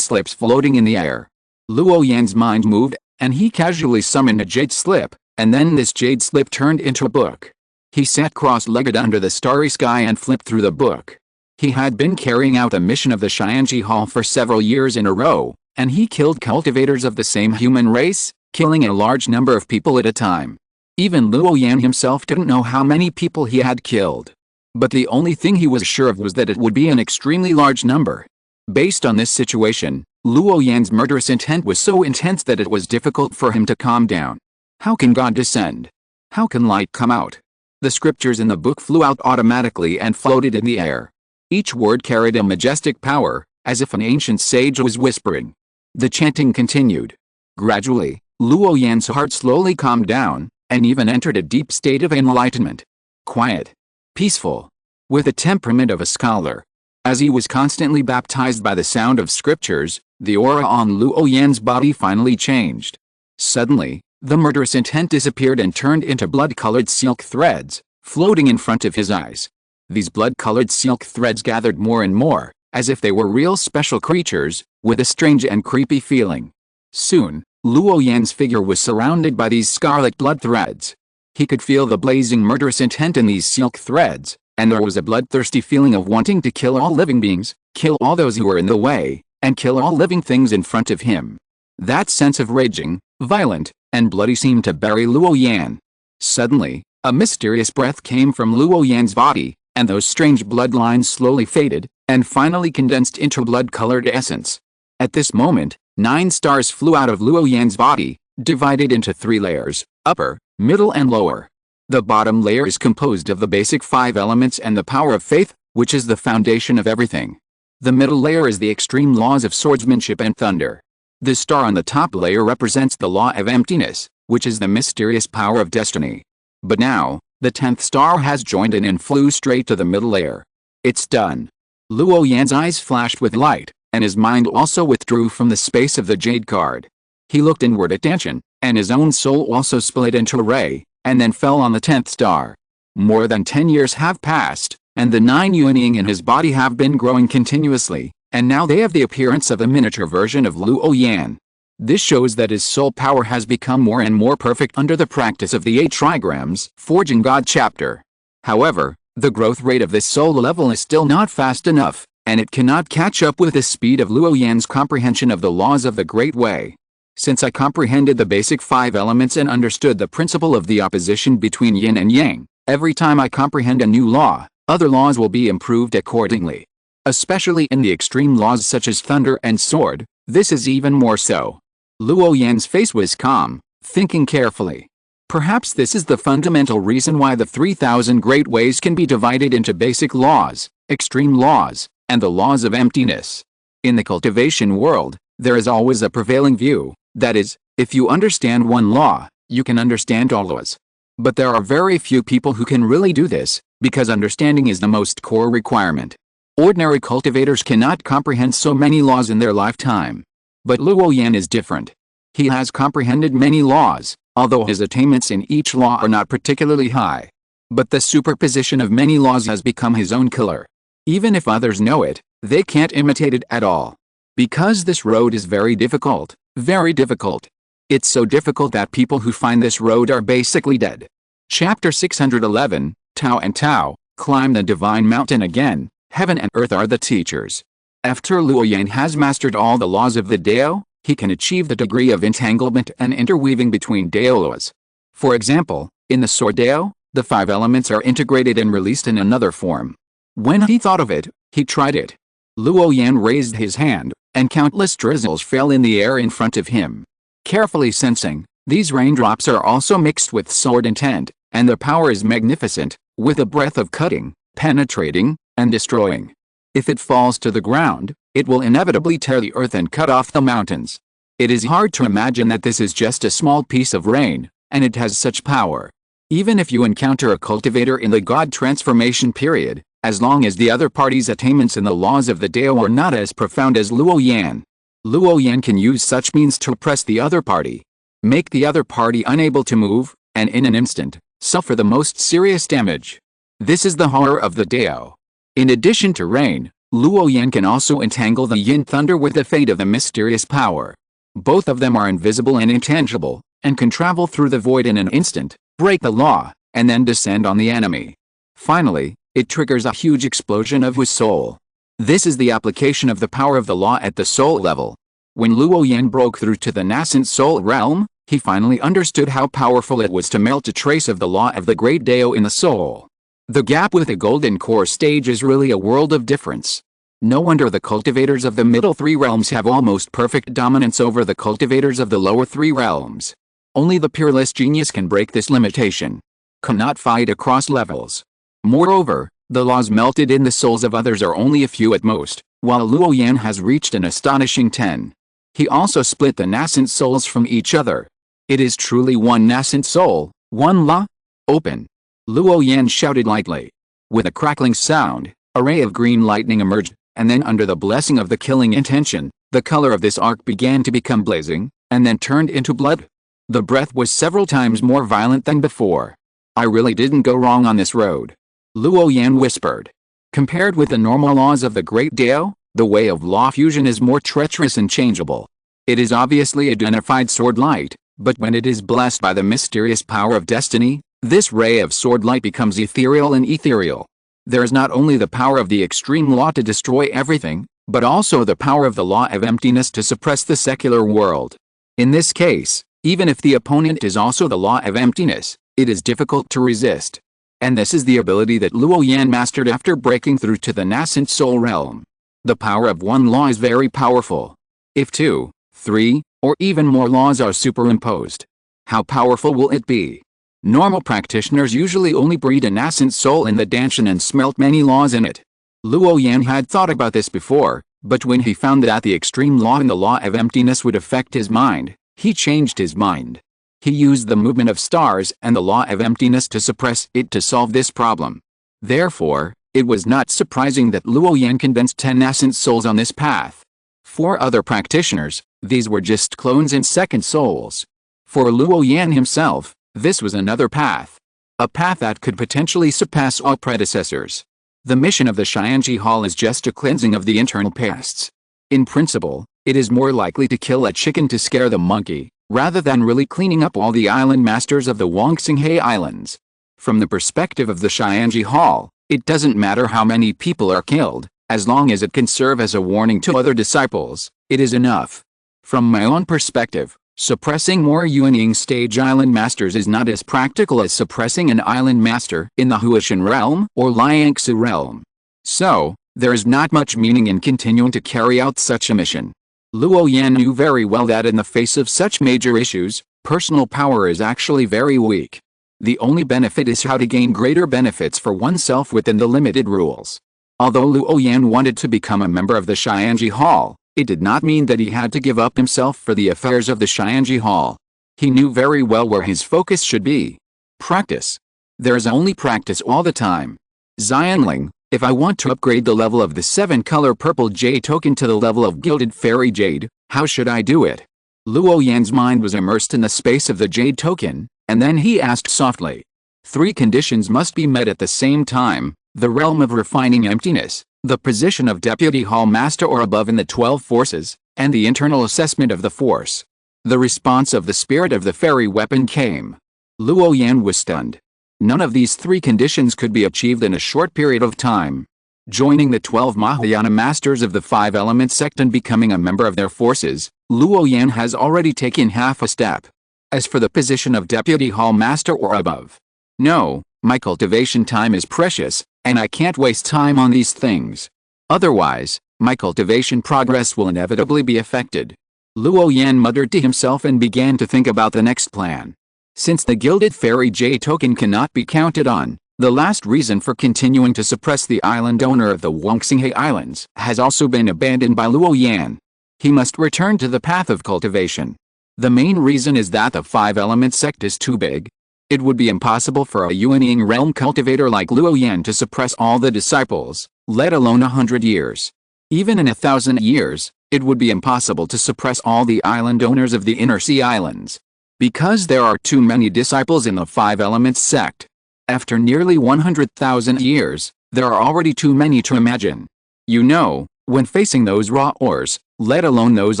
slips floating in the air. Luo Yan's mind moved, and he casually summoned a jade slip, and then this jade slip turned into a book. He sat cross-legged under the starry sky and flipped through the book. He had been carrying out a mission of the Xianji Hall for several years in a row, and he killed cultivators of the same human race, killing a large number of people at a time. Even Luo Yan himself didn't know how many people he had killed. But the only thing he was sure of was that it would be an extremely large number. Based on this situation, Luo Yan's murderous intent was so intense that it was difficult for him to calm down. How can God descend? How can light come out? The scriptures in the book flew out automatically and floated in the air. Each word carried a majestic power, as if an ancient sage was whispering. The chanting continued. Gradually, Luo Yan's heart slowly calmed down, and even entered a deep state of enlightenment. Quiet. Peaceful. With the temperament of a scholar. As he was constantly baptized by the sound of scriptures, the aura on Luo Yan's body finally changed. Suddenly, the murderous intent disappeared and turned into blood-colored silk threads, floating in front of his eyes. These blood-colored silk threads gathered more and more, as if they were real special creatures, with a strange and creepy feeling. Soon, Luo Yan's figure was surrounded by these scarlet blood threads. He could feel the blazing murderous intent in these silk threads, and there was a bloodthirsty feeling of wanting to kill all living beings, kill all those who were in the way, and kill all living things in front of him. That sense of raging, violent, and bloody seemed to bury Luo Yan. Suddenly, a mysterious breath came from Luo Yan's body, and those strange bloodlines slowly faded, and finally condensed into blood-colored essence. At this moment, 9 stars flew out of Luo Yan's body, divided into 3 layers, upper, middle and lower. The bottom layer is composed of the basic 5 elements and the power of faith, which is the foundation of everything. The middle layer is the extreme laws of swordsmanship and thunder. The star on the top layer represents the law of emptiness, which is the mysterious power of destiny. But now, the 10th star has joined in and flew straight to the middle layer. It's done. Luo Yan's eyes flashed with light, and his mind also withdrew from the space of the jade card. He looked inward at Danshan, and his own soul also split into a ray, and then fell on the 10th star. More than 10 years have passed, and the 9 Yuanying in his body have been growing continuously, and now they have the appearance of a miniature version of Luo Yan. This shows that his soul power has become more and more perfect under the practice of the 8 trigrams, Forging God chapter. However, the growth rate of this soul level is still not fast enough, and it cannot catch up with the speed of Luo Yan's comprehension of the laws of the Great Way. Since I comprehended the basic 5 elements and understood the principle of the opposition between yin and yang, every time I comprehend a new law, other laws will be improved accordingly. Especially in the extreme laws such as thunder and sword, this is even more so. Luo Yan's face was calm, thinking carefully. Perhaps this is the fundamental reason why the 3,000 great ways can be divided into basic laws, extreme laws, and the laws of emptiness. In the cultivation world, there is always a prevailing view, That is, if you understand one law, you can understand all laws. But there are very few people who can really do this, because understanding is the most core requirement. Ordinary cultivators cannot comprehend so many laws in their lifetime. But Luo Yan is different. He has comprehended many laws, although his attainments in each law are not particularly high. But the superposition of many laws has become his own killer. Even if others know it, they can't imitate it at all. Because this road is very difficult, very difficult. It's so difficult that people who find this road are basically dead. Chapter 611, Tao and Tao, climb the divine mountain again. Heaven and earth are the teachers. After Luo Yan has mastered all the laws of the Dao, he can achieve the degree of entanglement and interweaving between Dao laws. For example, in the Sword Dao, the 5 elements are integrated and released in another form. When he thought of it, he tried it. Luo Yan raised his hand, and countless drizzles fell in the air in front of him. Carefully sensing, these raindrops are also mixed with sword intent, and their power is magnificent, with a breath of cutting, penetrating, and destroying. If it falls to the ground, it will inevitably tear the earth and cut off the mountains. It is hard to imagine that this is just a small piece of rain, and it has such power. Even if you encounter a cultivator in the God transformation period, as long as the other party's attainments in the laws of the Dao are not as profound as Luo Yan, Luo Yan can use such means to oppress the other party, make the other party unable to move, and in an instant, suffer the most serious damage. This is the horror of the Dao. In addition to rain, Luo Yan can also entangle the yin thunder with the fate of the mysterious power. Both of them are invisible and intangible, and can travel through the void in an instant, break the law, and then descend on the enemy. Finally, it triggers a huge explosion of his soul. This is the application of the power of the law at the soul level. When Luo Yan broke through to the nascent soul realm, he finally understood how powerful it was to melt a trace of the law of the great Dao in the soul. The gap with the golden core stage is really a world of difference. No wonder the cultivators of the middle 3 realms have almost perfect dominance over the cultivators of the lower 3 realms. Only the peerless genius can break this limitation. Cannot fight across levels. Moreover, the laws melted in the souls of others are only a few at most, while Luo Yan has reached an astonishing 10. He also split the nascent souls from each other. It is truly one nascent soul, one law. Open. Luo Yan shouted lightly. With a crackling sound, a ray of green lightning emerged, and then under the blessing of the killing intention, the color of this arc began to become blazing, and then turned into blood. The breath was several times more violent than before. I really didn't go wrong on this road. Luo Yan whispered. Compared with the normal laws of the Great Dao, the way of law fusion is more treacherous and changeable. It is obviously identified sword light, but when it is blessed by the mysterious power of destiny, this ray of sword light becomes ethereal and ethereal. There is not only the power of the extreme law to destroy everything, but also the power of the law of emptiness to suppress the secular world. In this case, even if the opponent is also the law of emptiness, it is difficult to resist. And this is the ability that Luo Yan mastered after breaking through to the nascent soul realm. The power of one law is very powerful. If 2, 3, or even more laws are superimposed, how powerful will it be? Normal practitioners usually only breed a nascent soul in the Danshan and smelt many laws in it. Luo Yan had thought about this before, but when he found that the extreme law and the law of emptiness would affect his mind, he changed his mind. He used the movement of stars and the law of emptiness to suppress it to solve this problem. Therefore, it was not surprising that Luo Yan condensed 10 nascent souls on this path. For other practitioners, these were just clones and second souls. For Luo Yan himself, this was another path. A path that could potentially surpass all predecessors. The mission of the Xianji Hall is just a cleansing of the internal pests. In principle, it is more likely to kill a chicken to scare the monkey, rather than really cleaning up all the island masters of the Wangxinghe Islands. From the perspective of the Xianji Hall, it doesn't matter how many people are killed, as long as it can serve as a warning to other disciples, it is enough. From my own perspective, suppressing more Yuanying stage island masters is not as practical as suppressing an island master in the Huashan realm or Liangsu realm. So, there is not much meaning in continuing to carry out such a mission. Luo Yan knew very well that in the face of such major issues, personal power is actually very weak. The only benefit is how to gain greater benefits for oneself within the limited rules. Although Luo Yan wanted to become a member of the Xianji Hall, It did not mean that he had to give up himself for the affairs of the Xianji Hall. He knew very well where his focus should be. Practice. There's only practice all the time. Xianling, if I want to upgrade the level of the 7-color purple jade token to the level of gilded fairy jade, how should I do it? Luo Yan's mind was immersed in the space of the jade token, and then he asked softly. 3 conditions must be met at the same time: the realm of refining emptiness, the position of Deputy Hall Master or above in the 12 forces, and the internal assessment of the force. The response of the spirit of the fairy weapon came. Luo Yan was stunned. None of these 3 conditions could be achieved in a short period of time. Joining the 12 Mahayana Masters of the 5 Element sect and becoming a member of their forces, Luo Yan has already taken half a step. As for the position of Deputy Hall Master or above, no, my cultivation time is precious, and I can't waste time on these things. Otherwise, my cultivation progress will inevitably be affected. Luo Yan muttered to himself and began to think about the next plan. Since the Gilded Fairy Jade token cannot be counted on, the last reason for continuing to suppress the island owner of the Wangxinghe Islands has also been abandoned by Luo Yan. He must return to the path of cultivation. The main reason is that the 5 Element sect is too big. It would be impossible for a Yuanying realm cultivator like Luo Yan to suppress all the disciples, let alone 100 years. Even in 1,000 years, it would be impossible to suppress all the island owners of the Inner Sea Islands. Because there are too many disciples in the 5 Elements sect. After nearly 100,000 years, there are already too many to imagine. You know, when facing those raw ores, let alone those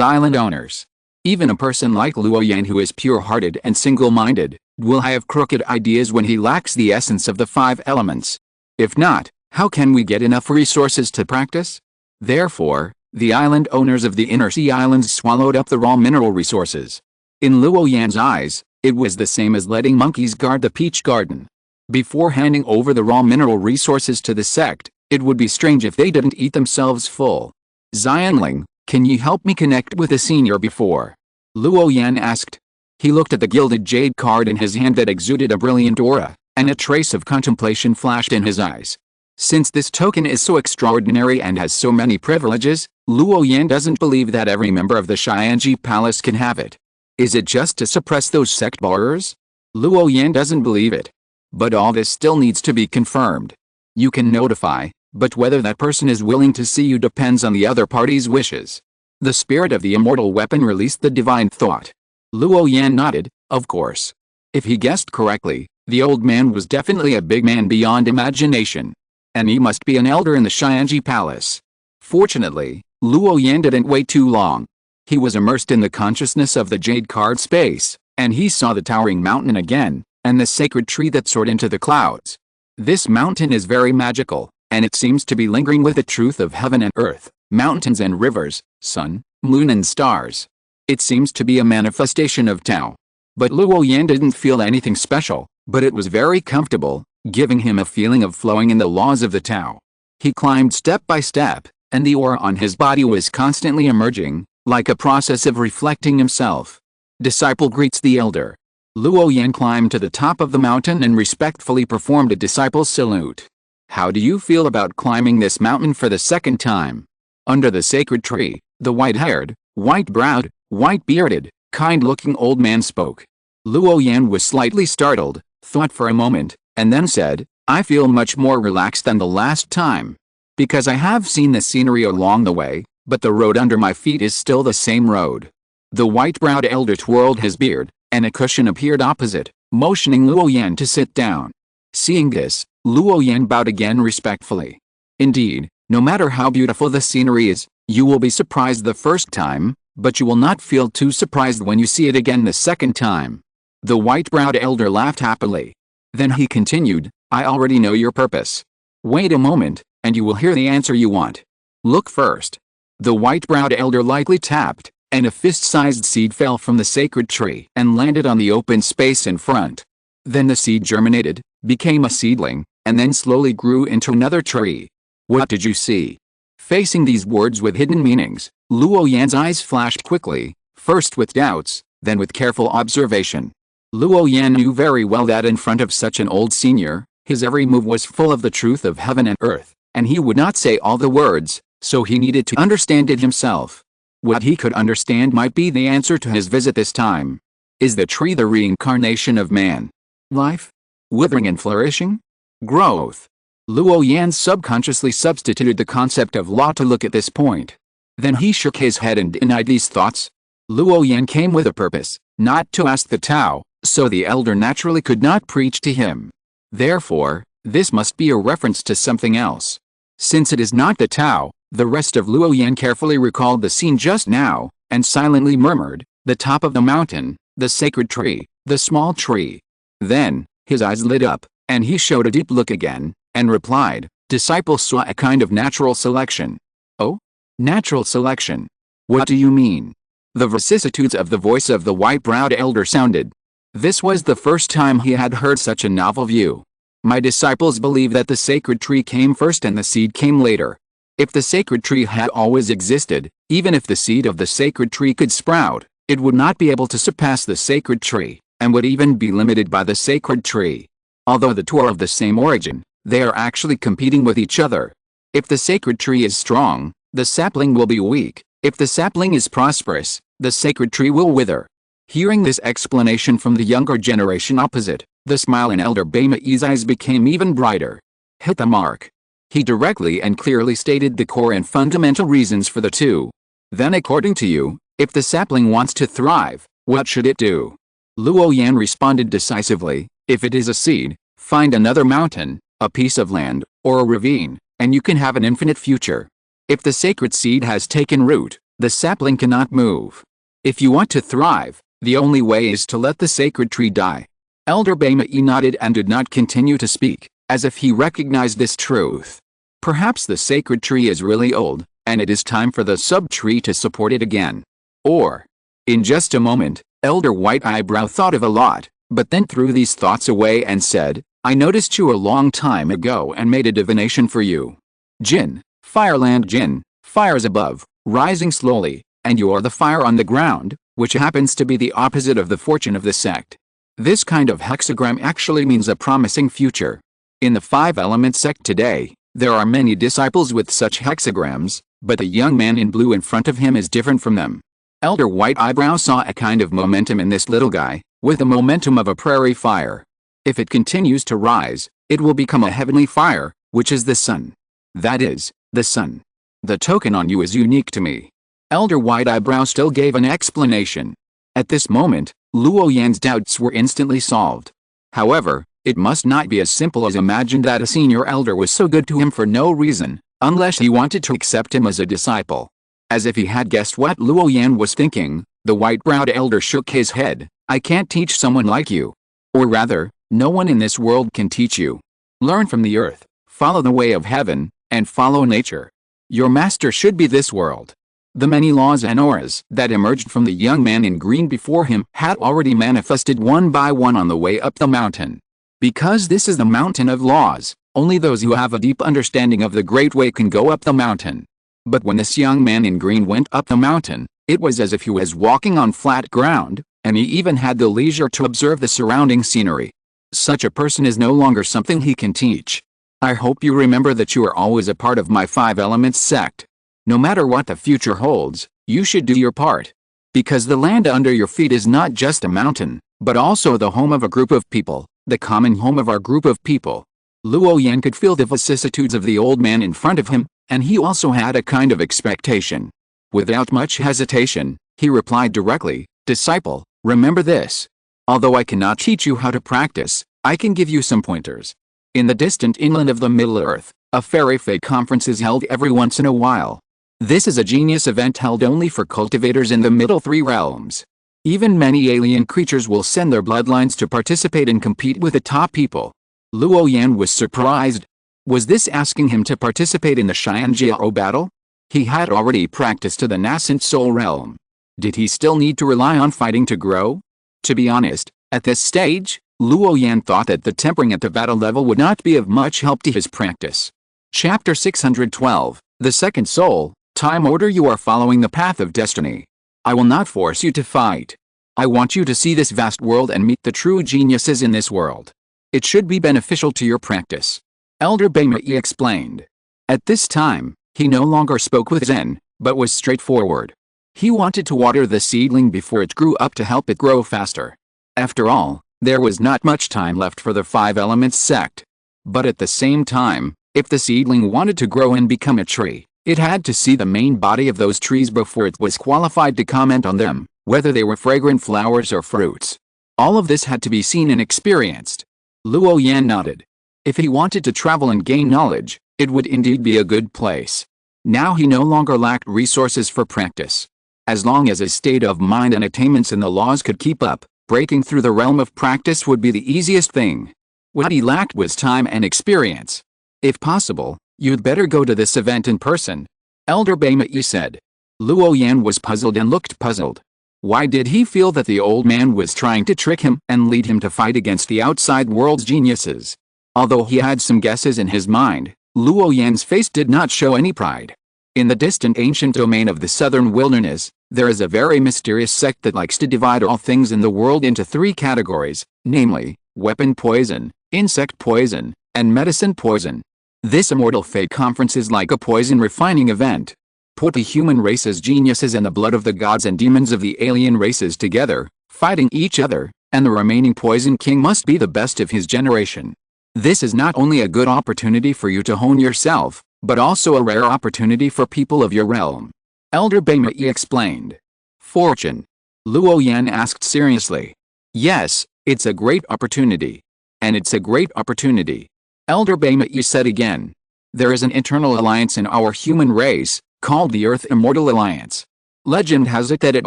island owners. Even a person like Luo Yan who is pure-hearted and single-minded, will have crooked ideas when he lacks the essence of the 5 elements. If not, how can we get enough resources to practice? Therefore, the island owners of the Inner Sea Islands swallowed up the raw mineral resources. In Luo Yan's eyes, it was the same as letting monkeys guard the peach garden. Before handing over the raw mineral resources to the sect, it would be strange if they didn't eat themselves full. Xianling, can you help me connect with a senior before? Luo Yan asked. He looked at the gilded jade card in his hand that exuded a brilliant aura, and a trace of contemplation flashed in his eyes. Since this token is so extraordinary and has so many privileges, Luo Yan doesn't believe that every member of the Xianji Palace can have it. Is it just to suppress those sect borrowers? Luo Yan doesn't believe it. But all this still needs to be confirmed. You can notify, but whether that person is willing to see you depends on the other party's wishes. The spirit of the immortal weapon released the divine thought. Luo Yan nodded, of course. If he guessed correctly, the old man was definitely a big man beyond imagination. And he must be an elder in the Xianji Palace. Fortunately, Luo Yan didn't wait too long. He was immersed in the consciousness of the jade card space, and he saw the towering mountain again, and the sacred tree that soared into the clouds. This mountain is very magical, and it seems to be lingering with the truth of heaven and earth, mountains and rivers, sun, moon and stars. It seems to be a manifestation of Tao. But Luo Yan didn't feel anything special, but it was very comfortable, giving him a feeling of flowing in the laws of the Tao. He climbed step by step, and the aura on his body was constantly emerging, like a process of reflecting himself. Disciple greets the elder. Luo Yan climbed to the top of the mountain and respectfully performed a disciple's salute. How do you feel about climbing this mountain for the 2nd time? Under the sacred tree, the white-haired, white-browed, white-bearded, kind-looking old man spoke. Luo Yan was slightly startled, thought for a moment, and then said, I feel much more relaxed than the last time. Because I have seen the scenery along the way, but the road under my feet is still the same road. The white-browed elder twirled his beard, and a cushion appeared opposite, motioning Luo Yan to sit down. Seeing this, Luo Yan bowed again respectfully. Indeed, no matter how beautiful the scenery is, you will be surprised the first time, but you will not feel too surprised when you see it again the 2nd time. The white-browed elder laughed happily. Then he continued, I already know your purpose. Wait a moment, and you will hear the answer you want. Look first. The white-browed elder lightly tapped, and a fist-sized seed fell from the sacred tree and landed on the open space in front. Then the seed germinated, became a seedling, and then slowly grew into another tree. What did you see? Facing these words with hidden meanings, Luo Yan's eyes flashed quickly, first with doubts, then with careful observation. Luo Yan knew very well that in front of such an old senior, his every move was full of the truth of heaven and earth, and he would not say all the words, so he needed to understand it himself. What he could understand might be the answer to his visit this time. Is the tree the reincarnation of man? Life? Withering and flourishing? Growth? Luo Yan subconsciously substituted the concept of law to look at this point. Then he shook his head and denied these thoughts. Luo Yan came with a purpose, not to ask the Tao, so the elder naturally could not preach to him. Therefore, this must be a reference to something else. Since it is not the Tao, the rest of Luo Yan carefully recalled the scene just now, and silently murmured, the top of the mountain, the sacred tree, the small tree. Then, his eyes lit up, and he showed a deep look again, and replied, disciple saw a kind of natural selection. Oh? Natural selection? What do you mean? The vicissitudes of the voice of the white-browed elder sounded. This was the first time he had heard such a novel view. My disciples believe that the sacred tree came first and the seed came later. If the sacred tree had always existed, even if the seed of the sacred tree could sprout, it would not be able to surpass the sacred tree, and would even be limited by the sacred tree. Although the two are of the same origin, they are actually competing with each other. If the sacred tree is strong, the sapling will be weak. If the sapling is prosperous, the sacred tree will wither. Hearing this explanation from the younger generation opposite, the smile in Elder Baima's eyes became even brighter. Hit the mark. He directly and clearly stated the core and fundamental reasons for the two. Then according to you, if the sapling wants to thrive, what should it do? Luo Yan responded decisively, if it is a seed, find another mountain, a piece of land, or a ravine, and you can have an infinite future. If the sacred seed has taken root, the sapling cannot move. If you want to thrive, the only way is to let the sacred tree die. Elder Baima nodded and did not continue to speak, as if he recognized this truth. Perhaps the sacred tree is really old, and it is time for the sub-tree to support it again. Or, in just a moment, Elder White Eyebrow thought of a lot, but then threw these thoughts away and said, I noticed you a long time ago and made a divination for you. Jinn, Fireland Jinn, fires above, rising slowly, and you are the fire on the ground, which happens to be the opposite of the fortune of the sect. This kind of hexagram actually means a promising future. In the 5-element sect today, there are many disciples with such hexagrams, but the young man in blue in front of him is different from them. Elder White Eyebrow saw a kind of momentum in this little guy, with the momentum of a prairie fire. If it continues to rise, it will become a heavenly fire, which is the sun. That is, the sun. The token on you is unique to me. Elder White Eyebrow still gave an explanation. At this moment, Luo Yan's doubts were instantly solved. However, it must not be as simple as imagine that a senior elder was so good to him for no reason, unless he wanted to accept him as a disciple. As if he had guessed what Luo Yan was thinking, the white-browed elder shook his head. I can't teach someone like you. Or rather, no one in this world can teach you. Learn from the earth, follow the way of heaven, and follow nature. Your master should be this world. The many laws and auras that emerged from the young man in green before him had already manifested one by one on the way up the mountain. Because this is the mountain of laws, only those who have a deep understanding of the great way can go up the mountain. But when this young man in green went up the mountain, it was as if he was walking on flat ground, and he even had the leisure to observe the surrounding scenery. Such a person is no longer something he can teach. I hope you remember that you are always a part of my 5-element sect. No matter what the future holds, you should do your part. Because the land under your feet is not just a mountain, but also the home of a group of people, the common home of our group of people. Luo Yan could feel the vicissitudes of the old man in front of him, and he also had a kind of expectation. Without much hesitation, he replied directly, Disciple, remember this. Although I cannot teach you how to practice, I can give you some pointers. In the distant inland of the Middle Earth, a fairy fete conference is held every once in a while. This is a genius event held only for cultivators in the middle 3 realms. Even many alien creatures will send their bloodlines to participate and compete with the top people. Luo Yan was surprised. Was this asking him to participate in the Xianjiao battle? He had already practiced to the nascent soul realm. Did he still need to rely on fighting to grow? To be honest, at this stage, Luo Yan thought that the tempering at the battle level would not be of much help to his practice. Chapter 612, The Second Soul, Time Order. You are following the path of destiny. I will not force you to fight. I want you to see this vast world and meet the true geniuses in this world. It should be beneficial to your practice. Elder Baima explained. At this time, he no longer spoke with Zen, but was straightforward. He wanted to water the seedling before it grew up to help it grow faster. After all, there was not much time left for the Five Elements sect. But at the same time, if the seedling wanted to grow and become a tree, it had to see the main body of those trees before it was qualified to comment on them, whether they were fragrant flowers or fruits. All of this had to be seen and experienced. Luo Yan nodded. If he wanted to travel and gain knowledge, it would indeed be a good place. Now he no longer lacked resources for practice. As long as his state of mind and attainments in the laws could keep up, breaking through the realm of practice would be the easiest thing. What he lacked was time and experience. If possible, you'd better go to this event in person, Elder Baimei said. Luo Yan was puzzled and looked puzzled. Why did he feel that the old man was trying to trick him and lead him to fight against the outside world's geniuses? Although he had some guesses in his mind, Luo Yan's face did not show any pride. In the distant ancient domain of the southern wilderness, there is a very mysterious sect that likes to divide all things in the world into three categories, namely, weapon poison, insect poison, and medicine poison. This immortal fate conference is like a poison refining event. Put the human race's geniuses and the blood of the gods and demons of the alien races together, fighting each other, and the remaining poison king must be the best of his generation. This is not only a good opportunity for you to hone yourself, but also a rare opportunity for people of your realm. Elder Baimei explained. Fortune? Luo Yan asked seriously. Yes, it's a great opportunity. And it's a great opportunity. Elder Baimei said again. There is an internal alliance in our human race, called the Earth Immortal Alliance. Legend has it that it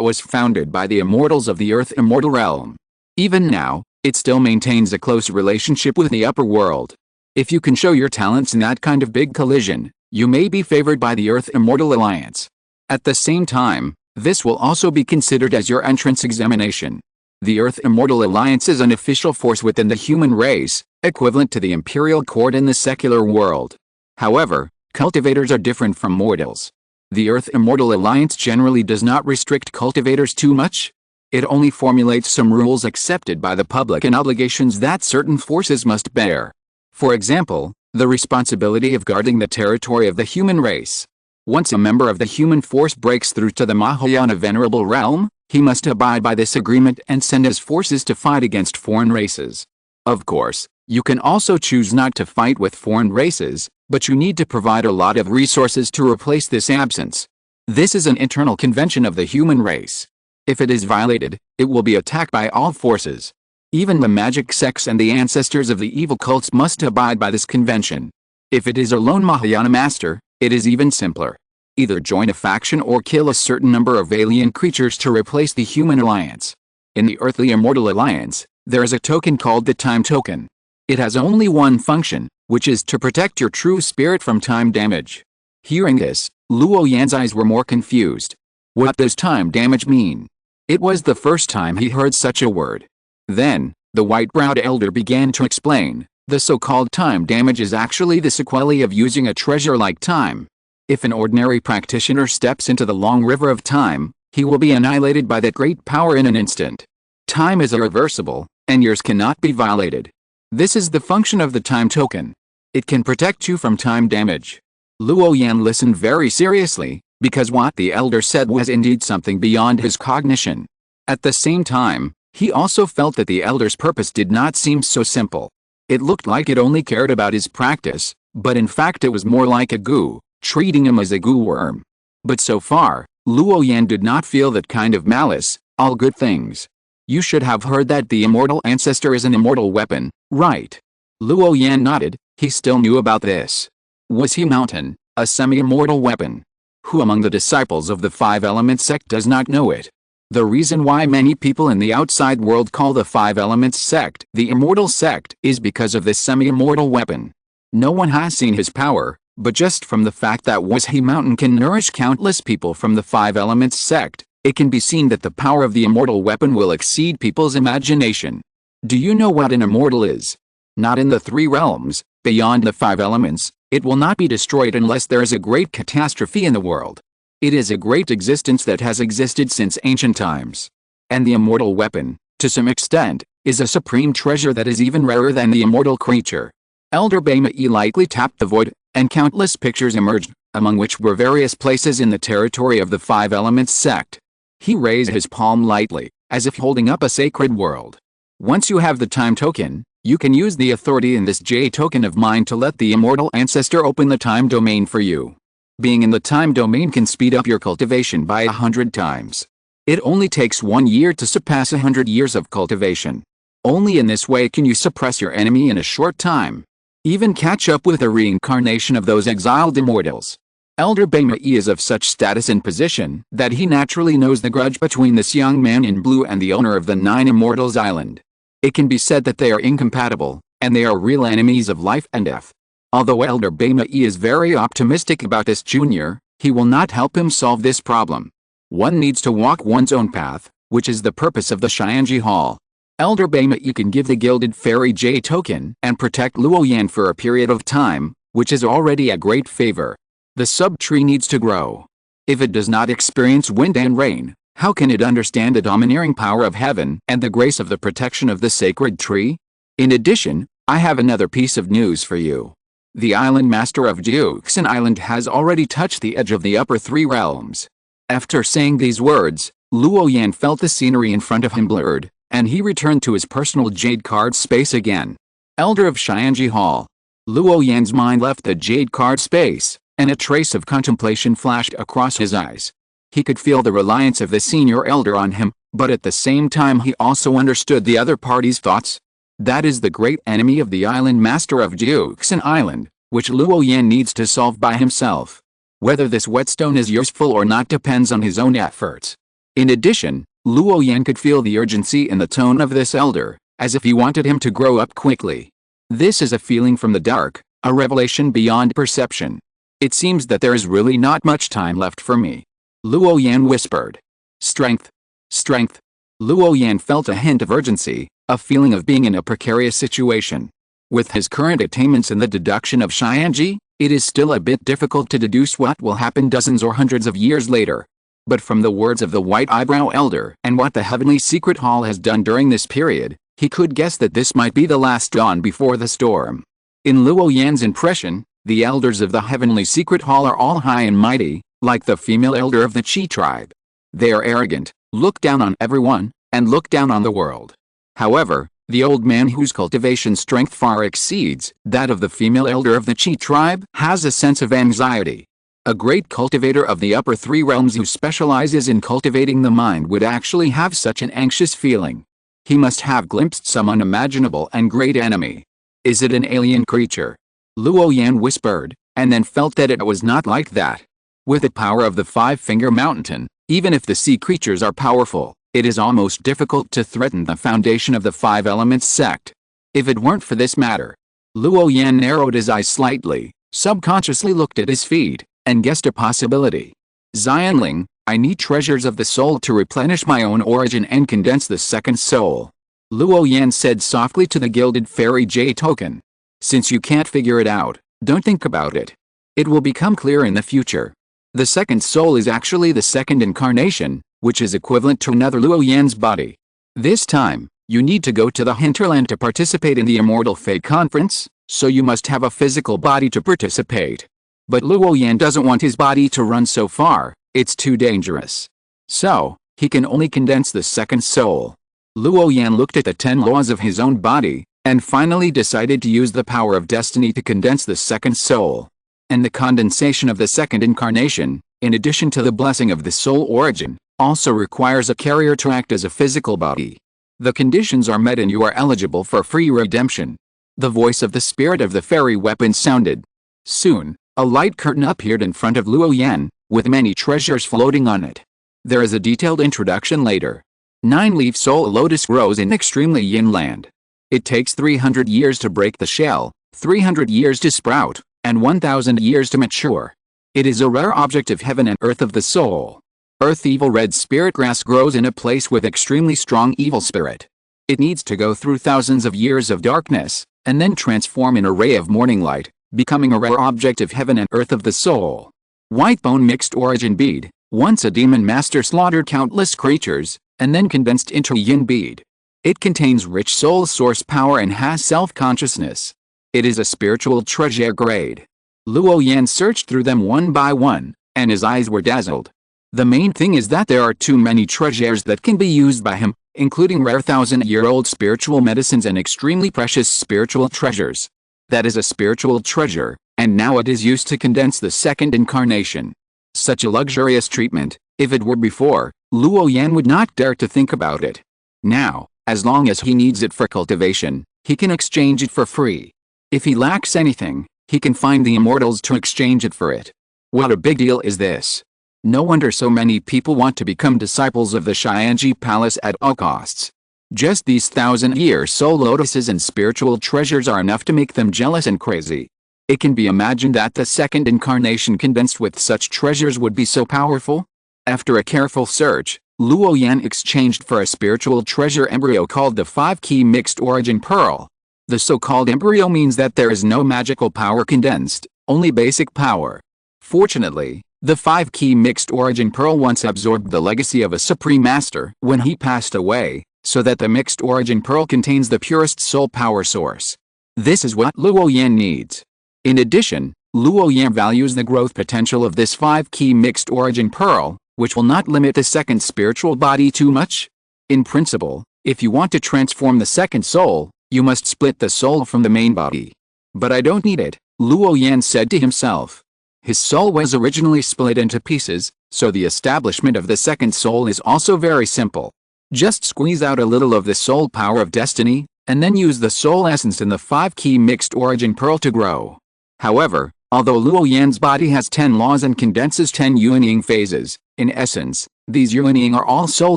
was founded by the immortals of the Earth Immortal Realm. Even now, it still maintains a close relationship with the upper world. If you can show your talents in that kind of big collision, you may be favored by the Earth Immortal Alliance. At the same time, this will also be considered as your entrance examination. The Earth Immortal Alliance is an official force within the human race, equivalent to the imperial court in the secular world. However, cultivators are different from mortals. The Earth Immortal Alliance generally does not restrict cultivators too much. It only formulates some rules accepted by the public and obligations that certain forces must bear. For example, the responsibility of guarding the territory of the human race. Once a member of the human force breaks through to the Mahayana Venerable Realm, he must abide by this agreement and send his forces to fight against foreign races. Of course, you can also choose not to fight with foreign races, but you need to provide a lot of resources to replace this absence. This is an internal convention of the human race. If it is violated, it will be attacked by all forces. Even the magic sects and the ancestors of the evil cults must abide by this convention. If it is a lone Mahayana master, it is even simpler. Either join a faction or kill a certain number of alien creatures to replace the human alliance. In the Earthly Immortal Alliance, there is a token called the Time Token. It has only one function, which is to protect your true spirit from time damage. Hearing this, Luo Yan's eyes were more confused. What does time damage mean? It was the first time he heard such a word. Then, the white-browed elder began to explain. The so-called time damage is actually the sequelae of using a treasure like time. If an ordinary practitioner steps into the long river of time, he will be annihilated by that great power in an instant. Time is irreversible, and yours cannot be violated. This is the function of the time token. It can protect you from time damage. Luo Yan listened very seriously, because what the elder said was indeed something beyond his cognition. At the same time, he also felt that the elder's purpose did not seem so simple. It looked like it only cared about his practice, but in fact it was more like a goo, treating him as a goo worm. But so far, Luo Yan did not feel that kind of malice. All good things. You should have heard that the immortal ancestor is an immortal weapon, right? Luo Yan nodded. He still knew about this. Was he mountain, a semi-immortal weapon? Who among the disciples of the Five Elements sect does not know it? The reason why many people in the outside world call the Five Elements sect the immortal sect is because of this semi-immortal weapon. No one has seen his power, but just from the fact that Wazhi Mountain can nourish countless people from the Five Elements sect, it can be seen that the power of the immortal weapon will exceed people's imagination. Do you know what an immortal is? Not in the three realms, beyond the five elements, it will not be destroyed unless there is a great catastrophe in the world. It is a great existence that has existed since ancient times. And the immortal weapon, to some extent, is a supreme treasure that is even rarer than the immortal creature. Elder Baimei lightly tapped the void, and countless pictures emerged, among which were various places in the territory of the Five Elements sect. He raised his palm lightly, as if holding up a sacred world. Once you have the time token, you can use the authority in this J token of mine to let the immortal ancestor open the time domain for you. Being in the time domain can speed up your cultivation by 100 times. It only takes 1 year to surpass 100 years of cultivation. Only in this way can you suppress your enemy in a short time. Even catch up with a reincarnation of those exiled immortals. Elder Bema is of such status and position that he naturally knows the grudge between this young man in blue and the owner of the 9 Immortals Island. It can be said that they are incompatible, and they are real enemies of life and death. Although Elder Bema is very optimistic about this junior, he will not help him solve this problem. One needs to walk one's own path, which is the purpose of the Xianji Hall. Elder Bema can give the Gilded Fairy J token and protect Luo Yan for a period of time, which is already a great favor. The sub-tree needs to grow. If it does not experience wind and rain, how can it understand the domineering power of heaven and the grace of the protection of the sacred tree? In addition, I have another piece of news for you. The island master of Jiuxin Island has already touched the edge of the upper 3 realms. After saying these words, Luo Yan felt the scenery in front of him blurred, and he returned to his personal jade card space again. Elder of Xianji Hall. Luo Yan's mind left the jade card space, and a trace of contemplation flashed across his eyes. He could feel the reliance of the senior elder on him, but at the same time he also understood the other party's thoughts. That is the great enemy of the island master of Jiuxin Island, which Luo Yan needs to solve by himself. Whether this whetstone is useful or not depends on his own efforts. In addition, Luo Yan could feel the urgency in the tone of this elder, as if he wanted him to grow up quickly. This is a feeling from the dark, a revelation beyond perception. It seems that there is really not much time left for me. Luo Yan whispered. Strength. Strength. Luo Yan felt a hint of urgency, a feeling of being in a precarious situation. With his current attainments in the deduction of Xianji, it is still a bit difficult to deduce what will happen dozens or hundreds of years later. But from the words of the White Eyebrow Elder and what the Heavenly Secret Hall has done during this period, he could guess that this might be the last dawn before the storm. In Luo Yan's impression, the elders of the Heavenly Secret Hall are all high and mighty, like the female elder of the Qi tribe. They are arrogant, look down on everyone, and look down on the world. However, the old man whose cultivation strength far exceeds that of the female elder of the Qi tribe has a sense of anxiety. A great cultivator of the upper 3 realms who specializes in cultivating the mind would actually have such an anxious feeling. He must have glimpsed some unimaginable and great enemy. Is it an alien creature? Luo Yan whispered, and then felt that it was not like that. With the power of the 5-finger mountain, even if the sea creatures are powerful, it is almost difficult to threaten the foundation of the 5 Elements sect. If it weren't for this matter. Luo Yan narrowed his eyes slightly, subconsciously looked at his feet, and guessed a possibility. Xianling, I need treasures of the soul to replenish my own origin and condense the second soul. Luo Yan said softly to the Gilded Fairy J token. Since you can't figure it out, don't think about it. It will become clear in the future. The second soul is actually the second incarnation, which is equivalent to another Luo Yan's body. This time, you need to go to the hinterland to participate in the Immortal Fate Conference, so you must have a physical body to participate. But Luo Yan doesn't want his body to run so far, it's too dangerous. So, he can only condense the second soul. Luo Yan looked at the 10 laws of his own body, and finally decided to use the power of destiny to condense the second soul. And the condensation of the second incarnation, in addition to the blessing of the soul origin, also requires a carrier to act as a physical body. The conditions are met and you are eligible for free redemption. The voice of the spirit of the fairy weapon sounded. Soon, a light curtain appeared in front of Luo Yan, with many treasures floating on it. There is a detailed introduction later. 9-leaf soul lotus grows in extremely yin land. It takes 300 years to break the shell, 300 years to sprout, and 1,000 years to mature. It is a rare object of heaven and earth of the soul. Earth evil red spirit grass grows in a place with extremely strong evil spirit. It needs to go through thousands of years of darkness, and then transform in a ray of morning light, becoming a rare object of heaven and earth of the soul. White bone mixed origin bead, once a demon master slaughtered countless creatures, and then condensed into yin bead. It contains rich soul source power and has self-consciousness. It is a spiritual treasure grade. Luo Yan searched through them one by one, and his eyes were dazzled. The main thing is that there are too many treasures that can be used by him, including rare 1,000-year-old spiritual medicines and extremely precious spiritual treasures. That is a spiritual treasure, and now it is used to condense the second incarnation. Such a luxurious treatment, if it were before, Luo Yan would not dare to think about it. Now, as long as he needs it for cultivation, he can exchange it for free. If he lacks anything, he can find the immortals to exchange it for it. What a big deal is this? No wonder so many people want to become disciples of the Xianji Palace at all costs. Just these 1,000-year soul lotuses and spiritual treasures are enough to make them jealous and crazy. It can be imagined that the second incarnation condensed with such treasures would be so powerful. After a careful search, Luo Yan exchanged for a spiritual treasure embryo called the 5-key mixed origin pearl. The so-called embryo means that there is no magical power condensed, only basic power. Fortunately, the 5-key mixed origin pearl once absorbed the legacy of a supreme master when he passed away, so that the mixed origin pearl contains the purest soul power source. This is what Luo Yan needs. In addition, Luo Yan values the growth potential of this 5-key mixed origin pearl, which will not limit the second spiritual body too much. In principle, if you want to transform the second soul, you must split the soul from the main body. But I don't need it, Luo Yan said to himself. His soul was originally split into pieces, so the establishment of the second soul is also very simple. Just squeeze out a little of the soul power of destiny, and then use the soul essence in the 5-key mixed origin pearl to grow. However, although Luo Yan's body has 10 laws and condenses 10 yuanying phases, in essence, these yuanying are all soul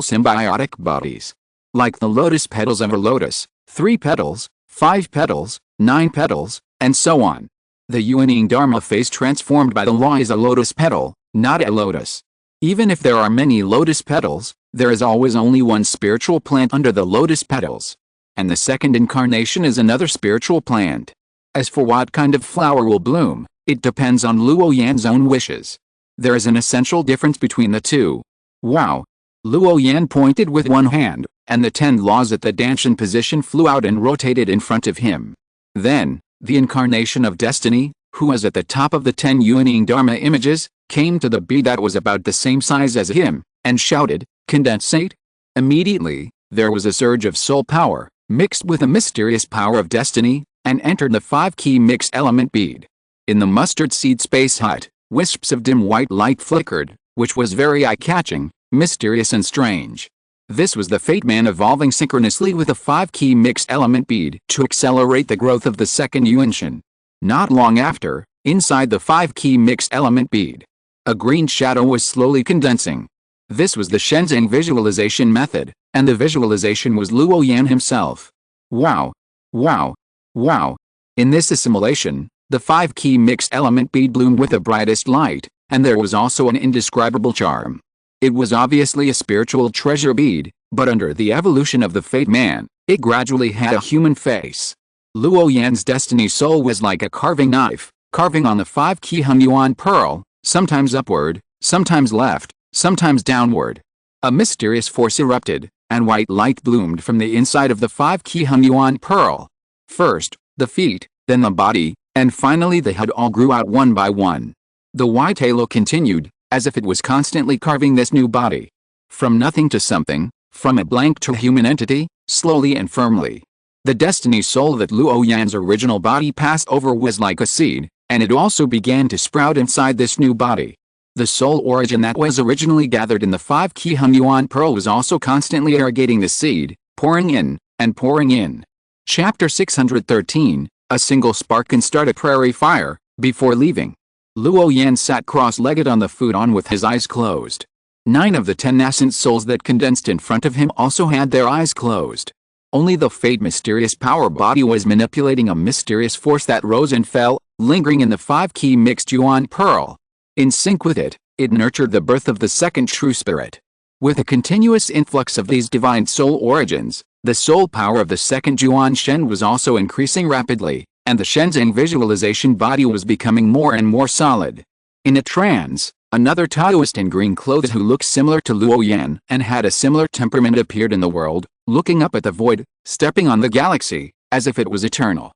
symbiotic bodies. Like the lotus petals of a lotus, 3 petals, 5 petals, 9 petals, and so on. The yuanying dharma phase transformed by the law is a lotus petal, not a lotus. Even if there are many lotus petals, there is always only one spiritual plant under the lotus petals. And the second incarnation is another spiritual plant. As for what kind of flower will bloom, it depends on Luo Yan's own wishes. There is an essential difference between the two. Wow! Luo Yan pointed with one hand, and the 10 laws at the danshan position flew out and rotated in front of him. Then, the incarnation of destiny, who was at the top of the 10 yuanying dharma images, came to the bead that was about the same size as him, and shouted, "Condensate!" Immediately, there was a surge of soul power, mixed with a mysterious power of destiny, and entered the 5-key mixed element bead. In the mustard seed space hut, wisps of dim white light flickered, which was very eye-catching, mysterious and strange. This was the Fate Man evolving synchronously with a 5-key mixed element bead to accelerate the growth of the second yuanshan. Not long after, inside the 5-key mixed element bead, a green shadow was slowly condensing. This was the Shenzhen visualization method, and the visualization was Luo Yan himself. Wow! Wow! Wow! In this assimilation, the 5-key mixed element bead bloomed with the brightest light, and there was also an indescribable charm. It was obviously a spiritual treasure bead, but under the evolution of the Fate Man, it gradually had a human face. Luo Yan's destiny soul was like a carving knife, carving on the 5-key Hunyuan pearl, sometimes upward, sometimes left, sometimes downward. A mysterious force erupted, and white light bloomed from the inside of the 5-key Hunyuan pearl. First, the feet, then the body, and finally the head all grew out one by one. The white halo continued, as if it was constantly carving this new body. From nothing to something, from a blank to a human entity, slowly and firmly. The destiny soul that Luo Yan's original body passed over was like a seed, and it also began to sprout inside this new body. The soul origin that was originally gathered in the 5-key Hunyuan pearl was also constantly irrigating the seed, pouring in, and pouring in. Chapter 613, A single spark can start a prairie fire. Before leaving, Luo Yan sat cross-legged on the futon with his eyes closed. 9 of the 10 nascent souls that condensed in front of him also had their eyes closed. Only the Fate mysterious power body was manipulating a mysterious force that rose and fell, lingering in the 5-key mixed yuan pearl. In sync with it, it nurtured the birth of the second true spirit. With a continuous influx of these divine soul origins, the soul power of the second yuan shen was also increasing rapidly, and the Shenzhen visualization body was becoming more and more solid. In a trance, another Taoist in green clothes who looked similar to Luo Yan and had a similar temperament appeared in the world, looking up at the void, stepping on the galaxy, as if it was eternal.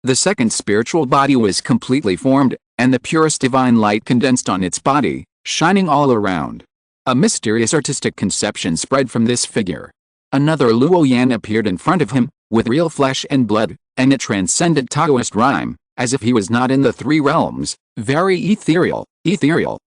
The second spiritual body was completely formed, and the purest divine light condensed on its body, shining all around. A mysterious artistic conception spread from this figure. Another Luo Yan appeared in front of him, with real flesh and blood, and it transcended Taoist rhyme, as if he was not in the three realms, very ethereal,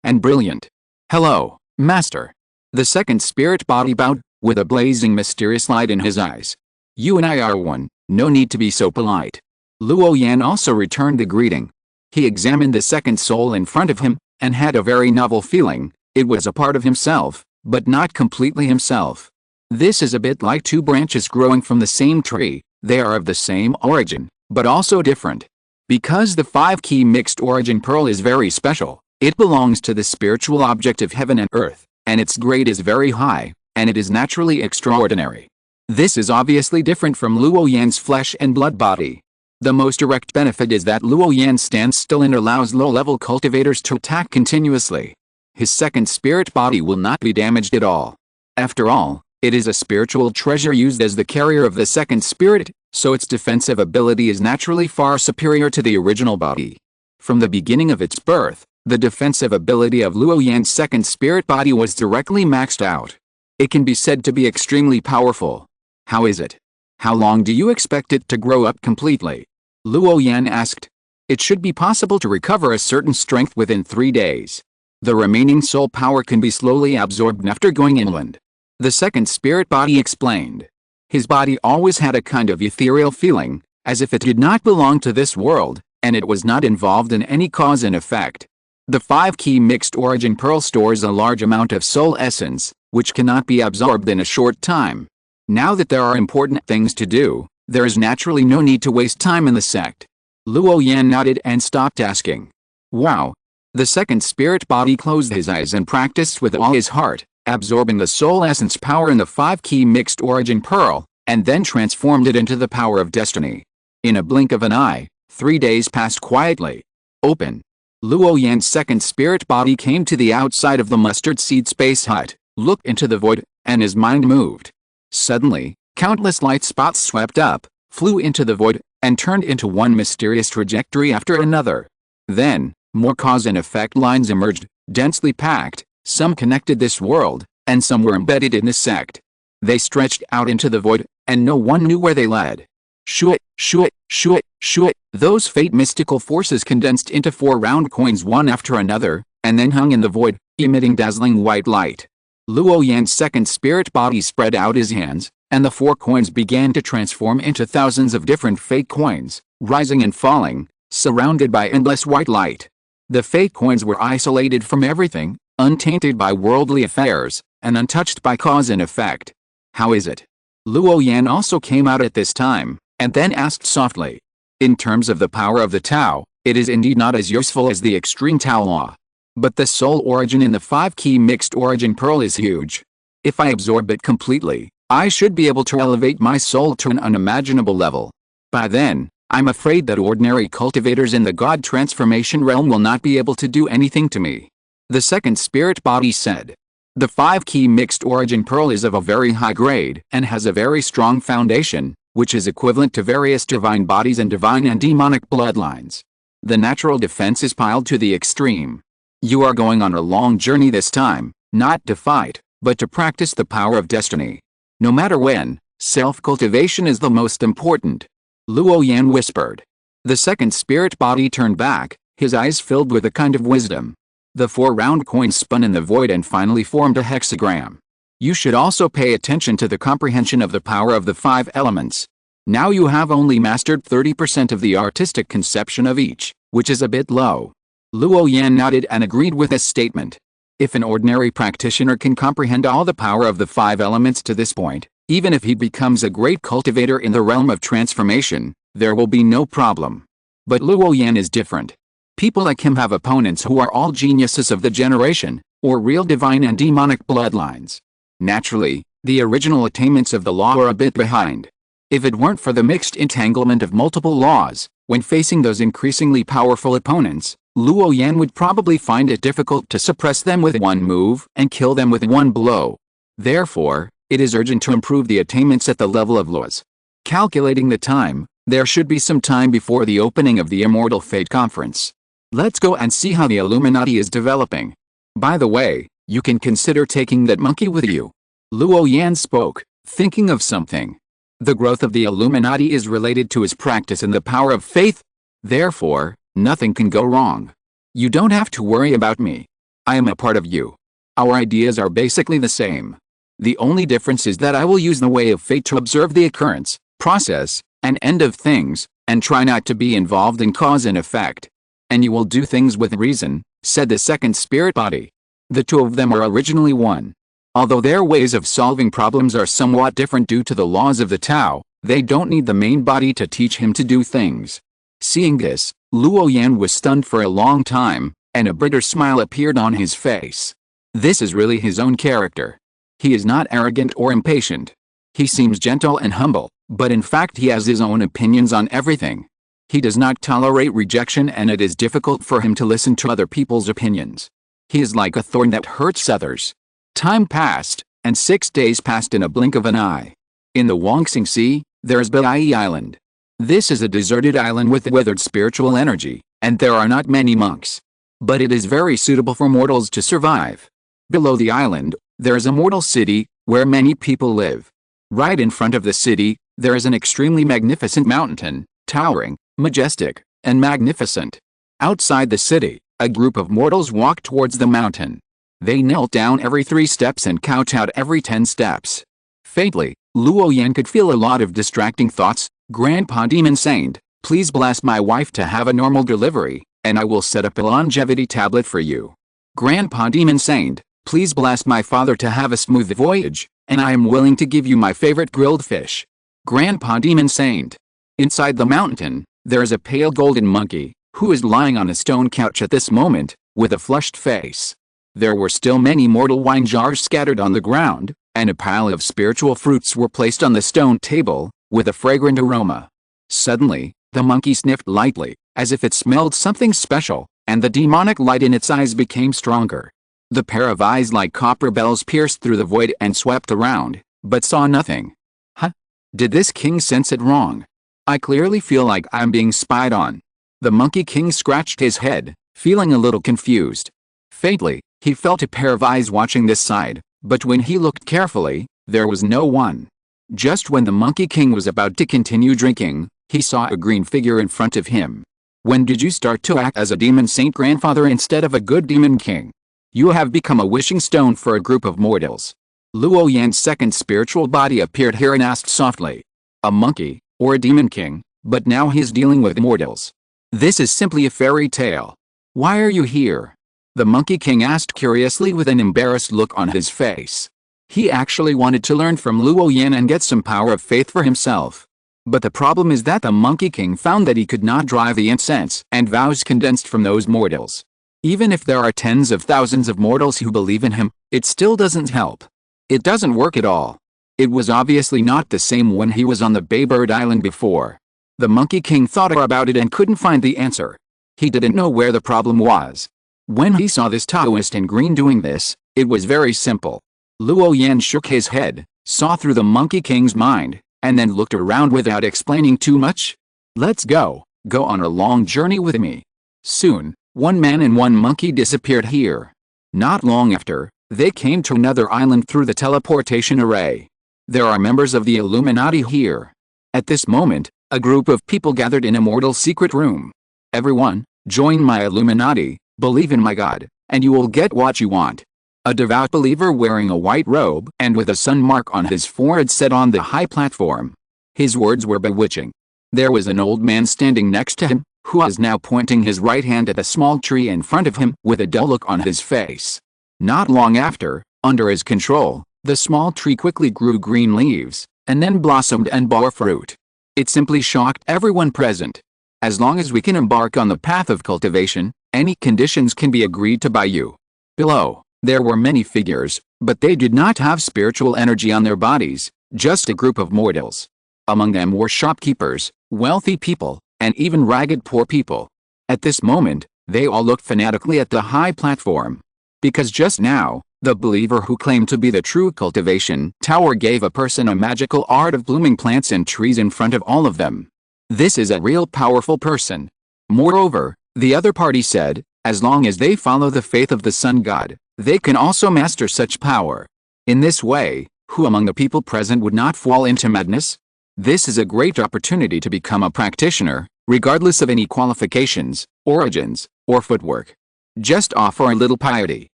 and brilliant. "Hello, Master." The second spirit body bowed, with a blazing mysterious light in his eyes. "You and I are one, no need to be so polite." Luo Yan also returned the greeting. He examined the second soul in front of him, and had a very novel feeling. It was a part of himself, but not completely himself. This is a bit like two branches growing from the same tree. They are of the same origin, but also different. Because the 5-key mixed origin pearl is very special, it belongs to the spiritual object of heaven and earth, and its grade is very high, and it is naturally extraordinary. This is obviously different from Luo Yan's flesh and blood body. The most direct benefit is that Luo Yan stands still and allows low-level cultivators to attack continuously. His second spirit body will not be damaged at all. After all, it is a spiritual treasure used as the carrier of the second spirit, so its defensive ability is naturally far superior to the original body. From the beginning of its birth, the defensive ability of Luo Yan's second spirit body was directly maxed out. It can be said to be extremely powerful. How is it? How long do you expect it to grow up completely? Luo Yan asked. It should be possible to recover a certain strength within 3 days. The remaining soul power can be slowly absorbed after going inland. The second spirit body explained. His body always had a kind of ethereal feeling, as if it did not belong to this world, and it was not involved in any cause and effect. The 5-key mixed origin pearl stores a large amount of soul essence, which cannot be absorbed in a short time. Now that there are important things to do, there is naturally no need to waste time in the sect. Luo Yan nodded and stopped asking. Wow. The second spirit body closed his eyes and practiced with all his heart, absorbing the soul essence power in the 5-key mixed origin pearl, and then transformed it into the power of destiny. In a blink of an eye, 3 days passed quietly. Open. Luo Yan's second spirit body came to the outside of the mustard seed space hut, looked into the void, and his mind moved. Suddenly, countless light spots swept up, flew into the void, and turned into one mysterious trajectory after another. Then, more cause and effect lines emerged, densely packed. Some connected this world, and some were embedded in the sect. They stretched out into the void, and no one knew where they led. Shuit, shuit, shuit, shuit. Those fate mystical forces condensed into 4 round coins one after another, and then hung in the void, emitting dazzling white light. Luo Yan's second spirit body spread out his hands, and the 4 coins began to transform into thousands of different fate coins, rising and falling, surrounded by endless white light. The fate coins were isolated from everything, untainted by worldly affairs, and untouched by cause and effect. How is it? Luo Yan also came out at this time, and then asked softly. In terms of the power of the Tao, it is indeed not as useful as the extreme Tao law. But the soul origin in the 5-key mixed origin pearl is huge. If I absorb it completely, I should be able to elevate my soul to an unimaginable level. By then, I'm afraid that ordinary cultivators in the God transformation realm will not be able to do anything to me. The second spirit body said. The 5-key mixed origin pearl is of a very high grade and has a very strong foundation, which is equivalent to various divine bodies and divine and demonic bloodlines. The natural defense is piled to the extreme. You are going on a long journey this time, not to fight, but to practice the power of destiny. No matter when, self-cultivation is the most important. Luo Yan whispered. The second spirit body turned back, his eyes filled with a kind of wisdom. The 4 round coins spun in the void and finally formed a hexagram. You should also pay attention to the comprehension of the power of the 5 elements. Now you have only mastered 30% of the artistic conception of each, which is a bit low. Luo Yan nodded and agreed with this statement. If an ordinary practitioner can comprehend all the power of the 5 elements to this point, even if he becomes a great cultivator in the realm of transformation, there will be no problem. But Luo Yan is different. People like him have opponents who are all geniuses of the generation, or real divine and demonic bloodlines. Naturally, the original attainments of the law are a bit behind. If it weren't for the mixed entanglement of multiple laws, when facing those increasingly powerful opponents, Luo Yan would probably find it difficult to suppress them with one move and kill them with one blow. Therefore, it is urgent to improve the attainments at the level of laws. Calculating the time, There should be some time before the opening of the Immortal Fate Conference. Let's go and see how the Illuminati is developing. By the way, you can consider taking that monkey with you. Luo Yan spoke, thinking of something. The growth of the Illuminati is related to his practice in the power of faith. Therefore, nothing can go wrong. You don't have to worry about me. I am a part of you. Our ideas are basically the same. The only difference is that I will use the way of fate to observe the occurrence, process, and end of things, and try not to be involved in cause and effect. And you will do things with reason, said the second spirit body. The two of them are originally one. Although their ways of solving problems are somewhat different due to the laws of the Tao, they don't need the main body to teach him to do things. Seeing this, Luo Yan was stunned for a long time, and a bitter smile appeared on his face. This is really his own character. He is not arrogant or impatient. He seems gentle and humble, but in fact he has his own opinions on everything. He does not tolerate rejection, and it is difficult for him to listen to other people's opinions. He is like a thorn that hurts others. Time passed, and 6 days passed in a blink of an eye. In the Wongsing Sea, there is Bai Island. This is a deserted island with withered spiritual energy, and there are not many monks. But it is very suitable for mortals to survive. Below the island, there is a mortal city, where many people live. Right in front of the city, there is an extremely magnificent mountain, towering, majestic, and magnificent. Outside the city, a group of mortals walk towards the mountain. They knelt down every 3 steps and couch out every 10 steps. Faintly, Luo Yan could feel a lot of distracting thoughts. Grandpa Demon Saint, please bless my wife to have a normal delivery, and I will set up a longevity tablet for you. Grandpa Demon Saint, please bless my father to have a smooth voyage, and I am willing to give you my favorite grilled fish. Grandpa Demon Saint. Inside the mountain, there is a pale golden monkey, who is lying on a stone couch at this moment, with a flushed face. There were still many mortal wine jars scattered on the ground, and a pile of spiritual fruits were placed on the stone table, with a fragrant aroma. Suddenly, the monkey sniffed lightly, as if it smelled something special, and the demonic light in its eyes became stronger. The pair of eyes like copper bells pierced through the void and swept around, but saw nothing. Huh? Did this king sense it wrong? I clearly feel like I'm being spied on. The Monkey King scratched his head, feeling a little confused. Faintly, he felt a pair of eyes watching this side, but when he looked carefully, there was no one. Just when the Monkey King was about to continue drinking, he saw a green figure in front of him. When did you start to act as a demon saint grandfather instead of a good demon king? You have become a wishing stone for a group of mortals. Luo Yan's second spiritual body appeared here and asked softly. A monkey, or a demon king, but now he's dealing with mortals. This is simply a fairy tale. Why are you here? The Monkey King asked curiously with an embarrassed look on his face. He actually wanted to learn from Luo Yan and get some power of faith for himself. But the problem is that the Monkey King found that he could not drive the incense and vows condensed from those mortals. Even if there are tens of thousands of mortals who believe in him, it still doesn't help. It doesn't work at all. It was obviously not the same when he was on the Baybird Island before. The Monkey King thought about it and couldn't find the answer. He didn't know where the problem was. When he saw this Taoist in green doing this, it was very simple. Luo Yan shook his head, saw through the Monkey King's mind, and then looked around without explaining too much. Let's go on a long journey with me. Soon, one man and one monkey disappeared here. Not long after, they came to another island through the teleportation array. There are members of the Illuminati here. At this moment, a group of people gathered in a mortal secret room. Everyone, join my Illuminati, believe in my God, and you will get what you want. A devout believer wearing a white robe and with a sun mark on his forehead sat on the high platform. His words were bewitching. There was an old man standing next to him, who was now pointing his right hand at a small tree in front of him with a dull look on his face. Not long after, under his control, the small tree quickly grew green leaves, and then blossomed and bore fruit. It simply shocked everyone present. As long as we can embark on the path of cultivation, any conditions can be agreed to by you. Below, there were many figures, but they did not have spiritual energy on their bodies, just a group of mortals. Among them were shopkeepers, wealthy people, and even ragged poor people. At this moment, they all looked fanatically at the high platform. Because just now, the believer who claimed to be the true cultivation tower gave a person a magical art of blooming plants and trees in front of all of them. This is a real powerful person. Moreover, the other party said, as long as they follow the faith of the sun god, they can also master such power. In this way, who among the people present would not fall into madness? This is a great opportunity to become a practitioner, regardless of any qualifications, origins, or footwork. Just offer a little piety.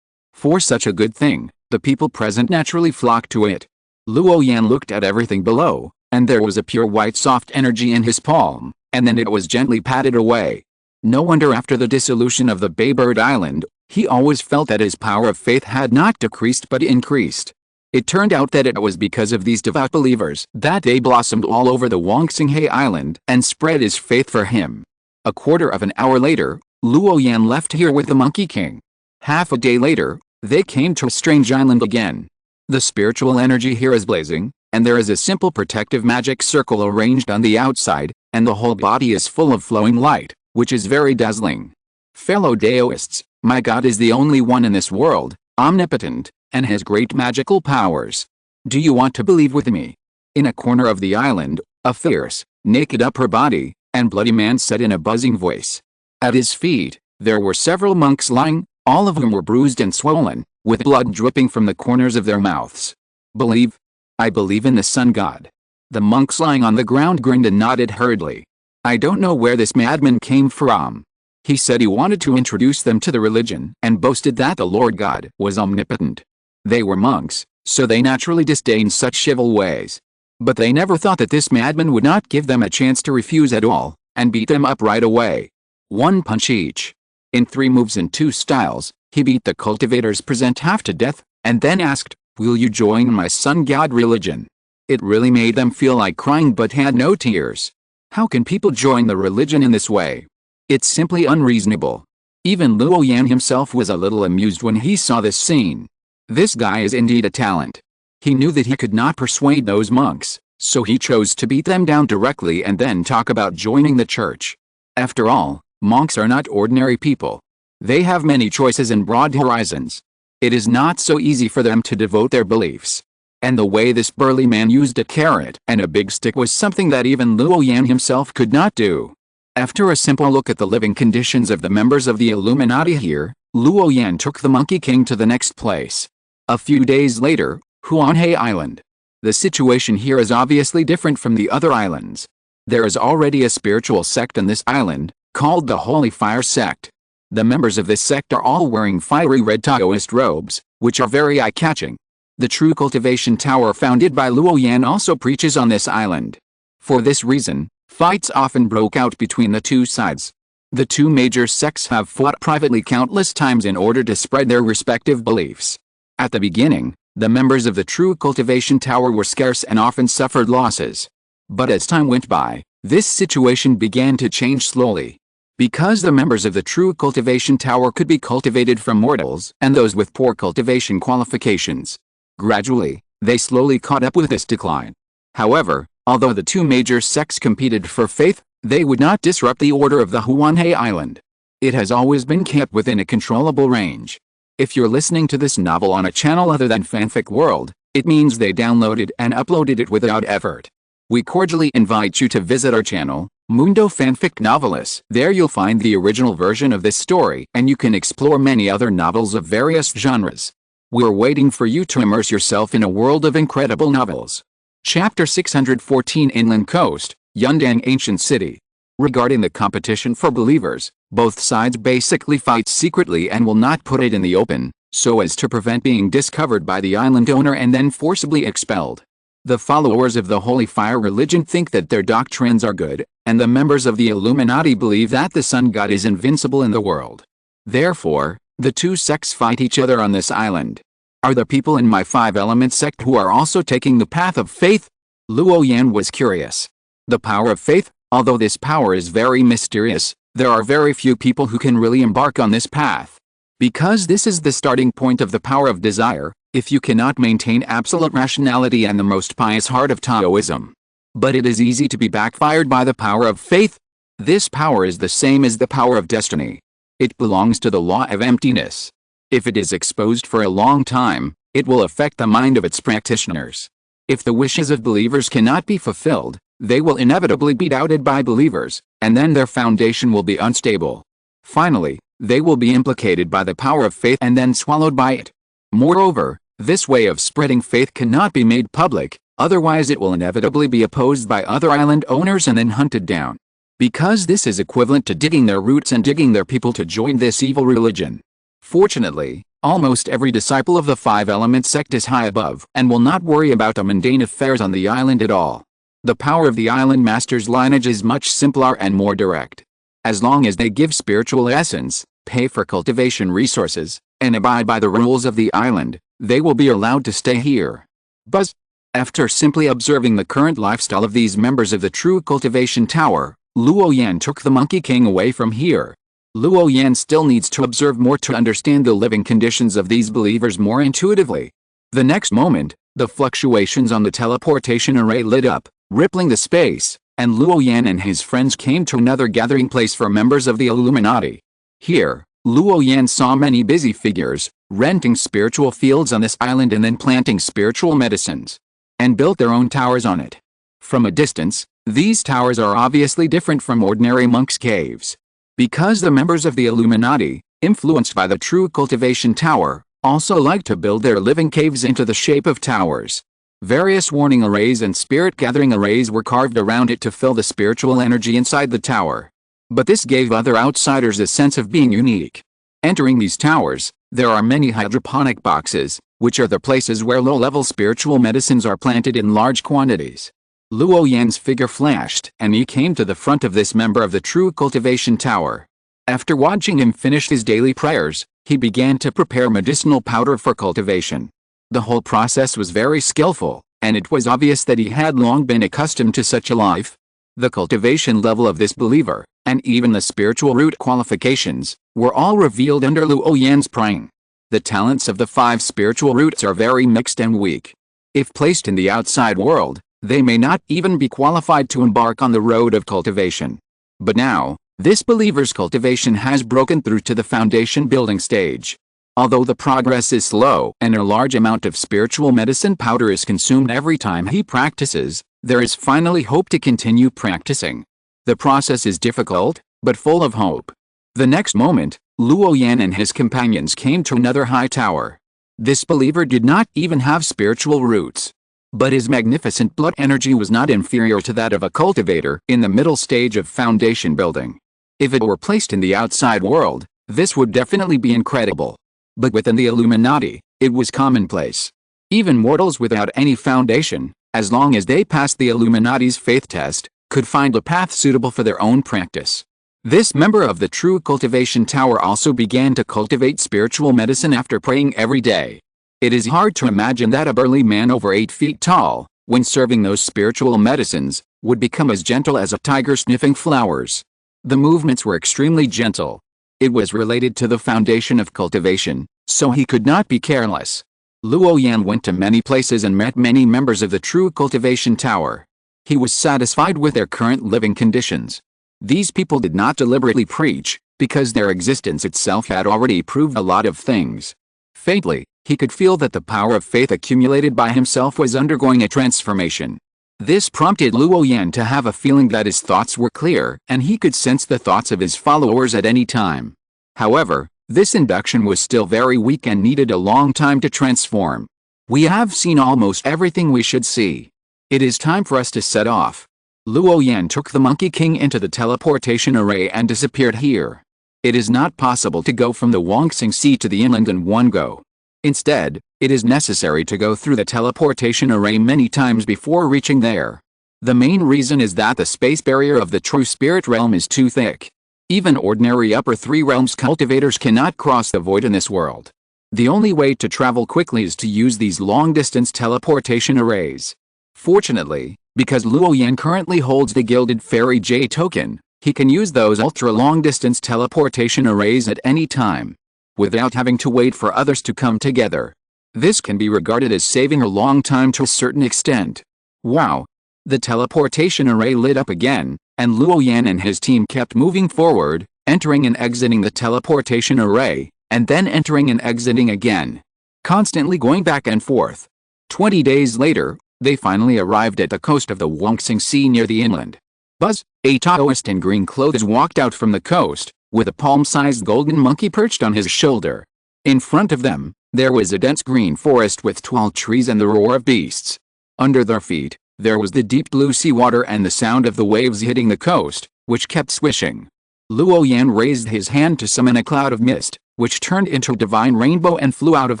For such a good thing, the people present naturally flock to it. Luo Yan looked at everything below, and there was a pure white soft energy in his palm, and then it was gently patted away. No wonder after the dissolution of the Baybird Island, he always felt that his power of faith had not decreased but increased. It turned out that it was because of these devout believers that they blossomed all over the Wangxinghe Island and spread his faith for him. A quarter of an hour later, Luo Yan left here with the Monkey King. Half a day later, they came to a strange island again. The spiritual energy here is blazing, and there is a simple protective magic circle arranged on the outside, and the whole body is full of flowing light, which is very dazzling. Fellow Daoists, my God is the only one in this world, omnipotent, and has great magical powers. Do you want to believe with me? In a corner of the island, a fierce, naked upper body, and bloody man said in a buzzing voice. At his feet, there were several monks lying, all of whom were bruised and swollen, with blood dripping from the corners of their mouths. Believe? I believe in the sun god. The monks lying on the ground grinned and nodded hurriedly. I don't know where this madman came from. He said he wanted to introduce them to the religion and boasted that the Lord God was omnipotent. They were monks, so they naturally disdained such civil ways. But they never thought that this madman would not give them a chance to refuse at all, and beat them up right away. One punch each. In 3 moves and 2 styles, he beat the cultivators present half to death, and then asked, "Will you join my sun god religion?" It really made them feel like crying but had no tears. How can people join the religion in this way? It's simply unreasonable. Even Luo Yan himself was a little amused when he saw this scene. This guy is indeed a talent. He knew that he could not persuade those monks, so he chose to beat them down directly and then talk about joining the church. After all, monks are not ordinary people. They have many choices and broad horizons. It is not so easy for them to devote their beliefs. And the way this burly man used a carrot and a big stick was something that even Luo Yan himself could not do. After a simple look at the living conditions of the members of the Illuminati here, Luo Yan took the Monkey King to the next place. A few days later, Huanhe Island. The situation here is obviously different from the other islands. There is already a spiritual sect on this island, called the Holy Fire Sect. The members of this sect are all wearing fiery red Taoist robes, which are very eye-catching. The true cultivation tower founded by Luo Yan also preaches on this island. For this reason, fights often broke out between the two sides. The two major sects have fought privately countless times in order to spread their respective beliefs. At the beginning, the members of the true cultivation tower were scarce and often suffered losses. But as time went by, this situation began to change slowly. Because the members of the true cultivation tower could be cultivated from mortals and those with poor cultivation qualifications. Gradually, they slowly caught up with this decline. However, although the two major sects competed for faith, they would not disrupt the order of the Huanhe Island. It has always been kept within a controllable range. If you're listening to this novel on a channel other than Fanfic World, it means they downloaded and uploaded it without effort. We cordially invite you to visit our channel, Mundo Fanfic Novelis. There you'll find the original version of this story and you can explore many other novels of various genres. We're waiting for you to immerse yourself in a world of incredible novels. Chapter 614 Inland Coast, Yundang Ancient City. Regarding the competition for believers, both sides basically fight secretly and will not put it in the open, so as to prevent being discovered by the island owner and then forcibly expelled. The followers of the Holy Fire religion think that their doctrines are good, and the members of the Illuminati believe that the sun god is invincible in the world. Therefore, the two sects fight each other on this island. Are the people in my 5-element sect who are also taking the path of faith? Luo Yan was curious. The power of faith, although this power is very mysterious, there are very few people who can really embark on this path. Because this is the starting point of the power of desire, if you cannot maintain absolute rationality and the most pious heart of Taoism. But it is easy to be backfired by the power of faith. This power is the same as the power of destiny. It belongs to the law of emptiness. If it is exposed for a long time, it will affect the mind of its practitioners. If the wishes of believers cannot be fulfilled, they will inevitably be doubted by believers, and then their foundation will be unstable. Finally, they will be implicated by the power of faith and then swallowed by it. Moreover, this way of spreading faith cannot be made public, otherwise it will inevitably be opposed by other island owners and then hunted down. Because this is equivalent to digging their roots and digging their people to join this evil religion. Fortunately, almost every disciple of the Five Elements sect is high above and will not worry about the mundane affairs on the island at all. The power of the island master's lineage is much simpler and more direct. As long as they give spiritual essence, pay for cultivation resources, and abide by the rules of the island, they will be allowed to stay here. Buzz. After simply observing the current lifestyle of these members of the true cultivation tower, Luo Yan took the Monkey King away from here. Luo Yan still needs to observe more to understand the living conditions of these believers more intuitively. The next moment, the fluctuations on the teleportation array lit up, rippling the space, and Luo Yan and his friends came to another gathering place for members of the Illuminati. Here, Luo Yan saw many busy figures, renting spiritual fields on this island and then planting spiritual medicines, and built their own towers on it. From a distance, these towers are obviously different from ordinary monks' caves. Because the members of the Illuminati, influenced by the true cultivation tower, also like to build their living caves into the shape of towers. Various warning arrays and spirit gathering arrays were carved around it to fill the spiritual energy inside the tower. But this gave other outsiders a sense of being unique. Entering these towers, there are many hydroponic boxes, which are the places where low-level spiritual medicines are planted in large quantities. Luo Yan's figure flashed, and he came to the front of this member of the true cultivation tower. After watching him finish his daily prayers, he began to prepare medicinal powder for cultivation. The whole process was very skillful, and it was obvious that he had long been accustomed to such a life. The cultivation level of this believer, and even the spiritual root qualifications, were all revealed under Luo Yan's praying. The talents of the 5 spiritual roots are very mixed and weak. If placed in the outside world, they may not even be qualified to embark on the road of cultivation. But now, this believer's cultivation has broken through to the foundation building stage. Although the progress is slow and a large amount of spiritual medicine powder is consumed every time he practices, there is finally hope to continue practicing. The process is difficult, but full of hope. The next moment, Luo Yan and his companions came to another high tower. This believer did not even have spiritual roots. But his magnificent blood energy was not inferior to that of a cultivator in the middle stage of foundation building. If it were placed in the outside world, this would definitely be incredible. But within the Illuminati, it was commonplace. Even mortals without any foundation, as long as they passed the Illuminati's faith test, could find a path suitable for their own practice. This member of the true cultivation tower also began to cultivate spiritual medicine after praying every day. It is hard to imagine that a burly man over 8 feet tall, when serving those spiritual medicines, would become as gentle as a tiger sniffing flowers. The movements were extremely gentle. It was related to the foundation of cultivation, so he could not be careless. Luo Yan went to many places and met many members of the true cultivation tower. He was satisfied with their current living conditions. These people did not deliberately preach, because their existence itself had already proved a lot of things. Faintly, he could feel that the power of faith accumulated by himself was undergoing a transformation. This prompted Luo Yan to have a feeling that his thoughts were clear and he could sense the thoughts of his followers at any time. However, this induction was still very weak and needed a long time to transform. We have seen almost everything we should see. It is time for us to set off. Luo Yan took the Monkey King into the teleportation array and disappeared here. It is not possible to go from the Wongsing Sea to the inland in one go. Instead, it is necessary to go through the teleportation array many times before reaching there. The main reason is that the space barrier of the true spirit realm is too thick. Even ordinary upper 3 realms cultivators cannot cross the void in this world. The only way to travel quickly is to use these long-distance teleportation arrays. Fortunately, because Luo Yan currently holds the Gilded Fairy J token, he can use those ultra-long-distance teleportation arrays at any time, without having to wait for others to come together. This can be regarded as saving a long time to a certain extent. Wow! The teleportation array lit up again, and Luo Yan and his team kept moving forward, entering and exiting the teleportation array, and then entering and exiting again, constantly going back and forth. 20 days later, They finally arrived at the coast of the Wongsing Sea near the inland. Buzz, a Taoist in green clothes, walked out from the coast, with a palm-sized golden monkey perched on his shoulder. In front of them, there was a dense green forest with tall trees and the roar of beasts. Under their feet, there was the deep blue sea water and the sound of the waves hitting the coast, which kept swishing. Luo Yan raised his hand to summon a cloud of mist, which turned into a divine rainbow and flew out of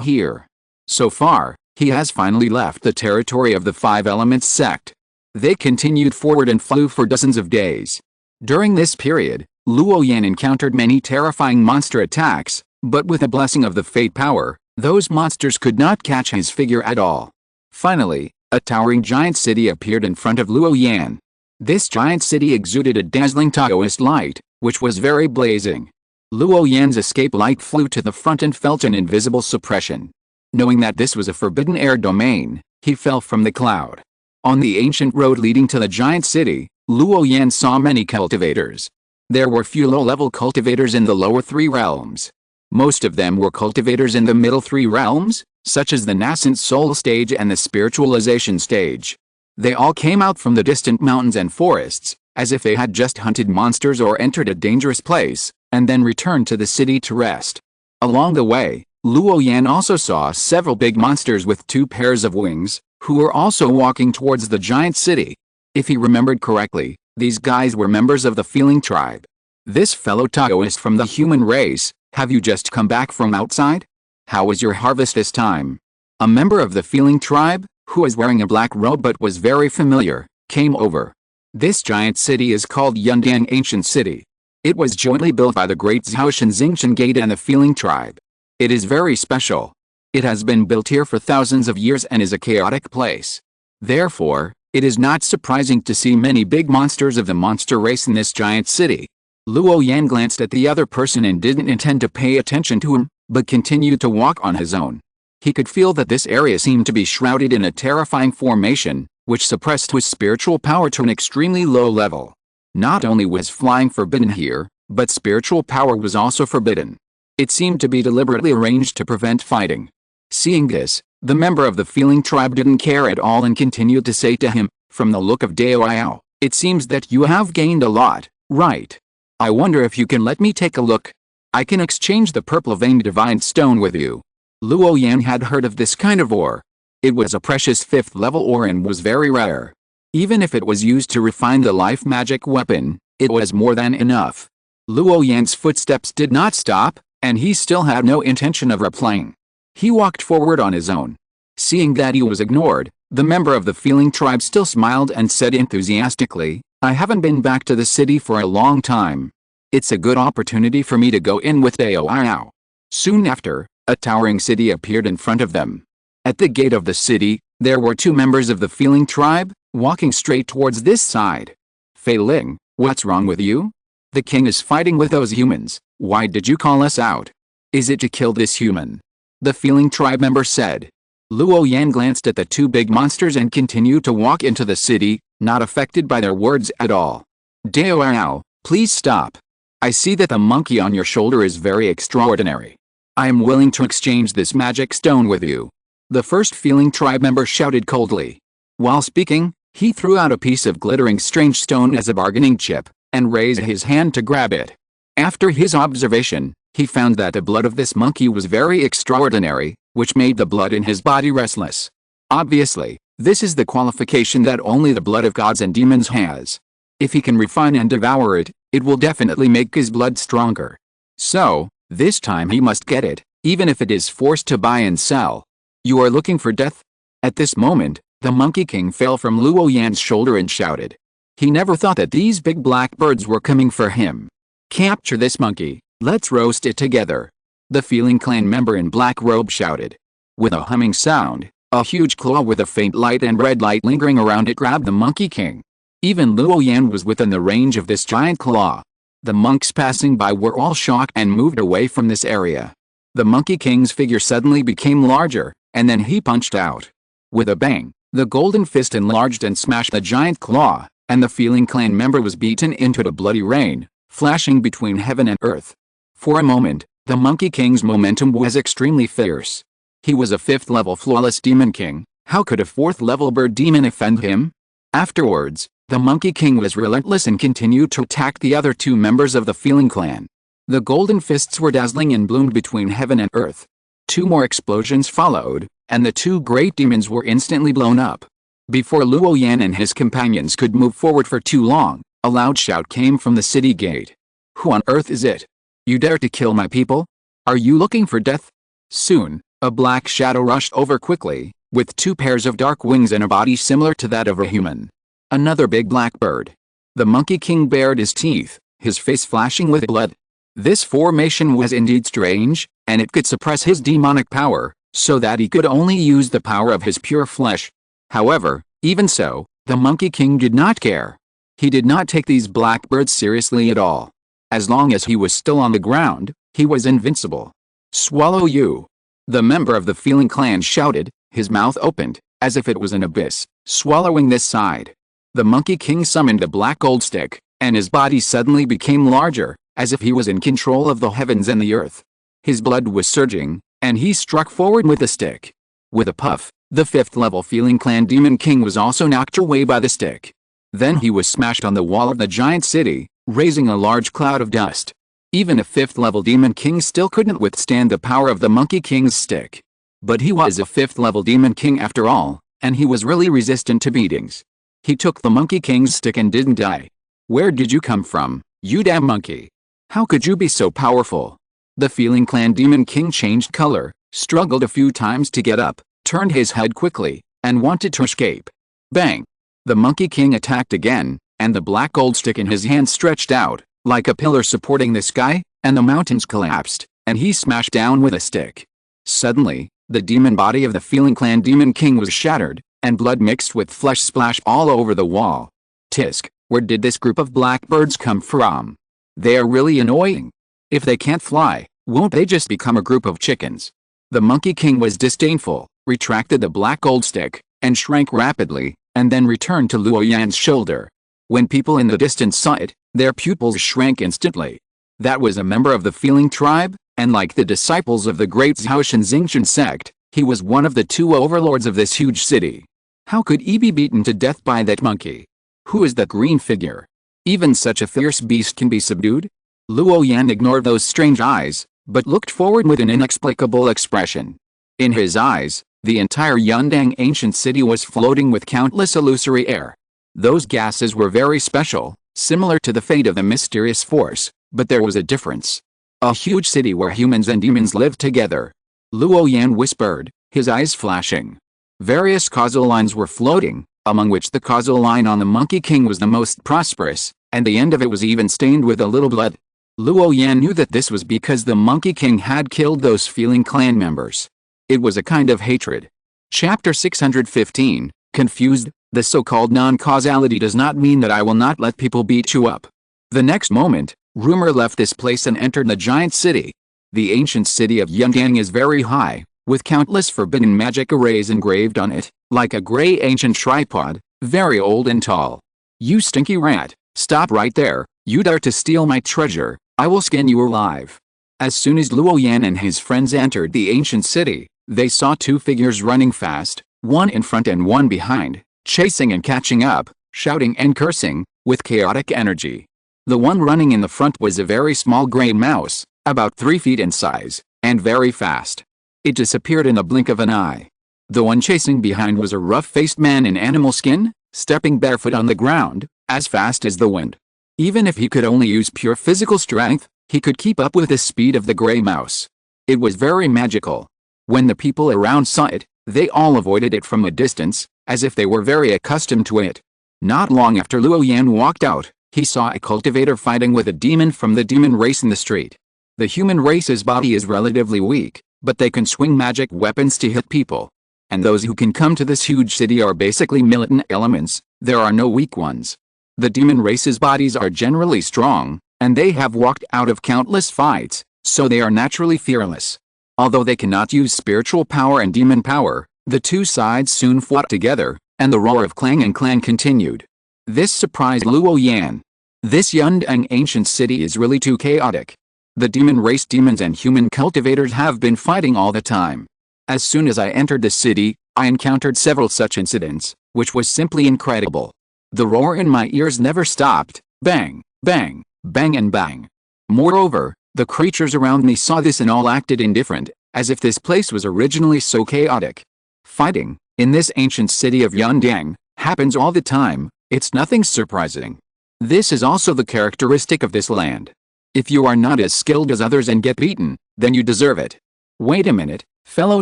here. So far, he has finally left the territory of the Five Elements sect. They continued forward and flew for dozens of days. During this period, Luo Yan encountered many terrifying monster attacks, but with a blessing of the fate power, those monsters could not catch his figure at all. Finally, a towering giant city appeared in front of Luo Yan. This giant city exuded a dazzling Taoist light, which was very blazing. Luo Yan's escape light flew to the front and felt an invisible suppression. Knowing that this was a forbidden air domain, he fell from the cloud. On the ancient road leading to the giant city, Luo Yan saw many cultivators. There were few low-level cultivators in the lower three realms. Most of them were cultivators in the middle three realms, such as the nascent soul stage and the spiritualization stage. They all came out from the distant mountains and forests, as if they had just hunted monsters or entered a dangerous place, and then returned to the city to rest. Along the way, Luo Yan also saw several big monsters with two pairs of wings, who were also walking towards the giant city. If he remembered correctly, these guys were members of the Feeling tribe. This fellow Taoist from the human race, have you just come back from outside? How was your harvest this time? A member of the Feeling tribe, who was wearing a black robe but was very familiar, came over. This giant city is called Yundang Ancient City. It was jointly built by the great Zhaoshan Xingshan Gate and the Feeling tribe. It is very special. It has been built here for thousands of years and is a chaotic place. Therefore, it is not surprising to see many big monsters of the monster race in this giant city. Luo Yan glanced at the other person and didn't intend to pay attention to him, but continued to walk on his own. He could feel that this area seemed to be shrouded in a terrifying formation, which suppressed his spiritual power to an extremely low level. Not only was flying forbidden here, but spiritual power was also forbidden. It seemed to be deliberately arranged to prevent fighting. Seeing this, the member of the Feeling tribe didn't care at all and continued to say to him, "From the look of Dao, it seems that you have gained a lot, right? I wonder if you can let me take a look. I can exchange the purple veined divine stone with you." Luo Yan had heard of this kind of ore. It was a precious 5th level ore and was very rare. Even if it was used to refine the life magic weapon, it was more than enough. Luo Yan's footsteps did not stop, and he still had no intention of replying. He walked forward on his own. Seeing that he was ignored, the member of the Feeling tribe still smiled and said enthusiastically, "I haven't been back to the city for a long time. It's a good opportunity for me to go in with Dao." Soon after, a towering city appeared in front of them. At the gate of the city, there were two members of the Feeling tribe, walking straight towards this side. "Fei Ling, what's wrong with you? The king is fighting with those humans. Why did you call us out? Is it to kill this human?" The Feeling tribe member said. Luo Yan glanced at the two big monsters and continued to walk into the city, not affected by their words at all. "Dao, please stop. I see that the monkey on your shoulder is very extraordinary. I am willing to exchange this magic stone with you." The first Feeling tribe member shouted coldly. While speaking, he threw out a piece of glittering strange stone as a bargaining chip, and raised his hand to grab it. After his observation, he found that the blood of this monkey was very extraordinary, which made the blood in his body restless. Obviously, this is the qualification that only the blood of gods and demons has. If he can refine and devour it, it will definitely make his blood stronger. So, this time he must get it, even if it is forced to buy and sell. "You are looking for death?" At this moment, the Monkey King fell from Luo Yan's shoulder and shouted. He never thought that these big black birds were coming for him. "Capture this monkey, let's roast it together," the Feeling clan member in black robe shouted. With a humming sound, a huge claw with a faint light and red light lingering around it grabbed the Monkey King. Even Luo Yan was within the range of this giant claw. The monks passing by were all shocked and moved away from this area. The Monkey King's figure suddenly became larger, and then he punched out. With a bang, the golden fist enlarged and smashed the giant claw, and the Feeling clan member was beaten into a bloody rain, flashing between heaven and earth. For a moment, the Monkey King's momentum was extremely fierce. He was a 5th level flawless demon king, How could a 4th-level bird demon offend him? Afterwards, the Monkey King was relentless and continued to attack the other 2 members of the Feeling Clan. The golden fists were dazzling and bloomed between heaven and earth. 2 more explosions followed, and the 2 great demons were instantly blown up. Before Luo Yan and his companions could move forward for too long, a loud shout came from the city gate. "Who on earth is it? You dare to kill my people? Are you looking for death?" Soon, a black shadow rushed over quickly, with 2 pairs of dark wings and a body similar to that of a human. Another big black bird. The Monkey King bared his teeth, his face flashing with blood. This formation was indeed strange, and it could suppress his demonic power, so that he could only use the power of his pure flesh. However, even so, the Monkey King did not care. He did not take these blackbirds seriously at all. As long as he was still on the ground, he was invincible. "Swallow you!" The member of the Feeling Clan shouted, his mouth opened, as if it was an abyss, swallowing this side. The Monkey King summoned a black gold stick, and his body suddenly became larger, as if he was in control of the heavens and the earth. His blood was surging, and he struck forward with the stick. With a puff, the 5th-level Feeling Clan Demon King was also knocked away by the stick. Then he was smashed on the wall of the giant city, raising a large cloud of dust. Even a 5th-level Demon King still couldn't withstand the power of the Monkey King's stick. But he was a 5th-level Demon King after all, and he was really resistant to beatings. He took the Monkey King's stick and didn't die. "Where did you come from, you damn monkey? How could you be so powerful?" The Feeling Clan Demon King changed color, struggled a few times to get up, turned his head quickly, and wanted to escape. Bang! The Monkey King attacked again, and the black gold stick in his hand stretched out, like a pillar supporting the sky, and the mountains collapsed, and he smashed down with a stick. Suddenly, the demon body of the Feeling Clan Demon King was shattered, and blood mixed with flesh splashed all over the wall. Tisk, where did this group of blackbirds come from? They are really annoying. If they can't fly, won't they just become a group of chickens? The Monkey King was disdainful, retracted the black gold stick, and shrank rapidly, and then returned to Luo Yan's shoulder. When people in the distance saw it, their pupils shrank instantly. That was a member of the Feeling tribe, and like the disciples of the great Zhaoshan Xingchen sect, he was one of the 2 overlords of this huge city. How could he be beaten to death by that monkey? Who is that green figure? Even such a fierce beast can be subdued? Luo Yan ignored those strange eyes, but looked forward with an inexplicable expression. In his eyes, the entire Yundang ancient city was floating with countless illusory air. Those gases were very special, similar to the fate of the mysterious force, but there was a difference. A huge city where humans and demons lived together. Luo Yan whispered, his eyes flashing. Various causal lines were floating, among which the causal line on the Monkey King was the most prosperous, and the end of it was even stained with a little blood. Luo Yan knew that this was because the Monkey King had killed those Feeling Clan members. It was a kind of hatred. Chapter 615, Confused, the so-called non-causality does not mean that I will not let people beat you up. The next moment, Rumor left this place and entered the giant city. The ancient city of Yundang is very high, with countless forbidden magic arrays engraved on it, like a gray ancient tripod, very old and tall. "You stinky rat, stop right there, you dare to steal my treasure, I will skin you alive." As soon as Luo Yan and his friends entered the ancient city, they saw 2 figures running fast, one in front and one behind, chasing and catching up, shouting and cursing, with chaotic energy. The one running in the front was a very small gray mouse, about 3 feet in size, and very fast. It disappeared in the blink of an eye. The one chasing behind was a rough-faced man in animal skin, stepping barefoot on the ground, as fast as the wind. Even if he could only use pure physical strength, he could keep up with the speed of the gray mouse. It was very magical. When the people around saw it, they all avoided it from a distance, as if they were very accustomed to it. Not long after Luo Yan walked out, he saw a cultivator fighting with a demon from the demon race in the street. The human race's body is relatively weak, but they can swing magic weapons to hit people. And those who can come to this huge city are basically militant elements, there are no weak ones. The demon race's bodies are generally strong, and they have walked out of countless fights, so they are naturally fearless. Although they cannot use spiritual power and demon power, the 2 sides soon fought together, and the roar of clang and clang continued. This surprised Luo Yan. This Yundang ancient city is really too chaotic. The demon race demons and human cultivators have been fighting all the time. As soon as I entered the city, I encountered several such incidents, which was simply incredible. The roar in my ears never stopped, bang, bang, bang and bang. Moreover, the creatures around me saw this and all acted indifferent, as if this place was originally so chaotic. Fighting, in this ancient city of Yundang, happens all the time. It's nothing surprising. This is also the characteristic of this land. If you are not as skilled as others and get beaten, then you deserve it. Wait a minute, fellow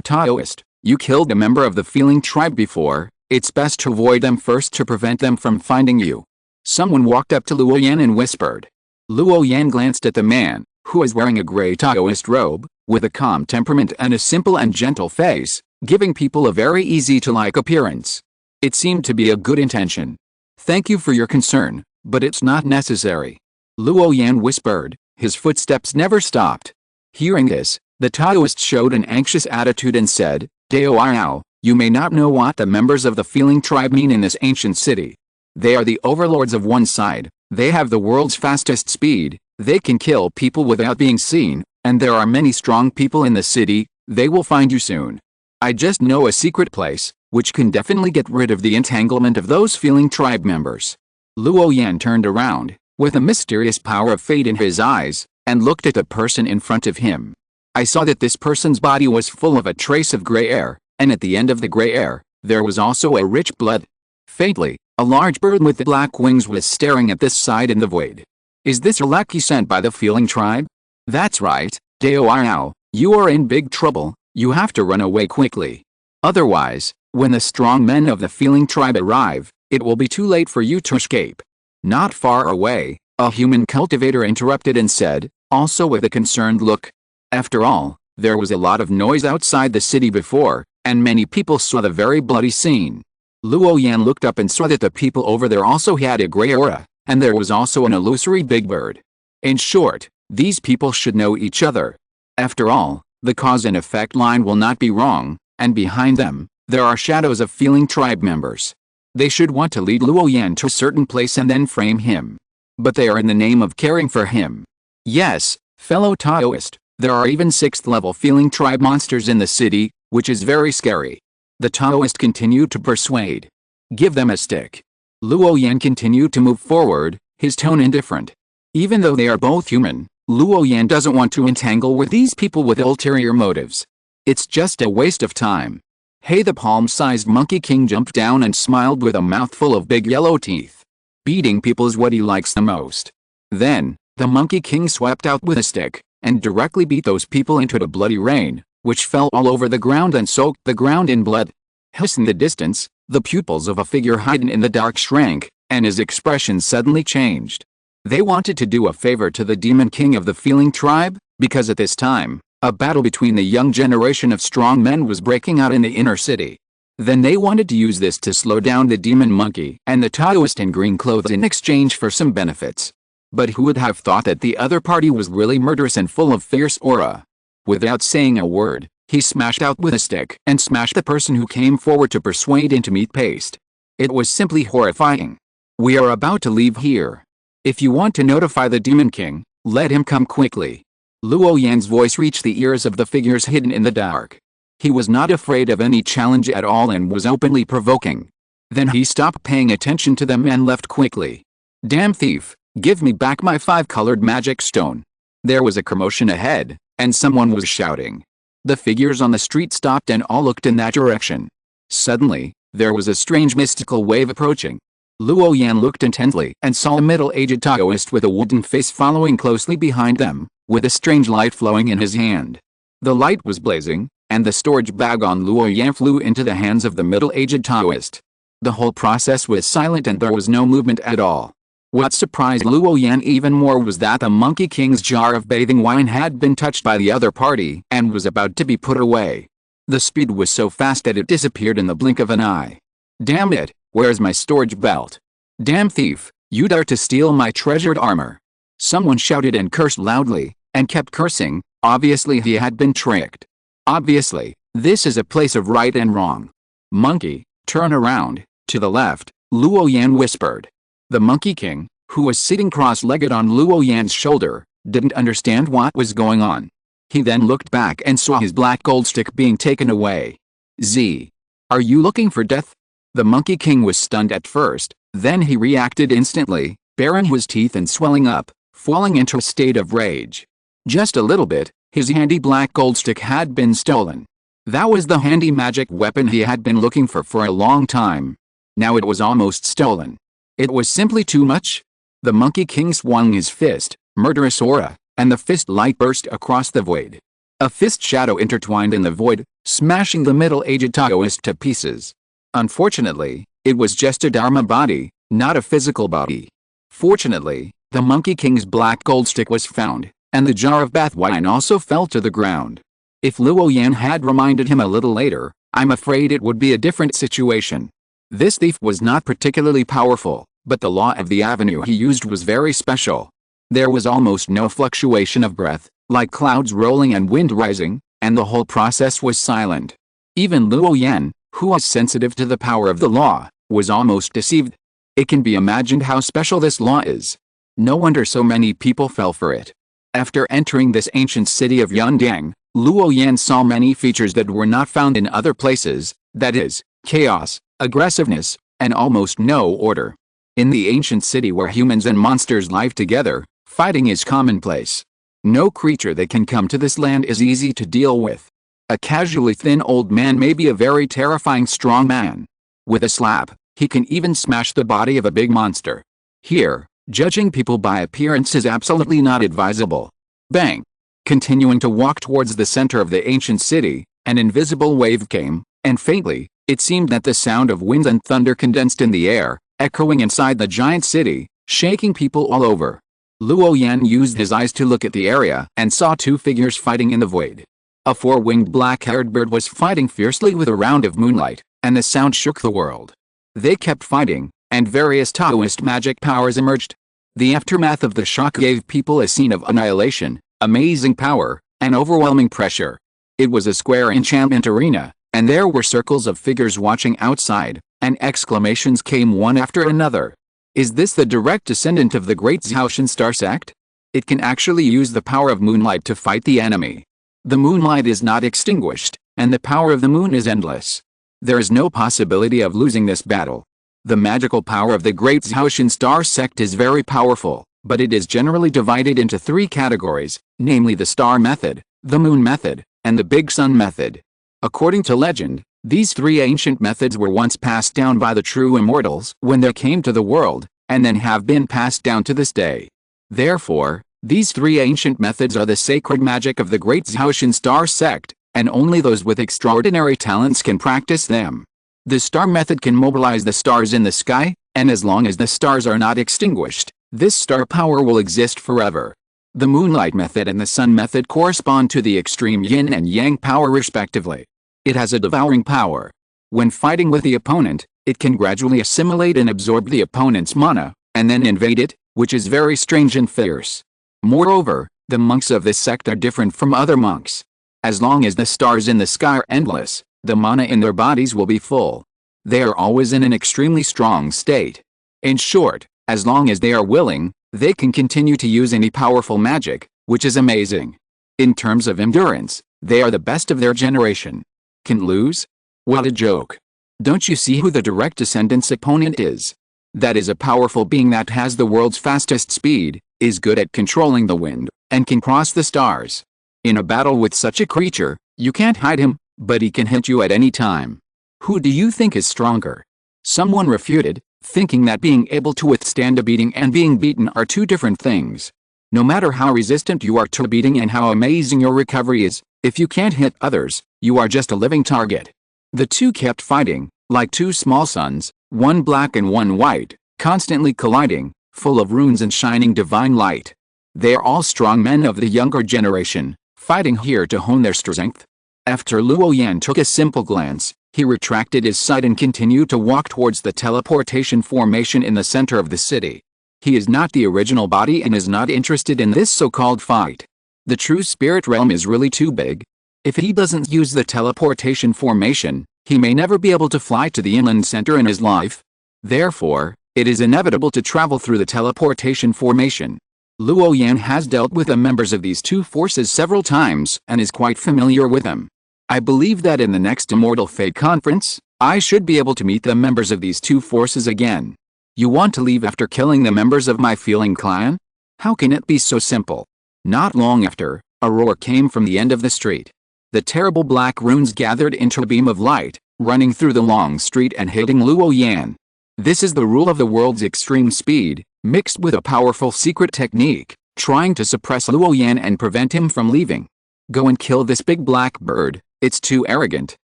Taoist, you killed a member of the feeling tribe before. It's best to avoid them first to prevent them from finding you. Someone walked up to Luo Yan and whispered. Luo Yan glanced at the man, who was wearing a gray Taoist robe, with a calm temperament and a simple and gentle face, giving people a very easy-to-like appearance. It seemed to be a good intention. Thank you for your concern, but it's not necessary. Luo Yan whispered, his footsteps never stopped. Hearing this, the Taoist showed an anxious attitude and said, Dao Ao, you may not know what the members of the feeling tribe mean in this ancient city. They are the overlords of one side, they have the world's fastest speed, they can kill people without being seen, and there are many strong people in the city, they will find you soon. I just know a secret place, which can definitely get rid of the entanglement of those feeling tribe members. Luo Yan turned around, with a mysterious power of fate in his eyes, and looked at the person in front of him. I saw that this person's body was full of a trace of gray hair, and at the end of the gray hair, there was also a rich blood. Faintly, a large bird with black wings was staring at this side in the void. Is this a lucky sent by the feeling tribe? That's right, Dao Ao, you are in big trouble, you have to run away quickly. Otherwise, when the strong men of the feeling tribe arrive, it will be too late for you to escape. Not far away, a human cultivator interrupted and said, also with a concerned look. After all, there was a lot of noise outside the city before, and many people saw the very bloody scene. Luo Yan looked up and saw that the people over there also had a gray aura, and there was also an illusory big bird. In short, these people should know each other. After all, the cause and effect line will not be wrong, and behind them, there are shadows of feeling tribe members. They should want to lead Luo Yan to a certain place and then frame him. But they are in the name of caring for him. Yes, fellow Taoist, there are even 6th level feeling tribe monsters in the city, which is very scary. The Taoist continued to persuade. Give them a stick. Luo Yan continued to move forward, his tone indifferent. Even though they are both human, Luo Yan doesn't want to entangle with these people with ulterior motives. It's just a waste of time. Hey, the palm-sized Monkey King jumped down and smiled with a mouthful of big yellow teeth. Beating people is what he likes the most. Then, the Monkey King swept out with a stick, and directly beat those people into the bloody rain, which fell all over the ground and soaked the ground in blood. Hiss in the distance, the pupils of a figure hidden in the dark shrank, and his expression suddenly changed. They wanted to do a favor to the Demon King of the feeling tribe, because at this time, a battle between the young generation of strong men was breaking out in the inner city. Then they wanted to use this to slow down the demon monkey and the Taoist in green clothes in exchange for some benefits. But who would have thought that the other party was really murderous and full of fierce aura? Without saying a word, he smashed out with a stick and smashed the person who came forward to persuade into meat paste. It was simply horrifying. We are about to leave here. If you want to notify the Demon King, let him come quickly. Luo Yan's voice reached the ears of the figures hidden in the dark. He was not afraid of any challenge at all and was openly provoking. Then he stopped paying attention to them and left quickly. Damn thief, give me back my 5-colored magic stone. There was a commotion ahead, and someone was shouting. The figures on the street stopped and all looked in that direction. Suddenly, there was a strange mystical wave approaching. Luo Yan looked intently and saw a middle-aged Taoist with a wooden face following closely behind them, with a strange light flowing in his hand. The light was blazing, and the storage bag on Luo Yan flew into the hands of the middle-aged Taoist. The whole process was silent and there was no movement at all. What surprised Luo Yan even more was that the Monkey King's jar of bathing wine had been touched by the other party and was about to be put away. The speed was so fast that it disappeared in the blink of an eye. Damn it, where's my storage belt? Damn thief, you dare to steal my treasured armor. Someone shouted and cursed loudly, and kept cursing. Obviously he had been tricked. Obviously, this is a place of right and wrong. Monkey, turn around, to the left, Luo Yan whispered. The Monkey King, who was sitting cross-legged on Luo Yan's shoulder, didn't understand what was going on. He then looked back and saw his black gold stick being taken away. Z. Are you looking for death? The Monkey King was stunned at first, then he reacted instantly, baring his teeth and swelling up, falling into a state of rage. Just a little bit, his handy black gold stick had been stolen. That was the handy magic weapon he had been looking for a long time. Now it was almost stolen. It was simply too much. The Monkey King swung his fist, murderous aura, and the fist light burst across the void. A fist shadow intertwined in the void, smashing the middle-aged Taoist to pieces. Unfortunately, it was just a Dharma body, not a physical body. Fortunately, the Monkey King's black gold stick was found, and the jar of bath wine also fell to the ground. If Luo Yan had reminded him a little later, I'm afraid it would be a different situation. This thief was not particularly powerful, but the law of the avenue he used was very special. There was almost no fluctuation of breath, like clouds rolling and wind rising, and the whole process was silent. Even Luo Yan, who was sensitive to the power of the law, was almost deceived. It can be imagined how special this law is. No wonder so many people fell for it. After entering this ancient city of Yandang, Luo Yan saw many features that were not found in other places, that is, chaos, aggressiveness, and almost no order. In the ancient city where humans and monsters live together, fighting is commonplace. No creature that can come to this land is easy to deal with. A casually thin old man may be a very terrifying strong man. With a slap, he can even smash the body of a big monster. Here, judging people by appearance is absolutely not advisable. Bang! Continuing to walk towards the center of the ancient city, an invisible wave came, and faintly, it seemed that the sound of winds and thunder condensed in the air, echoing inside the giant city, shaking people all over. Luo Yan used his eyes to look at the area and saw two figures fighting in the void. A four-winged black-haired bird was fighting fiercely with a round of moonlight, and the sound shook the world. They kept fighting, and various Taoist magic powers emerged. The aftermath of the shock gave people a scene of annihilation, amazing power, and overwhelming pressure. It was a square enchantment arena, and there were circles of figures watching outside, and exclamations came one after another. Is this the direct descendant of the great Zhaoshan star sect? It can actually use the power of moonlight to fight the enemy. The moonlight is not extinguished, and the power of the moon is endless. There is no possibility of losing this battle. The magical power of the great Zhaoshan star sect is very powerful, but it is generally divided into three categories, namely the star method, the moon method, and the big sun method. According to legend, these three ancient methods were once passed down by the true immortals when they came to the world, and then have been passed down to this day. Therefore, these three ancient methods are the sacred magic of the great Zhaoshan star sect, and only those with extraordinary talents can practice them. The star method can mobilize the stars in the sky, and as long as the stars are not extinguished, this star power will exist forever. The moonlight method and the sun method correspond to the extreme yin and yang power respectively. It has a devouring power. When fighting with the opponent, it can gradually assimilate and absorb the opponent's mana, and then invade it, which is very strange and fierce. Moreover, the monks of this sect are different from other monks. As long as the stars in the sky are endless, the mana in their bodies will be full. They are always in an extremely strong state. In short, as long as they are willing, they can continue to use any powerful magic, which is amazing. In terms of endurance, they are the best of their generation. Can lose? What a joke. Don't you see who the direct descendant's opponent is? That is a powerful being that has the world's fastest speed, is good at controlling the wind, and can cross the stars. In a battle with such a creature, you can't hide him, but he can hit you at any time. Who do you think is stronger? Someone refuted, thinking that being able to withstand a beating and being beaten are two different things. No matter how resistant you are to a beating and how amazing your recovery is, if you can't hit others, you are just a living target. The two kept fighting, like two small suns, one black and one white, constantly colliding, full of runes and shining divine light. They are all strong men of the younger generation, fighting here to hone their strength. After Luo Yan took a simple glance, he retracted his sight and continued to walk towards the teleportation formation in the center of the city. He is not the original body and is not interested in this so-called fight. The true spirit realm is really too big. If he doesn't use the teleportation formation, he may never be able to fly to the inland center in his life. Therefore, it is inevitable to travel through the teleportation formation. Luo Yan has dealt with the members of these two forces several times and is quite familiar with them. I believe that in the next Immortal Fate Conference, I should be able to meet the members of these two forces again. You want to leave after killing the members of my feeling clan? How can it be so simple? Not long after, a roar came from the end of the street. The terrible black runes gathered into a beam of light, running through the long street and hitting Luo Yan. This is the rule of the world's extreme speed, mixed with a powerful secret technique, trying to suppress Luo Yan and prevent him from leaving. Go and kill this big black bird, it's too arrogant,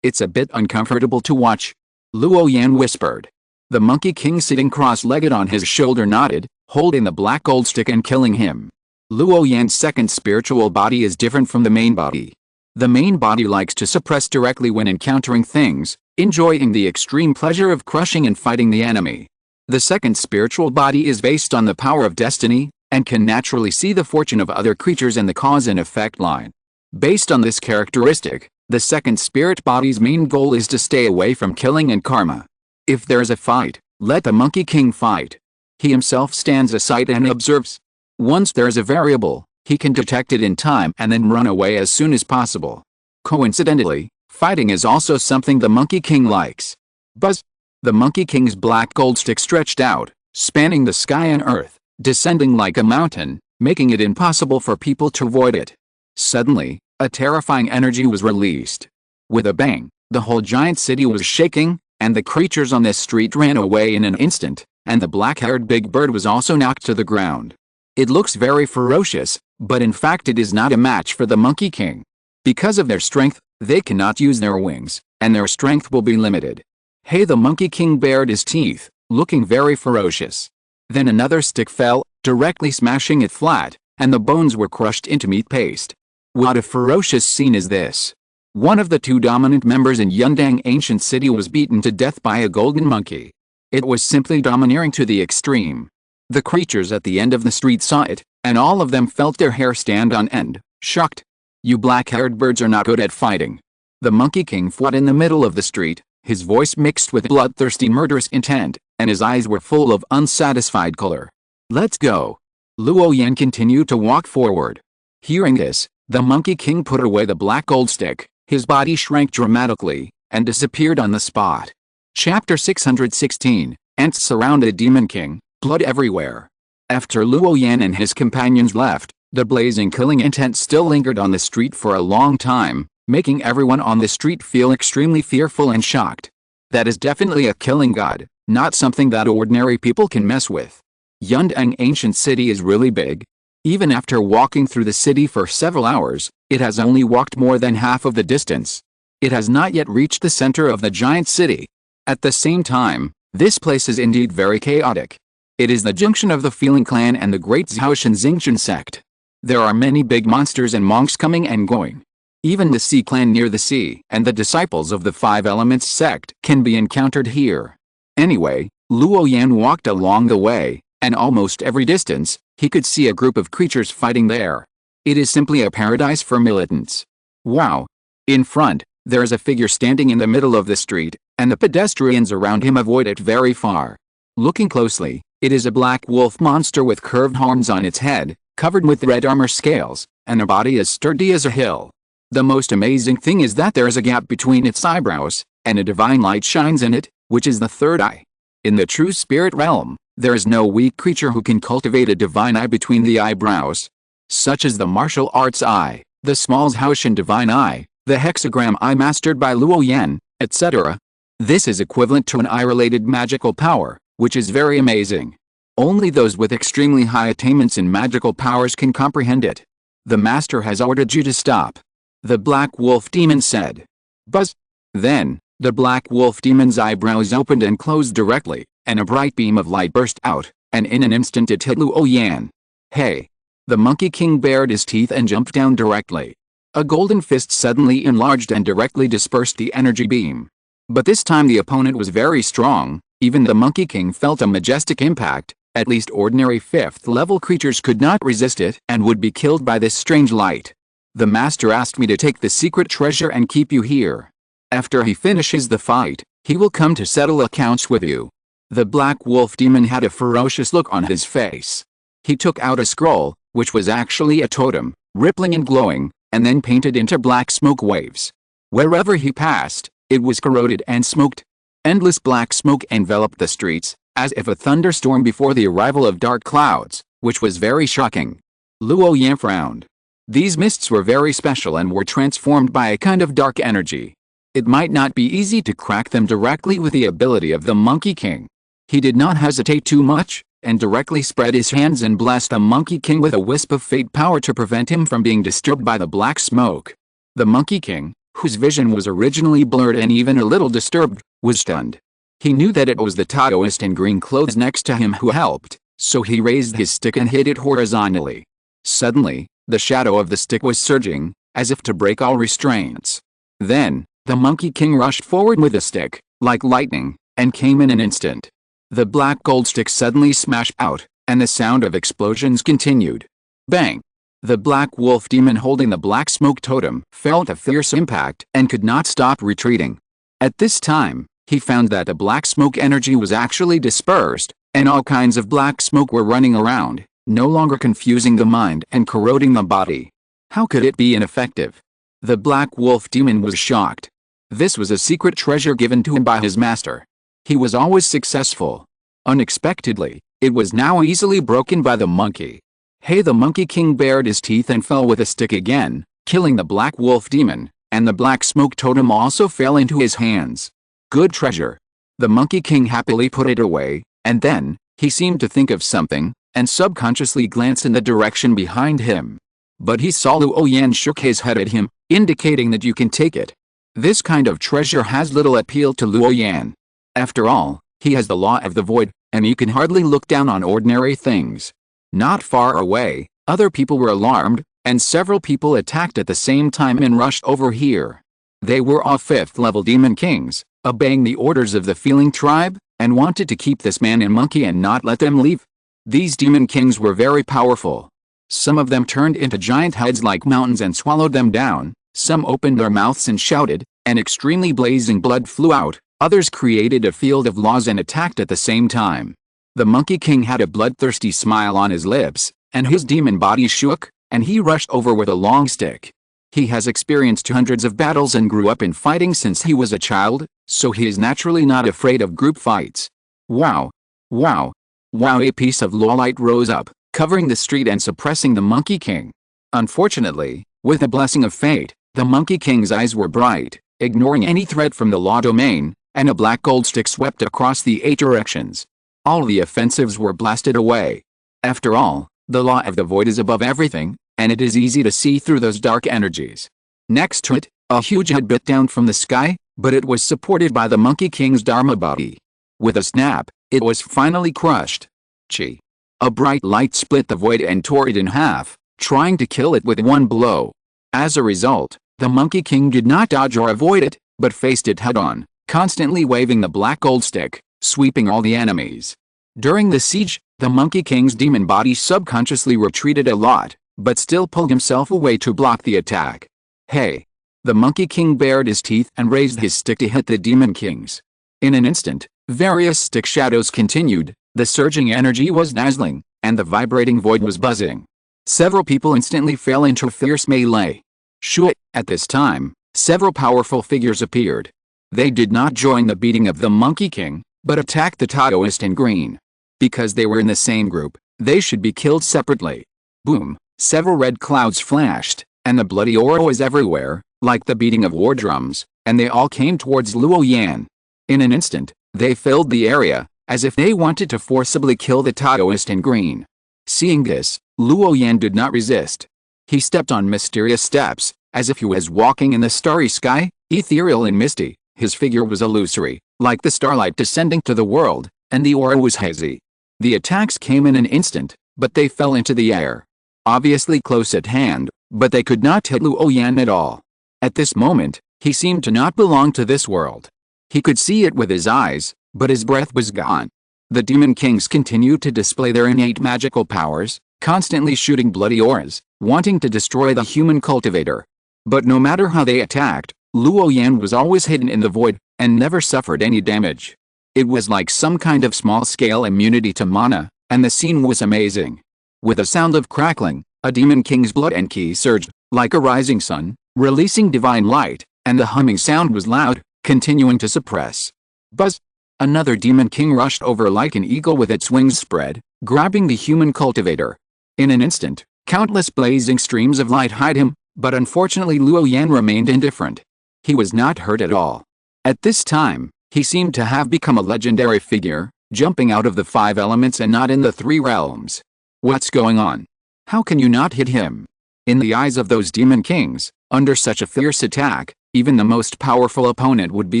it's a bit uncomfortable to watch. Luo Yan whispered. The Monkey King sitting cross-legged on his shoulder nodded, holding the black gold stick and killing him. Luo Yan's second spiritual body is different from the main body. The main body likes to suppress directly when encountering things, enjoying the extreme pleasure of crushing and fighting the enemy. The second spiritual body is based on the power of destiny, and can naturally see the fortune of other creatures and the cause and effect line. Based on this characteristic, the second spirit body's main goal is to stay away from killing and karma. If there is a fight, let the Monkey King fight. He himself stands aside and observes. Once there is a variable, he can detect it in time and then run away as soon as possible. Coincidentally, fighting is also something the Monkey King likes. Buzz! The Monkey King's black gold stick stretched out, spanning the sky and earth, descending like a mountain, making it impossible for people to avoid it. Suddenly, a terrifying energy was released. With a bang, the whole giant city was shaking, and the creatures on this street ran away in an instant, and the black-haired big bird was also knocked to the ground. It looks very ferocious, but in fact it is not a match for the Monkey King. Because of their strength, they cannot use their wings, and their strength will be limited. Hey, the Monkey King bared his teeth, looking very ferocious. Then another stick fell, directly smashing it flat, and the bones were crushed into meat paste. What a ferocious scene is this! One of the two dominant members in Yundang Ancient City was beaten to death by a golden monkey. It was simply domineering to the extreme. The creatures at the end of the street saw it, and all of them felt their hair stand on end, shocked. You black-haired birds are not good at fighting. The Monkey King fought in the middle of the street, his voice mixed with bloodthirsty murderous intent, and his eyes were full of unsatisfied color. Let's go. Luo Yan continued to walk forward. Hearing this, the Monkey King put away the black gold stick, his body shrank dramatically, and disappeared on the spot. Chapter 616, Ants surround a Demon King, blood everywhere. After Luo Yan and his companions left, the blazing killing intent still lingered on the street for a long time, making everyone on the street feel extremely fearful and shocked. That is definitely a killing god, not something that ordinary people can mess with. Yundang Ancient City is really big. Even after walking through the city for several hours, it has only walked more than half of the distance. It has not yet reached the center of the giant city. At the same time, this place is indeed very chaotic. It is the junction of the Feeling Clan and the great Zhaoshan Xingchen sect. There are many big monsters and monks coming and going. Even the Sea Clan near the sea and the disciples of the Five Elements sect can be encountered here. Anyway, Luo Yan walked along the way, and almost every distance, he could see a group of creatures fighting there. It is simply a paradise for militants. Wow! In front, there is a figure standing in the middle of the street, and the pedestrians around him avoid it very far. Looking closely, it is a black wolf monster with curved horns on its head, covered with red armor scales, and a body as sturdy as a hill. The most amazing thing is that there is a gap between its eyebrows, and a divine light shines in it, which is the third eye. In the true spirit realm, there is no weak creature who can cultivate a divine eye between the eyebrows. Such as the martial arts eye, the small Zhaoshan divine eye, the hexagram eye mastered by Luo Yan, etc. This is equivalent to an eye-related magical power, which is very amazing. Only those with extremely high attainments in magical powers can comprehend it. The master has ordered you to stop. The Black Wolf Demon said. Buzz! Then, the Black Wolf Demon's eyebrows opened and closed directly, and a bright beam of light burst out, and in an instant it hit Luo Yan. Hey! The Monkey King bared his teeth and jumped down directly. A golden fist suddenly enlarged and directly dispersed the energy beam. But this time the opponent was very strong. Even the Monkey King felt a majestic impact. At least ordinary 5th level creatures could not resist it and would be killed by this strange light. The master asked me to take the secret treasure and keep you here. After he finishes the fight, he will come to settle accounts with you. The Black Wolf Demon had a ferocious look on his face. He took out a scroll, which was actually a totem, rippling and glowing, and then painted into black smoke waves. Wherever he passed, it was corroded and smoked, Endless black smoke enveloped the streets, as if a thunderstorm before the arrival of dark clouds, which was very shocking. Luo Yan frowned. These mists were very special and were transformed by a kind of dark energy. It might not be easy to crack them directly with the ability of the Monkey King. He did not hesitate too much, and directly spread his hands and blessed the Monkey King with a wisp of fate power to prevent him from being disturbed by the black smoke. The Monkey King, whose vision was originally blurred and even a little disturbed, was stunned. He knew that it was the Taoist in green clothes next to him who helped, so he raised his stick and hit it horizontally. Suddenly, the shadow of the stick was surging, as if to break all restraints. Then, the Monkey King rushed forward with the stick, like lightning, and came in an instant. The black gold stick suddenly smashed out, and the sound of explosions continued. Bang! The black wolf demon holding the black smoke totem felt a fierce impact and could not stop retreating. At this time, he found that the black smoke energy was actually dispersed, and all kinds of black smoke were running around, no longer confusing the mind and corroding the body. How could it be ineffective? The black wolf demon was shocked. This was a secret treasure given to him by his master. He was always successful. Unexpectedly, it was now easily broken by the monkey. Hey, the Monkey King bared his teeth and fell with a stick again, killing the black wolf demon, and the black smoke totem also fell into his hands. Good treasure. The Monkey King happily put it away, and then, he seemed to think of something, and subconsciously glanced in the direction behind him. But he saw Luo Yan shook his head at him, indicating that you can take it. This kind of treasure has little appeal to Luo Yan. After all, he has the law of the void, and you can hardly look down on ordinary things. Not far away, other people were alarmed, and several people attacked at the same time and rushed over here. They were all 5th-level demon kings, obeying the orders of the Feeling tribe, and wanted to keep this man and monkey and not let them leave. These demon kings were very powerful. Some of them turned into giant heads like mountains and swallowed them down, some opened their mouths and shouted, and extremely blazing blood flew out. Others created a field of laws and attacked at the same time. The Monkey King had a bloodthirsty smile on his lips, and his demon body shook, and he rushed over with a long stick. He has experienced hundreds of battles and grew up in fighting since he was a child, so he is naturally not afraid of group fights. Wow! Wow! Wow! A piece of Luo light rose up, covering the street and suppressing the Monkey King. Unfortunately, with the blessing of fate, the Monkey King's eyes were bright, ignoring any threat from the Law domain, and a black gold stick swept across the 8 directions. All the offensives were blasted away. After all, the law of the void is above everything, and it is easy to see through those dark energies. Next to it, a huge head bit down from the sky, but it was supported by the Monkey King's Dharma body. With a snap, it was finally crushed. Chi! A bright light split the void and tore it in half, trying to kill it with one blow. As a result, the Monkey King did not dodge or avoid it, but faced it head-on, constantly waving the black gold stick, sweeping all the enemies. During the siege, the Monkey King's demon body subconsciously retreated a lot, but still pulled himself away to block the attack. Hey! The Monkey King bared his teeth and raised his stick to hit the demon kings. In an instant, various stick shadows continued, the surging energy was dazzling, and the vibrating void was buzzing. Several people instantly fell into a fierce melee. Shui! At this time, several powerful figures appeared. They did not join the beating of the Monkey King, but attacked the Taoist in green. Because they were in the same group, they should be killed separately. Boom! Several red clouds flashed, and the bloody aura was everywhere, like the beating of war drums, and they all came towards Luo Yan. In an instant, they filled the area, as if they wanted to forcibly kill the Taoist in green. Seeing this, Luo Yan did not resist. He stepped on mysterious steps, as if he was walking in the starry sky, ethereal and misty. His figure was illusory, like the starlight descending to the world, and the aura was hazy. The attacks came in an instant, but they fell into the air. Obviously close at hand, but they could not hit Luo Yan at all. At this moment, he seemed to not belong to this world. He could see it with his eyes, but his breath was gone. The demon kings continued to display their innate magical powers, constantly shooting bloody auras, wanting to destroy the human cultivator. But no matter how they attacked, Luo Yan was always hidden in the void, and never suffered any damage. It was like some kind of small-scale immunity to mana, and the scene was amazing. With a sound of crackling, a demon king's blood and ki surged, like a rising sun, releasing divine light, and the humming sound was loud, continuing to suppress. Buzz! Another demon king rushed over like an eagle with its wings spread, grabbing the human cultivator. In an instant, countless blazing streams of light hid him, but unfortunately Luo Yan remained indifferent. He was not hurt at all. At this time, he seemed to have become a legendary figure, jumping out of the 5 elements and not in the 3 realms. What's going on? How can you not hit him? In the eyes of those demon kings, under such a fierce attack, even the most powerful opponent would be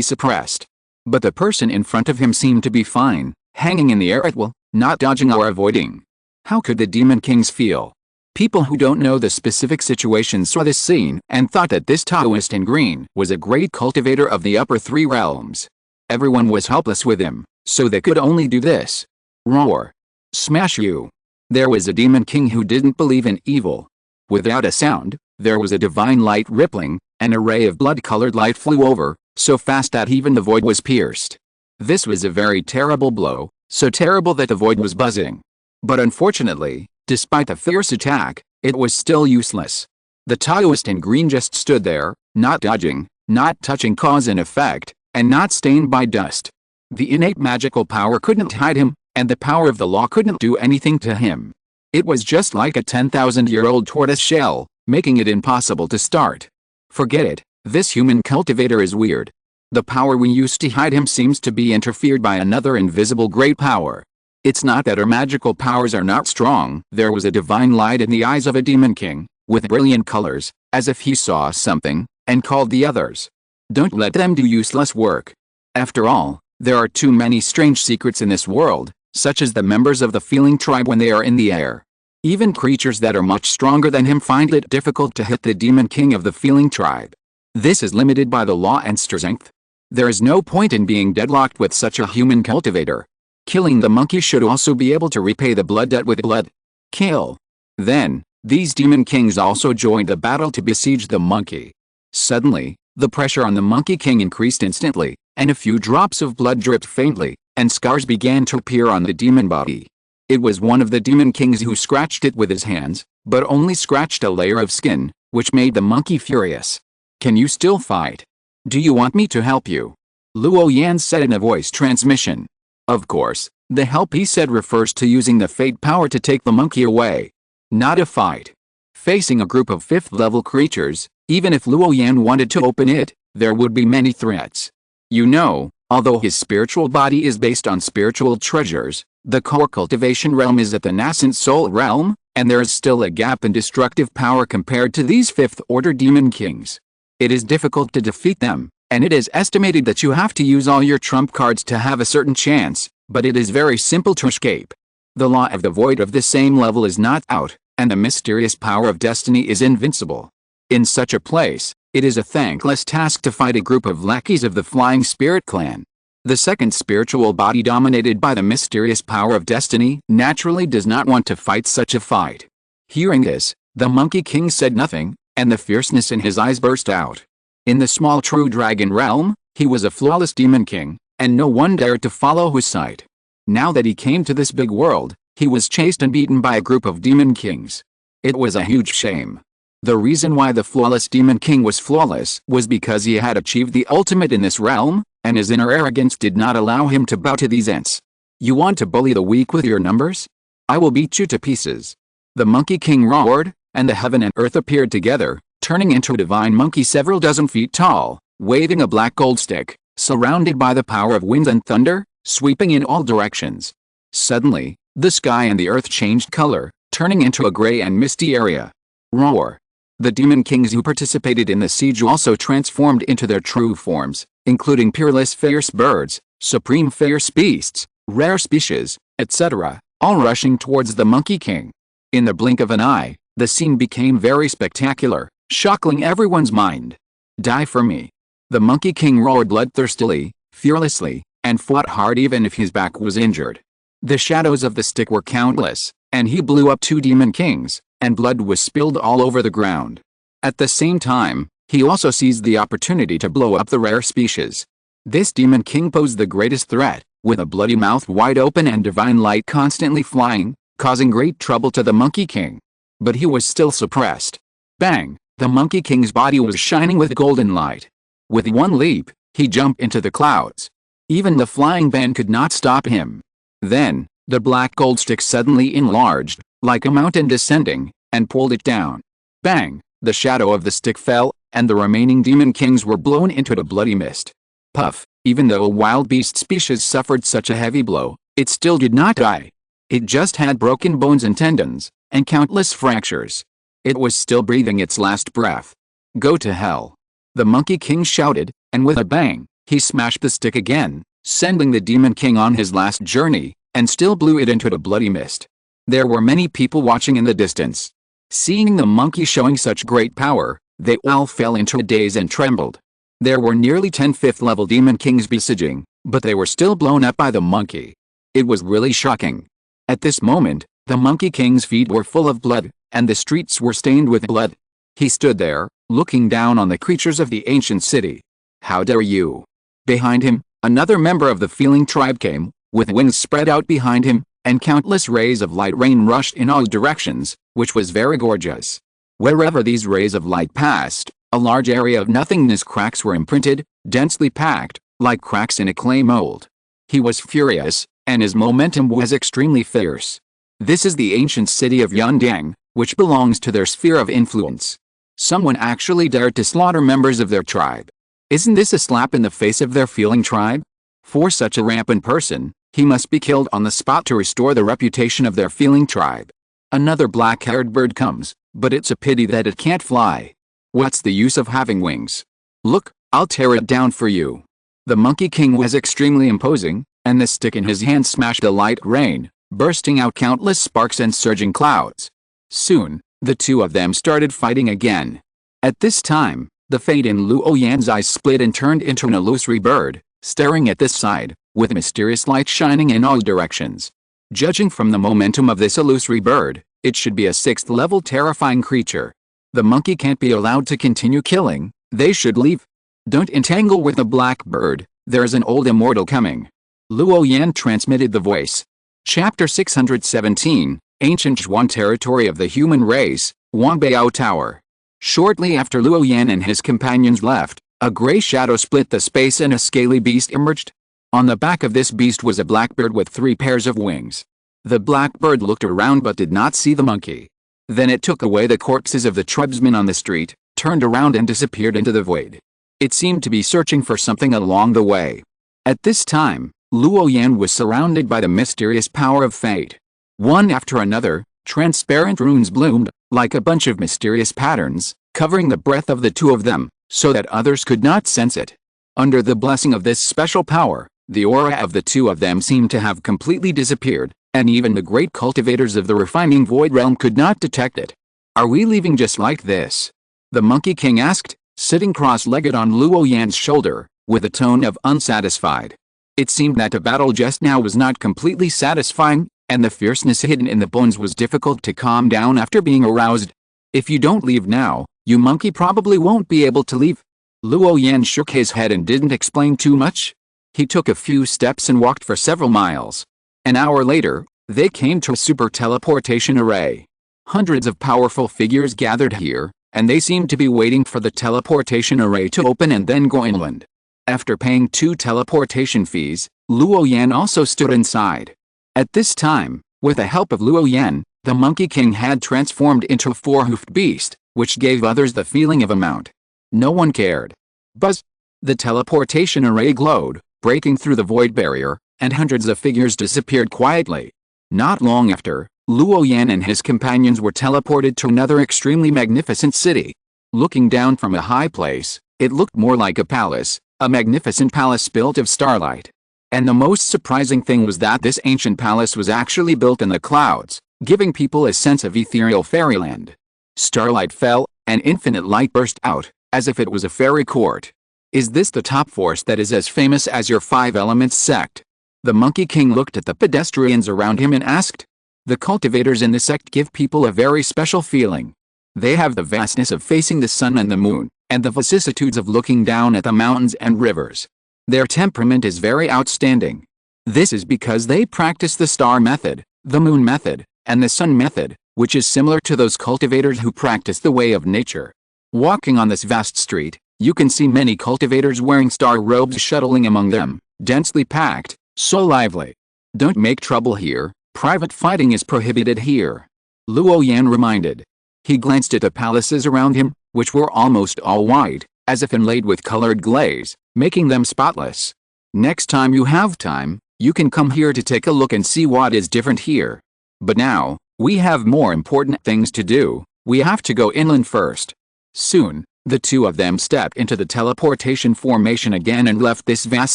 suppressed. But the person in front of him seemed to be fine, hanging in the air at will, not dodging or avoiding. How could the demon kings feel? People who don't know the specific situation saw this scene and thought that this Taoist in green was a great cultivator of the upper 3 realms. Everyone was helpless with him, so they could only do this. Roar. Smash you. There was a demon king who didn't believe in evil. Without a sound, there was a divine light rippling, an array of blood-colored light flew over, so fast that even the void was pierced. This was a very terrible blow, so terrible that the void was buzzing. But unfortunately, despite the fierce attack, it was still useless. The Taoist in green just stood there, not dodging, not touching cause and effect, and not stained by dust. The innate magical power couldn't hide him, and the power of the law couldn't do anything to him. It was just like a 10,000-year-old tortoise shell, making it impossible to start. Forget it, this human cultivator is weird. The power we used to hide him seems to be interfered by another invisible great power. It's not that our magical powers are not strong. There was a divine light in the eyes of a demon king, with brilliant colors, as if he saw something, and called the others. Don't let them do useless work. After all, there are too many strange secrets in this world, such as the members of the feeling tribe when they are in the air. Even creatures that are much stronger than him find it difficult to hit the demon king of the feeling tribe. This is limited by the law and strength. There is no point in being deadlocked with such a human cultivator. Killing the monkey should also be able to repay the blood debt with blood. Kill. Then, these demon kings also joined the battle to besiege the monkey. Suddenly, the pressure on the monkey king increased instantly, and a few drops of blood dripped faintly, and scars began to appear on the demon body. It was one of the demon kings who scratched it with his hands, but only scratched a layer of skin, which made the monkey furious. Can you still fight? Do you want me to help you? Luo Yan said in a voice transmission. Of course, the help he said refers to using the fate power to take the monkey away. Not a fight. Facing a group of 5th level creatures, even if Luo Yan wanted to open it, there would be many threats. You know, although his spiritual body is based on spiritual treasures, the core cultivation realm is at the nascent soul realm, and there is still a gap in destructive power compared to these 5th order demon kings. It is difficult to defeat them, and it is estimated that you have to use all your trump cards to have a certain chance, but it is very simple to escape. The law of the void of the same level is not out, and the mysterious power of destiny is invincible. In such a place, it is a thankless task to fight a group of lackeys of the Flying Spirit clan. The second spiritual body dominated by the mysterious power of destiny naturally does not want to fight such a fight. Hearing this, the Monkey King said nothing, and the fierceness in his eyes burst out. In the small true dragon realm, he was a flawless demon king, and no one dared to follow his sight. Now that he came to this big world, he was chased and beaten by a group of demon kings. It was a huge shame. The reason why the flawless demon king was flawless was because he had achieved the ultimate in this realm, and his inner arrogance did not allow him to bow to these ants. You want to bully the weak with your numbers? I will beat you to pieces. The Monkey King roared, and the heaven and earth appeared together, turning into a divine monkey several dozen feet tall, waving a black gold stick, surrounded by the power of wind and thunder, sweeping in all directions. Suddenly, the sky and the earth changed color, turning into a gray and misty area. Roar. The demon kings who participated in the siege also transformed into their true forms, including peerless fierce birds, supreme fierce beasts, rare species, etc., all rushing towards the Monkey King. In the blink of an eye, the scene became very spectacular, shocking everyone's mind. Die for me. The Monkey King roared bloodthirstily, fearlessly, and fought hard even if his back was injured. The shadows of the stick were countless, and he blew up 2 demon kings, and blood was spilled all over the ground. At the same time, he also seized the opportunity to blow up the rare species. This demon king posed the greatest threat, with a bloody mouth wide open and divine light constantly flying, causing great trouble to the Monkey King. But he was still suppressed. Bang! The Monkey King's body was shining with golden light. With one leap, he jumped into the clouds. Even the flying ban could not stop him. Then, the black gold stick suddenly enlarged, like a mountain descending, and pulled it down. Bang! The shadow of the stick fell, and the remaining demon kings were blown into a bloody mist. Puff! Even though a wild beast species suffered such a heavy blow, it still did not die. It just had broken bones and tendons, and countless fractures. It was still breathing its last breath. Go to hell! The Monkey King shouted, and with a bang, he smashed the stick again, sending the Demon King on his last journey, and still blew it into a bloody mist. There were many people watching in the distance. Seeing the monkey showing such great power, they all fell into a daze and trembled. There were nearly 10 fifth-level Demon Kings besieging, but they were still blown up by the monkey. It was really shocking. At this moment, the Monkey King's feet were full of blood, and the streets were stained with blood. He stood there, looking down on the creatures of the ancient city. How dare you! Behind him, another member of the Feeling tribe came, with wings spread out behind him, and countless rays of light rain rushed in all directions, which was very gorgeous. Wherever these rays of light passed, a large area of nothingness cracks were imprinted, densely packed, like cracks in a clay mold. He was furious, and his momentum was extremely fierce. This is the ancient city of Yandang, which belongs to their sphere of influence. Someone actually dared to slaughter members of their tribe. Isn't this a slap in the face of their Feeling tribe? For such a rampant person, he must be killed on the spot to restore the reputation of their Feeling tribe. Another black-haired bird comes, but it's a pity that it can't fly. What's the use of having wings? Look, I'll tear it down for you. The Monkey King was extremely imposing, and the stick in his hand smashed a light rain, bursting out countless sparks and surging clouds. Soon, the two of them started fighting again. At this time, the fate in Luo Yan's eyes split and turned into an illusory bird, staring at this side, with mysterious light shining in all directions. Judging from the momentum of this illusory bird, it should be a 6th-level terrifying creature. The monkey can't be allowed to continue killing, they should leave. Don't entangle with the black bird, there's an old immortal coming. Luo Yan transmitted the voice. Chapter 617, Ancient Zhuan Territory of the Human Race, Wangbao Tower. Shortly after Luo Yan and his companions left, a gray shadow split the space and a scaly beast emerged. On the back of this beast was a blackbird with 3 pairs of wings. The blackbird looked around but did not see the monkey. Then it took away the corpses of the tribesmen on the street, turned around and disappeared into the void. It seemed to be searching for something along the way. At this time, Luo Yan was surrounded by the mysterious power of fate. One after another, transparent runes bloomed, like a bunch of mysterious patterns, covering the breath of the two of them, so that others could not sense it. Under the blessing of this special power, the aura of the two of them seemed to have completely disappeared, and even the great cultivators of the refining void realm could not detect it. Are we leaving just like this? The Monkey King asked, sitting cross-legged on Luo Yan's shoulder, with a tone of unsatisfied. It seemed that the battle just now was not completely satisfying, and the fierceness hidden in the bones was difficult to calm down after being aroused. If you don't leave now, you monkey probably won't be able to leave. Luo Yan shook his head and didn't explain too much. He took a few steps and walked for several miles. An hour later, they came to a super teleportation array. Hundreds of powerful figures gathered here, and they seemed to be waiting for the teleportation array to open and then go inland. After paying 2 teleportation fees, Luo Yan also stood inside. At this time, with the help of Luo Yan, the Monkey King had transformed into a 4-hoofed beast, which gave others the feeling of a mount. No one cared. Buzz! The teleportation array glowed, breaking through the void barrier, and hundreds of figures disappeared quietly. Not long after, Luo Yan and his companions were teleported to another extremely magnificent city. Looking down from a high place, it looked more like a palace, a magnificent palace built of starlight. And the most surprising thing was that this ancient palace was actually built in the clouds, giving people a sense of ethereal fairyland. Starlight fell, and infinite light burst out, as if it was a fairy court. Is this the top force that is as famous as your 5 elements sect? The Monkey King looked at the pedestrians around him and asked. The cultivators in the sect give people a very special feeling. They have the vastness of facing the sun and the moon, and the vicissitudes of looking down at the mountains and rivers. Their temperament is very outstanding. This is because they practice the star method, the moon method, and the sun method, which is similar to those cultivators who practice the way of nature. Walking on this vast street, you can see many cultivators wearing star robes shuttling among them, Densely packed, so lively. Don't make trouble here, private fighting is prohibited here. Luo Yan reminded. He glanced at the palaces around him, which were almost all white, as if inlaid with colored glaze, making them spotless. Next time you have time, you can come here to take a look and see what is different here. But now, we have more important things to do. We have to go inland first. Soon, the two of them stepped into the teleportation formation again and left this vast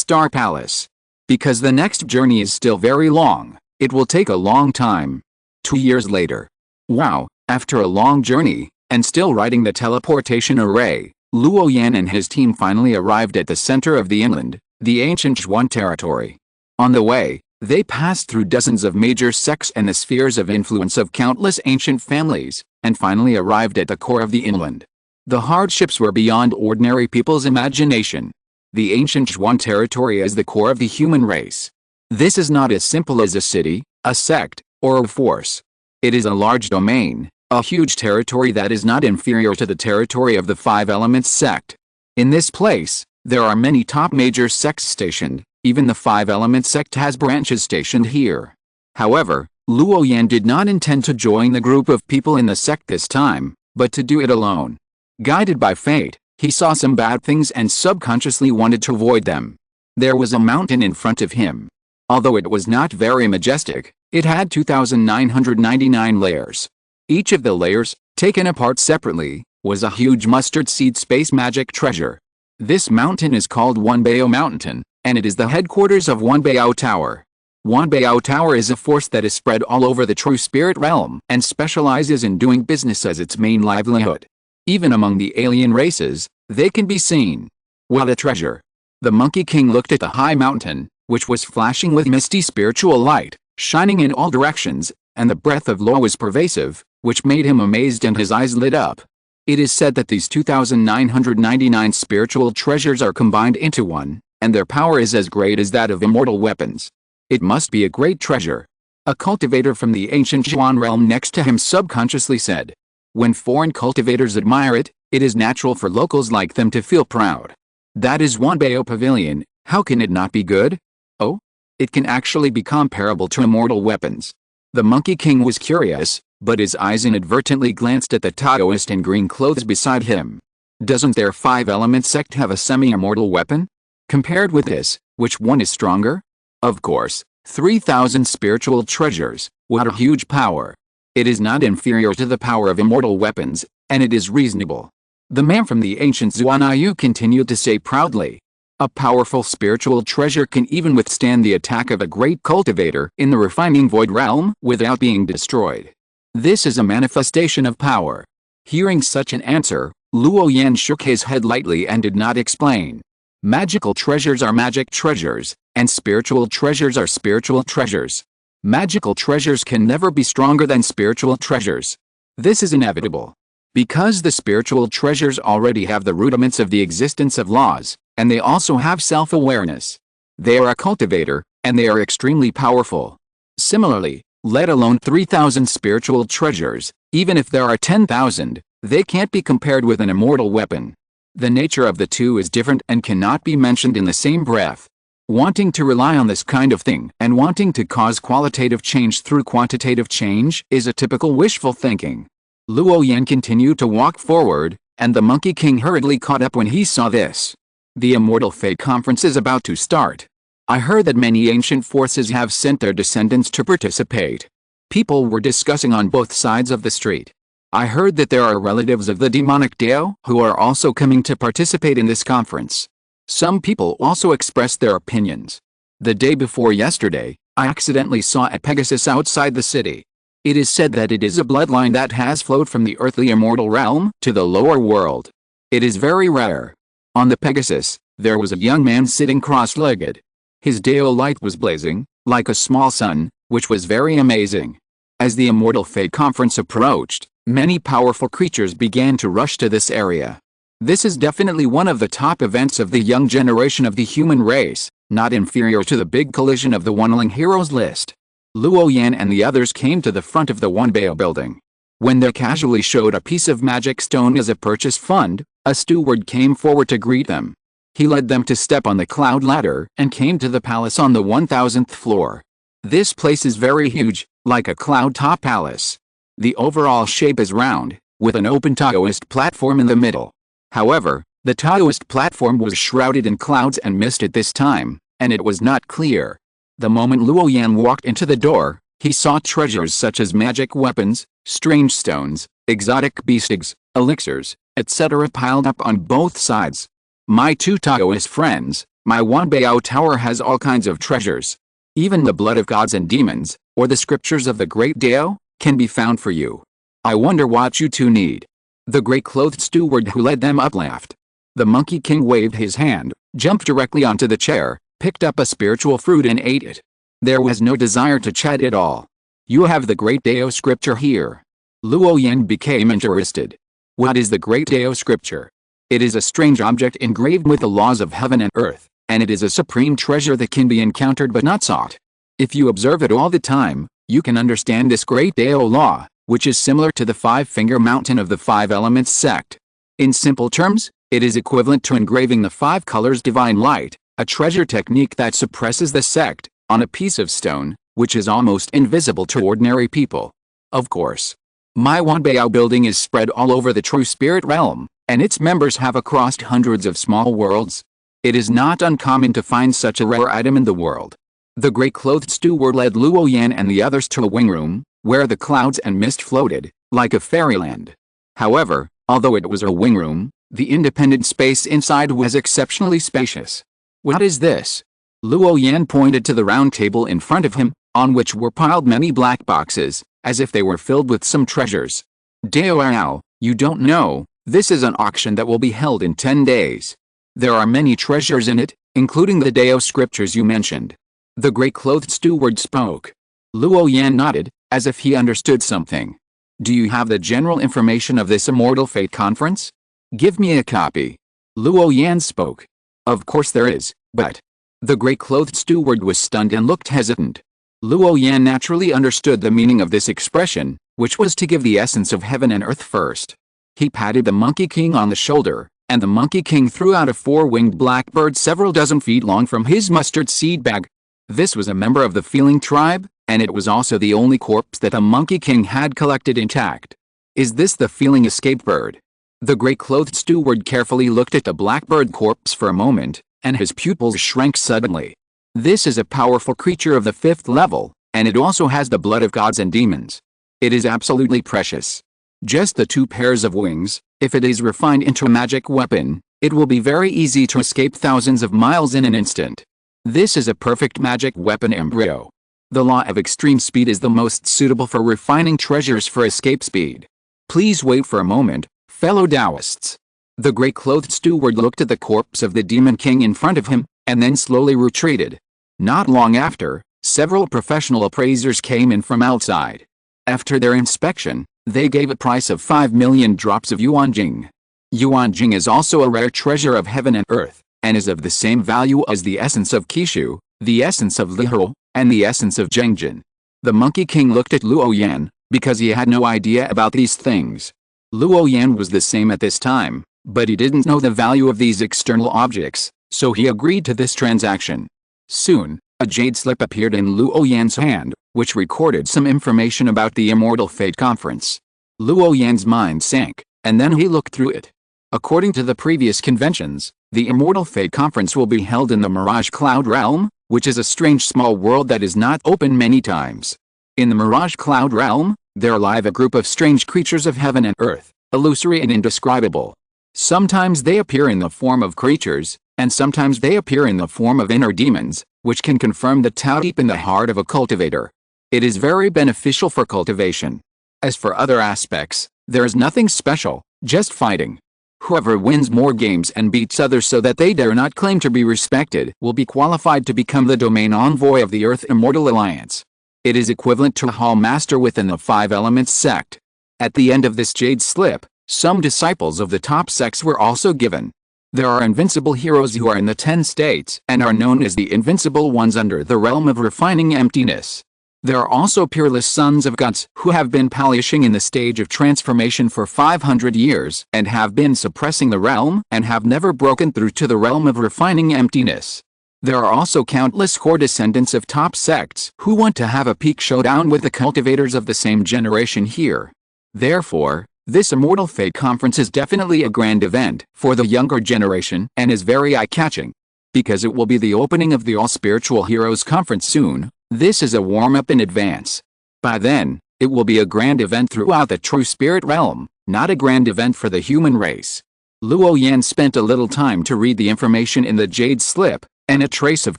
star palace. Because the next journey is still very long, it will take a long time. 2 years later. Wow, after a long journey, and still riding the teleportation array, Luo Yan and his team finally arrived at the center of the inland, the ancient Zhuan territory. On the way, they passed through dozens of major sects and the spheres of influence of countless ancient families, and finally arrived at the core of the inland. The hardships were beyond ordinary people's imagination. The ancient Zhuan territory is the core of the human race. This is not as simple as a city, a sect, or a force. It is a large domain, a huge territory that is not inferior to the territory of the Five Elements sect. In this place, there are many top major sects stationed. Even the Five Elements sect has branches stationed here. However, Luo Yan did not intend to join the group of people in the sect this time, but to do it alone. Guided by fate, he saw some bad things and subconsciously wanted to avoid them. There was a mountain in front of him. Although it was not very majestic, it had 2,999 layers. Each of the layers, taken apart separately, was a huge mustard seed space magic treasure. This mountain is called Wanbao Mountain, and it is the headquarters of Wanbao Tower. Wanbao Tower is a force that is spread all over the true spirit realm and specializes in doing business as its main livelihood. Even among the alien races, they can be seen. What a treasure! The Monkey King looked at the high mountain, which was flashing with misty spiritual light, shining in all directions, and the breath of Luo was pervasive, which made him amazed and his eyes lit up. It is said that these 2,999 spiritual treasures are combined into one, and their power is as great as that of immortal weapons. It must be a great treasure. A cultivator from the ancient Zhuan realm next to him subconsciously said. When foreign cultivators admire it, it is natural for locals like them to feel proud. That is Wanbao Pavilion, how can it not be good? Oh? It can actually be comparable to immortal weapons. The Monkey King was curious, but his eyes inadvertently glanced at the Taoist in green clothes beside him. Doesn't their Five Elements sect have a semi-immortal weapon? Compared with this, which one is stronger? Of course, 3,000 spiritual treasures, what a huge power. It is not inferior to the power of immortal weapons, and it is reasonable. The man from the ancient Zhuan continued to say proudly. A powerful spiritual treasure can even withstand the attack of a great cultivator in the refining void realm without being destroyed. This is a manifestation of power. Hearing such an answer, Luo Yan shook his head lightly and did not explain. Magical treasures are magic treasures, and spiritual treasures are spiritual treasures. Magical treasures can never be stronger than spiritual treasures. This is inevitable. Because the spiritual treasures already have the rudiments of the existence of laws, and they also have self-awareness. They are a cultivator, and they are extremely powerful. Similarly, let alone 3,000 spiritual treasures, even if there are 10,000, they can't be compared with an immortal weapon. The nature of the two is different and cannot be mentioned in the same breath. Wanting to rely on this kind of thing and wanting to cause qualitative change through quantitative change is a typical wishful thinking. Luo Yan continued to walk forward, and the Monkey King hurriedly caught up when he saw this. The Immortal Fate Conference is about to start. I heard that many ancient forces have sent their descendants to participate. People were discussing on both sides of the street. I heard that there are relatives of the demonic Dao who are also coming to participate in this conference. Some people also expressed their opinions. The day before yesterday, I accidentally saw a Pegasus outside the city. It is said that it is a bloodline that has flowed from the earthly immortal realm to the lower world. It is very rare. On the Pegasus, there was a young man sitting cross-legged. His Dao light was blazing, like a small sun, which was very amazing. As the Immortal Fate Conference approached, many powerful creatures began to rush to this area. This is definitely one of the top events of the young generation of the human race, not inferior to the big collision of the Wanling Heroes list. Luo Yan and the others came to the front of the Wanbao building. When they casually showed a piece of magic stone as a purchase fund, a steward came forward to greet them. He led them to step on the cloud ladder and came to the palace on the 1000th floor. This place is very huge, like a cloud-top palace. The overall shape is round, with an open Taoist platform in the middle. However, the Taoist platform was shrouded in clouds and mist at this time, and it was not clear. The moment Luo Yan walked into the door, he saw treasures such as magic weapons, strange stones, exotic beast eggs, elixirs, etc. piled up on both sides. My two Taoist friends, my Wanbao Tower has all kinds of treasures. Even the blood of gods and demons, or the scriptures of the great Dao, can be found for you. I wonder what you two need. The gray-clothed steward who led them up laughed. The Monkey King waved his hand, jumped directly onto the chair, picked up a spiritual fruit and ate it. There was no desire to chat at all. You have the great Dao scripture here. Luo Yan became interested. What is the great Dao scripture? It is a strange object engraved with the laws of heaven and earth, and it is a supreme treasure that can be encountered but not sought. If you observe it all the time, you can understand this great Dao law, which is similar to the five-finger mountain of the five elements sect. In simple terms, it is equivalent to engraving the five colors divine light, a treasure technique that suppresses the sect, on a piece of stone, which is almost invisible to ordinary people. Of course, my Wanbao building is spread all over the true spirit realm, and its members have across hundreds of small worlds. It is not uncommon to find such a rare item in the world. The gray-clothed steward led Luo Yan and the others to a wing room, where the clouds and mist floated, like a fairyland. However, although it was a wing room, the independent space inside was exceptionally spacious. What is this? Luo Yan pointed to the round table in front of him, on which were piled many black boxes, as if they were filled with some treasures. Dao, you don't know, this is an auction that will be held in 10 days. There are many treasures in it, including the Dao scriptures you mentioned. The gray-clothed steward spoke. Luo Yan nodded, as if he understood something. Do you have the general information of this Immortal Fate conference? Give me a copy. Luo Yan spoke. Of course there is, but... The gray-clothed steward was stunned and looked hesitant. Luo Yan naturally understood the meaning of this expression, which was to give the essence of heaven and earth first. He patted the Monkey King on the shoulder, and the Monkey King threw out a four-winged blackbird several dozen feet long from his mustard seed bag. This was a member of the Feeling tribe, and it was also the only corpse that the Monkey King had collected intact. Is this the Feeling escape bird? The gray-clothed steward carefully looked at the blackbird corpse for a moment, and his pupils shrank suddenly. This is a powerful creature of the 5th level, and it also has the blood of gods and demons. It is absolutely precious. Just the 2 pairs of wings, if it is refined into a magic weapon, it will be very easy to escape thousands of miles in an instant. This is a perfect magic weapon embryo. The law of extreme speed is the most suitable for refining treasures for escape speed. Please wait for a moment, fellow Taoists. The gray-clothed steward looked at the corpse of the Demon King in front of him, and then slowly retreated. Not long after, several professional appraisers came in from outside. After their inspection, they gave a price of 5 million drops of Yuanjing. Yuanjing is also a rare treasure of heaven and earth, and is of the same value as the essence of Qishu, the essence of Lihou, and the essence of Zhengjin. The Monkey King looked at Luo Yan, because he had no idea about these things. Luo Yan was the same at this time, but he didn't know the value of these external objects, so he agreed to this transaction. Soon, a jade slip appeared in Luo Yan's hand, which recorded some information about the Immortal Fate Conference. Luo Yan's mind sank, and then he looked through it. According to the previous conventions, the Immortal Fate Conference will be held in the Mirage Cloud Realm, which is a strange small world that is not open many times. In the Mirage Cloud Realm, there live a group of strange creatures of heaven and earth, illusory and indescribable. Sometimes they appear in the form of creatures, and sometimes they appear in the form of inner demons, which can confirm the Tao deep in the heart of a cultivator. It is very beneficial for cultivation. As for other aspects, there is nothing special, just fighting. Whoever wins more games and beats others so that they dare not claim to be respected will be qualified to become the domain envoy of the Earth Immortal Alliance. It is equivalent to a hall master within the 5 elements sect. At the end of this jade slip, some disciples of the top sects were also given. There are invincible heroes who are in the 10 states and are known as the invincible ones under the realm of refining emptiness. There are also peerless sons of gods who have been polishing in the stage of transformation for 500 years and have been suppressing the realm and have never broken through to the realm of refining emptiness. There are also countless core descendants of top sects who want to have a peak showdown with the cultivators of the same generation here. Therefore, this Immortal Fate Conference is definitely a grand event for the younger generation and is very eye-catching. Because it will be the opening of the All Spiritual Heroes Conference soon, this is a warm-up in advance. By then, it will be a grand event throughout the true spirit realm, not a grand event for the human race. Luo Yan spent a little time to read the information in the Jade Slip, and a trace of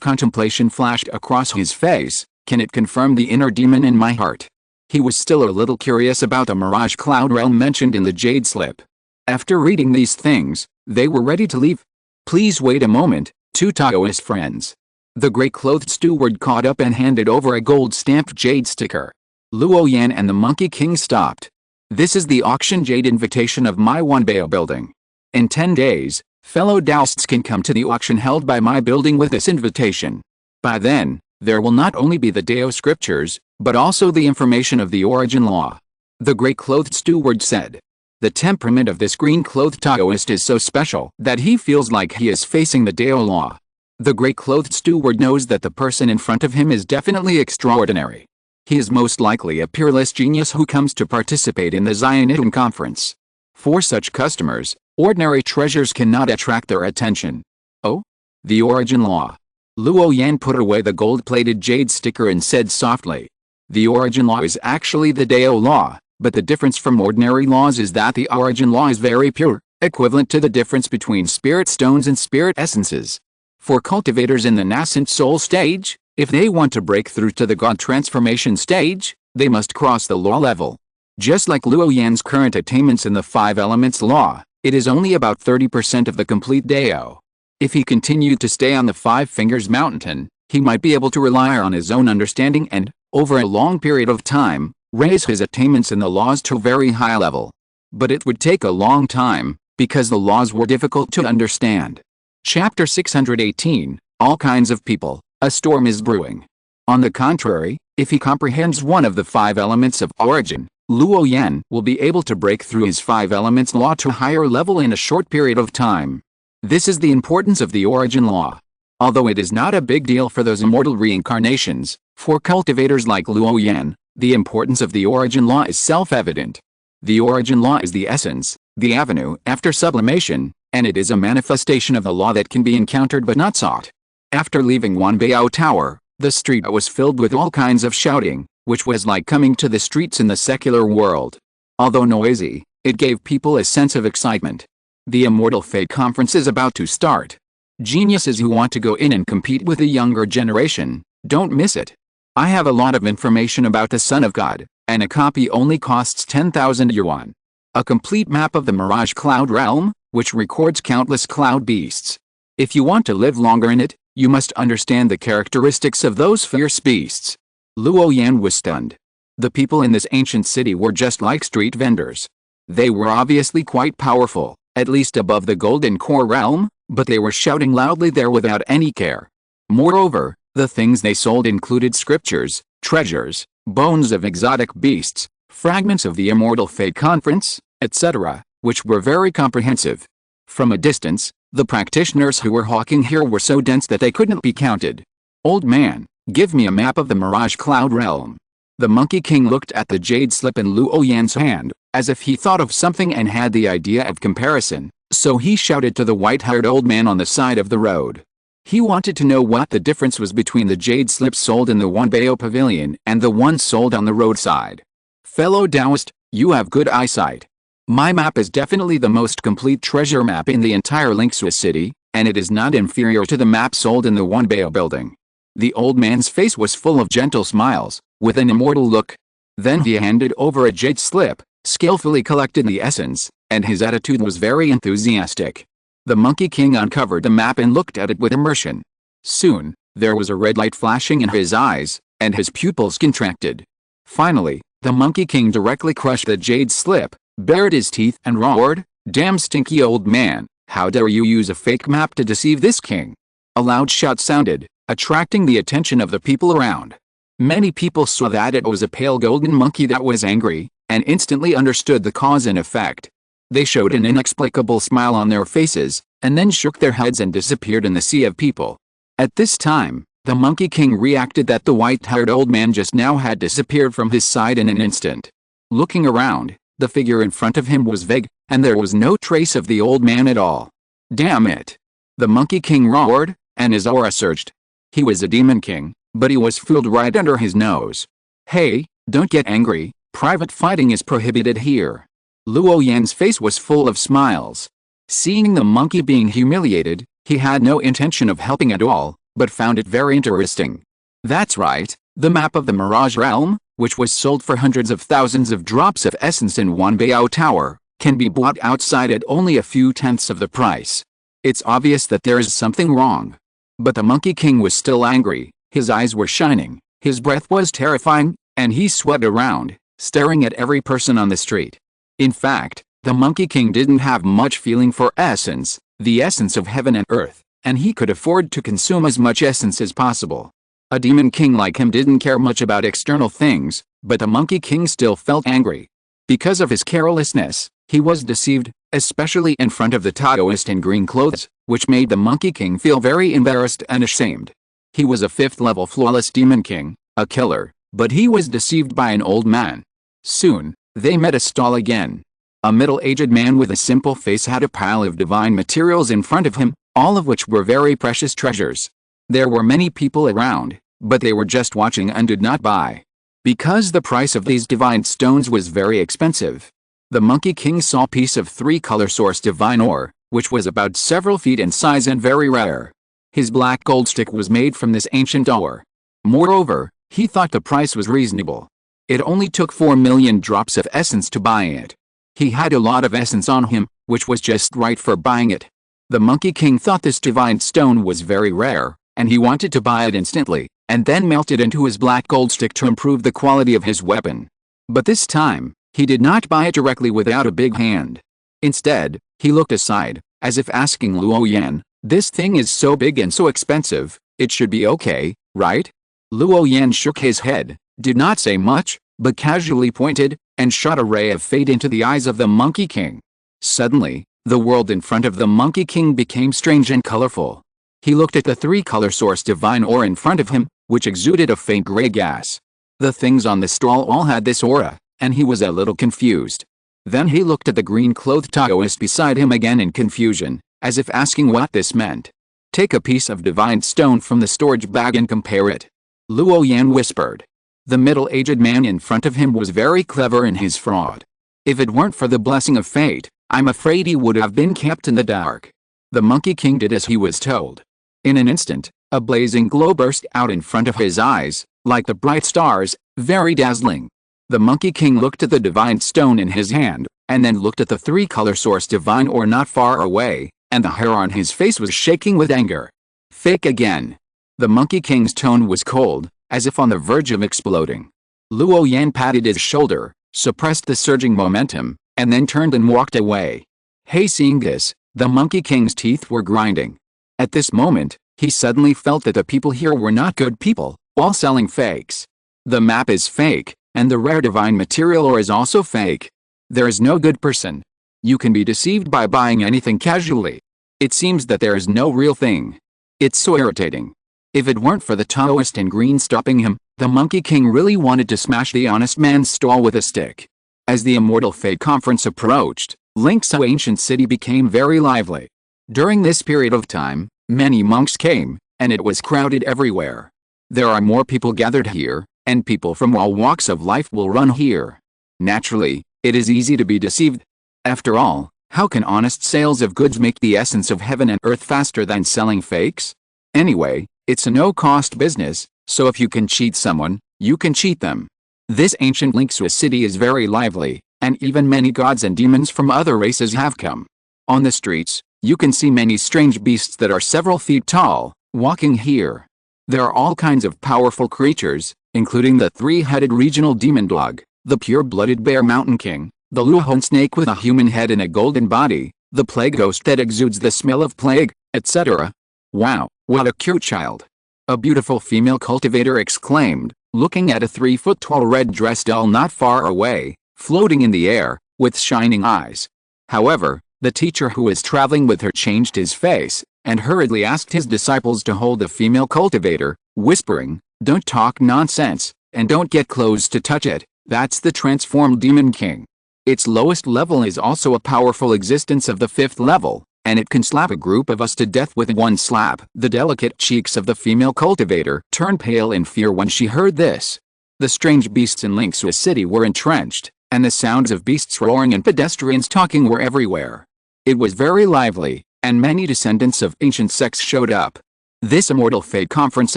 contemplation flashed across his face. Can it confirm the inner demon in my heart? He was still a little curious about the Mirage Cloud realm mentioned in the Jade Slip. After reading these things, they were ready to leave. Please wait a moment, two Taoist friends. The gray-clothed steward caught up and handed over a gold-stamped jade sticker. Luo Yan and the Monkey King stopped. This is the auction jade invitation of my Wanbao building. In 10 days, fellow Taoists can come to the auction held by my building with this invitation. By then, there will not only be the Dao scriptures, but also the information of the origin law. The gray-clothed steward said. The temperament of this green-clothed Taoist is so special that he feels like he is facing the Dao law. The gray-clothed steward knows that the person in front of him is definitely extraordinary. He is most likely a peerless genius who comes to participate in the Zionitum conference. For such customers, ordinary treasures cannot attract their attention. Oh? The origin law. Luo Yan put away the gold-plated jade sticker and said softly. The origin law is actually the Dao law, but the difference from ordinary laws is that the origin law is very pure, equivalent to the difference between spirit stones and spirit essences. For cultivators in the nascent soul stage, if they want to break through to the God transformation stage, they must cross the law level. Just like Luo Yan's current attainments in the 5 elements law, it is only about 30% of the complete Dao. If he continued to stay on the 5 Fingers Mountain, he might be able to rely on his own understanding and, over a long period of time, raise his attainments in the laws to a very high level. But it would take a long time, because the laws were difficult to understand. Chapter 618, All Kinds of People, A Storm is Brewing. On the contrary, if he comprehends one of the 5 elements of origin, Luo Yan will be able to break through his 5 elements law to a higher level in a short period of time. This is the importance of the origin law. Although it is not a big deal for those immortal reincarnations, for cultivators like Luo Yan, the importance of the origin law is self-evident. The origin law is the essence, the avenue after sublimation, and it is a manifestation of the law that can be encountered but not sought. After leaving Wanbao Tower, the street was filled with all kinds of shouting, which was like coming to the streets in the secular world. Although noisy, it gave people a sense of excitement. The Immortal Fate Conference is about to start. Geniuses who want to go in and compete with the younger generation, don't miss it. I have a lot of information about the Son of God, and a copy only costs 10,000 yuan. A complete map of the Mirage Cloud realm, which records countless cloud beasts. If you want to live longer in it, you must understand the characteristics of those fierce beasts. Luo Yan was stunned. The people in this ancient city were just like street vendors. They were obviously quite powerful, at least above the Golden Core realm, but they were shouting loudly there without any care. Moreover, the things they sold included scriptures, treasures, bones of exotic beasts, fragments of the Immortal Fate Conference, etc., which were very comprehensive. From a distance, the practitioners who were hawking here were so dense that they couldn't be counted. Old man, give me a map of the Mirage Cloud realm. The Monkey King looked at the jade slip in Luo Yan's hand, as if he thought of something and had the idea of comparison, so he shouted to the white-haired old man on the side of the road. He wanted to know what the difference was between the jade slips sold in the Wanbao Pavilion and the ones sold on the roadside. Fellow Taoist, you have good eyesight. My map is definitely the most complete treasure map in the entire Linksua city, and it is not inferior to the map sold in the Wanbao building. The old man's face was full of gentle smiles, with an immortal look. Then he handed over a jade slip, skillfully collected the essence, and his attitude was very enthusiastic. The Monkey King uncovered the map and looked at it with immersion. Soon, there was a red light flashing in his eyes, and his pupils contracted. Finally, the Monkey King directly crushed the jade slip, bared his teeth and roared, "Damn stinky old man, how dare you use a fake map to deceive this king?" A loud shout sounded, attracting the attention of the people around. Many people saw that it was a pale golden monkey that was angry, and instantly understood the cause and effect. They showed an inexplicable smile on their faces, and then shook their heads and disappeared in the sea of people. At this time, the Monkey King reacted that the white-haired old man just now had disappeared from his side in an instant. Looking around, the figure in front of him was vague, and there was no trace of the old man at all. Damn it! The Monkey King roared, and his aura surged. He was a demon king, but he was fooled right under his nose. Hey, don't get angry, private fighting is prohibited here. Luo Yan's face was full of smiles. Seeing the monkey being humiliated, he had no intention of helping at all, but found it very interesting. That's right, the map of the Mirage Realm, which was sold for hundreds of thousands of drops of essence in one Bao Tower, can be bought outside at only a few tenths of the price. It's obvious that there is something wrong. But the Monkey King was still angry, his eyes were shining, his breath was terrifying, and he sweat around, staring at every person on the street. In fact, the Monkey King didn't have much feeling for essence, the essence of heaven and earth, and he could afford to consume as much essence as possible. A demon king like him didn't care much about external things, but the Monkey King still felt angry. Because of his carelessness, he was deceived, especially in front of the Taoist in green clothes, which made the Monkey King feel very embarrassed and ashamed. He was a 5th-level flawless demon king, a killer, but he was deceived by an old man. Soon, they met a stall again. A middle-aged man with a simple face had a pile of divine materials in front of him, all of which were very precious treasures. There were many people around, but they were just watching and did not buy. Because the price of these divine stones was very expensive. The Monkey King saw a piece of 3-color source divine ore, which was about several feet in size and very rare. His black gold stick was made from this ancient ore. Moreover, he thought the price was reasonable. It only took 4 million drops of essence to buy it. He had a lot of essence on him, which was just right for buying it. The Monkey King thought this divine stone was very rare, and he wanted to buy it instantly, and then melt it into his black gold stick to improve the quality of his weapon. But this time, he did not buy it directly without a big hand. Instead, he looked aside, as if asking Luo Yan, "This thing is so big and so expensive, it should be okay, right?" Luo Yan shook his head, did not say much, but casually pointed, and shot a ray of fate into the eyes of the Monkey King. Suddenly, the world in front of the Monkey King became strange and colorful. He looked at the 3-color source divine ore in front of him, which exuded a faint gray gas. The things on the stall all had this aura, and he was a little confused. Then he looked at the green-clothed Taoist beside him again in confusion, as if asking what this meant. "Take a piece of divine stone from the storage bag and compare it," Luo Yan whispered. The middle-aged man in front of him was very clever in his fraud. If it weren't for the blessing of fate, I'm afraid he would have been kept in the dark. The Monkey King did as he was told. In an instant, a blazing glow burst out in front of his eyes, like the bright stars, very dazzling. The Monkey King looked at the divine stone in his hand, and then looked at the 3-color source divine ore not far away, and the hair on his face was shaking with anger. "Fake again." The Monkey King's tone was cold, as if on the verge of exploding. Luo Yan patted his shoulder, suppressed the surging momentum, and then turned and walked away. Hey, seeing this, the Monkey King's teeth were grinding. At this moment, he suddenly felt that the people here were not good people, all selling fakes. The map is fake, and the rare divine material ore is also fake. There is no good person. You can be deceived by buying anything casually. It seems that there is no real thing. It's so irritating. If it weren't for the Taoist in green stopping him, the Monkey King really wanted to smash the honest man's stall with a stick. As the Immortal Fate Conference approached, Lingzhou ancient city became very lively. During this period of time, many monks came, and it was crowded everywhere. There are more people gathered here, and people from all walks of life will run here. Naturally, it is easy to be deceived. After all, how can honest sales of goods make the essence of heaven and earth faster than selling fakes? Anyway, it's a no-cost business, so if you can cheat someone, you can cheat them. This ancient Lingzhou city is very lively, and even many gods and demons from other races have come. On the streets, you can see many strange beasts that are several feet tall, walking here. There are all kinds of powerful creatures, including the 3-headed regional demon dog, the pure-blooded bear mountain king, the Luo snake with a human head and a golden body, the plague ghost that exudes the smell of plague, etc. Wow, what a cute child! A beautiful female cultivator exclaimed, looking at a 3-foot-tall red-dressed doll not far away, floating in the air, with shining eyes. However, the teacher who was traveling with her changed his face, and hurriedly asked his disciples to hold the female cultivator, whispering, "Don't talk nonsense, and don't get close to touch it, that's the transformed demon king. Its lowest level is also a powerful existence of the 5th level, and it can slap a group of us to death with one slap." The delicate cheeks of the female cultivator turned pale in fear when she heard this. The strange beasts in Link's city were entrenched, and the sounds of beasts roaring and pedestrians talking were everywhere. It was very lively, and many descendants of ancient sects showed up. This Immortal Fate conference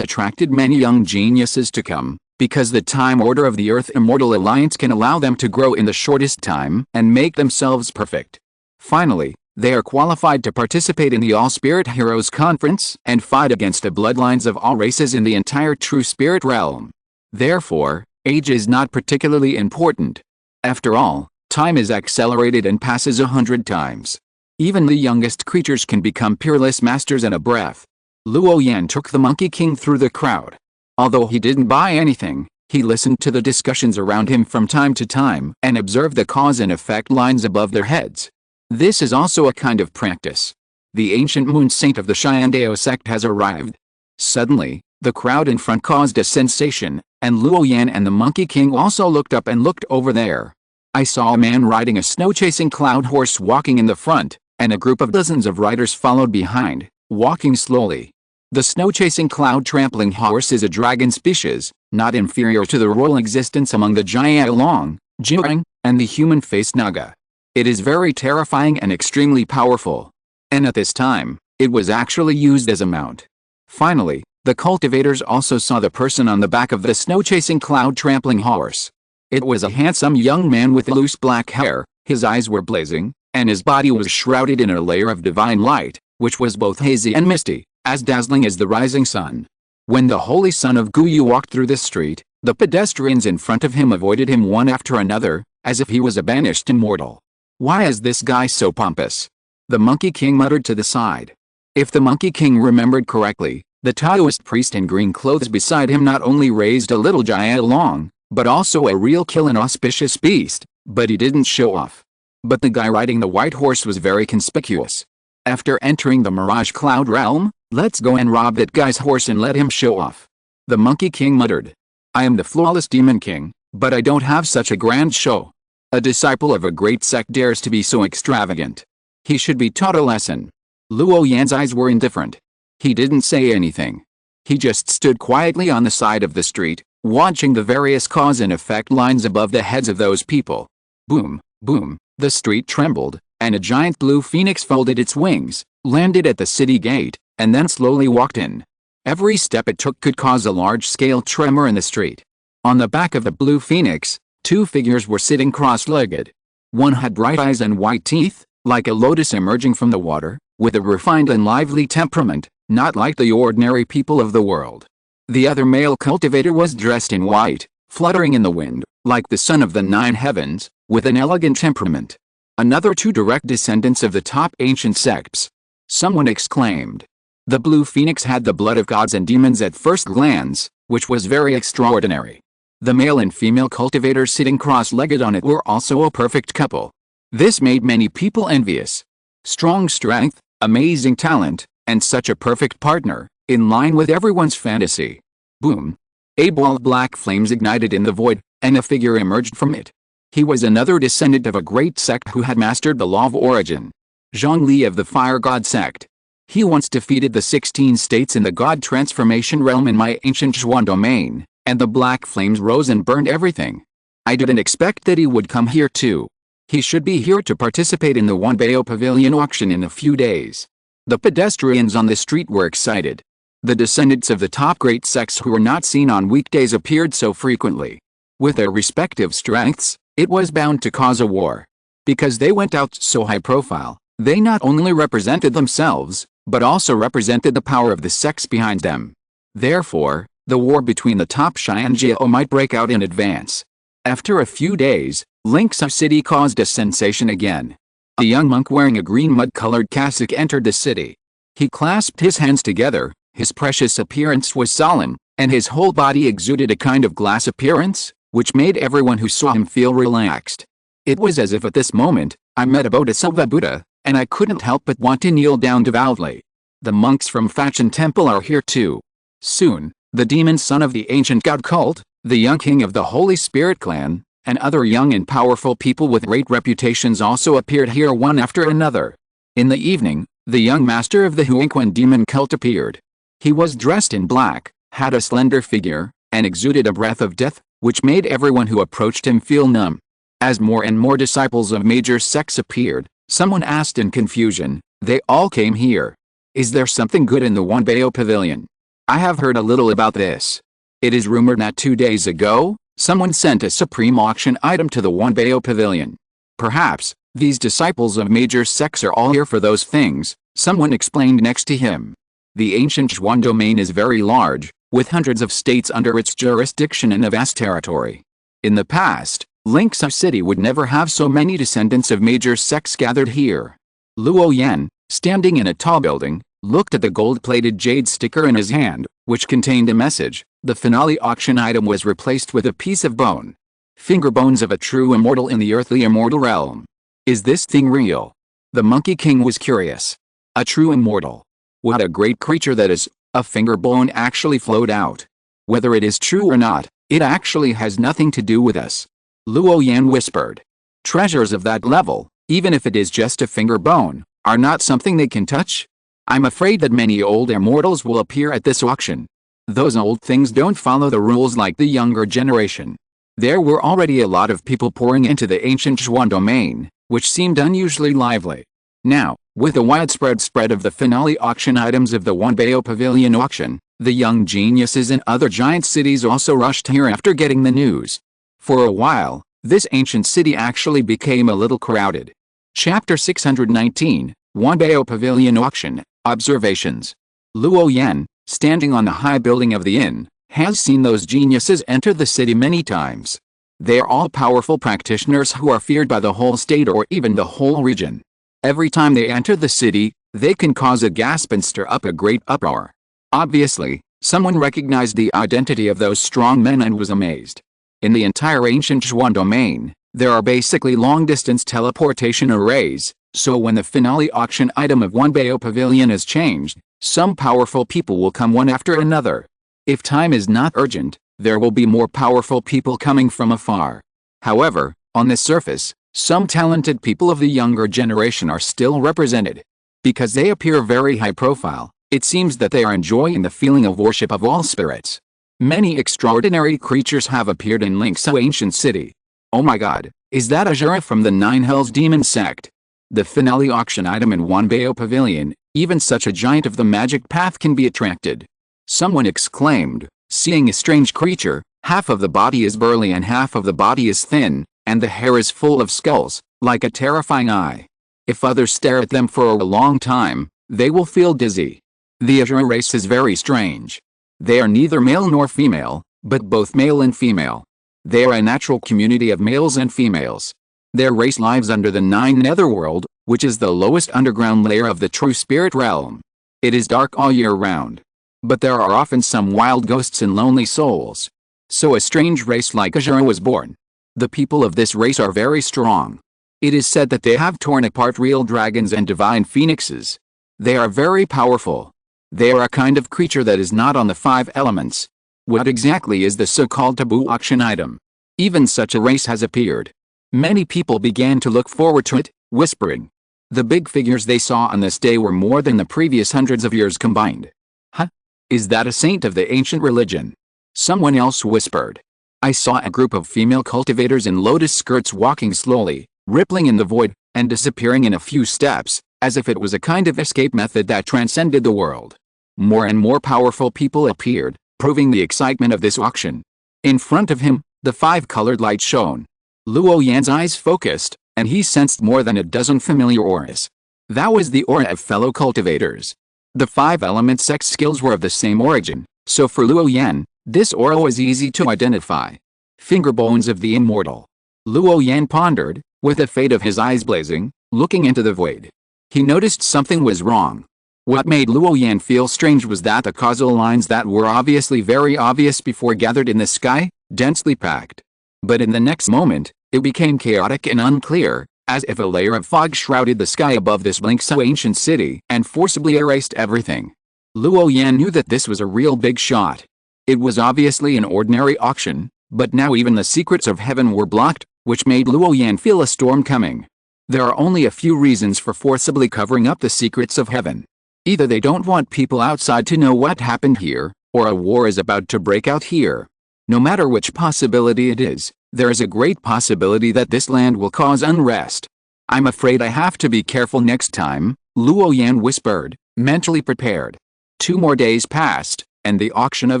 attracted many young geniuses to come, because the time order of the Earth Immortal Alliance can allow them to grow in the shortest time and make themselves perfect. Finally, they are qualified to participate in the All Spirit Heroes Conference and fight against the bloodlines of all races in the entire True Spirit realm. Therefore, age is not particularly important. After all, time is accelerated and passes 100 times. Even the youngest creatures can become peerless masters in a breath. Luo Yan took the Monkey King through the crowd. Although he didn't buy anything, he listened to the discussions around him from time to time and observed the cause and effect lines above their heads. This is also a kind of practice. The ancient moon saint of the Shyandao sect has arrived. Suddenly, the crowd in front caused a sensation, and Luo Yan and the Monkey King also looked up and looked over there. I saw a man riding a snow-chasing cloud horse walking in the front, and a group of dozens of riders followed behind, walking slowly. The snow-chasing cloud-trampling horse is a dragon species, not inferior to the royal existence among the Jiaolong, Jiang, and the human-faced Naga. It is very terrifying and extremely powerful. And at this time, it was actually used as a mount. Finally, the cultivators also saw the person on the back of the snow-chasing cloud-trampling horse. It was a handsome young man with loose black hair, his eyes were blazing, and his body was shrouded in a layer of divine light, which was both hazy and misty, as dazzling as the rising sun. When the holy son of Guyu walked through the street, the pedestrians in front of him avoided him one after another, as if he was a banished immortal. "Why is this guy so pompous?" the Monkey King muttered to the side. If the Monkey King remembered correctly, the Taoist priest in green clothes beside him not only raised a little Jiaolong, but also a real kill and auspicious beast, but he didn't show off. But the guy riding the white horse was very conspicuous. After entering the Mirage Cloud realm, "Let's go and rob that guy's horse and let him show off," the Monkey King muttered. "I am the flawless Demon King, but I don't have such a grand show. A disciple of a great sect dares to be so extravagant. He should be taught a lesson." Luo Yan's eyes were indifferent. He didn't say anything. He just stood quietly on the side of the street, watching the various cause and effect lines above the heads of those people. Boom, boom, the street trembled, and a giant blue phoenix folded its wings, landed at the city gate, and then slowly walked in. Every step it took could cause a large-scale tremor in the street. On the back of the blue phoenix, 2 figures were sitting cross-legged. One had bright eyes and white teeth, like a lotus emerging from the water, with a refined and lively temperament, not like the ordinary people of the world. The other male cultivator was dressed in white, fluttering in the wind, like the sun of the 9 heavens, with an elegant temperament. Another 2 direct descendants of the top ancient sects. Someone exclaimed. The blue phoenix had the blood of gods and demons at first glance, which was very extraordinary. The male and female cultivators sitting cross-legged on it were also a perfect couple. This made many people envious. Strong strength, amazing talent, and such a perfect partner, in line with everyone's fantasy. Boom! A ball of black flames ignited in the void, and a figure emerged from it. He was another descendant of a great sect who had mastered the law of origin. Zhongli of the Fire God sect. He once defeated the 16 states in the God transformation realm in my ancient Zhuan domain, and the black flames rose and burned everything. I didn't expect that he would come here too. He should be here to participate in the Wanbao Pavilion auction in a few days. The pedestrians on the street were excited. The descendants of the top great sects who were not seen on weekdays appeared so frequently. With their respective strengths, it was bound to cause a war. Because they went out so high profile, they not only represented themselves, but also represented the power of the sects behind them. Therefore, the war between the top Xianjiao might break out in advance. After a few days, Link's city caused a sensation again. A young monk wearing a green mud-colored cassock entered the city. He clasped his hands together, His precious appearance was solemn, and his whole body exuded a kind of glass appearance, which made everyone who saw him feel relaxed. It was as if at this moment, I met a Bodhisattva Buddha, and I couldn't help but want to kneel down devoutly. The monks from Fachin Temple are here too. Soon, the demon son of the ancient god cult, the young king of the Holy Spirit clan, and other young and powerful people with great reputations also appeared here one after another. In the evening, the young master of the Huangquan demon cult appeared. He was dressed in black, had a slender figure, and exuded a breath of death, which made everyone who approached him feel numb. As more and more disciples of major sects appeared, someone asked in confusion, "They all came here. Is there something good in the Wanbao Pavilion?" I have heard a little about this. It is rumored that 2 days ago, someone sent a supreme auction item to the Wanbao Pavilion. Perhaps, these disciples of major sects are all here for those things, someone explained next to him. The ancient Zhuan domain is very large, with hundreds of states under its jurisdiction and a vast territory. In the past, Lingsha City would never have so many descendants of major sects gathered here. Luo Yan, standing in a tall building, looked at the gold-plated jade sticker in his hand, which contained a message. The finale auction item was replaced with a piece of bone. Finger bones of a true immortal in the earthly immortal realm. Is this thing real? The Monkey King was curious. A true immortal. What a great creature that is. A finger bone actually flowed out. Whether it is true or not, it actually has nothing to do with us. Luo Yan whispered. Treasures of that level, even if it is just a finger bone, are not something they can touch. I'm afraid that many old immortals will appear at this auction. Those old things don't follow the rules like the younger generation. There were already a lot of people pouring into the ancient Zhuan domain, which seemed unusually lively. Now, with the widespread spread of the finale auction items of the Wanbao Pavilion auction, the young geniuses in other giant cities also rushed here after getting the news. For a while, this ancient city actually became a little crowded. Chapter 619, Wanbao Pavilion Auction, Observations. Luo Yan, standing on the high building of the inn, has seen those geniuses enter the city many times. They are all powerful practitioners who are feared by the whole state or even the whole region. Every time they enter the city, they can cause a gasp and stir up a great uproar. Obviously, someone recognized the identity of those strong men and was amazed. In the entire ancient Zhuan domain, there are basically long-distance teleportation arrays, so when the finale auction item of Wanbao Pavilion is changed, some powerful people will come one after another. If time is not urgent, there will be more powerful people coming from afar. However, on the surface, some talented people of the younger generation are still represented. Because they appear very high profile, it seems that they are enjoying the feeling of worship of all spirits. Many extraordinary creatures have appeared in Lingsha ancient city. Oh my god, is that Azura from the Nine Hells demon sect? The finale auction item in Wanbao Pavilion, even such a giant of the magic path can be attracted. Someone exclaimed, seeing a strange creature, half of the body is burly and half of the body is thin, and the hair is full of skulls, like a terrifying eye. If others stare at them for a long time, they will feel dizzy. The Azura race is very strange. They are neither male nor female, but both male and female. They are a natural community of males and females. Their race lives under the Nine Netherworld, which is the lowest underground layer of the true spirit realm. It is dark all year round. But there are often some wild ghosts and lonely souls. So a strange race like Azura was born. The people of this race are very strong. It is said that they have torn apart real dragons and divine phoenixes. They are very powerful. They are a kind of creature that is not on the 5 elements. What exactly is the so-called taboo auction item? Even such a race has appeared. Many people began to look forward to it, whispering. The big figures they saw on this day were more than the previous hundreds of years combined. Huh? Is that a saint of the ancient religion? Someone else whispered. I saw a group of female cultivators in lotus skirts walking slowly, rippling in the void, and disappearing in a few steps, as if it was a kind of escape method that transcended the world. More and more powerful people appeared, proving the excitement of this auction. In front of him, the 5-colored light shone. Luo Yan's eyes focused, and he sensed more than a dozen familiar auras. That was the aura of fellow cultivators. The 5-element sect skills were of the same origin, so for Luo Yan, this aura was easy to identify. Finger bones of the immortal. Luo Yan pondered, with the fate of his eyes blazing, looking into the void. He noticed something was wrong. What made Luo Yan feel strange was that the causal lines that were obviously very obvious before gathered in the sky, densely packed. But in the next moment, it became chaotic and unclear, as if a layer of fog shrouded the sky above this blink-so-ancient city and forcibly erased everything. Luo Yan knew that this was a real big shot. It was obviously an ordinary auction, but now even the secrets of heaven were blocked, which made Luo Yan feel a storm coming. There are only a few reasons for forcibly covering up the secrets of heaven. Either they don't want people outside to know what happened here, or a war is about to break out here. No matter which possibility it is, there is a great possibility that this land will cause unrest. I'm afraid I have to be careful next time, Luo Yan whispered, mentally prepared. 2 more days passed, and the auction of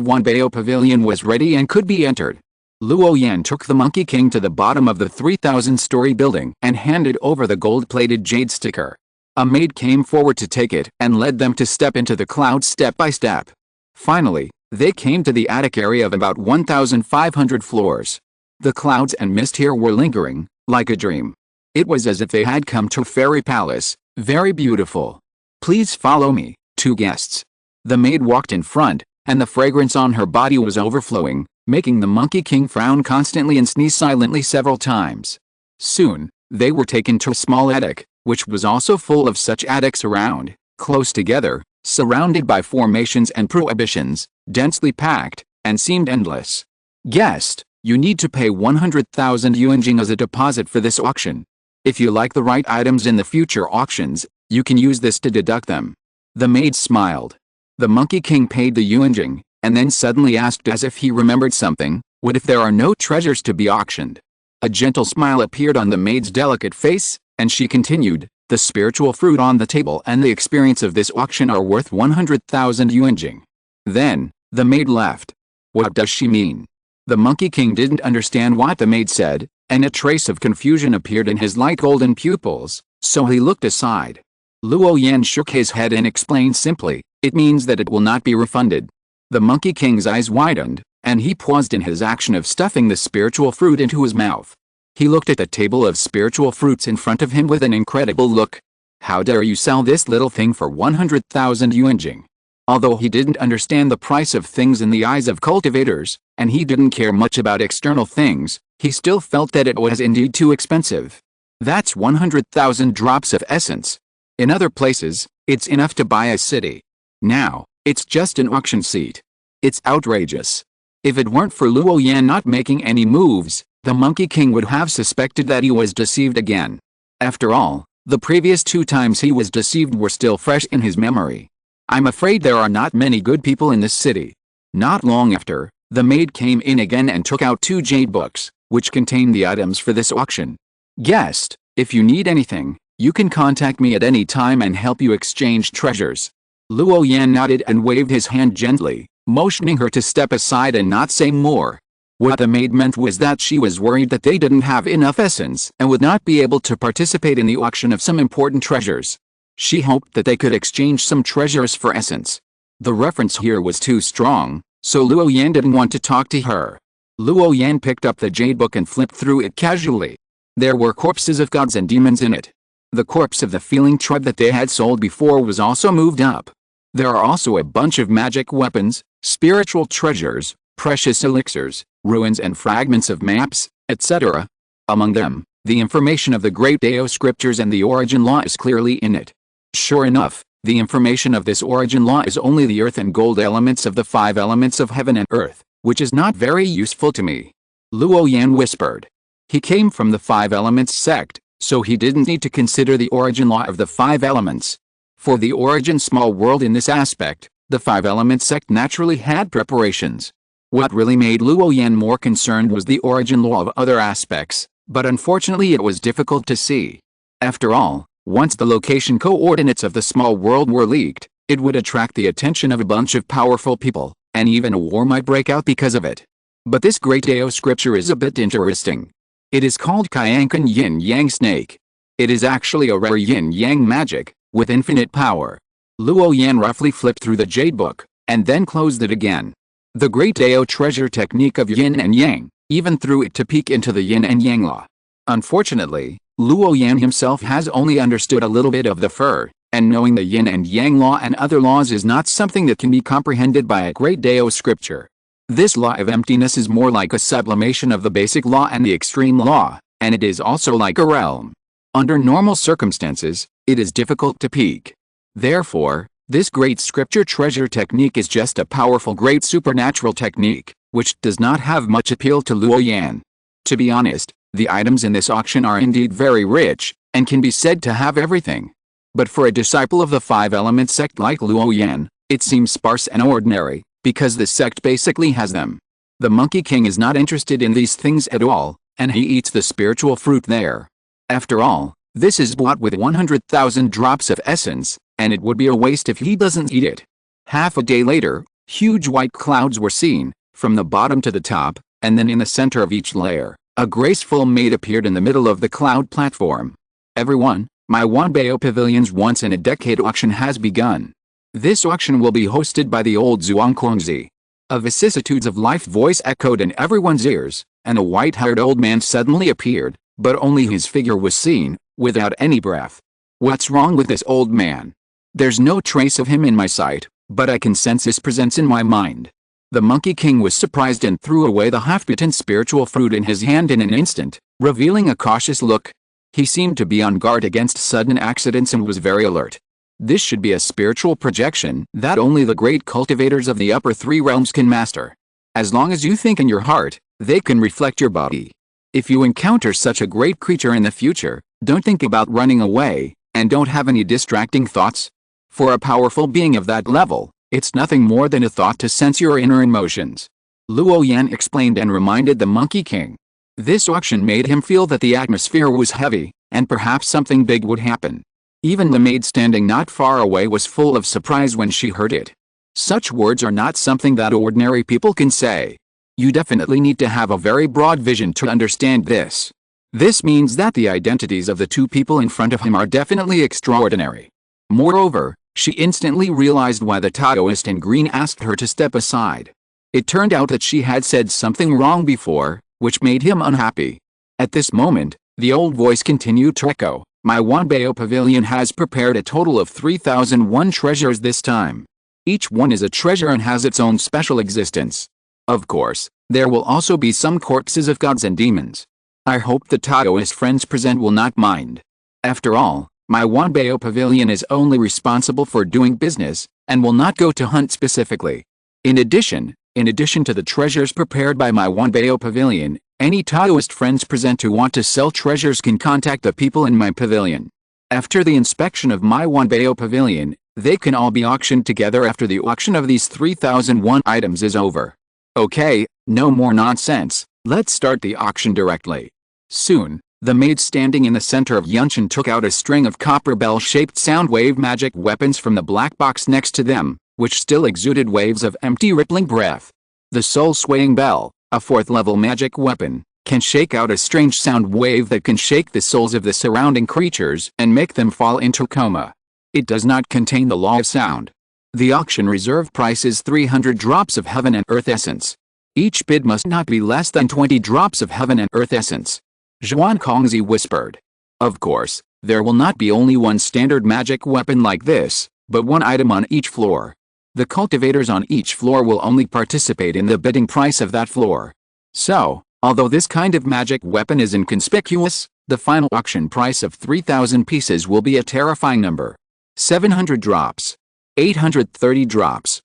Wanbao Pavilion was ready and could be entered. Luo Yan took the Monkey King to the bottom of the 3,000-story building and handed over the gold-plated jade sticker. A maid came forward to take it and led them to step into the clouds step by step. Finally, they came to the attic area of about 1,500 floors. The clouds and mist here were lingering, like a dream. It was as if they had come to a fairy palace, very beautiful. Please follow me, 2 guests. The maid walked in front, and the fragrance on her body was overflowing, making the Monkey King frown constantly and sneeze silently several times. Soon, they were taken to a small attic, which was also full of such attics around, close together, surrounded by formations and prohibitions, densely packed, and seemed endless. Guest, you need to pay 100,000 yuanjing as a deposit for this auction. If you like the right items in the future auctions, you can use this to deduct them. The maid smiled. The Monkey King paid the yuanjing, and then suddenly asked as if he remembered something, what if there are no treasures to be auctioned? A gentle smile appeared on the maid's delicate face, and she continued, the spiritual fruit on the table and the experience of this auction are worth 100,000 yuanjing. Then, the maid left. What does she mean? The Monkey King didn't understand what the maid said, and a trace of confusion appeared in his light golden pupils, so he looked aside. Luo Yan shook his head and explained simply, it means that it will not be refunded. The Monkey King's eyes widened, and he paused in his action of stuffing the spiritual fruit into his mouth. He looked at the table of spiritual fruits in front of him with an incredible look. How dare you sell this little thing for 100,000 yuanjing? Although he didn't understand the price of things in the eyes of cultivators, and he didn't care much about external things, he still felt that it was indeed too expensive. That's 100,000 drops of essence. In other places, it's enough to buy a city. Now, it's just an auction seat. It's outrageous. If it weren't for Luo Yan not making any moves, the Monkey King would have suspected that he was deceived again. After all, the previous 2 times he was deceived were still fresh in his memory. I'm afraid there are not many good people in this city. Not long after, the maid came in again and took out 2 jade books, which contained the items for this auction. Guest, if you need anything, you can contact me at any time and help you exchange treasures. Luo Yan nodded and waved his hand gently, motioning her to step aside and not say more. What the maid meant was that she was worried that they didn't have enough essence and would not be able to participate in the auction of some important treasures. She hoped that they could exchange some treasures for essence. The reference here was too strong, so Luo Yan didn't want to talk to her. Luo Yan picked up the jade book and flipped through it casually. There were corpses of gods and demons in it. The corpse of the feeling tribe that they had sold before was also moved up. There are also a bunch of magic weapons, spiritual treasures, precious elixirs, ruins and fragments of maps, etc. Among them, the information of the Great Dao scriptures and the origin law is clearly in it. Sure enough, the information of this origin law is only the earth and gold elements of the 5 elements of heaven and earth, which is not very useful to me. Luo Yan whispered. He came from the 5 elements sect, so he didn't need to consider the origin law of the 5 elements. For the origin small world in this aspect, the 5 elements sect naturally had preparations. What really made Luo Yan more concerned was the origin law of other aspects, but unfortunately it was difficult to see. After all, once the location coordinates of the small world were leaked, it would attract the attention of a bunch of powerful people, and even a war might break out because of it. But this Great Dao scripture is a bit interesting. It is called Kyankan Yin Yang Snake. It is actually a rare Yin Yang magic, with infinite power. Luo Yan roughly flipped through the jade book, and then closed it again. The Great Dao treasure technique of Yin and Yang, even threw it to peek into the Yin and Yang law. Unfortunately, Luo Yan himself has only understood a little bit of the fur, and knowing the yin and yang law and other laws is not something that can be comprehended by a great Dao scripture. This law of emptiness is more like a sublimation of the basic law and the extreme law, and it is also like a realm. Under normal circumstances, it is difficult to peak. Therefore, this great scripture treasure technique is just a powerful great supernatural technique, which does not have much appeal to Luo Yan. To be honest, the items in this auction are indeed very rich, and can be said to have everything. But for a disciple of the Five Elements sect like Luo Yan, it seems sparse and ordinary, because the sect basically has them. The Monkey King is not interested in these things at all, and he eats the spiritual fruit there. After all, this is bought with 100,000 drops of essence, and it would be a waste if he doesn't eat it. Half a day later, huge white clouds were seen, from the bottom to the top, and then in the center of each layer, a graceful maid appeared in the middle of the cloud platform. Everyone, my Wanbao Pavilion's once-in-a-decade auction has begun. This auction will be hosted by the old Zhuangkongzi. A vicissitudes of life voice echoed in everyone's ears, and a white-haired old man suddenly appeared, but only his figure was seen, without any breath. What's wrong with this old man? There's no trace of him in my sight, but I can sense his presence in my mind. The Monkey King was surprised and threw away the half-bitten spiritual fruit in his hand in an instant, revealing a cautious look. He seemed to be on guard against sudden accidents and was very alert. This should be a spiritual projection that only the great cultivators of the upper three realms can master. As long as you think in your heart, they can reflect your body. If you encounter such a great creature in the future, don't think about running away, and don't have any distracting thoughts. For a powerful being of that level, it's nothing more than a thought to sense your inner emotions. Luo Yan explained and reminded the Monkey King. This auction made him feel that the atmosphere was heavy, and perhaps something big would happen. Even the maid standing not far away was full of surprise when she heard it. Such words are not something that ordinary people can say. You definitely need to have a very broad vision to understand this. This means that the identities of the two people in front of him are definitely extraordinary. Moreover, she instantly realized why the Taoist in green asked her to step aside. It turned out that she had said something wrong before, which made him unhappy. At this moment, the old voice continued to echo. My Wanbao Pavilion has prepared a total of 3001 treasures this time. Each one is a treasure and has its own special existence. Of course, there will also be some corpses of gods and demons. I hope the Taoist friends present will not mind. After all, my Wanbao Pavilion is only responsible for doing business, and will not go to hunt specifically. In addition to the treasures prepared by my Wanbao Pavilion, any Taoist friends present who want to sell treasures can contact the people in my pavilion. After the inspection of my Wanbao Pavilion, they can all be auctioned together after the auction of these 3001 items is over. Okay, no more nonsense, let's start the auction directly. Soon, the maid standing in the center of Yunshan took out a string of copper bell-shaped sound wave magic weapons from the black box next to them, which still exuded waves of empty rippling breath. The soul-swaying bell, a fourth-level magic weapon, can shake out a strange sound wave that can shake the souls of the surrounding creatures and make them fall into coma. It does not contain the law of sound. The auction reserve price is 300 drops of heaven and earth essence. Each bid must not be less than 20 drops of heaven and earth essence. Zhuan Kongzi whispered. Of course, there will not be only one standard magic weapon like this, but one item on each floor. The cultivators on each floor will only participate in the bidding price of that floor. So, although this kind of magic weapon is inconspicuous, the final auction price of 3,000 pieces will be a terrifying number. 700 drops. 830 drops.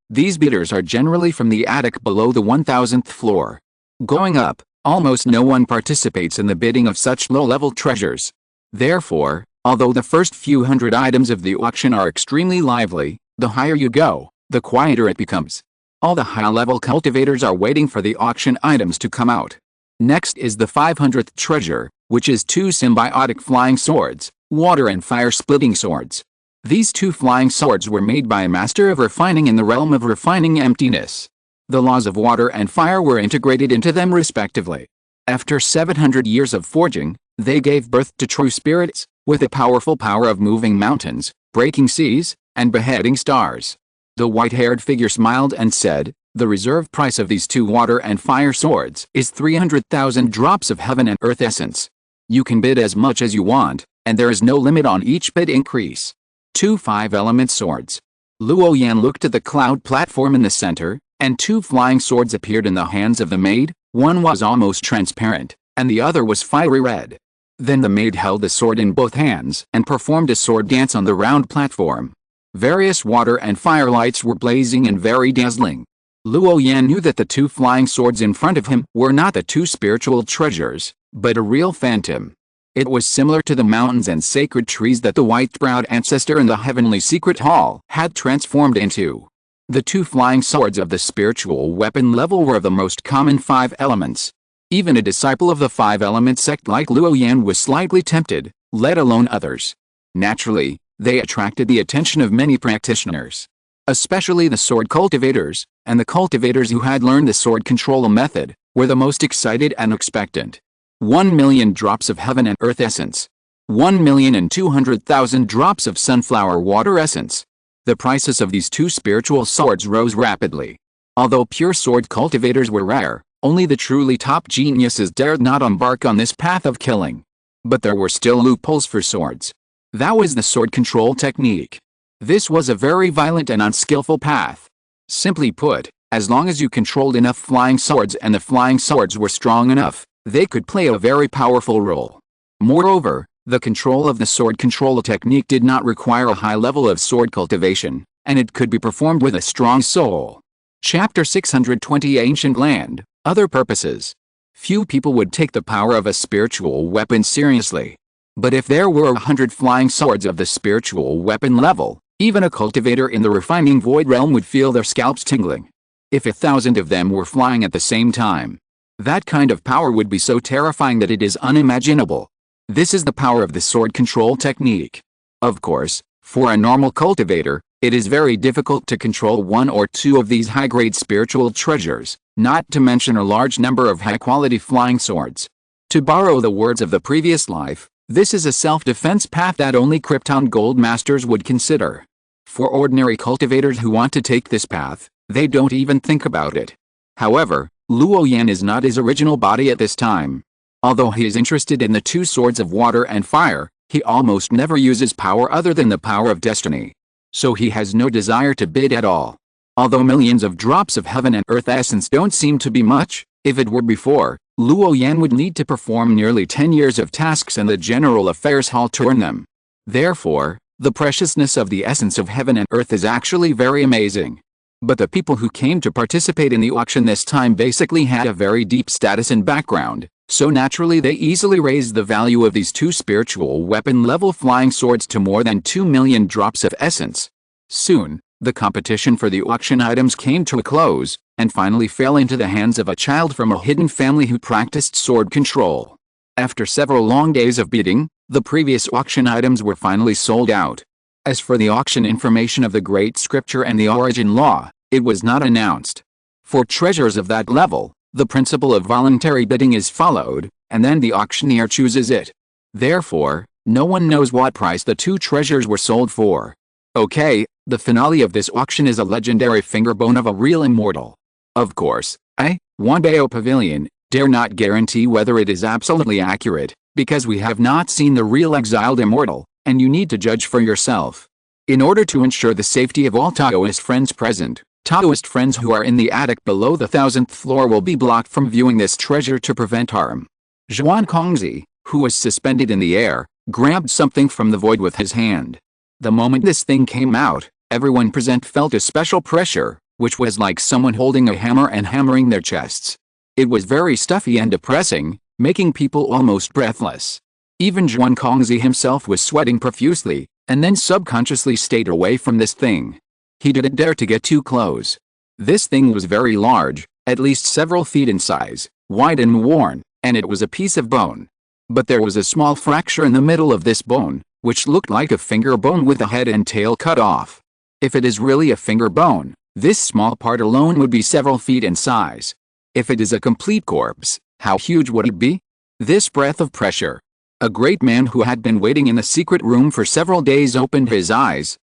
These bidders are generally from the attic below the 1,000th floor. Going up, almost no one participates in the bidding of such low-level treasures. Therefore, although the first few hundred items of the auction are extremely lively, the higher you go, the quieter it becomes. All the high-level cultivators are waiting for the auction items to come out. Next is the 500th treasure, which is 2 symbiotic flying swords, water and fire-splitting swords. These 2 flying swords were made by a master of refining in the realm of refining emptiness. The laws of water and fire were integrated into them respectively. After 700 years of forging, they gave birth to true spirits, with a powerful power of moving mountains, breaking seas, and beheading stars. The white-haired figure smiled and said, the reserve price of these 2 water and fire swords is 300,000 drops of heaven and earth essence. You can bid as much as you want, and there is no limit on each bid increase. 2 5-element swords. Luo Yan looked at the cloud platform in the center, and 2 flying swords appeared in the hands of the maid. One was almost transparent, and the other was fiery red. Then the maid held the sword in both hands and performed a sword dance on the round platform. Various water and fire lights were blazing and very dazzling. Luo Yan knew that the 2 flying swords in front of him were not the 2 spiritual treasures, but a real phantom. It was similar to the mountains and sacred trees that the white-browed ancestor in the heavenly secret hall had transformed into. The 2 flying swords of the spiritual weapon level were of the most common 5 elements. Even a disciple of the 5-element sect like Luo Yan was slightly tempted, let alone others. Naturally, they attracted the attention of many practitioners, especially the sword cultivators, and the cultivators who had learned the sword control method were the most excited and expectant. 1,000,000 drops of heaven and earth essence. 1,200,000 drops of sunflower water essence. The prices of these 2 spiritual swords rose rapidly. Although pure sword cultivators were rare, only the truly top geniuses dared not embark on this path of killing. But there were still loopholes for swords. That was the sword control technique. This was a very violent and unskillful path. Simply put, as long as you controlled enough flying swords and the flying swords were strong enough, they could play a very powerful role. Moreover, the control of the sword control technique did not require a high level of sword cultivation, and it could be performed with a strong soul. Chapter 620 Ancient Land. Other purposes. Few people would take the power of a spiritual weapon seriously. But if there were 100 flying swords of the spiritual weapon level, even a cultivator in the refining void realm would feel their scalps tingling. If 1,000 of them were flying at the same time, that kind of power would be so terrifying that it is unimaginable. This is the power of the sword control technique. Of course, for a normal cultivator, it is very difficult to control 1 or 2 of these high-grade spiritual treasures, not to mention a large number of high-quality flying swords. To borrow the words of the previous life, this is a self-defense path that only Krypton Gold Masters would consider. For ordinary cultivators who want to take this path, they don't even think about it. However, Luo Yan is not his original body at this time. Although he is interested in the 2 swords of water and fire, he almost never uses power other than the power of destiny. So he has no desire to bid at all. Although millions of drops of heaven and earth essence don't seem to be much, if it were before, Luo Yan would need to perform nearly 10 years of tasks in the General Affairs Hall to earn them. Therefore, the preciousness of the essence of heaven and earth is actually very amazing. But the people who came to participate in the auction this time basically had a very deep status and background, so naturally they easily raised the value of these 2 spiritual weapon level flying swords to more than 2 million drops of essence. Soon, the competition for the auction items came to a close, and finally fell into the hands of a child from a hidden family who practiced sword control. After several long days of bidding, the previous auction items were finally sold out. As for the auction information of the Great Scripture and the Origin Law, it was not announced. For treasures of that level, the principle of voluntary bidding is followed, and then the auctioneer chooses it. Therefore, no one knows what price the 2 treasures were sold for. Okay, the finale of this auction is a legendary fingerbone of a real immortal. Of course, I, Wanbao Pavilion, dare not guarantee whether it is absolutely accurate, because we have not seen the real exiled immortal, and you need to judge for yourself. In order to ensure the safety of all Taoist friends present, Taoist friends who are in the attic below the 1000th floor will be blocked from viewing this treasure to prevent harm. Zhuan Kongzi, who was suspended in the air, grabbed something from the void with his hand. The moment this thing came out, everyone present felt a special pressure, which was like someone holding a hammer and hammering their chests. It was very stuffy and depressing, making people almost breathless. Even Zhuan Kongzi himself was sweating profusely, and then subconsciously stayed away from this thing. He didn't dare to get too close. This thing was very large, at least several feet in size, wide and worn, and it was a piece of bone. But there was a small fracture in the middle of this bone, which looked like a finger bone with the head and tail cut off. If it is really a finger bone, this small part alone would be several feet in size. If it is a complete corpse, how huge would it be? This breath of pressure. A great man who had been waiting in the secret room for several days opened his eyes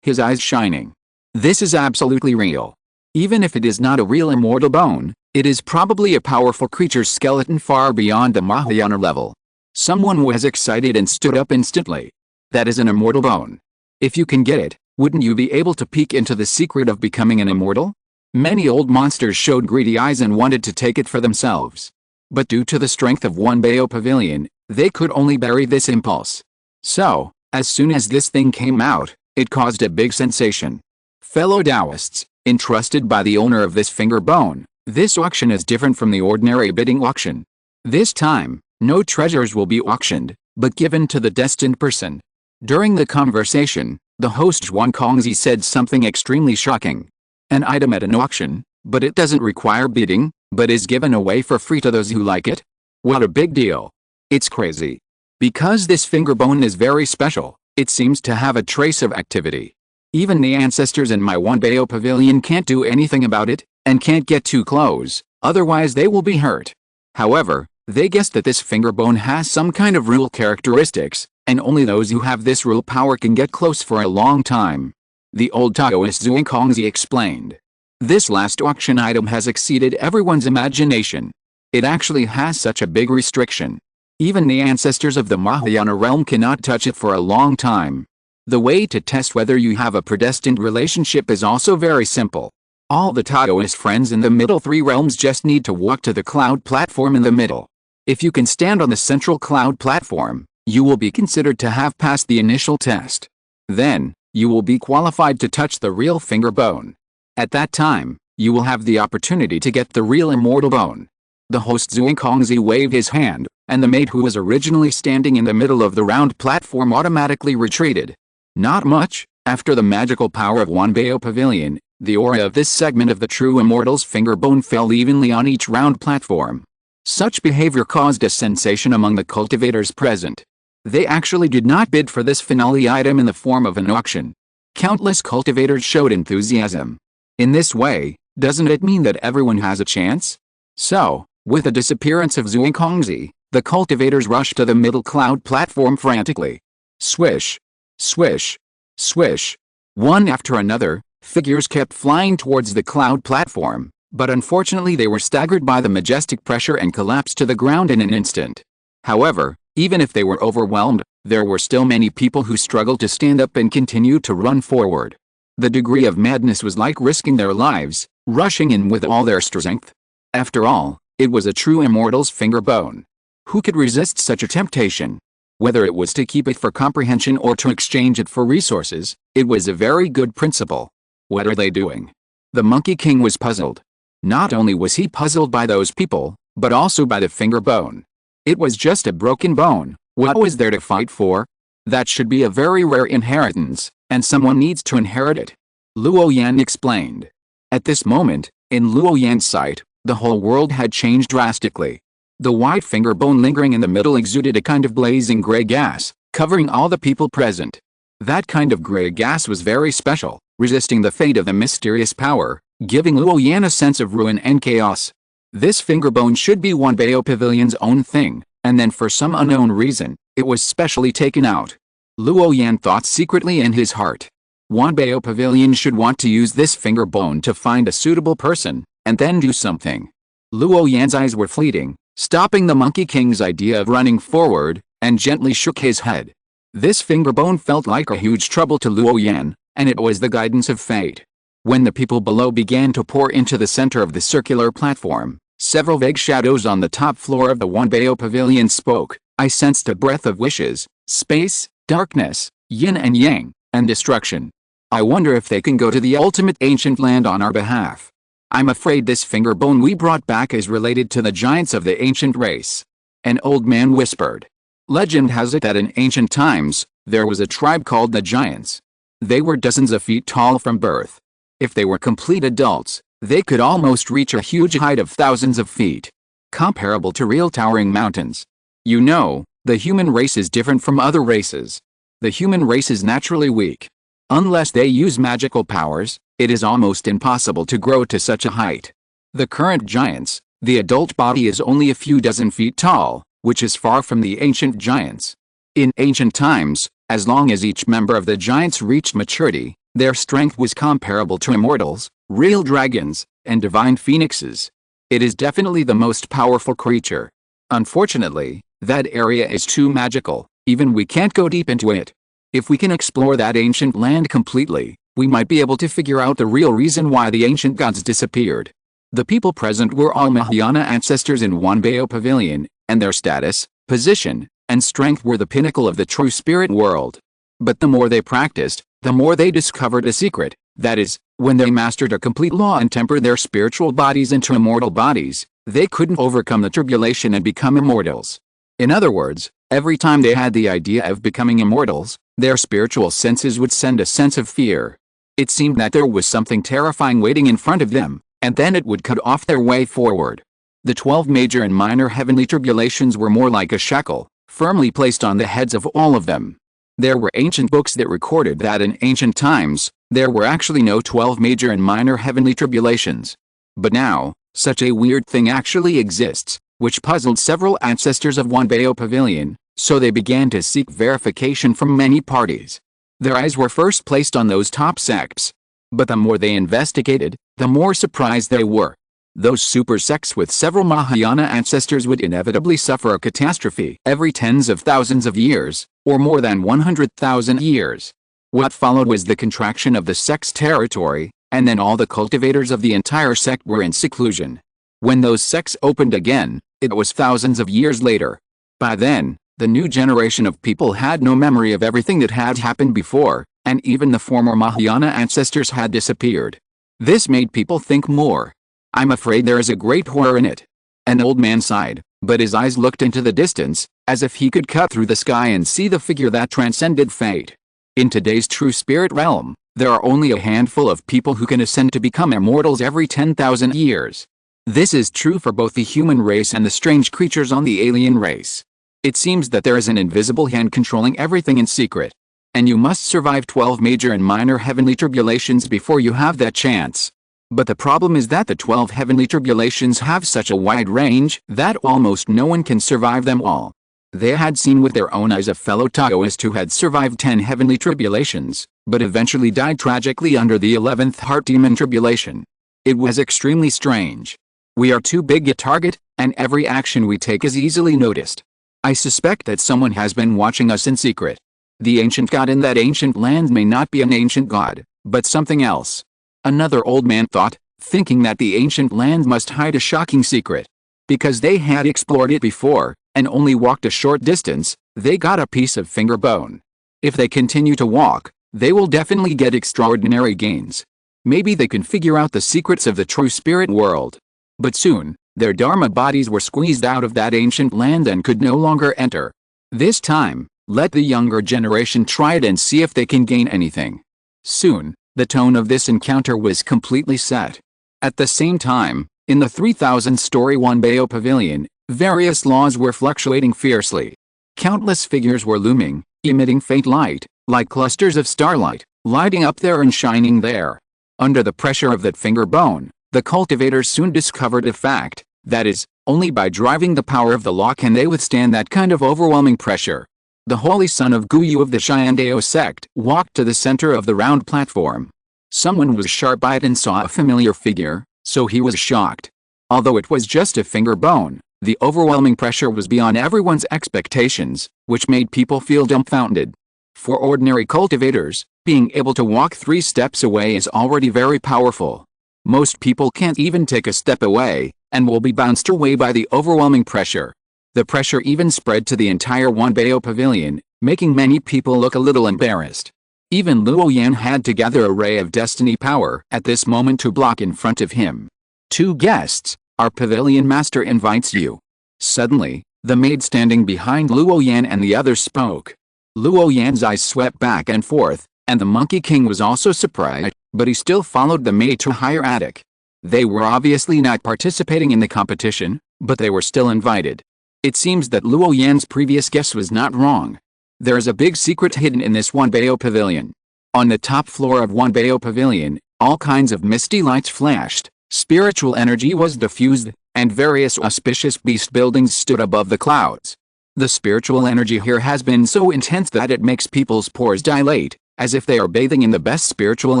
shining. This is absolutely real. Even if it is not a real immortal bone, it is probably a powerful creature's skeleton far beyond the Mahayana level. Someone was excited and stood up instantly. That is an immortal bone. If you can get it, wouldn't you be able to peek into the secret of becoming an immortal? Many old monsters showed greedy eyes and wanted to take it for themselves. But due to the strength of one Bao Pavilion, they could only bury this impulse. So, as soon as this thing came out, it caused a big sensation. Fellow Taoists, entrusted by the owner of this finger bone, this auction is different from the ordinary bidding auction. This time, no treasures will be auctioned, but given to the destined person. During the conversation, the host Zhuan Kongzi said something extremely shocking. An item at an auction, but it doesn't require bidding, but is given away for free to those who like it? What a big deal. It's crazy. Because this finger bone is very special, it seems to have a trace of activity. Even the ancestors in my one Bao Pavilion can't do anything about it, and can't get too close, otherwise they will be hurt. However, they guessed that this finger bone has some kind of rule characteristics, and only those who have this rule power can get close for a long time. The old Taoist Zhuang Kongzi explained. This last auction item has exceeded everyone's imagination. It actually has such a big restriction. Even the ancestors of the Mahayana realm cannot touch it for a long time. The way to test whether you have a predestined relationship is also very simple. All the Taoist friends in the middle three realms just need to walk to the cloud platform in the middle. If you can stand on the central cloud platform, you will be considered to have passed the initial test. Then, you will be qualified to touch the real finger bone. At that time, you will have the opportunity to get the real immortal bone. The host Zhuang Kongzi waved his hand, and the maid who was originally standing in the middle of the round platform automatically retreated. Not much, after the magical power of one Bao Pavilion, the aura of this segment of the true immortal's finger bone fell evenly on each round platform. Such behavior caused a sensation among the cultivators present. They actually did not bid for this finale item in the form of an auction. Countless cultivators showed enthusiasm. In this way, doesn't it mean that everyone has a chance? So, with the disappearance of Zhuang Kongzi, the cultivators rushed to the middle cloud platform frantically. Swish! Swish! Swish! One after another, figures kept flying towards the cloud platform, but unfortunately they were staggered by the majestic pressure and collapsed to the ground in an instant. However, even if they were overwhelmed, there were still many people who struggled to stand up and continue to run forward. The degree of madness was like risking their lives, rushing in with all their strength. After all, it was a true immortal's finger bone. Who could resist such a temptation? Whether it was to keep it for comprehension or to exchange it for resources, it was a very good principle. What are they doing? The Monkey King was puzzled. Not only was he puzzled by those people, but also by the finger bone. It was just a broken bone. What was there to fight for? That should be a very rare inheritance, and someone needs to inherit it. Luo Yan explained. At this moment, in Luo Yan's sight, the whole world had changed drastically. The white finger bone lingering in the middle exuded a kind of blazing gray gas, covering all the people present. That kind of gray gas was very special, resisting the fate of the mysterious power, giving Luo Yan a sense of ruin and chaos. This finger bone should be one Bao Pavilion's own thing, and then for some unknown reason, it was specially taken out. Luo Yan thought secretly in his heart. One Bao Pavilion should want to use this finger bone to find a suitable person, and then do something. Luo Yan's eyes were fleeting, stopping the Monkey King's idea of running forward, and gently shook his head. This finger bone felt like a huge trouble to Luo Yan, and it was the guidance of fate. When the people below began to pour into the center of the circular platform, several vague shadows on the top floor of the one Bao Pavilion spoke. I sensed a breath of wishes, space, darkness, yin and yang, and destruction. I wonder if they can go to the ultimate ancient land on our behalf. I'm afraid this finger bone we brought back is related to the giants of the ancient race. An old man whispered. Legend has it that in ancient times, there was a tribe called the Giants. They were dozens of feet tall from birth. If they were complete adults, they could almost reach a huge height of thousands of feet, comparable to real towering mountains. You know, the human race is different from other races. The human race is naturally weak. Unless they use magical powers, it is almost impossible to grow to such a height. The current giants, the adult body is only a few dozen feet tall, which is far from the ancient giants. In ancient times, as long as each member of the giants reached maturity, their strength was comparable to immortals, real dragons, and divine phoenixes. It is definitely the most powerful creature. Unfortunately, that area is too magical, even we can't go deep into it. If we can explore that ancient land completely, we might be able to figure out the real reason why the ancient gods disappeared. The people present were all Mahayana ancestors in Wanbao Pavilion, and their status, position, and strength were the pinnacle of the true spirit world. But the more they practiced, the more they discovered a secret, that is, when they mastered a complete law and tempered their spiritual bodies into immortal bodies, they couldn't overcome the tribulation and become immortals. In other words, every time they had the idea of becoming immortals, their spiritual senses would send a sense of fear. It seemed that there was something terrifying waiting in front of them, and then it would cut off their way forward. The 12 major and minor heavenly tribulations were more like a shackle, firmly placed on the heads of all of them. There were ancient books that recorded that in ancient times, there were actually no 12 major and minor heavenly tribulations. But now, such a weird thing actually exists, which puzzled several ancestors of Wanbao Pavilion, so they began to seek verification from many parties. Their eyes were first placed on those top sects. But the more they investigated, the more surprised they were. Those super sects with several Mahayana ancestors would inevitably suffer a catastrophe every tens of thousands of years, or more than 100,000 years. What followed was the contraction of the sect's territory, and then all the cultivators of the entire sect were in seclusion. When those sects opened again, it was thousands of years later. By then, the new generation of people had no memory of everything that had happened before, and even the former Mahayana ancestors had disappeared. This made people think more. I'm afraid there is a great horror in it. An old man sighed, but his eyes looked into the distance, as if he could cut through the sky and see the figure that transcended fate. In today's true spirit realm, there are only a handful of people who can ascend to become immortals every 10,000 years. This is true for both the human race and the strange creatures on the alien race. It seems that there is an invisible hand controlling everything in secret. And you must survive 12 major and minor heavenly tribulations before you have that chance. But the problem is that the 12 heavenly tribulations have such a wide range that almost no one can survive them all. They had seen with their own eyes a fellow Taoist who had survived 10 heavenly tribulations, but eventually died tragically under the 11th heart demon tribulation. It was extremely strange. We are too big a target, and every action we take is easily noticed. I suspect that someone has been watching us in secret. The ancient god in that ancient land may not be an ancient god, but something else. Another old man thought, thinking that the ancient land must hide a shocking secret. Because they had explored it before, and only walked a short distance, they got a piece of finger bone. If they continue to walk, they will definitely get extraordinary gains. Maybe they can figure out the secrets of the true spirit world. But soon, their Dharma bodies were squeezed out of that ancient land and could no longer enter. This time, let the younger generation try it and see if they can gain anything. Soon, the tone of this encounter was completely set. At the same time, in the 3,000-story Wanbao Pavilion, various laws were fluctuating fiercely. Countless figures were looming, emitting faint light, like clusters of starlight, lighting up there and shining there. Under the pressure of that finger bone, the cultivators soon discovered a fact, that is, only by driving the power of the law can they withstand that kind of overwhelming pressure. The holy son of Guyu of the Shyandao sect walked to the center of the round platform. Someone was sharp-eyed and saw a familiar figure, so he was shocked. Although it was just a finger bone, the overwhelming pressure was beyond everyone's expectations, which made people feel dumbfounded. For ordinary cultivators, being able to walk 3 steps away is already very powerful. Most people can't even take a step away, and will be bounced away by the overwhelming pressure. The pressure even spread to the entire Wanbao Pavilion, making many people look a little embarrassed. Even Luo Yan had to gather a ray of destiny power at this moment to block in front of him. 2 guests, our pavilion master invites you. Suddenly, the maid standing behind Luo Yan and the others spoke. Luo Yan's eyes swept back and forth, and the Monkey King was also surprised, but he still followed the maid to a higher attic. They were obviously not participating in the competition, but they were still invited. It seems that Luo Yan's previous guess was not wrong. There is a big secret hidden in this Wanbao Pavilion. On the top floor of Wanbao Pavilion, all kinds of misty lights flashed, spiritual energy was diffused, and various auspicious beast buildings stood above the clouds. The spiritual energy here has been so intense that it makes people's pores dilate, as if they are bathing in the best spiritual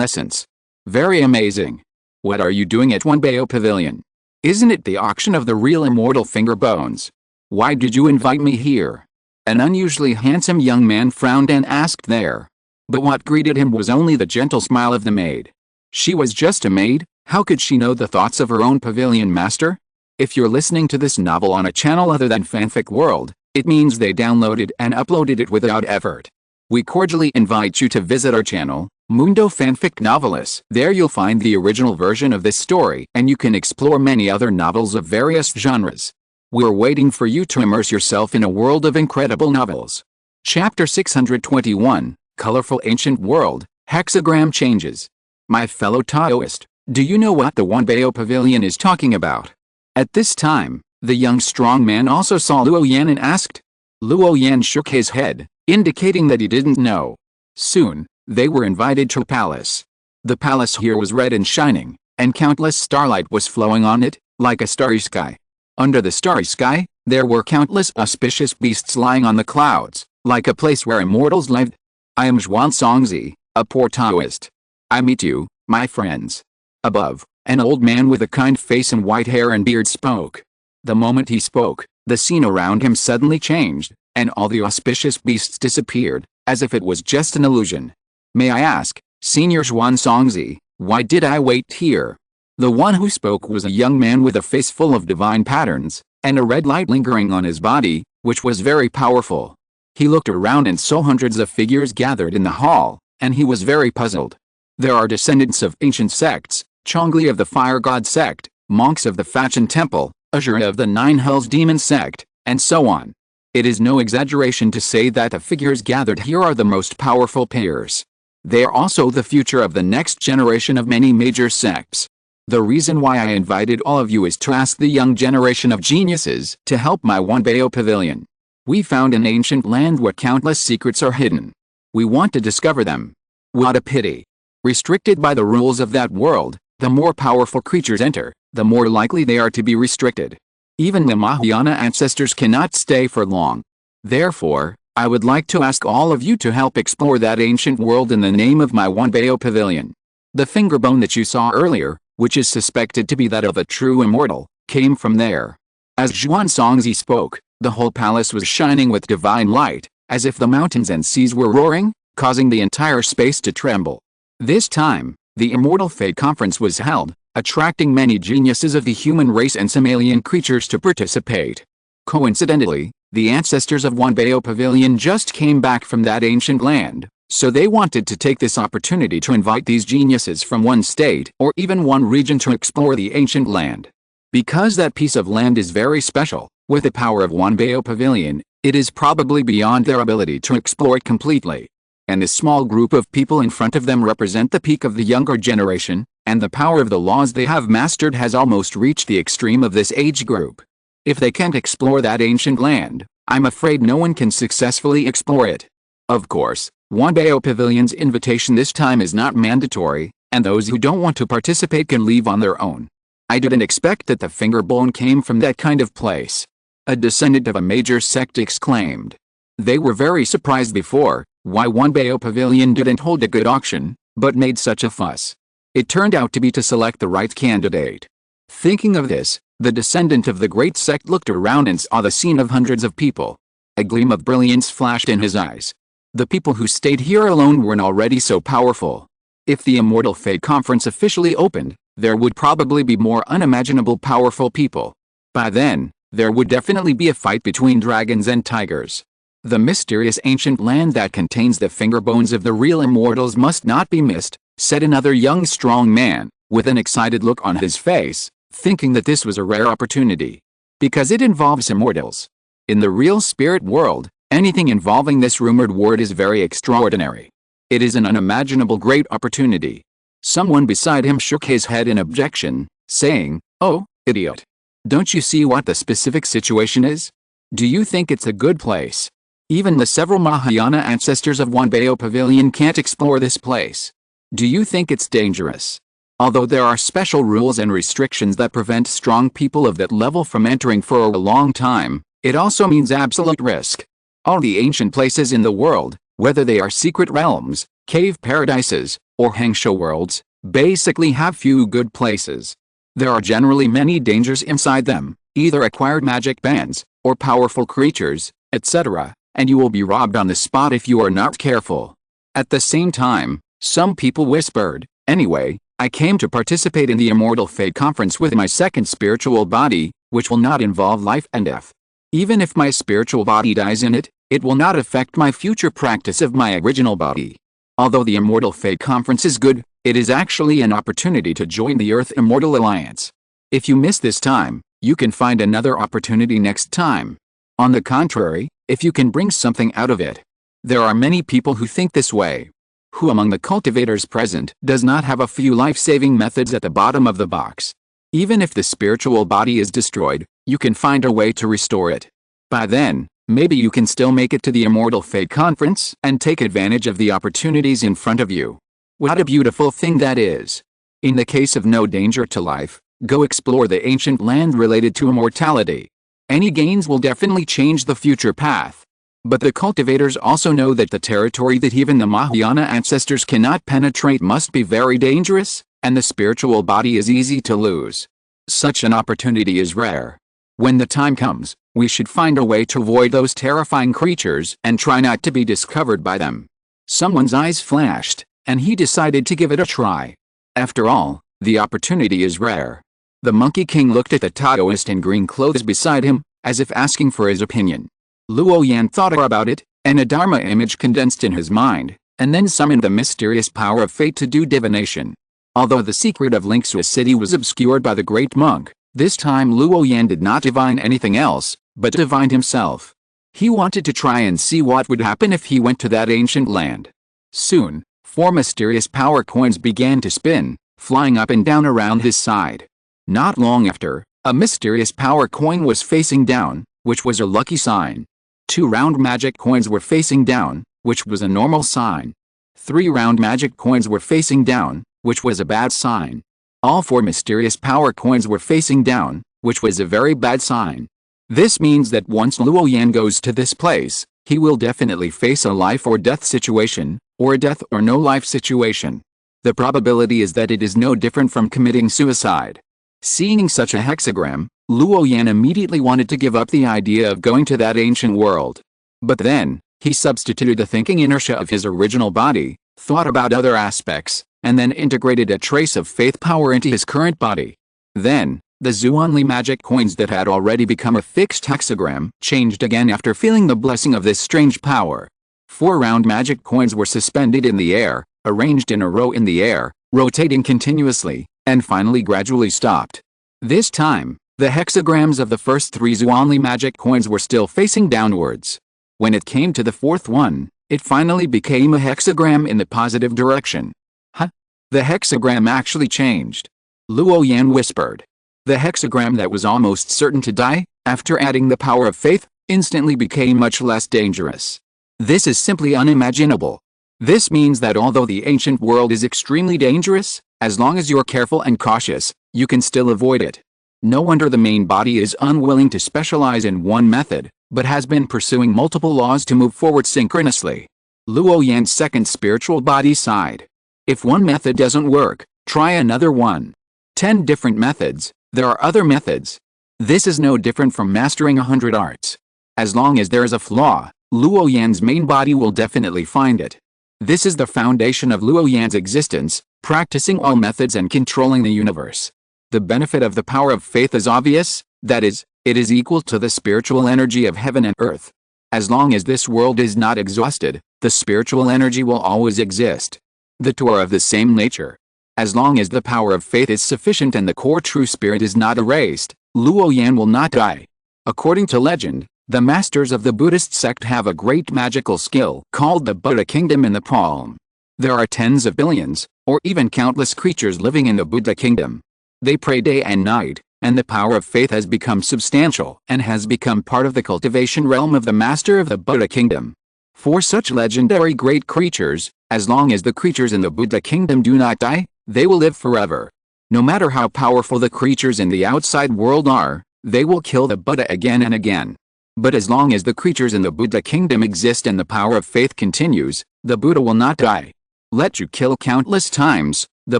essence. Very amazing. What are you doing at Wanbao Pavilion? Isn't it the auction of the real immortal finger bones? Why did you invite me here? An unusually handsome young man frowned and asked there. But what greeted him was only the gentle smile of the maid. She was just a maid, how could she know the thoughts of her own pavilion master? If you're listening to this novel on a channel other than Fanfic World, it means they downloaded and uploaded it without effort. We cordially invite you to visit our channel, Mundo Fanfic Novelis. There you'll find the original version of this story and you can explore many other novels of various genres. We're waiting for you to immerse yourself in a world of incredible novels. Chapter 621, Colorful Ancient World, Hexagram Changes. My fellow Taoist, do you know what the Wanbao Pavilion is talking about? At this time, the young strong man also saw Luo Yan and asked. Luo Yan shook his head, indicating that he didn't know. Soon, they were invited to a palace. The palace here was red and shining, and countless starlight was flowing on it, like a starry sky. Under the starry sky, there were countless auspicious beasts lying on the clouds, like a place where immortals lived. I am Zhuan Songzi, a poor Taoist. I meet you, my friends. Above, an old man with a kind face and white hair and beard spoke. The moment he spoke, the scene around him suddenly changed, and all the auspicious beasts disappeared, as if it was just an illusion. May I ask, Senior Zhuan Songzi, why did I wait here? The one who spoke was a young man with a face full of divine patterns, and a red light lingering on his body, which was very powerful. He looked around and saw hundreds of figures gathered in the hall, and he was very puzzled. There are descendants of ancient sects, Chongli of the Fire God sect, monks of the Fachin Temple, Azura of the Nine Hells Demon sect, and so on. It is no exaggeration to say that the figures gathered here are the most powerful pairs. They are also the future of the next generation of many major sects. The reason why I invited all of you is to ask the young generation of geniuses to help my Wanbao Pavilion. We found an ancient land where countless secrets are hidden. We want to discover them. What a pity. Restricted by the rules of that world, the more powerful creatures enter, the more likely they are to be restricted. Even the Mahayana ancestors cannot stay for long. Therefore, I would like to ask all of you to help explore that ancient world in the name of my Wanbao Pavilion. The finger bone that you saw earlier, which is suspected to be that of a true immortal, came from there. As Zhuan Songzi spoke, the whole palace was shining with divine light, as if the mountains and seas were roaring, causing the entire space to tremble. This time, the Immortal Fate Conference was held, attracting many geniuses of the human race and some alien creatures to participate. Coincidentally, the ancestors of Wanbao Pavilion just came back from that ancient land, so they wanted to take this opportunity to invite these geniuses from one state or even one region to explore the ancient land. Because that piece of land is very special, with the power of Wanbao Pavilion, it is probably beyond their ability to explore it completely. And this small group of people in front of them represent the peak of the younger generation, and the power of the laws they have mastered has almost reached the extreme of this age group. If they can't explore that ancient land, I'm afraid no one can successfully explore it. Of course, Wanbao Pavilion's invitation this time is not mandatory, and those who don't want to participate can leave on their own. I didn't expect that the finger bone came from that kind of place. A descendant of a major sect exclaimed. They were very surprised before, why Wanbao Pavilion didn't hold a good auction, but made such a fuss. It turned out to be to select the right candidate. Thinking of this, the descendant of the great sect looked around and saw the scene of hundreds of people. A gleam of brilliance flashed in his eyes. The people who stayed here alone weren't already so powerful. If the Immortal Fate Conference officially opened, there would probably be more unimaginable powerful people. By then, there would definitely be a fight between dragons and tigers. The mysterious ancient land that contains the finger bones of the real immortals must not be missed, said another young strong man, with an excited look on his face, thinking that this was a rare opportunity. Because it involves immortals. In the real spirit world, anything involving this rumored word is very extraordinary. It is an unimaginable great opportunity. Someone beside him shook his head in objection, saying, "Oh, idiot. Don't you see what the specific situation is? Do you think it's a good place? Even the several Mahayana ancestors of Wanbao Pavilion can't explore this place. Do you think it's dangerous? Although there are special rules and restrictions that prevent strong people of that level from entering for a long time, it also means absolute risk. All the ancient places in the world, whether they are secret realms, cave paradises, or Hengsha worlds, basically have few good places. There are generally many dangers inside them, either acquired magic bands, or powerful creatures, etc. and you will be robbed on the spot if you are not careful. At the same time, some people whispered, "Anyway, I came to participate in the Immortal Fate Conference with my second spiritual body, which will not involve life and death. Even if my spiritual body dies in it, it will not affect my future practice of my original body. Although the Immortal Fate Conference is good, it is actually an opportunity to join the Earth Immortal Alliance. If you miss this time, you can find another opportunity next time. On the contrary, if you can bring something out of it." There are many people who think this way. Who among the cultivators present does not have a few life-saving methods at the bottom of the box? Even if the spiritual body is destroyed, you can find a way to restore it. By then, maybe you can still make it to the Immortal Fate Conference and take advantage of the opportunities in front of you. What a beautiful thing that is. In the case of no danger to life, go explore the ancient land related to immortality. Any gains will definitely change the future path. But the cultivators also know that the territory that even the Mahayana ancestors cannot penetrate must be very dangerous, and the spiritual body is easy to lose. Such an opportunity is rare. When the time comes, we should find a way to avoid those terrifying creatures and try not to be discovered by them. Someone's eyes flashed, and he decided to give it a try. After all, the opportunity is rare. The Monkey King looked at the Taoist in green clothes beside him, as if asking for his opinion. Luo Yan thought about it, and a Dharma image condensed in his mind, and then summoned the mysterious power of fate to do divination. Although the secret of Linxua City was obscured by the great monk, this time Luo Yan did not divine anything else, but divined himself. He wanted to try and see what would happen if he went to that ancient land. Soon, 4 mysterious power coins began to spin, flying up and down around his side. Not long after, a mysterious power coin was facing down, which was a lucky sign. 2 round magic coins were facing down, which was a normal sign. 3 round magic coins were facing down, which was a bad sign. All 4 mysterious power coins were facing down, which was a very bad sign. This means that once Luo Yan goes to this place, he will definitely face a life or death situation, or a death or no life situation. The probability is that it is no different from committing suicide. Seeing such a hexagram, Luo Yan immediately wanted to give up the idea of going to that ancient world. But then, he substituted the thinking inertia of his original body, thought about other aspects, and then integrated a trace of faith power into his current body. Then, the Zuanli magic coins that had already become a fixed hexagram changed again after feeling the blessing of this strange power. 4 round magic coins were suspended in the air, arranged in a row in the air, rotating continuously, and finally gradually stopped. This time, the hexagrams of the first 3 Zuanli magic coins were still facing downwards. When it came to the 4th one, it finally became a hexagram in the positive direction. Huh? The hexagram actually changed. Luo Yan whispered. The hexagram that was almost certain to die, after adding the power of faith, instantly became much less dangerous. This is simply unimaginable. This means that although the ancient world is extremely dangerous, as long as you're careful and cautious, you can still avoid it. No wonder the main body is unwilling to specialize in one method, but has been pursuing multiple laws to move forward synchronously. Luo Yan's second spiritual body sighed. If one method doesn't work, try another one. 10 different methods, there are other methods. This is no different from mastering 100 arts. As long as there is a flaw, Luo Yan's main body will definitely find it. This is the foundation of Luo Yan's existence, practicing all methods and controlling the universe. The benefit of the power of faith is obvious, that is, it is equal to the spiritual energy of heaven and earth. As long as this world is not exhausted, the spiritual energy will always exist. The two are of the same nature. As long as the power of faith is sufficient and the core true spirit is not erased, Luo Yan will not die. According to legend, the masters of the Buddhist sect have a great magical skill called the Buddha Kingdom in the palm. There are tens of billions, or even countless creatures living in the Buddha Kingdom. They pray day and night, and the power of faith has become substantial and has become part of the cultivation realm of the master of the Buddha Kingdom. For such legendary great creatures, as long as the creatures in the Buddha Kingdom do not die, they will live forever. No matter how powerful the creatures in the outside world are, they will kill the Buddha again and again. But as long as the creatures in the Buddha Kingdom exist and the power of faith continues, the Buddha will not die. Let you kill countless times, the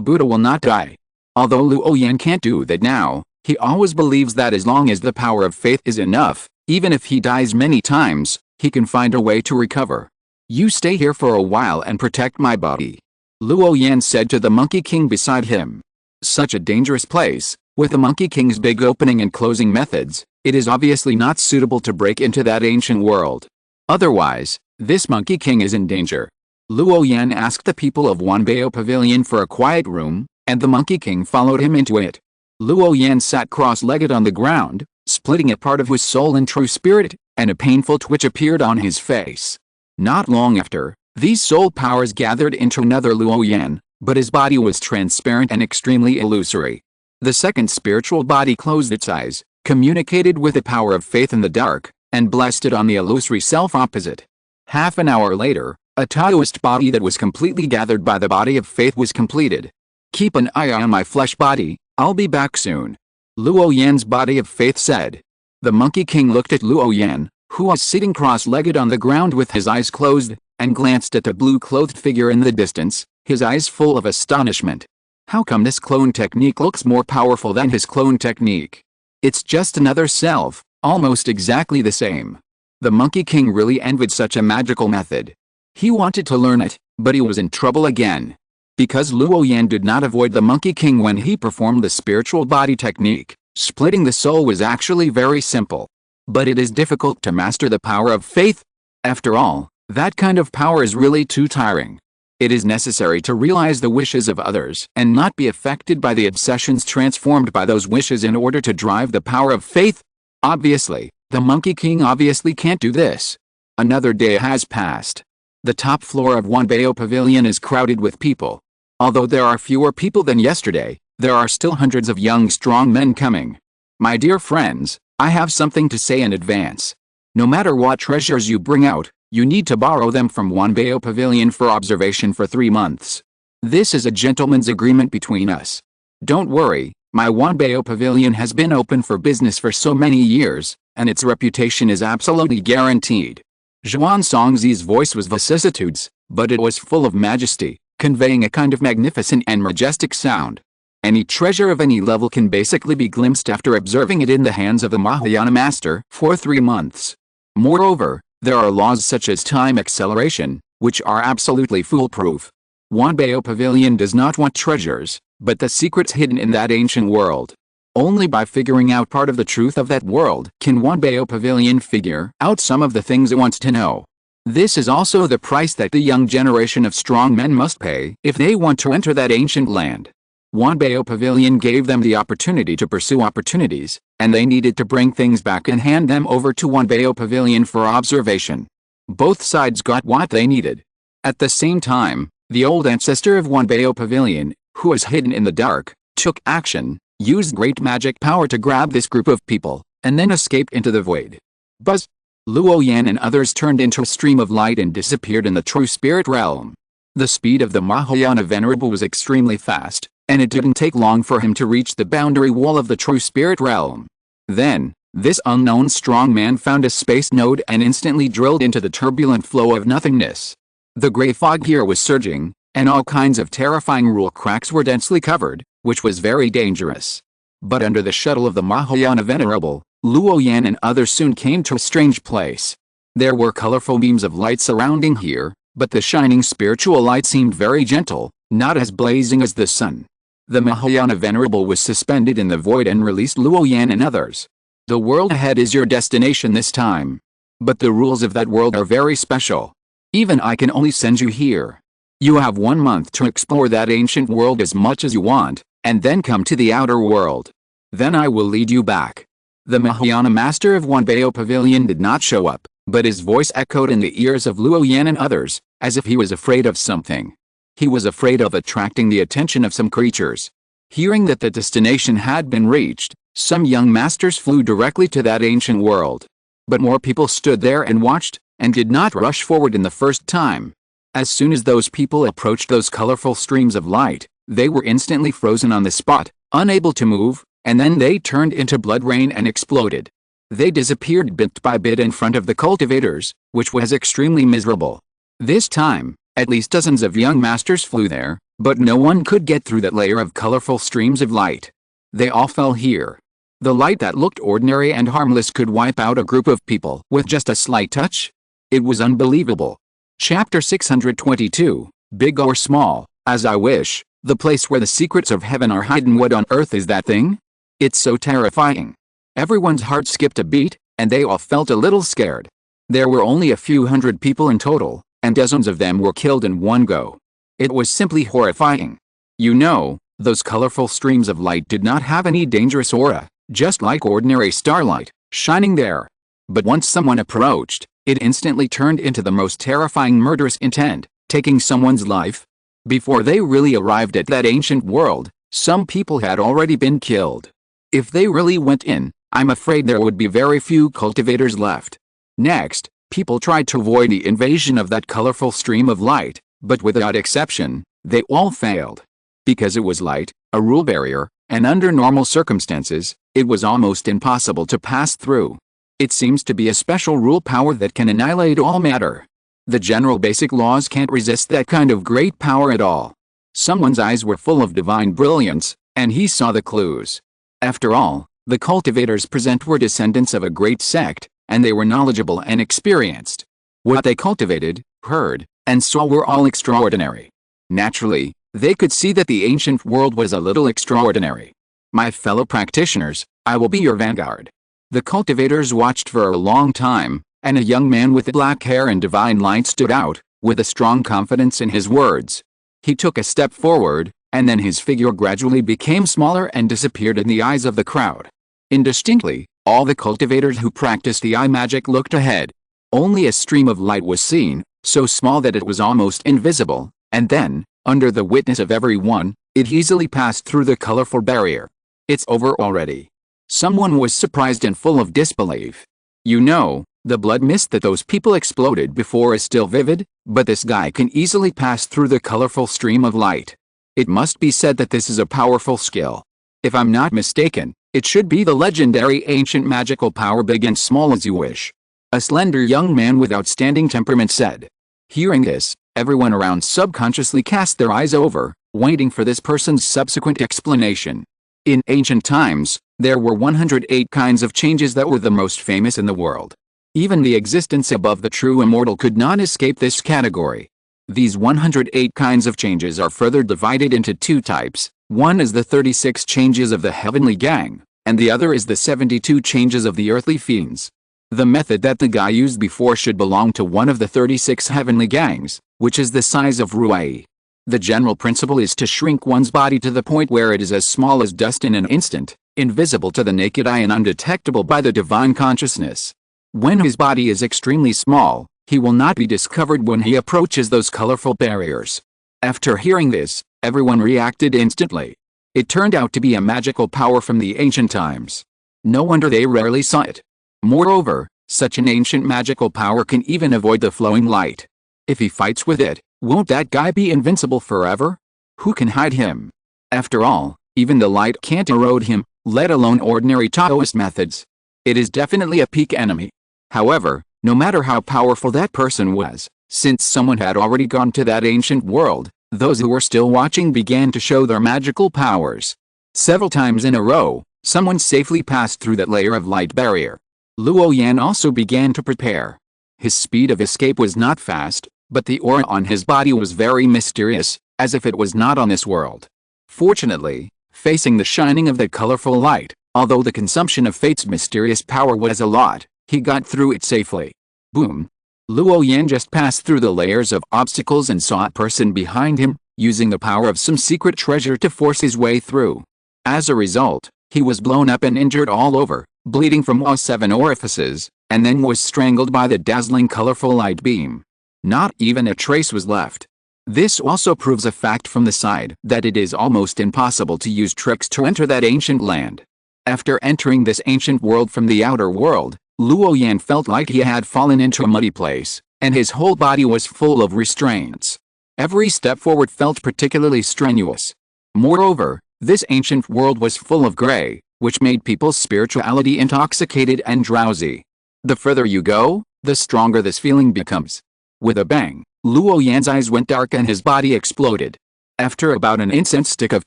Buddha will not die. Although Luo Yan can't do that now, he always believes that as long as the power of faith is enough, even if he dies many times, he can find a way to recover. You stay here for a while and protect my body," Luo Yan said to the Monkey King beside him. Such a dangerous place, with the Monkey King's big opening and closing methods, it is obviously not suitable to break into that ancient world. Otherwise, this Monkey King is in danger. Luo Yan asked the people of Wanbao Pavilion for a quiet room, and the Monkey King followed him into it. Luo Yan sat cross-legged on the ground, splitting a part of his soul and true spirit, and a painful twitch appeared on his face. Not long after, these soul powers gathered into another Luo Yan, but his body was transparent and extremely illusory. The second spiritual body closed its eyes, communicated with the power of faith in the dark, and blessed it on the illusory self opposite. Half an hour later, a Taoist body that was completely gathered by the body of faith was completed. "Keep an eye on my flesh body, I'll be back soon," Luo Yan's body of faith said. The Monkey King looked at Luo Yan, who was sitting cross-legged on the ground with his eyes closed, and glanced at the blue-clothed figure in the distance, his eyes full of astonishment. How come this clone technique looks more powerful than his clone technique? It's just another self, almost exactly the same. The Monkey King really envied such a magical method. He wanted to learn it, but he was in trouble again. Because Luo Yan did not avoid the Monkey King when he performed the spiritual body technique, splitting the soul was actually very simple. But it is difficult to master the power of faith. After all, that kind of power is really too tiring. It is necessary to realize the wishes of others and not be affected by the obsessions transformed by those wishes in order to drive the power of faith. Obviously, the Monkey King obviously can't do this. Another day has passed. The top floor of Wanbao Pavilion is crowded with people. Although there are fewer people than yesterday, there are still hundreds of young strong men coming. My dear friends, I have something to say in advance. No matter what treasures you bring out, you need to borrow them from Wanbao Pavilion for observation for 3 months. This is a gentleman's agreement between us. Don't worry, my Wanbao Pavilion has been open for business for so many years, and its reputation is absolutely guaranteed. Zhuan Songzi's voice was vicissitudes, but it was full of majesty, conveying a kind of magnificent and majestic sound. Any treasure of any level can basically be glimpsed after observing it in the hands of the Mahayana master for 3 months. Moreover, there are laws such as time acceleration, which are absolutely foolproof. Wanbao Pavilion does not want treasures, but the secrets hidden in that ancient world. Only by figuring out part of the truth of that world can Wanbao Pavilion figure out some of the things it wants to know. This is also the price that the young generation of strong men must pay if they want to enter that ancient land. Wanbao Pavilion gave them the opportunity to pursue opportunities, and they needed to bring things back and hand them over to Wanbao Pavilion for observation. Both sides got what they needed. At the same time, the old ancestor of Wanbao Pavilion, who was hidden in the dark, took action, used great magic power to grab this group of people, and then escaped into the void. Buzz! Luo Yan and others turned into a stream of light and disappeared in the true spirit realm. The speed of the Mahayana Venerable was extremely fast, and it didn't take long for him to reach the boundary wall of the true spirit realm. Then, this unknown strong man found a space node and instantly drilled into the turbulent flow of nothingness. The gray fog here was surging, and all kinds of terrifying rule cracks were densely covered, which was very dangerous. But under the shuttle of the Mahayana Venerable, Luo Yan and others soon came to a strange place. There were colorful beams of light surrounding here, but the shining spiritual light seemed very gentle, not as blazing as the sun. The Mahayana Venerable was suspended in the void and released Luo Yan and others. The world ahead is your destination this time. But the rules of that world are very special. Even I can only send you here. You have 1 month to explore that ancient world as much as you want, and then come to the outer world. Then I will lead you back. The Mahayana master of Wanbao Pavilion did not show up, but his voice echoed in the ears of Luo Yan and others, as if he was afraid of something. He was afraid of attracting the attention of some creatures. Hearing that the destination had been reached, some young masters flew directly to that ancient world. But more people stood there and watched, and did not rush forward in the first time. As soon as those people approached those colorful streams of light, they were instantly frozen on the spot, unable to move, and then they turned into blood rain and exploded. They disappeared bit by bit in front of the cultivators, which was extremely miserable. This time, at least dozens of young masters flew there, but no one could get through that layer of colorful streams of light. They all fell here. The light that looked ordinary and harmless could wipe out a group of people with just a slight touch. It was unbelievable. Chapter 622, Big or Small, As I Wish, the place where the secrets of heaven are hidden. What on earth is that thing? It's so terrifying. Everyone's heart skipped a beat, and they all felt a little scared. There were only a few hundred people in total, and dozens of them were killed in one go. It was simply horrifying. You know, those colorful streams of light did not have any dangerous aura, just like ordinary starlight, shining there. But once someone approached, it instantly turned into the most terrifying murderous intent, taking someone's life. Before they really arrived at that ancient world, some people had already been killed. If they really went in, I'm afraid there would be very few cultivators left. Next, people tried to avoid the invasion of that colorful stream of light, but without exception, they all failed. Because it was light, a rule barrier, and under normal circumstances, it was almost impossible to pass through. It seems to be a special rule power that can annihilate all matter. The general basic laws can't resist that kind of great power at all. Someone's eyes were full of divine brilliance, and he saw the clues. After all, the cultivators present were descendants of a great sect, and they were knowledgeable and experienced. What they cultivated, heard, and saw were all extraordinary. Naturally, they could see that the ancient world was a little extraordinary. My fellow practitioners, I will be your vanguard. The cultivators watched for a long time, and a young man with black hair and divine light stood out, with a strong confidence in his words. He took a step forward, and then his figure gradually became smaller and disappeared in the eyes of the crowd. Indistinctly, all the cultivators who practiced the eye magic looked ahead. Only a stream of light was seen, so small that it was almost invisible, and then, under the witness of everyone, it easily passed through the colorful barrier. It's over already. Someone was surprised and full of disbelief. You know, the blood mist that those people exploded before is still vivid, but this guy can easily pass through the colorful stream of light. It must be said that this is a powerful skill. If I'm not mistaken, it should be the legendary ancient magical power, big and small as you wish. A slender young man with outstanding temperament said. Hearing this, everyone around subconsciously cast their eyes over, waiting for this person's subsequent explanation. In ancient times, there were 108 kinds of changes that were the most famous in the world. Even the existence above the true immortal could not escape this category. These 108 kinds of changes are further divided into two types. One is the 36 changes of the heavenly gang, and the other is the 72 changes of the earthly fiends. The method that the guy used before should belong to one of the 36 heavenly gangs, which is the size of Luo Yan. The general principle is to shrink one's body to the point where it is as small as dust in an instant, invisible to the naked eye and undetectable by the divine consciousness. When his body is extremely small, he will not be discovered when he approaches those colorful barriers. After hearing this, everyone reacted instantly. It turned out to be a magical power from the ancient times. No wonder they rarely saw it. Moreover, such an ancient magical power can even avoid the flowing light. If he fights with it, won't that guy be invincible forever? Who can hide him? After all, even the light can't erode him, let alone ordinary Taoist methods. It is definitely a peak enemy. However, no matter how powerful that person was, since someone had already gone to that ancient world, those who were still watching began to show their magical powers. Several times in a row, someone safely passed through that layer of light barrier. Luo Yan also began to prepare. His speed of escape was not fast, but the aura on his body was very mysterious, as if it was not on this world. Fortunately, facing the shining of that colorful light, although the consumption of fate's mysterious power was a lot, he got through it safely. Boom! Luo Yan just passed through the layers of obstacles and saw a person behind him, using the power of some secret treasure to force his way through. As a result, he was blown up and injured all over, bleeding from all 7 orifices, and then was strangled by the dazzling colorful light beam. Not even a trace was left. This also proves a fact from the side that it is almost impossible to use tricks to enter that ancient land. After entering this ancient world from the outer world, Luo Yan felt like he had fallen into a muddy place, and his whole body was full of restraints. Every step forward felt particularly strenuous. Moreover, this ancient world was full of gray, which made people's spirituality intoxicated and drowsy. The further you go, the stronger this feeling becomes. With a bang, Luo Yan's eyes went dark and his body exploded. After about an incense-stick of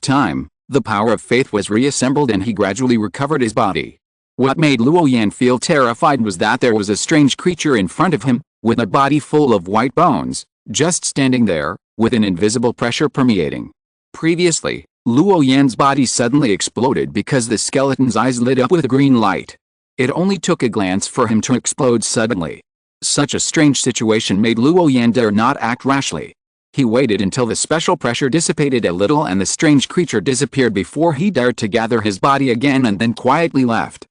time, the power of faith was reassembled and he gradually recovered his body. What made Luo Yan feel terrified was that there was a strange creature in front of him, with a body full of white bones, just standing there, with an invisible pressure permeating. Previously, Luo Yan's body suddenly exploded because the skeleton's eyes lit up with green light. It only took a glance for him to explode suddenly. Such a strange situation made Luo Yan dare not act rashly. He waited until the special pressure dissipated a little and the strange creature disappeared before he dared to gather his body again and then quietly left.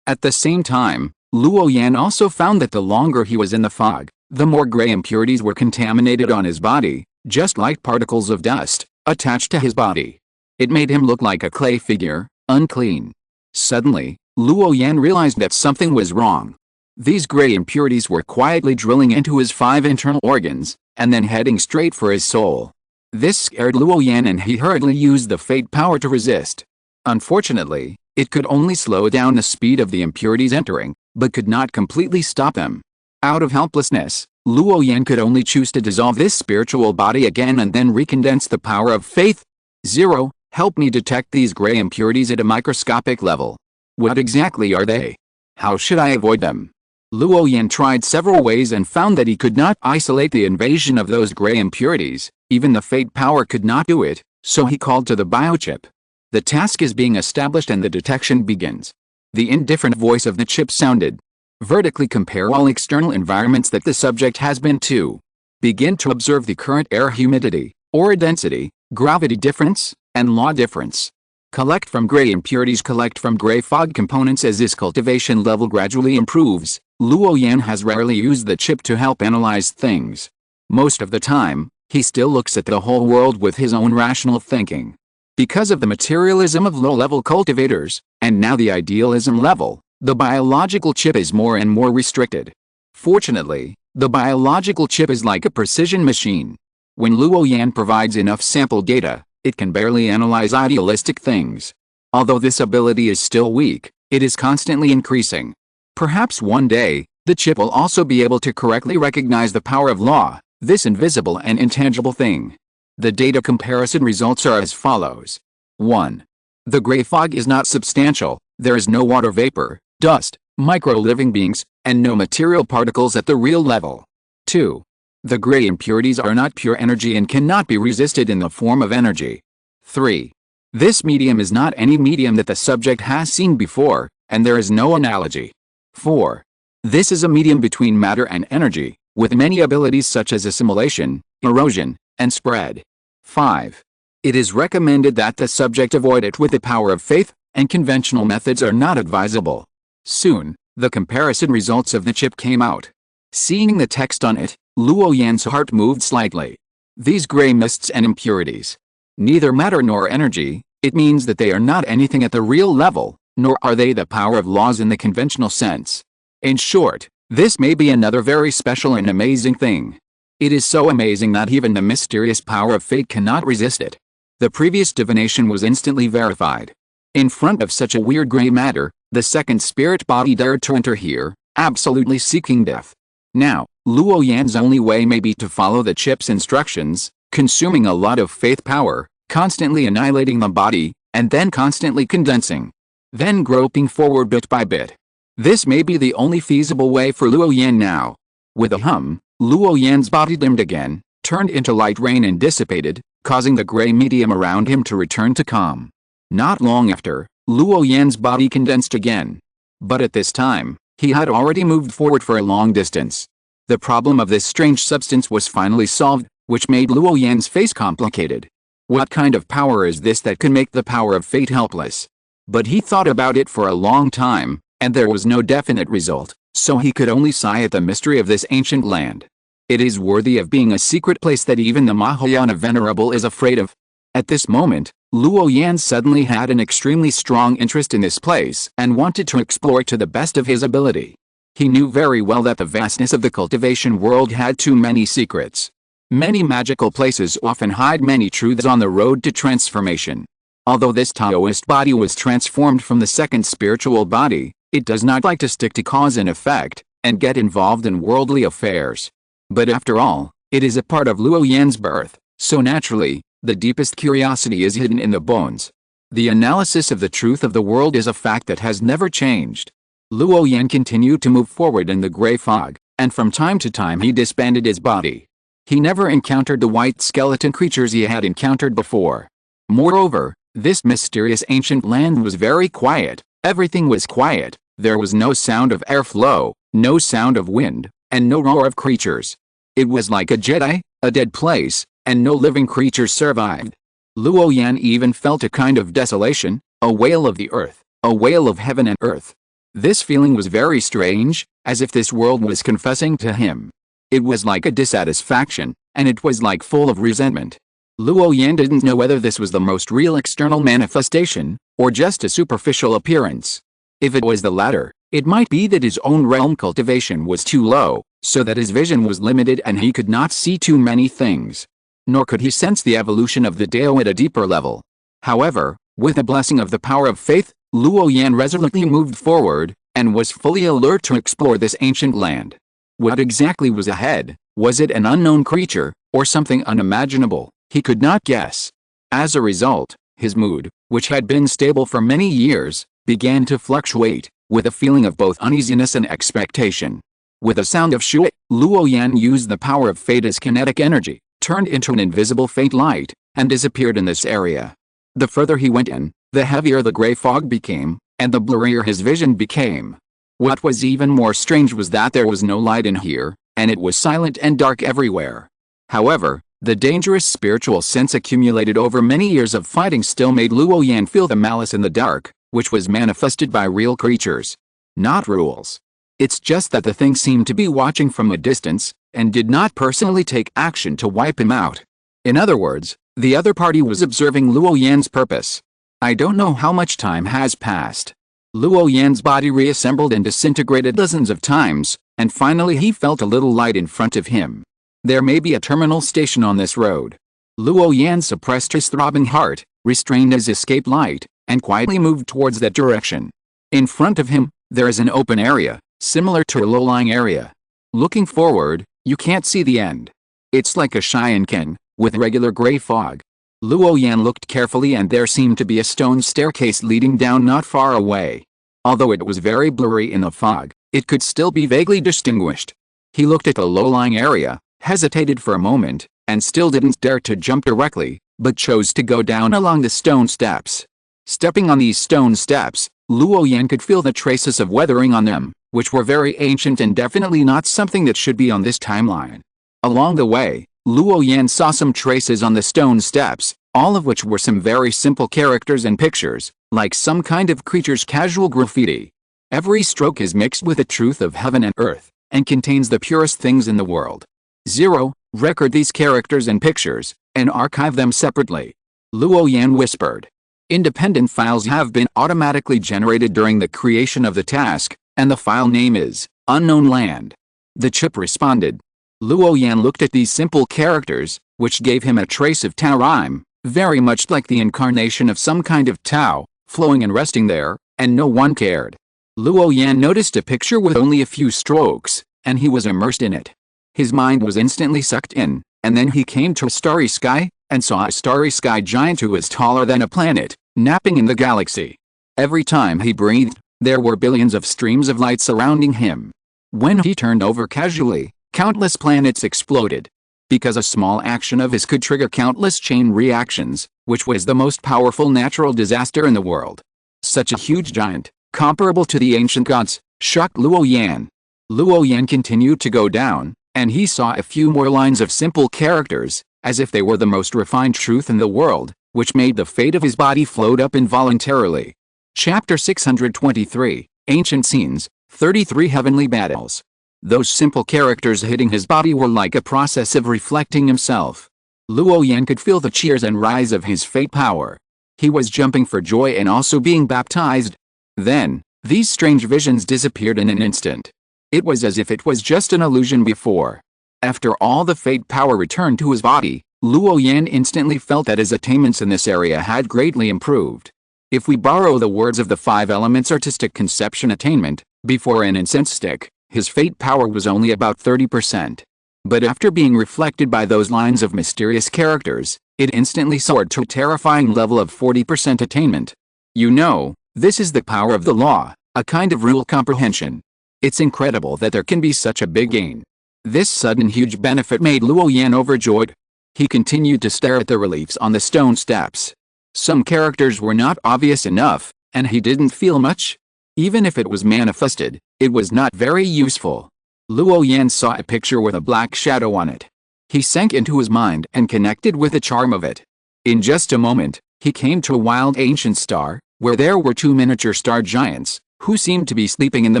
At the same time, Luo Yan also found that the longer he was in the fog, the more gray impurities were contaminated on his body, just like particles of dust, attached to his body. It made him look like a clay figure, unclean. Suddenly, Luo Yan realized that something was wrong. These gray impurities were quietly drilling into his 5 internal organs, and then heading straight for his soul. This scared Luo Yan and he hurriedly used the fate power to resist. Unfortunately, it could only slow down the speed of the impurities entering, but could not completely stop them. Out of helplessness, Luo Yan could only choose to dissolve this spiritual body again and then recondense the power of faith. 0. Help me detect these gray impurities at a microscopic level. What exactly are they? How should I avoid them? Luo Yan tried several ways and found that he could not isolate the invasion of those gray impurities. Even the fate power could not do it, so he called to the biochip. The task is being established and the detection begins. The indifferent voice of the chip sounded. Vertically compare all external environments that the subject has been to. Begin to observe the current air humidity, aura density, gravity difference, and law difference. Collect from gray impurities. Collect from gray fog components. As this cultivation level gradually improves, Luo Yan has rarely used the chip to help analyze things. Most of the time, he still looks at the whole world with his own rational thinking. Because of the materialism of low-level cultivators, and now the idealism level, the biological chip is more and more restricted. Fortunately, the biological chip is like a precision machine. When Luo Yan provides enough sample data, it can barely analyze idealistic things. Although this ability is still weak, it is constantly increasing. Perhaps one day, the chip will also be able to correctly recognize the power of law, this invisible and intangible thing. The data comparison results are as follows. 1. The gray fog is not substantial. There is no water vapor, dust, micro-living beings, and no material particles at the real level. 2. The gray impurities are not pure energy and cannot be resisted in the form of energy. 3. This medium is not any medium that the subject has seen before, and there is no analogy. 4. This is a medium between matter and energy, with many abilities such as assimilation, erosion, and spread. 5. It is recommended that the subject avoid it with the power of faith, and conventional methods are not advisable. Soon, the comparison results of the chip came out. Seeing the text on it, Luo Yan's heart moved slightly. These gray mists and impurities. Neither matter nor energy, it means that they are not anything at the real level, nor are they the power of laws in the conventional sense. In short, this may be another very special and amazing thing. It is so amazing that even the mysterious power of fate cannot resist it. The previous divination was instantly verified. In front of such a weird gray matter, the second spirit body dared to enter here, absolutely seeking death. Now, Luo Yan's only way may be to follow the chip's instructions, consuming a lot of faith power, constantly annihilating the body, and then constantly condensing. Then groping forward bit by bit. This may be the only feasible way for Luo Yan now. With a hum, Luo Yan's body dimmed again, turned into light rain and dissipated, causing the gray medium around him to return to calm. Not long after, Luo Yan's body condensed again. But at this time, he had already moved forward for a long distance. The problem of this strange substance was finally solved, which made Luo Yan's face complicated. What kind of power is this that can make the power of fate helpless? But he thought about it for a long time, and there was no definite result, so he could only sigh at the mystery of this ancient land. It is worthy of being a secret place that even the Mahayana Venerable is afraid of. At this moment, Luo Yan suddenly had an extremely strong interest in this place and wanted to explore it to the best of his ability. He knew very well that the vastness of the cultivation world had too many secrets. Many magical places often hide many truths on the road to transformation. Although this Taoist body was transformed from the second spiritual body, it does not like to stick to cause and effect, and get involved in worldly affairs. But after all, it is a part of Luo Yan's birth, so naturally, the deepest curiosity is hidden in the bones. The analysis of the truth of the world is a fact that has never changed. Luo Yan continued to move forward in the gray fog, and from time to time he disbanded his body. He never encountered the white skeleton creatures he had encountered before. Moreover, this mysterious ancient land was very quiet. Everything was quiet. There was no sound of airflow, no sound of wind, and no roar of creatures. It was like a Jedi, a dead place, and no living creatures survived. Luo Yan even felt a kind of desolation, a wail of the earth, a wail of heaven and earth. This feeling was very strange, as if this world was confessing to him. It was like a dissatisfaction, and it was like full of resentment. Luo Yan didn't know whether this was the most real external manifestation, or just a superficial appearance. If it was the latter, it might be that his own realm cultivation was too low, so that his vision was limited and he could not see too many things. Nor could he sense the evolution of the Dao at a deeper level. However, with the blessing of the power of faith, Luo Yan resolutely moved forward, and was fully alert to explore this ancient land. What exactly was ahead? Was it an unknown creature, or something unimaginable? He could not guess. As a result, his mood, which had been stable for many years, began to fluctuate, with a feeling of both uneasiness and expectation. With a sound of shui, Luo Yan used the power of fate as kinetic energy, turned into an invisible faint light, and disappeared in this area. The further he went in, the heavier the gray fog became, and the blurrier his vision became. What was even more strange was that there was no light in here, and it was silent and dark everywhere. However, the dangerous spiritual sense accumulated over many years of fighting still made Luo Yan feel the malice in the dark, which was manifested by real creatures. Not rules. It's just that the thing seemed to be watching from a distance, and did not personally take action to wipe him out. In other words, the other party was observing Luo Yan's purpose. I don't know how much time has passed. Luo Yan's body reassembled and disintegrated dozens of times, and finally he felt a little light in front of him. There may be a terminal station on this road. Luo Yan suppressed his throbbing heart, restrained his escape light, and quietly moved towards that direction. In front of him, there is an open area, similar to a low-lying area. Looking forward, you can't see the end. It's like a Xianken, with regular gray fog. Luo Yan looked carefully and there seemed to be a stone staircase leading down not far away. Although it was very blurry in the fog, it could still be vaguely distinguished. He looked at the low-lying area, hesitated for a moment, and still didn't dare to jump directly, but chose to go down along the stone steps. Stepping on these stone steps, Luo Yan could feel the traces of weathering on them, which were very ancient and definitely not something that should be on this timeline. Along the way, Luo Yan saw some traces on the stone steps, all of which were some very simple characters and pictures, like some kind of creature's casual graffiti. Every stroke is mixed with the truth of heaven and earth, and contains the purest things in the world. 0. Record these characters and pictures, and archive them separately. Luo Yan whispered. Independent files have been automatically generated during the creation of the task, and the file name is Unknown Land. The chip responded. Luo Yan looked at these simple characters, which gave him a trace of Tao rhyme, very much like the incarnation of some kind of Tao, flowing and resting there, and no one cared. Luo Yan noticed a picture with only a few strokes, and he was immersed in it. His mind was instantly sucked in, and then he came to a starry sky, and saw a starry sky giant who was taller than a planet, napping in the galaxy. Every time he breathed, there were billions of streams of light surrounding him. When he turned over casually, countless planets exploded. Because a small action of his could trigger countless chain reactions, which was the most powerful natural disaster in the world. Such a huge giant, comparable to the ancient gods, shocked Luo Yan. Luo Yan continued to go down, and he saw a few more lines of simple characters, as if they were the most refined truth in the world, which made the fate of his body float up involuntarily. Chapter 623, Ancient Scenes, 33 Heavenly Battles. Those simple characters hitting his body were like a process of reflecting himself. Luo Yan could feel the cheers and rise of his fate power. He was jumping for joy and also being baptized. Then, these strange visions disappeared in an instant. It was as if it was just an illusion before. After all the fate power returned to his body, Luo Yan instantly felt that his attainments in this area had greatly improved. If we borrow the words of the 5 elements artistic conception attainment, before an incense stick, his fate power was only about 30%. But after being reflected by those lines of mysterious characters, it instantly soared to a terrifying level of 40% attainment. You know, this is the power of the law, a kind of rule comprehension. It's incredible that there can be such a big gain. This sudden huge benefit made Luo Yan overjoyed. He continued to stare at the reliefs on the stone steps. Some characters were not obvious enough, and he didn't feel much. Even if it was manifested, it was not very useful. Luo Yan saw a picture with a black shadow on it. He sank into his mind and connected with the charm of it. In just a moment, he came to a wild ancient star, where there were two miniature star giants, who seemed to be sleeping in the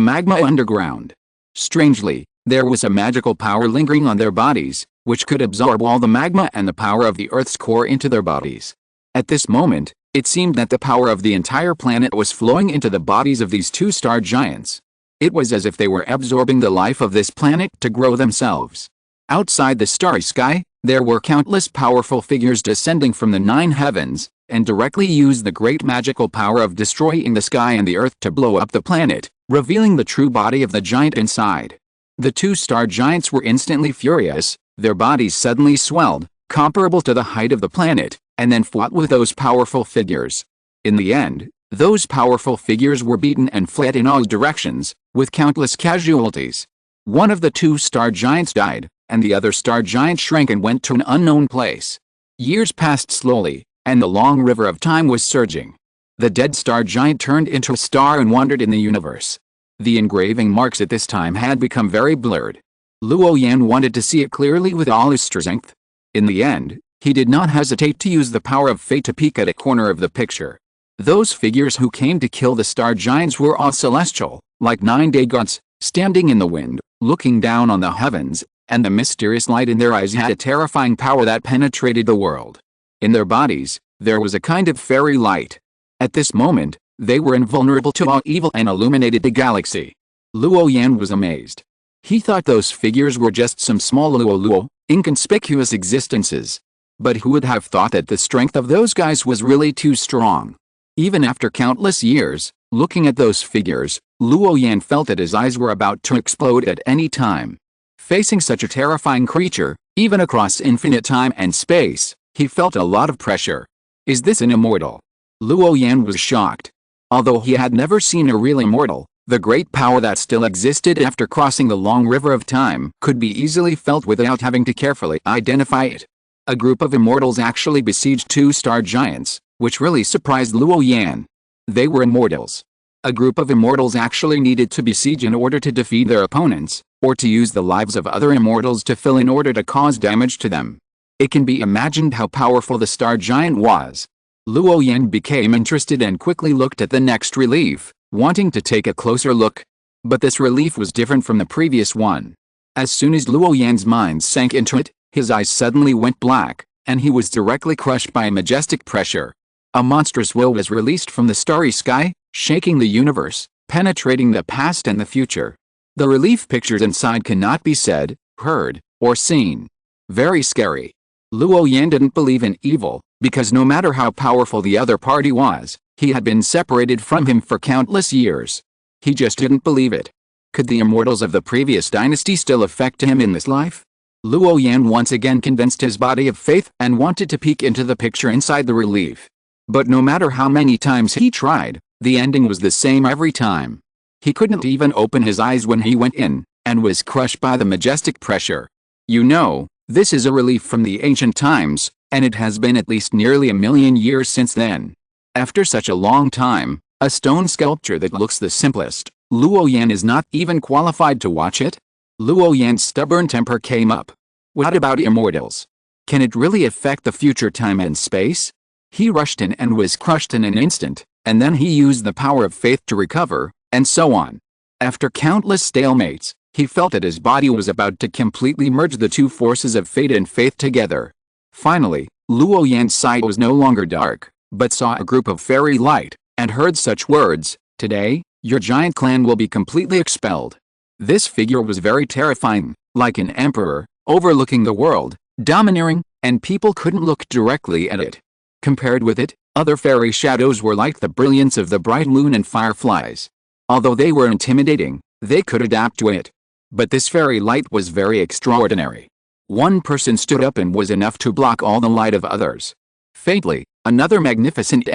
magma underground. Strangely, there was a magical power lingering on their bodies, which could absorb all the magma and the power of the Earth's core into their bodies. At this moment, it seemed that the power of the entire planet was flowing into the bodies of these two star giants. It was as if they were absorbing the life of this planet to grow themselves. Outside the starry sky, there were countless powerful figures descending from the 9 heavens, and directly used the great magical power of destroying the sky and the earth to blow up the planet, revealing the true body of the giant inside. The two star giants were instantly furious. Their bodies suddenly swelled, comparable to the height of the planet, and then fought with those powerful figures. In the end, those powerful figures were beaten and fled in all directions, with countless casualties. One of the two star giants died, and the other star giant shrank and went to an unknown place. Years passed slowly, and the long river of time was surging. The dead star giant turned into a star and wandered in the universe. The engraving marks at this time had become very blurred. Luo Yan wanted to see it clearly with all his strength. In the end, he did not hesitate to use the power of fate to peek at a corner of the picture. Those figures who came to kill the star giants were all celestial, like 9 day gods, standing in the wind, looking down on the heavens, and the mysterious light in their eyes had a terrifying power that penetrated the world. In their bodies, there was a kind of fairy light. At this moment, they were invulnerable to all evil and illuminated the galaxy. Luo Yan was amazed. He thought those figures were just some small Luo, inconspicuous existences. But who would have thought that the strength of those guys was really too strong? Even after countless years, looking at those figures, Luo Yan felt that his eyes were about to explode at any time. Facing such a terrifying creature, even across infinite time and space, he felt a lot of pressure. Is this an immortal? Luo Yan was shocked. Although he had never seen a real immortal, the great power that still existed after crossing the long river of time could be easily felt without having to carefully identify it. A group of immortals actually besieged two star giants, which really surprised Luo Yan. They were immortals. A group of immortals actually needed to besiege in order to defeat their opponents, or to use the lives of other immortals to fill in order to cause damage to them. It can be imagined how powerful the star giant was. Luo Yan became interested and quickly looked at the next relief, wanting to take a closer look. But this relief was different from the previous one. As soon as Luo Yan's mind sank into it, his eyes suddenly went black, and he was directly crushed by a majestic pressure. A monstrous will was released from the starry sky, shaking the universe, penetrating the past and the future. The relief pictures inside cannot be said, heard, or seen. Very scary. Luo Yan didn't believe in evil, because no matter how powerful the other party was, he had been separated from him for countless years. He just didn't believe it. Could the immortals of the previous dynasty still affect him in this life? Luo Yan once again convinced his body of faith and wanted to peek into the picture inside the relief. But no matter how many times he tried, the ending was the same every time. He couldn't even open his eyes when he went in, and was crushed by the majestic pressure. You know, this is a relief from the ancient times, and it has been at least nearly 1,000,000 years since then. After such a long time, a stone sculpture that looks the simplest, Luo Yan is not even qualified to watch it? Luo Yan's stubborn temper came up. What about immortals? Can it really affect the future time and space? He rushed in and was crushed in an instant, and then he used the power of faith to recover, and so on. After countless stalemates, he felt that his body was about to completely merge the two forces of fate and faith together. Finally, Luo Yan's sight was no longer dark, but saw a group of fairy light, and heard such words, "Today, your giant clan will be completely expelled." This figure was very terrifying, like an emperor, overlooking the world, domineering, and people couldn't look directly at it. Compared with it, other fairy shadows were like the brilliance of the bright moon and fireflies. Although they were intimidating, they could adapt to it. But this fairy light was very extraordinary. One person stood up and was enough to block all the light of others. Faintly, another magnificent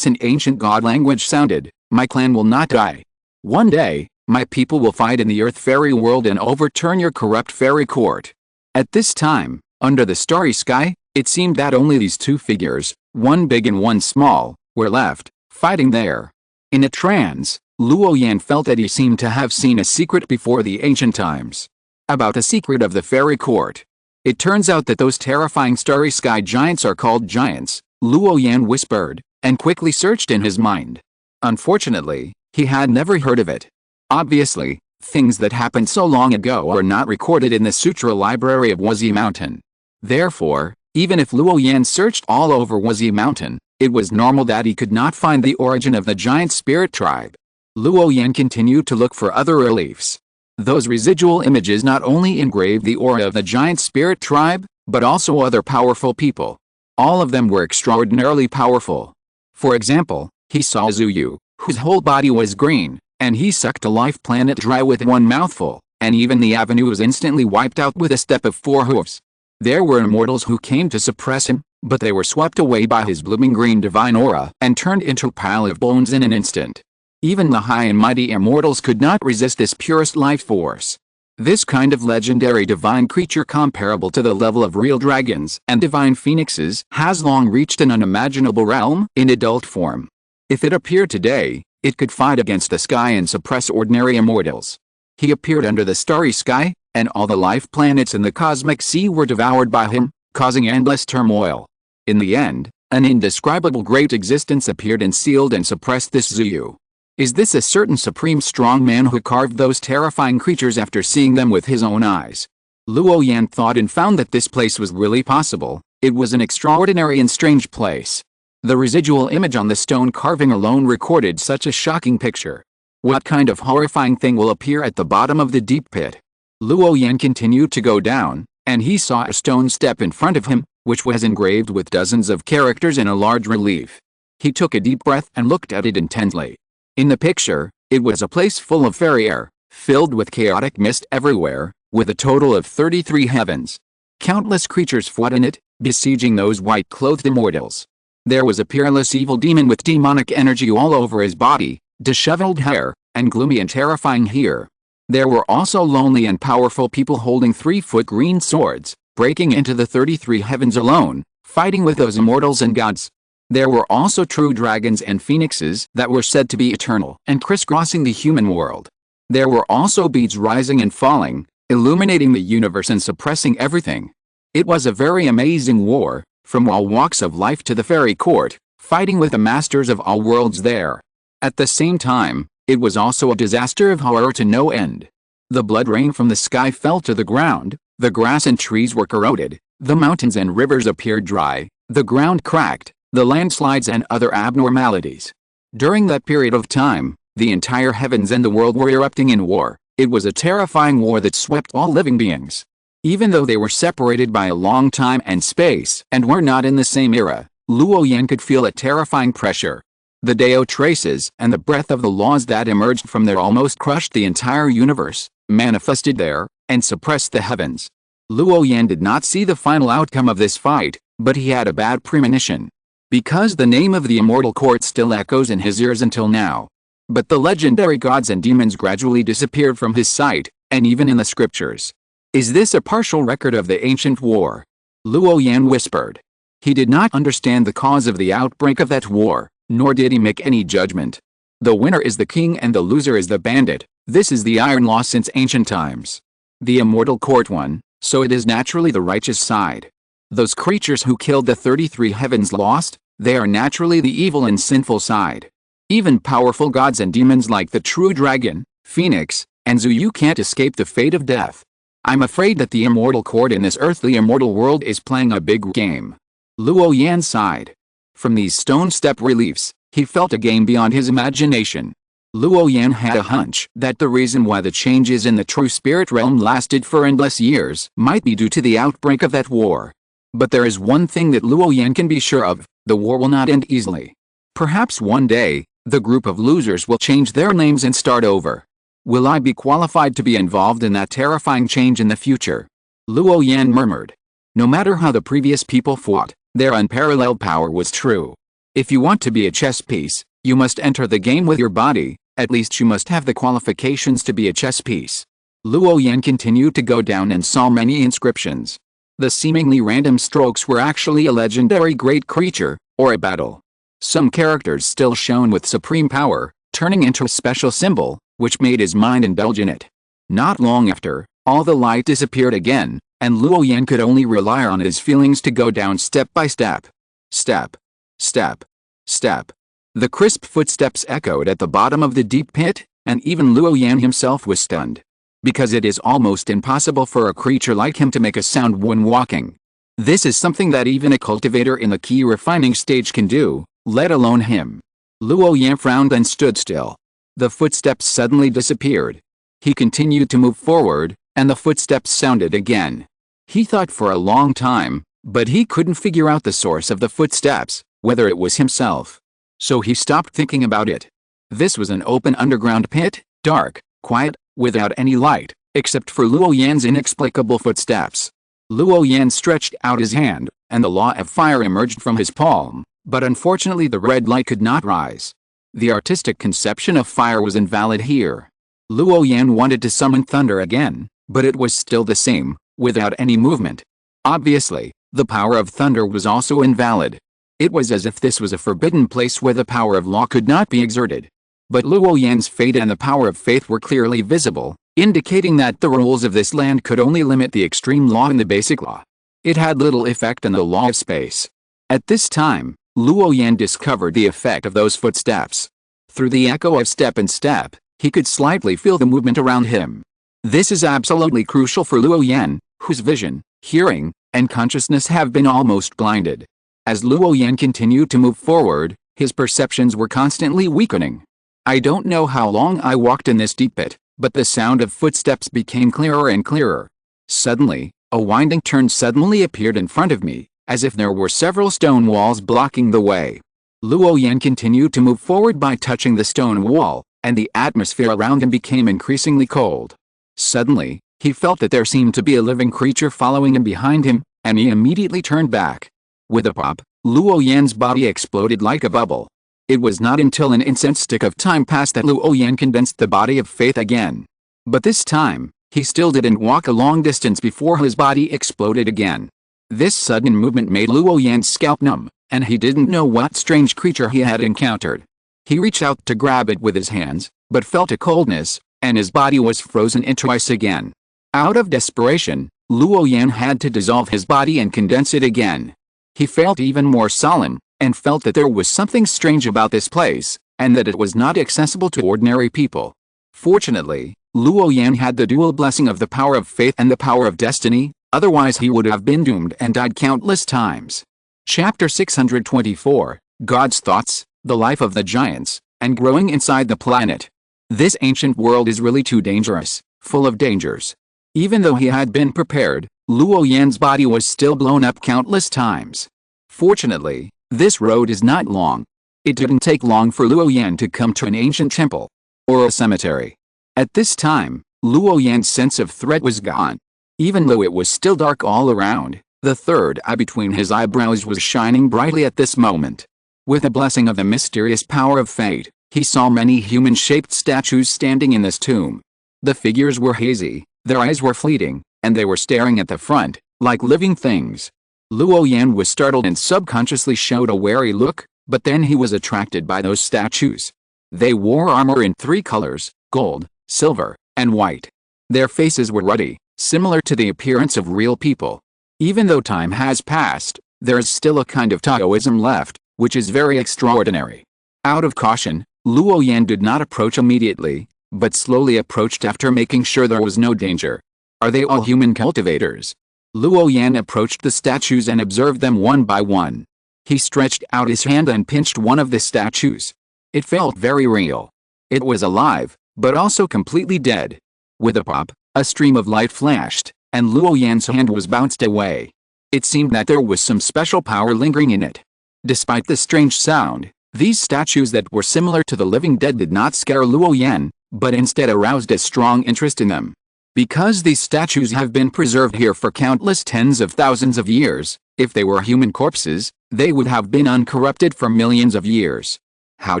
ancient god language sounded, "My clan will not die. One day, My people will fight in the earth fairy world and overturn your corrupt fairy court. At this time, under the starry sky, it seemed that only these two figures, one big and one small, were left, fighting there. In a trance, Luo Yan felt that he seemed to have seen a secret before the ancient times. About the secret of the fairy court. It turns out that those terrifying starry sky giants are called giants, Luo Yan whispered, and quickly searched in his mind. Unfortunately, he had never heard of it. Obviously, things that happened so long ago are not recorded in the Sutra library of Wuzi Mountain. Therefore, even if Luo Yan searched all over Wuzi Mountain, it was normal that he could not find the origin of the giant spirit tribe. Luo Yan continued to look for other reliefs. Those residual images not only engraved the aura of the giant spirit tribe, but also other powerful people. All of them were extraordinarily powerful. For example, he saw Zuyu, whose whole body was green, and he sucked a life planet dry with one mouthful, and even the avenue was instantly wiped out with a step of 4 hooves. There were immortals who came to suppress him, but they were swept away by his blooming green divine aura and turned into a pile of bones in an instant. Even the high and mighty immortals could not resist this purest life force. This kind of legendary divine creature comparable to the level of real dragons and divine phoenixes has long reached an unimaginable realm in adult form. If it appeared today, it could fight against the sky and suppress ordinary immortals. He appeared under the starry sky, and all the life planets in the cosmic sea were devoured by him, causing endless turmoil. In the end, an indescribable great existence appeared and sealed and suppressed this Zuyu. Is this a certain supreme strong man who carved those terrifying creatures after seeing them with his own eyes? Luo Yan thought and found that this place was really possible. It was an extraordinary and strange place. The residual image on the stone carving alone recorded such a shocking picture. What kind of horrifying thing will appear at the bottom of the deep pit? Luo Yan continued to go down, and he saw a stone step in front of him, which was engraved with dozens of characters in a large relief. He took a deep breath and looked at it intently. In the picture, it was a place full of fairy air, filled with chaotic mist everywhere, with a total of 33 heavens. Countless creatures fought in it, besieging those white-clothed immortals. There was a peerless evil demon with demonic energy all over his body, disheveled hair, and gloomy and terrifying here. There were also lonely and powerful people holding 3-foot green swords, breaking into the 33 heavens alone, fighting with those immortals and gods. There were also true dragons and phoenixes that were said to be eternal and crisscrossing the human world. There were also beads rising and falling, illuminating the universe and suppressing everything. It was a very amazing war, from all walks of life to the fairy court, fighting with the masters of all worlds there. At the same time, it was also a disaster of horror to no end. The blood rain from the sky fell to the ground, the grass and trees were corroded, the mountains and rivers appeared dry, the ground cracked, the landslides and other abnormalities. During that period of time, the entire heavens and the world were erupting in war. It was a terrifying war that swept all living beings. Even though they were separated by a long time and space and were not in the same era, Luo Yan could feel a terrifying pressure. The Dao traces and the breath of the laws that emerged from there almost crushed the entire universe, manifested there, and suppressed the heavens. Luo Yan did not see the final outcome of this fight, but he had a bad premonition. Because the name of the immortal court still echoes in his ears until now. But the legendary gods and demons gradually disappeared from his sight, and even in the scriptures. Is this a partial record of the ancient war? Luo Yan whispered. He did not understand the cause of the outbreak of that war, nor did he make any judgment. The winner is the king and the loser is the bandit. This is the iron law since ancient times. The immortal court won, so it is naturally the righteous side. Those creatures who killed the 33 heavens lost. They are naturally the evil and sinful side. Even powerful gods and demons like the true dragon, phoenix, and Zuyu can't escape the fate of death. I'm afraid that the immortal court in this earthly immortal world is playing a big game. Luo Yan sighed. From these stone step reliefs, he felt a game beyond his imagination. Luo Yan had a hunch that the reason why the changes in the true spirit realm lasted for endless years might be due to the outbreak of that war. But there is one thing that Luo Yan can be sure of. The war will not end easily. Perhaps one day, the group of losers will change their names and start over. Will I be qualified to be involved in that terrifying change in the future? Luo Yan murmured. No matter how the previous people fought, their unparalleled power was true. If you want to be a chess piece, you must enter the game with your body, At least you must have the qualifications to be a chess piece. Luo Yan continued to go down and saw many inscriptions. The seemingly random strokes were actually a legendary great creature, or a battle. Some characters still shone with supreme power, turning into a special symbol, which made his mind indulge in it. Not long after, all the light disappeared again, and Luo Yan could only rely on his feelings to go down step by step. Step. Step. Step. The crisp footsteps echoed at the bottom of the deep pit, and even Luo Yan himself was stunned. Because it is almost impossible for a creature like him to make a sound when walking. This is something that even a cultivator in the key refining stage can do, let alone him. Luo Yan frowned and stood still. The footsteps suddenly disappeared. He continued to move forward, and the footsteps sounded again. He thought for a long time, but he couldn't figure out the source of the footsteps, whether it was himself. So he stopped thinking about it. This was an open underground pit, dark, quiet, without any light, except for Luo Yan's inexplicable footsteps. Luo Yan stretched out his hand, and the law of fire emerged from his palm, but unfortunately the red light could not rise. The artistic conception of fire was invalid here. Luo Yan wanted to summon thunder again, but it was still the same, without any movement. Obviously, the power of thunder was also invalid. It was as if this was a forbidden place where the power of law could not be exerted. But Luo Yan's fate and the power of faith were clearly visible, indicating that the rules of this land could only limit the extreme law and the basic law. It had little effect on the law of space. At this time, Luo Yan discovered the effect of those footsteps. Through the echo of step and step, he could slightly feel the movement around him. This is absolutely crucial for Luo Yan, whose vision, hearing, and consciousness have been almost blinded. As Luo Yan continued to move forward, his perceptions were constantly weakening. I don't know how long I walked in this deep pit, but the sound of footsteps became clearer and clearer. Suddenly, a winding turn suddenly appeared in front of me, as if there were several stone walls blocking the way. Luo Yan continued to move forward by touching the stone wall, and the atmosphere around him became increasingly cold. Suddenly, he felt that there seemed to be a living creature following him behind him, and he immediately turned back. With a pop, Luo Yan's body exploded like a bubble. It was not until an instant of time passed that Luo Yan condensed the body of faith again. But this time, he still didn't walk a long distance before his body exploded again. This sudden movement made Luo Yan's scalp numb, and he didn't know what strange creature he had encountered. He reached out to grab it with his hands, but felt a coldness, and his body was frozen into ice again. Out of desperation, Luo Yan had to dissolve his body and condense it again. He felt even more solemn, and felt that there was something strange about this place, and that it was not accessible to ordinary people. Fortunately, Luo Yan had the dual blessing of the power of faith and the power of destiny, otherwise he would have been doomed and died countless times. Chapter 624, God's Thoughts, the Life of the Giants, and Growing Inside the Planet. This ancient world is really too dangerous, full of dangers. Even though he had been prepared, Luo Yan's body was still blown up countless times. Fortunately, this road is not long. It didn't take long for Luo Yan to come to an ancient temple, or a cemetery. At this time, Luo Yan's sense of threat was gone. Even though it was still dark all around, the third eye between his eyebrows was shining brightly at this moment. With the blessing of the mysterious power of fate, he saw many human-shaped statues standing in this tomb. The figures were hazy, their eyes were fleeting, and they were staring at the front, like living things. Luo Yan was startled and subconsciously showed a wary look, but then he was attracted by those statues. They wore armor in 3 colors, gold, silver, and white. Their faces were ruddy, similar to the appearance of real people. Even though time has passed, there is still a kind of Taoism left, which is very extraordinary. Out of caution, Luo Yan did not approach immediately, but slowly approached after making sure there was no danger. Are they all human cultivators? Luo Yan approached the statues and observed them one by one. He stretched out his hand and pinched one of the statues. It felt very real. It was alive, but also completely dead. With a pop, a stream of light flashed, and Luo Yan's hand was bounced away. It seemed that there was some special power lingering in it. Despite the strange sound, these statues that were similar to the living dead did not scare Luo Yan, but instead aroused a strong interest in them. Because these statues have been preserved here for countless tens of thousands of years, if they were human corpses, they would have been uncorrupted for millions of years. How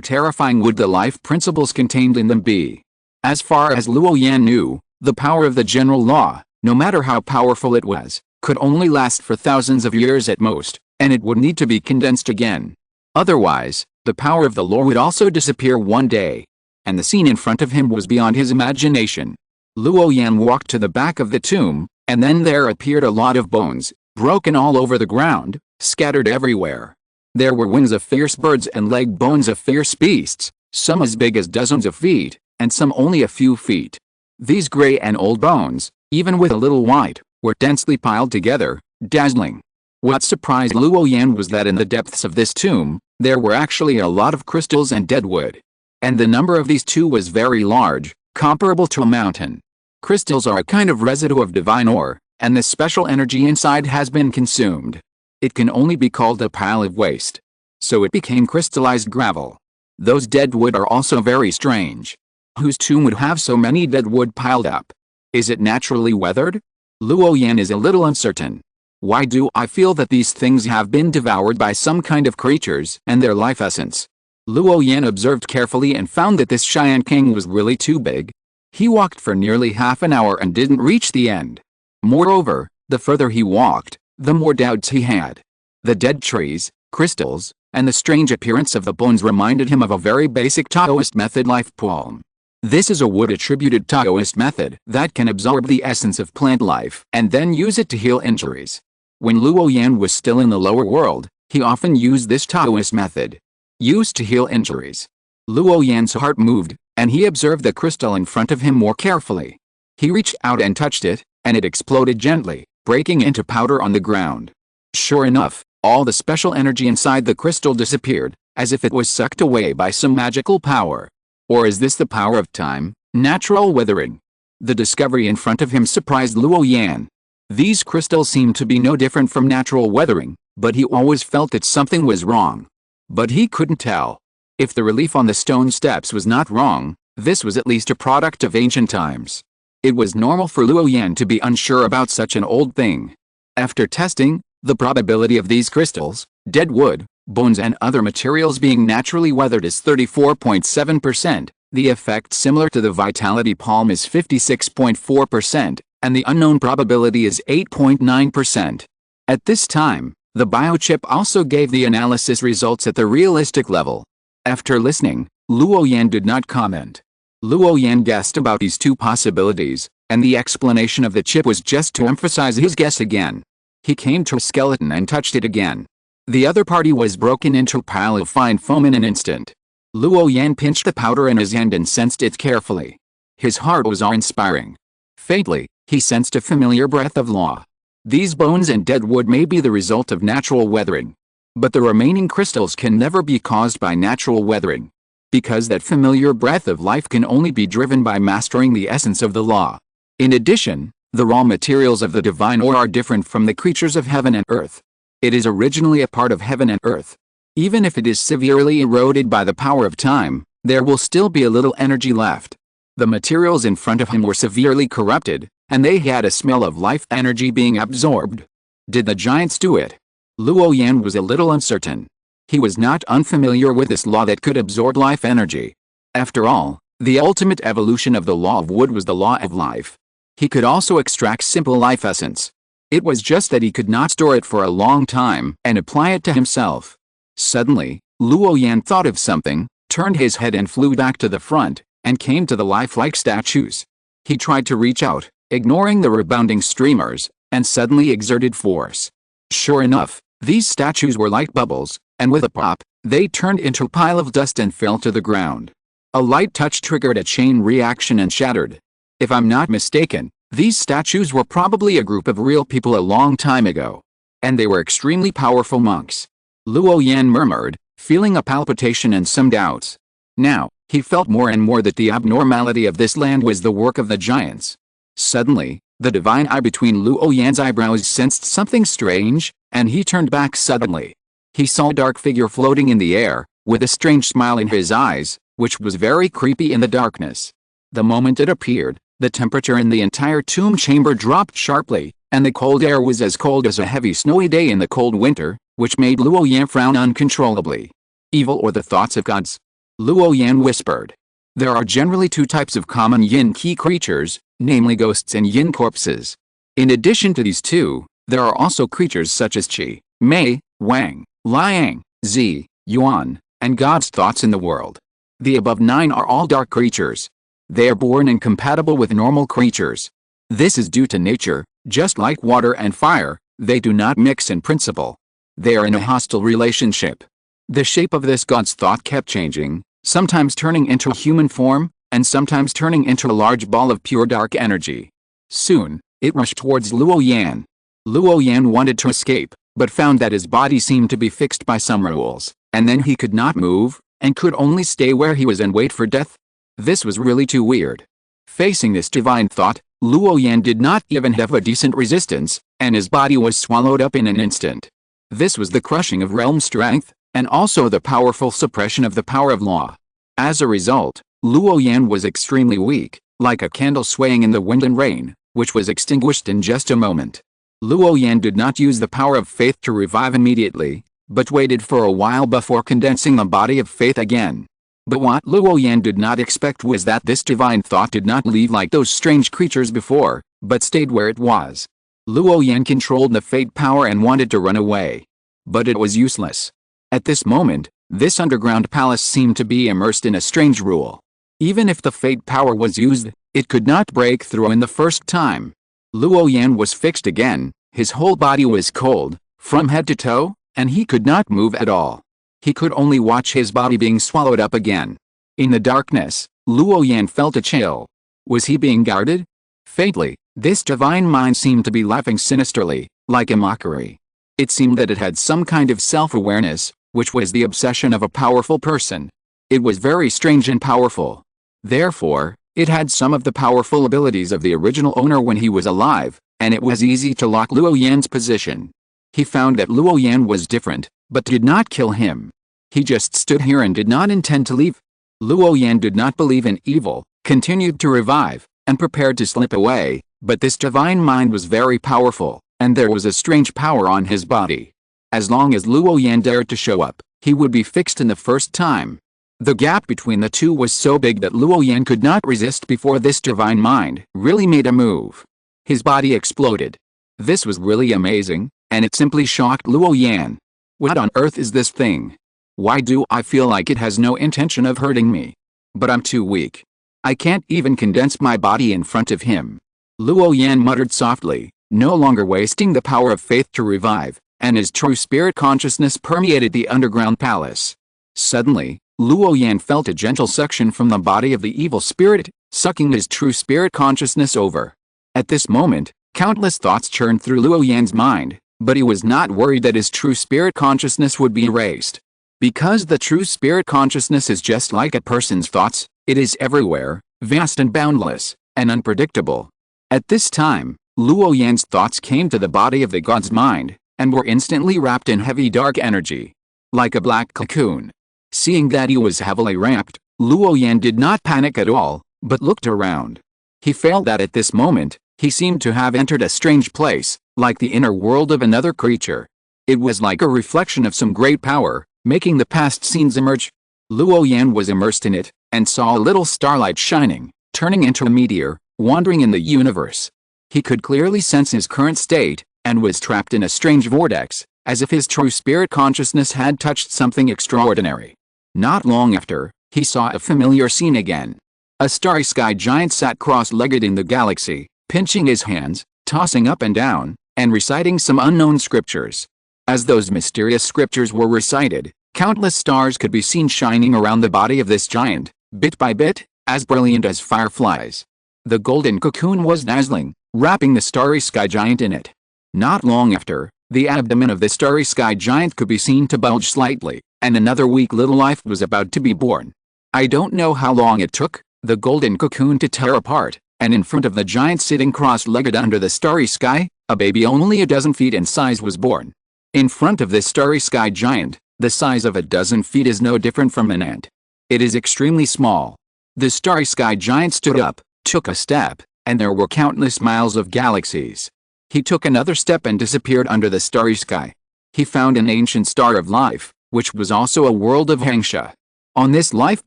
terrifying would the life principles contained in them be? As far as Luo Yan knew, the power of the general law, no matter how powerful it was, could only last for thousands of years at most, and it would need to be condensed again. Otherwise, the power of the law would also disappear one day. And the scene in front of him was beyond his imagination. Luo Yan walked to the back of the tomb, and then there appeared a lot of bones, broken all over the ground, scattered everywhere. There were wings of fierce birds and leg bones of fierce beasts, some as big as dozens of feet, and some only a few feet. These gray and old bones, even with a little white, were densely piled together, dazzling. What surprised Luo Yan was that in the depths of this tomb, there were actually a lot of crystals and dead wood. And the number of these too was very large, comparable to a mountain. Crystals are a kind of residue of divine ore, and the special energy inside has been consumed. It can only be called a pile of waste. So it became crystallized gravel. Those dead wood are also very strange. Whose tomb would have so many dead wood piled up? Is it naturally weathered? Luo Yan is a little uncertain. Why do I feel that these things have been devoured by some kind of creatures and their life essence? Luo Yan observed carefully and found that this Cheyenne King was really too big. He walked for nearly half an hour and didn't reach the end. Moreover, the further he walked, the more doubts he had. The dead trees, crystals, and the strange appearance of the bones reminded him of a very basic Taoist method life poem. This is a wood-attributed Taoist method that can absorb the essence of plant life and then use it to heal injuries. When Luo Yan was still in the lower world, he often used this Taoist method, used to heal injuries. Luo Yan's heart moved, and he observed the crystal in front of him more carefully. He reached out and touched it, and it exploded gently, breaking into powder on the ground. Sure enough, all the special energy inside the crystal disappeared, as if it was sucked away by some magical power. Or is this the power of time, natural weathering? The discovery in front of him surprised Luo Yan. These crystals seemed to be no different from natural weathering, but he always felt that something was wrong. But he couldn't tell. If the relief on the stone steps was not wrong, this was at least a product of ancient times. It was normal for Luo Yan to be unsure about such an old thing. After testing, the probability of these crystals, dead wood, bones and other materials being naturally weathered is 34.7%, the effect similar to the vitality palm is 56.4%, and the unknown probability is 8.9%. At this time, the biochip also gave the analysis results at the realistic level. After listening, Luo Yan did not comment. Luo Yan guessed about these two possibilities, and the explanation of the chip was just to emphasize his guess again. He came to a skeleton and touched it again. The other party was broken into a pile of fine foam in an instant. Luo Yan pinched the powder in his hand and sensed it carefully. His heart was awe-inspiring. Faintly, he sensed a familiar breath of law. These bones and dead wood may be the result of natural weathering. But the remaining crystals can never be caused by natural weathering. Because that familiar breath of life can only be driven by mastering the essence of the law. In addition, the raw materials of the divine ore are different from the creatures of heaven and earth. It is originally a part of heaven and earth. Even if it is severely eroded by the power of time, there will still be a little energy left. The materials in front of him were severely corrupted, and they had a smell of life energy being absorbed. Did the giants do it? Luo Yan was a little uncertain. He was not unfamiliar with this law that could absorb life energy. After all, the ultimate evolution of the law of wood was the law of life. He could also extract simple life essence. It was just that he could not store it for a long time and apply it to himself. Suddenly, Luo Yan thought of something, turned his head and flew back to the front, and came to the lifelike statues. He tried to reach out, ignoring the rebounding streamers, and suddenly exerted force. Sure enough, these statues were like bubbles, and with a pop, they turned into a pile of dust and fell to the ground. A light touch triggered a chain reaction and shattered. If I'm not mistaken, these statues were probably a group of real people a long time ago. And they were extremely powerful monks. Luo Yan murmured, feeling a palpitation and some doubts. Now, he felt more and more that the abnormality of this land was the work of the giants. Suddenly, the divine eye between Luo Yan's eyebrows sensed something strange, and he turned back suddenly. He saw a dark figure floating in the air, with a strange smile in his eyes, which was very creepy in the darkness. The moment it appeared, the temperature in the entire tomb chamber dropped sharply, and the cold air was as cold as a heavy snowy day in the cold winter, which made Luo Yan frown uncontrollably. Evil or the thoughts of gods? Luo Yan whispered. There are generally two types of common yin-qi creatures, namely ghosts and yin corpses. In addition to these two, there are also creatures such as Qi, Mei, Wang, Liang, Zi, Yuan, and God's thoughts in the world. The above 9 are all dark creatures. They are born incompatible with normal creatures. This is due to nature. Just like water and fire, they do not mix in principle. They are in a hostile relationship. The shape of this God's thought kept changing, sometimes turning into a human form, and sometimes turning into a large ball of pure dark energy. Soon, it rushed towards Luo Yan. Luo Yan wanted to escape, but found that his body seemed to be fixed by some rules, and then he could not move, and could only stay where he was and wait for death. This was really too weird. Facing this divine thought, Luo Yan did not even have a decent resistance, and his body was swallowed up in an instant. This was the crushing of realm strength, and also the powerful suppression of the power of law. As a result, Luo Yan was extremely weak, like a candle swaying in the wind and rain, which was extinguished in just a moment. Luo Yan did not use the power of faith to revive immediately, but waited for a while before condensing the body of faith again. But what Luo Yan did not expect was that this divine thought did not leave like those strange creatures before, but stayed where it was. Luo Yan controlled the fate power and wanted to run away. But it was useless. At this moment, this underground palace seemed to be immersed in a strange rule. Even if the fate power was used, it could not break through in the first time. Luo Yan was fixed again, his whole body was cold, from head to toe, and he could not move at all. He could only watch his body being swallowed up again. In the darkness, Luo Yan felt a chill. Was he being guarded? Faintly, this divine mind seemed to be laughing sinisterly, like a mockery. It seemed that it had some kind of self-awareness, which was the obsession of a powerful person. It was very strange and powerful. Therefore, it had some of the powerful abilities of the original owner when he was alive, and it was easy to lock Luo Yan's position. He found that Luo Yan was different, but did not kill him. He just stood here and did not intend to leave. Luo Yan did not believe in evil, continued to revive, and prepared to slip away, but this divine mind was very powerful, and there was a strange power on his body. As long as Luo Yan dared to show up, he would be fixed in the first time. The gap between the two was so big that Luo Yan could not resist before this divine mind really made a move. His body exploded. This was really amazing, and it simply shocked Luo Yan. What on earth is this thing? Why do I feel like it has no intention of hurting me? But I'm too weak. I can't even condense my body in front of him. Luo Yan muttered softly, no longer wasting the power of faith to revive, and his true spirit consciousness permeated the underground palace. Suddenly, Luo Yan felt a gentle suction from the body of the evil spirit, sucking his true spirit consciousness over. At this moment, countless thoughts churned through Luo Yan's mind, but he was not worried that his true spirit consciousness would be erased. Because the true spirit consciousness is just like a person's thoughts, it is everywhere, vast and boundless, and unpredictable. At this time, Luo Yan's thoughts came to the body of the god's mind, and were instantly wrapped in heavy dark energy. Like a black cocoon. Seeing that he was heavily wrapped, Luo Yan did not panic at all, but looked around. He felt that at this moment, he seemed to have entered a strange place, like the inner world of another creature. It was like a reflection of some great power, making the past scenes emerge. Luo Yan was immersed in it, and saw a little starlight shining, turning into a meteor, wandering in the universe. He could clearly sense his current state, and was trapped in a strange vortex, as if his true spirit consciousness had touched something extraordinary. Not long after, he saw a familiar scene again. A starry sky giant sat cross-legged in the galaxy, pinching his hands, tossing up and down, and reciting some unknown scriptures. As those mysterious scriptures were recited, countless stars could be seen shining around the body of this giant, bit by bit, as brilliant as fireflies. The golden cocoon was dazzling, wrapping the starry sky giant in it. Not long after, the abdomen of the starry sky giant could be seen to bulge slightly, and another weak little life was about to be born. I don't know how long it took the golden cocoon to tear apart, and in front of the giant sitting cross-legged under the starry sky, a baby only a dozen feet in size was born. In front of this starry sky giant, the size of a dozen feet is no different from an ant. It is extremely small. The starry sky giant stood up, took a step, and there were countless miles of galaxies. He took another step and disappeared under the starry sky. He found an ancient star of life, which was also a world of Hangsha. On this life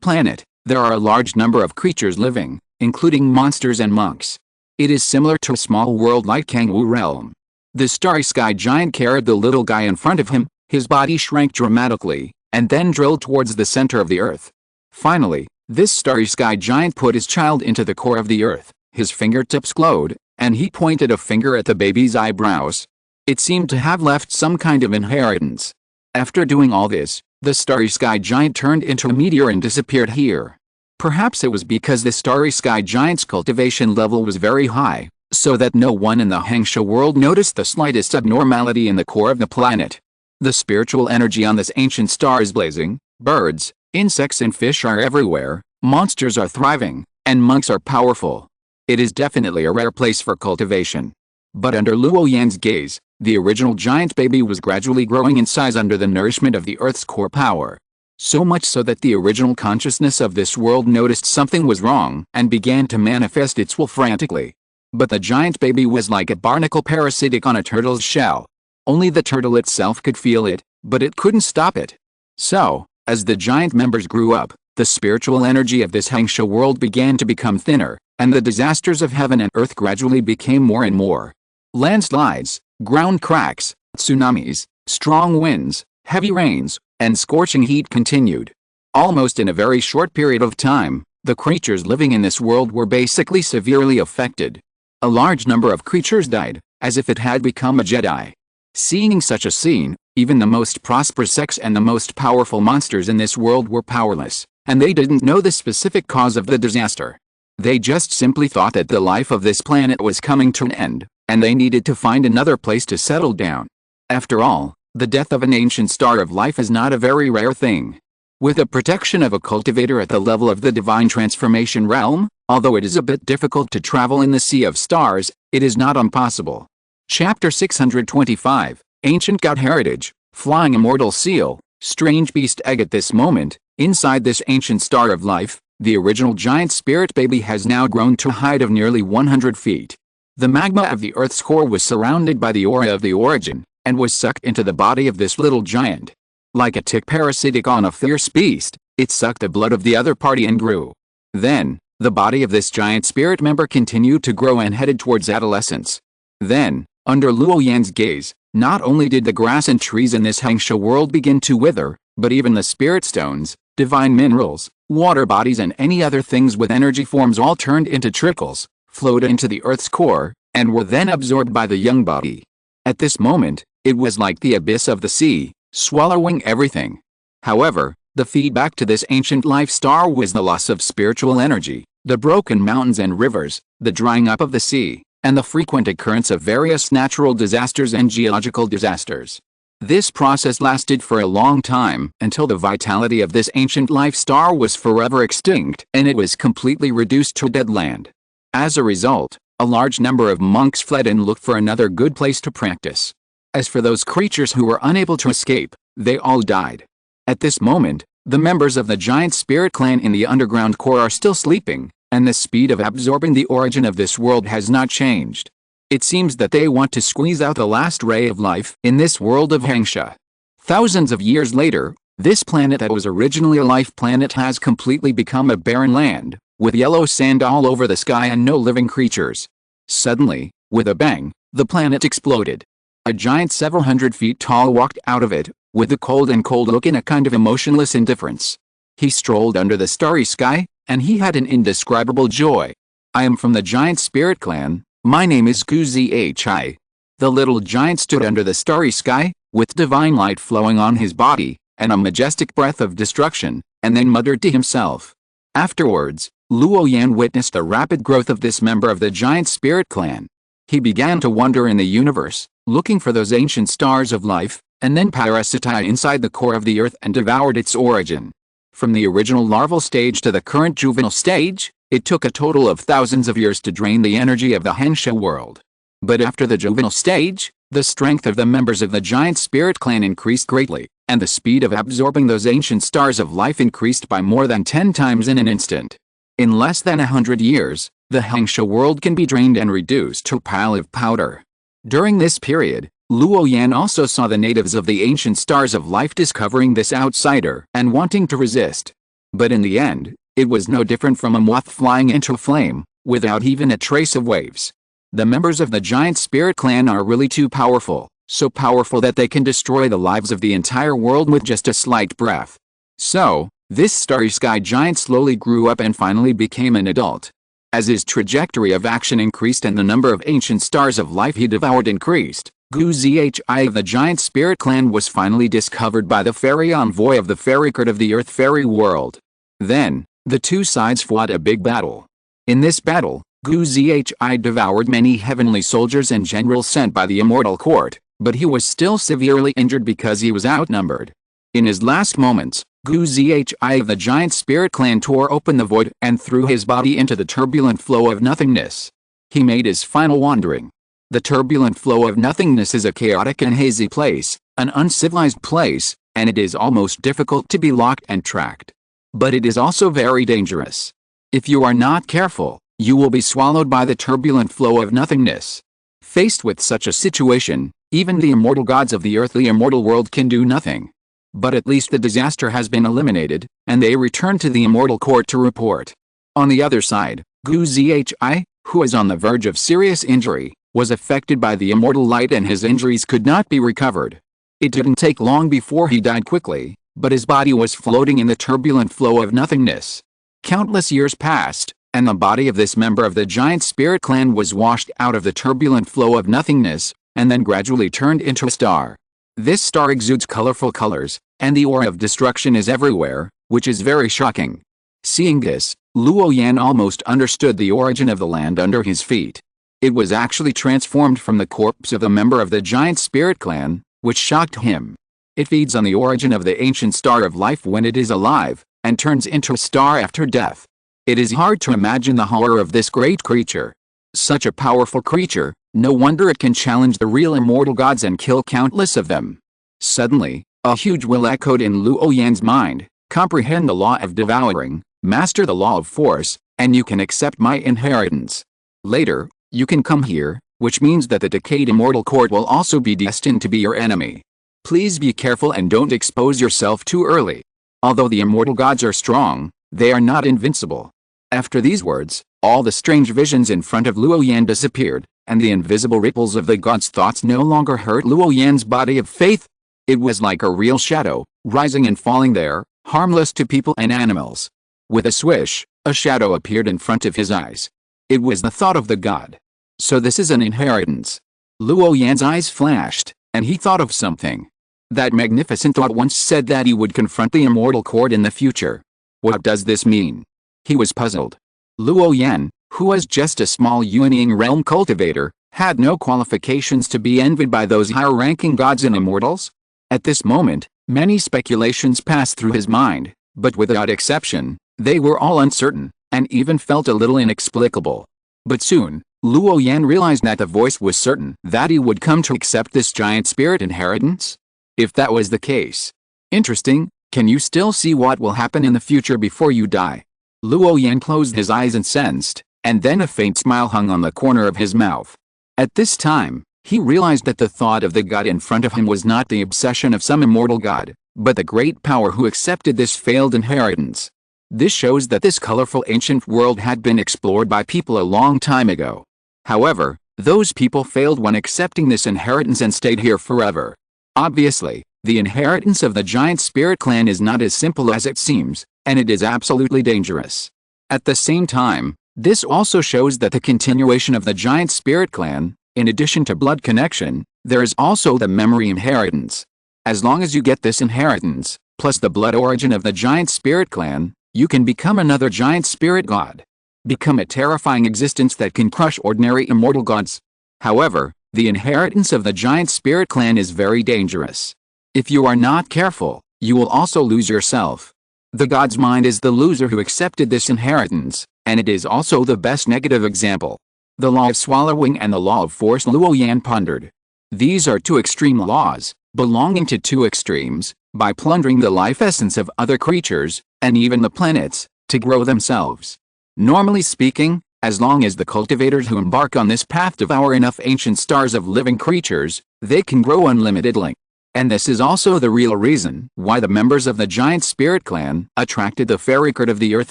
planet, there are a large number of creatures living, including monsters and monks. It is similar to a small world like Kangwoo Realm. The starry sky giant carried the little guy in front of him, his body shrank dramatically, and then drilled towards the center of the earth. Finally, this starry sky giant put his child into the core of the earth, his fingertips glowed, and he pointed a finger at the baby's eyebrows. It seemed to have left some kind of inheritance. After doing all this, the starry sky giant turned into a meteor and disappeared here. Perhaps it was because the starry sky giant's cultivation level was very high, so that no one in the Hangsha world noticed the slightest abnormality in the core of the planet. The spiritual energy on this ancient star is blazing, birds, insects and fish are everywhere, monsters are thriving, and monks are powerful. It is definitely a rare place for cultivation. But under Luo Yan's gaze, the original giant baby was gradually growing in size under the nourishment of the Earth's core power. So much so that the original consciousness of this world noticed something was wrong and began to manifest its will frantically. But the giant baby was like a barnacle parasitic on a turtle's shell. Only the turtle itself could feel it, but it couldn't stop it. So, as the giant members grew up, the spiritual energy of this Hangsha world began to become thinner, and the disasters of heaven and earth gradually became more and more. Landslides, ground cracks, tsunamis, strong winds, heavy rains, and scorching heat continued. Almost in a very short period of time, the creatures living in this world were basically severely affected. A large number of creatures died, as if it had become a Jedi. Seeing such a scene, even the most prosperous sects and the most powerful monsters in this world were powerless, and they didn't know the specific cause of the disaster. They just simply thought that the life of this planet was coming to an end, and they needed to find another place to settle down. After all, the death of an ancient star of life is not a very rare thing. With the protection of a cultivator at the level of the divine transformation realm, although it is a bit difficult to travel in the sea of stars, it is not impossible. Chapter 625, Ancient God Heritage, Flying Immortal Seal, Strange Beast Egg. At this moment, inside this ancient star of life, the original giant spirit baby has now grown to a height of nearly 100 feet. The magma of the Earth's core was surrounded by the aura of the origin, and was sucked into the body of this little giant. Like a tick parasitic on a fierce beast, it sucked the blood of the other party and grew. Then, the body of this giant spirit member continued to grow and headed towards adolescence. Then, under Luo Yan's gaze, not only did the grass and trees in this Hangsha world begin to wither, but even the spirit stones, divine minerals, water bodies and any other things with energy forms all turned into trickles, flowed into the Earth's core, and were then absorbed by the young body. At this moment, it was like the abyss of the sea, swallowing everything. However, the feedback to this ancient life star was the loss of spiritual energy, the broken mountains and rivers, the drying up of the sea, and the frequent occurrence of various natural disasters and geological disasters. This process lasted for a long time, until the vitality of this ancient life star was forever extinct, and it was completely reduced to dead land. As a result, a large number of monks fled and looked for another good place to practice. As for those creatures who were unable to escape, they all died. At this moment, the members of the giant spirit clan in the underground core are still sleeping, and the speed of absorbing the origin of this world has not changed. It seems that they want to squeeze out the last ray of life in this world of Hangsha. Thousands of years later, this planet that was originally a life planet has completely become a barren land, with yellow sand all over the sky and no living creatures. Suddenly, with a bang, the planet exploded. A giant several hundred feet tall walked out of it, with a cold look and a kind of emotionless indifference. He strolled under the starry sky, and he had an indescribable joy. "I am from the giant spirit clan, my name is Kuzhi." The little giant stood under the starry sky, with divine light flowing on his body, and a majestic breath of destruction, and then muttered to himself. Afterwards, Luo Yan witnessed the rapid growth of this member of the giant spirit clan. He began to wander in the universe, looking for those ancient stars of life, and then parasitized inside the core of the earth and devoured its origin. From the original larval stage to the current juvenile stage, it took a total of thousands of years to drain the energy of the Hangsha world. But after the juvenile stage, the strength of the members of the giant spirit clan increased greatly, and the speed of absorbing those ancient stars of life increased by more than 10 times in an instant. In less than 100 years, the Hangsha world can be drained and reduced to a pile of powder. During this period, Luo Yan also saw the natives of the ancient stars of life discovering this outsider and wanting to resist. But in the end, it was no different from a moth flying into flame, without even a trace of waves. The members of the giant spirit clan are really too powerful, so powerful that they can destroy the lives of the entire world with just a slight breath. So, this starry sky giant slowly grew up and finally became an adult. As his trajectory of action increased and the number of ancient stars of life he devoured increased, Zhi of the giant spirit clan was finally discovered by the fairy envoy of the fairy court of the earth fairy world. Then, the two sides fought a big battle. In this battle, Zhi devoured many heavenly soldiers and generals sent by the immortal court, but he was still severely injured because he was outnumbered. In his last moments, Zhi of the giant spirit clan tore open the void and threw his body into the turbulent flow of nothingness. He made his final wandering. The turbulent flow of nothingness is a chaotic and hazy place, an uncivilized place, and it is almost difficult to be locked and tracked. But it is also very dangerous. If you are not careful, you will be swallowed by the turbulent flow of nothingness. Faced with such a situation, even the immortal gods of the earthly immortal world can do nothing. But at least the disaster has been eliminated, and they return to the immortal court to report. On the other side, Zhi, who is on the verge of serious injury, was affected by the immortal light and his injuries could not be recovered. It didn't take long before he died quickly, but his body was floating in the turbulent flow of nothingness. Countless years passed, and the body of this member of the giant spirit clan was washed out of the turbulent flow of nothingness, and then gradually turned into a star. This star exudes colorful colors, and the aura of destruction is everywhere, which is very shocking. Seeing this, Luo Yan almost understood the origin of the land under his feet. It was actually transformed from the corpse of a member of the giant spirit clan, which shocked him. It feeds on the origin of the ancient star of life when it is alive, and turns into a star after death. It is hard to imagine the horror of this great creature. Such a powerful creature, no wonder it can challenge the real immortal gods and kill countless of them. Suddenly, a huge will echoed in Luo Yan's mind: comprehend the law of devouring, master the law of force, and you can accept my inheritance. Later, you can come here, which means that the decayed immortal court will also be destined to be your enemy. Please be careful and don't expose yourself too early. Although the immortal gods are strong, they are not invincible. After these words, all the strange visions in front of Luo Yan disappeared, and the invisible ripples of the gods' thoughts no longer hurt Luo Yan's body of faith. It was like a real shadow, rising and falling there, harmless to people and animals. With a swish, a shadow appeared in front of his eyes. It was the thought of the god. So this is an inheritance. Luo Yan's eyes flashed, and he thought of something. That magnificent thought once said that he would confront the immortal court in the future. What does this mean? He was puzzled. Luo Yan, who was just a small Yuanying realm cultivator, had no qualifications to be envied by those higher-ranking gods and immortals. At this moment, many speculations passed through his mind, but without exception, they were all uncertain, and even felt a little inexplicable. But soon, Luo Yan realized that the voice was certain that he would come to accept this giant spirit inheritance. If that was the case. Interesting, can you still see what will happen in the future before you die? Luo Yan closed his eyes and sensed, and then a faint smile hung on the corner of his mouth. At this time, he realized that the thought of the god in front of him was not the obsession of some immortal god, but the great power who accepted this failed inheritance. This shows that this colorful ancient world had been explored by people a long time ago. However, those people failed when accepting this inheritance and stayed here forever. Obviously, the inheritance of the giant spirit clan is not as simple as it seems, and it is absolutely dangerous. At the same time, this also shows that the continuation of the giant spirit clan, in addition to blood connection, there is also the memory inheritance. As long as you get this inheritance, plus the blood origin of the giant spirit clan, you can become another giant spirit god. Become a terrifying existence that can crush ordinary immortal gods. However, the inheritance of the giant spirit clan is very dangerous. If you are not careful, you will also lose yourself. The god's mind is the loser who accepted this inheritance, and it is also the best negative example. The law of swallowing and the law of force. Luo Yan pondered. These are two extreme laws, belonging to two extremes, by plundering the life essence of other creatures, and even the planets, to grow themselves. Normally speaking, as long as the cultivators who embark on this path devour enough ancient stars of living creatures, they can grow unlimitedly. And this is also the real reason why the members of the giant spirit clan attracted the fairy court of the earth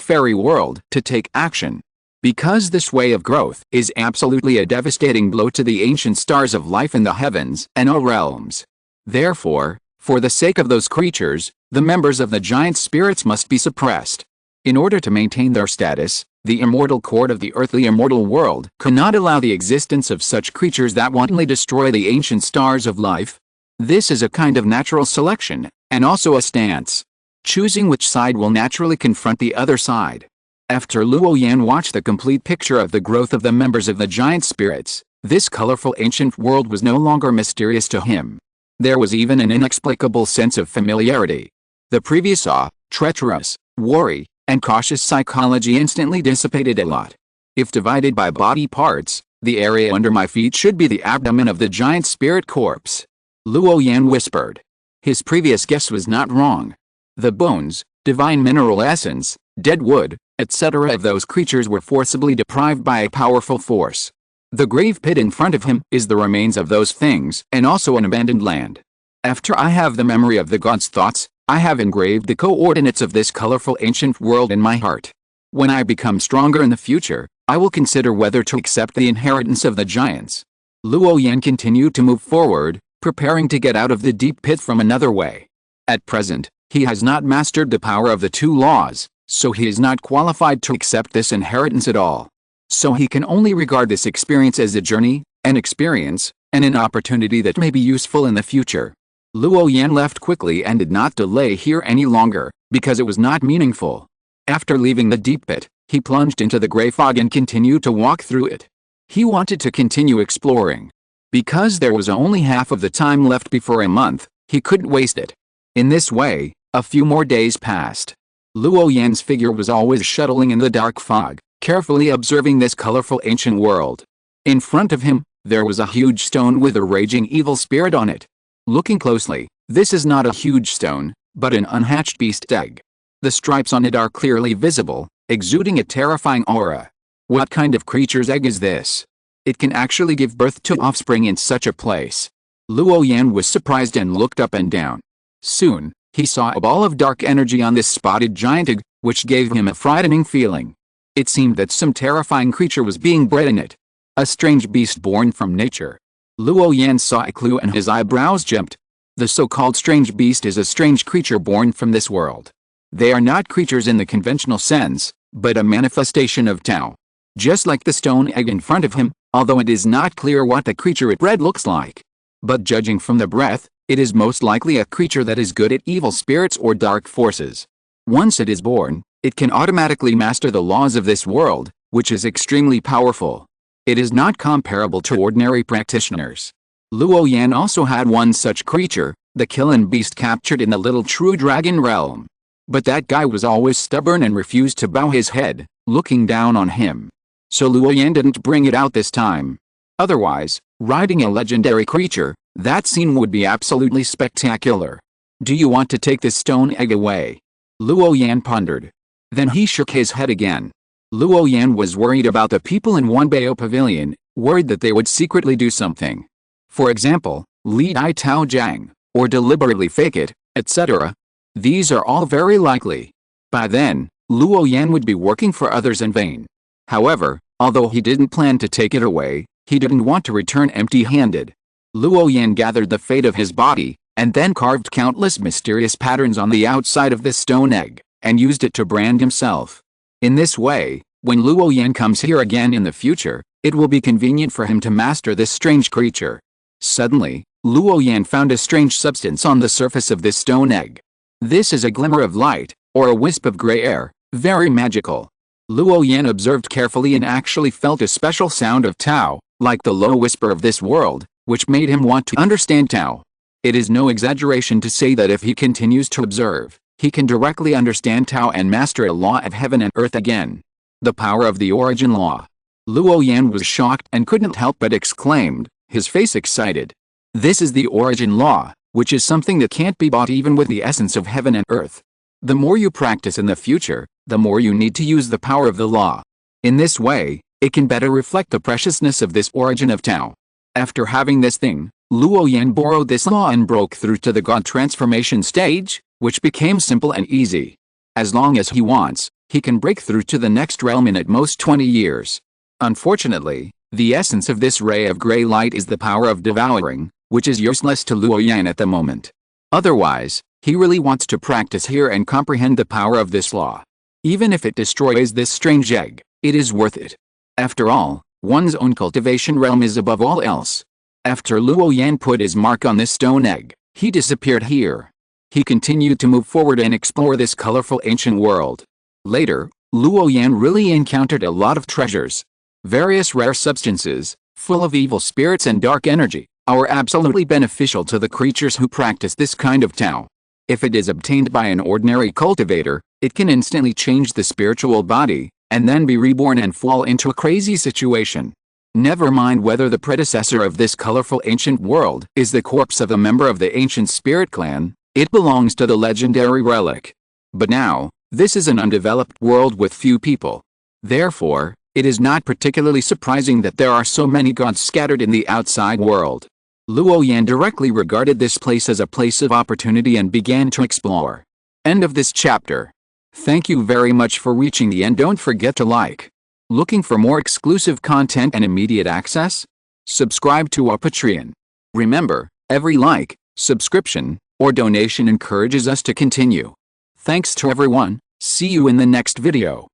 fairy world to take action. Because this way of growth is absolutely a devastating blow to the ancient stars of life in the heavens and all realms. Therefore, for the sake of those creatures, the members of the giant spirits must be suppressed. In order to maintain their status, the immortal court of the earthly immortal world cannot allow the existence of such creatures that wantonly destroy the ancient stars of life. This is a kind of natural selection, and also a stance. Choosing which side will naturally confront the other side. After Luo Yan watched the complete picture of the growth of the members of the giant spirits, this colorful ancient world was no longer mysterious to him. There was even an inexplicable sense of familiarity. The previous awe, treacherous, worry, and cautious psychology instantly dissipated a lot. If divided by body parts, the area under my feet should be the abdomen of the giant spirit corpse. Luo Yan whispered. His previous guess was not wrong. The bones, divine mineral essence, dead wood, etc. of those creatures were forcibly deprived by a powerful force. The grave pit in front of him is the remains of those things and also an abandoned land. After I have the memory of the gods' thoughts, I have engraved the coordinates of this colorful ancient world in my heart. When I become stronger in the future, I will consider whether to accept the inheritance of the giants. Luo Yan continued to move forward, preparing to get out of the deep pit from another way. At present, he has not mastered the power of the two laws, so he is not qualified to accept this inheritance at all. So he can only regard this experience as a journey, an experience, and an opportunity that may be useful in the future. Luo Yan left quickly and did not delay here any longer, because it was not meaningful. After leaving the deep pit, he plunged into the gray fog and continued to walk through it. He wanted to continue exploring. Because there was only half of the time left before a month, he couldn't waste it. In this way, a few more days passed. Luo Yan's figure was always shuttling in the dark fog, carefully observing this colorful ancient world. In front of him, there was a huge stone with a raging evil spirit on it. Looking closely, this is not a huge stone, but an unhatched beast egg. The stripes on it are clearly visible, exuding a terrifying aura. What kind of creature's egg is this? It can actually give birth to offspring in such a place. Luo Yan was surprised and looked up and down. Soon, he saw a ball of dark energy on this spotted giant egg, which gave him a frightening feeling. It seemed that some terrifying creature was being bred in it. A strange beast born from nature. Luo Yan saw a clue and his eyebrows jumped. The so-called strange beast is a strange creature born from this world. They are not creatures in the conventional sense, but a manifestation of Tao. Just like the stone egg in front of him, although it is not clear what the creature it bred looks like. But judging from the breath, it is most likely a creature that is good at evil spirits or dark forces. Once it is born, it can automatically master the laws of this world, which is extremely powerful. It is not comparable to ordinary practitioners. Luo Yan also had one such creature, the killing beast captured in the little true dragon realm. But that guy was always stubborn and refused to bow his head, looking down on him. So Luo Yan didn't bring it out this time. Otherwise, riding a legendary creature, that scene would be absolutely spectacular. Do you want to take this stone egg away? Luo Yan pondered. Then he shook his head again. Luo Yan was worried about the people in Wanbao Pavilion, worried that they would secretly do something. For example, lead I Tao Jiang, or deliberately fake it, etc. These are all very likely. By then, Luo Yan would be working for others in vain. However, although he didn't plan to take it away, he didn't want to return empty-handed. Luo Yan gathered the fate of his body, and then carved countless mysterious patterns on the outside of this stone egg, and used it to brand himself. In this way, when Luo Yan comes here again in the future, it will be convenient for him to master this strange creature. Suddenly, Luo Yan found a strange substance on the surface of this stone egg. This is a glimmer of light, or a wisp of gray air, very magical. Luo Yan observed carefully and actually felt a special sound of Tao, like the low whisper of this world, which made him want to understand Tao. It is no exaggeration to say that if he continues to observe, he can directly understand Tao and master a law of heaven and earth again. The power of the origin law. Luo Yan was shocked and couldn't help but exclaimed, his face excited. This is the origin law, which is something that can't be bought even with the essence of heaven and earth. The more you practice in the future, the more you need to use the power of the law. In this way, it can better reflect the preciousness of this origin of Tao. After having this thing, Luo Yan borrowed this law and broke through to the god transformation stage, which became simple and easy. As long as he wants, he can break through to the next realm in at most 20 years. Unfortunately, the essence of this ray of gray light is the power of devouring, which is useless to Luo Yan at the moment. Otherwise, he really wants to practice here and comprehend the power of this law. Even if it destroys this strange egg, it is worth it. After all, one's own cultivation realm is above all else. After Luo Yan put his mark on this stone egg, he disappeared here. He continued to move forward and explore this colorful ancient world. Later, Luo Yan really encountered a lot of treasures. Various rare substances, full of evil spirits and dark energy, are absolutely beneficial to the creatures who practice this kind of Tao. If it is obtained by an ordinary cultivator, it can instantly change the spiritual body, and then be reborn and fall into a crazy situation. Never mind whether the predecessor of this colorful ancient world is the corpse of a member of the ancient spirit clan, it belongs to the legendary relic. But now, this is an undeveloped world with few people. Therefore, it is not particularly surprising that there are so many gods scattered in the outside world. Luo Yan directly regarded this place as a place of opportunity and began to explore. End of this chapter. Thank you very much for reaching the end. Don't forget to like. Looking for more exclusive content and immediate access? Subscribe to our Patreon. Remember, every like, subscription, or donation encourages us to continue. Thanks to everyone. See you in the next video.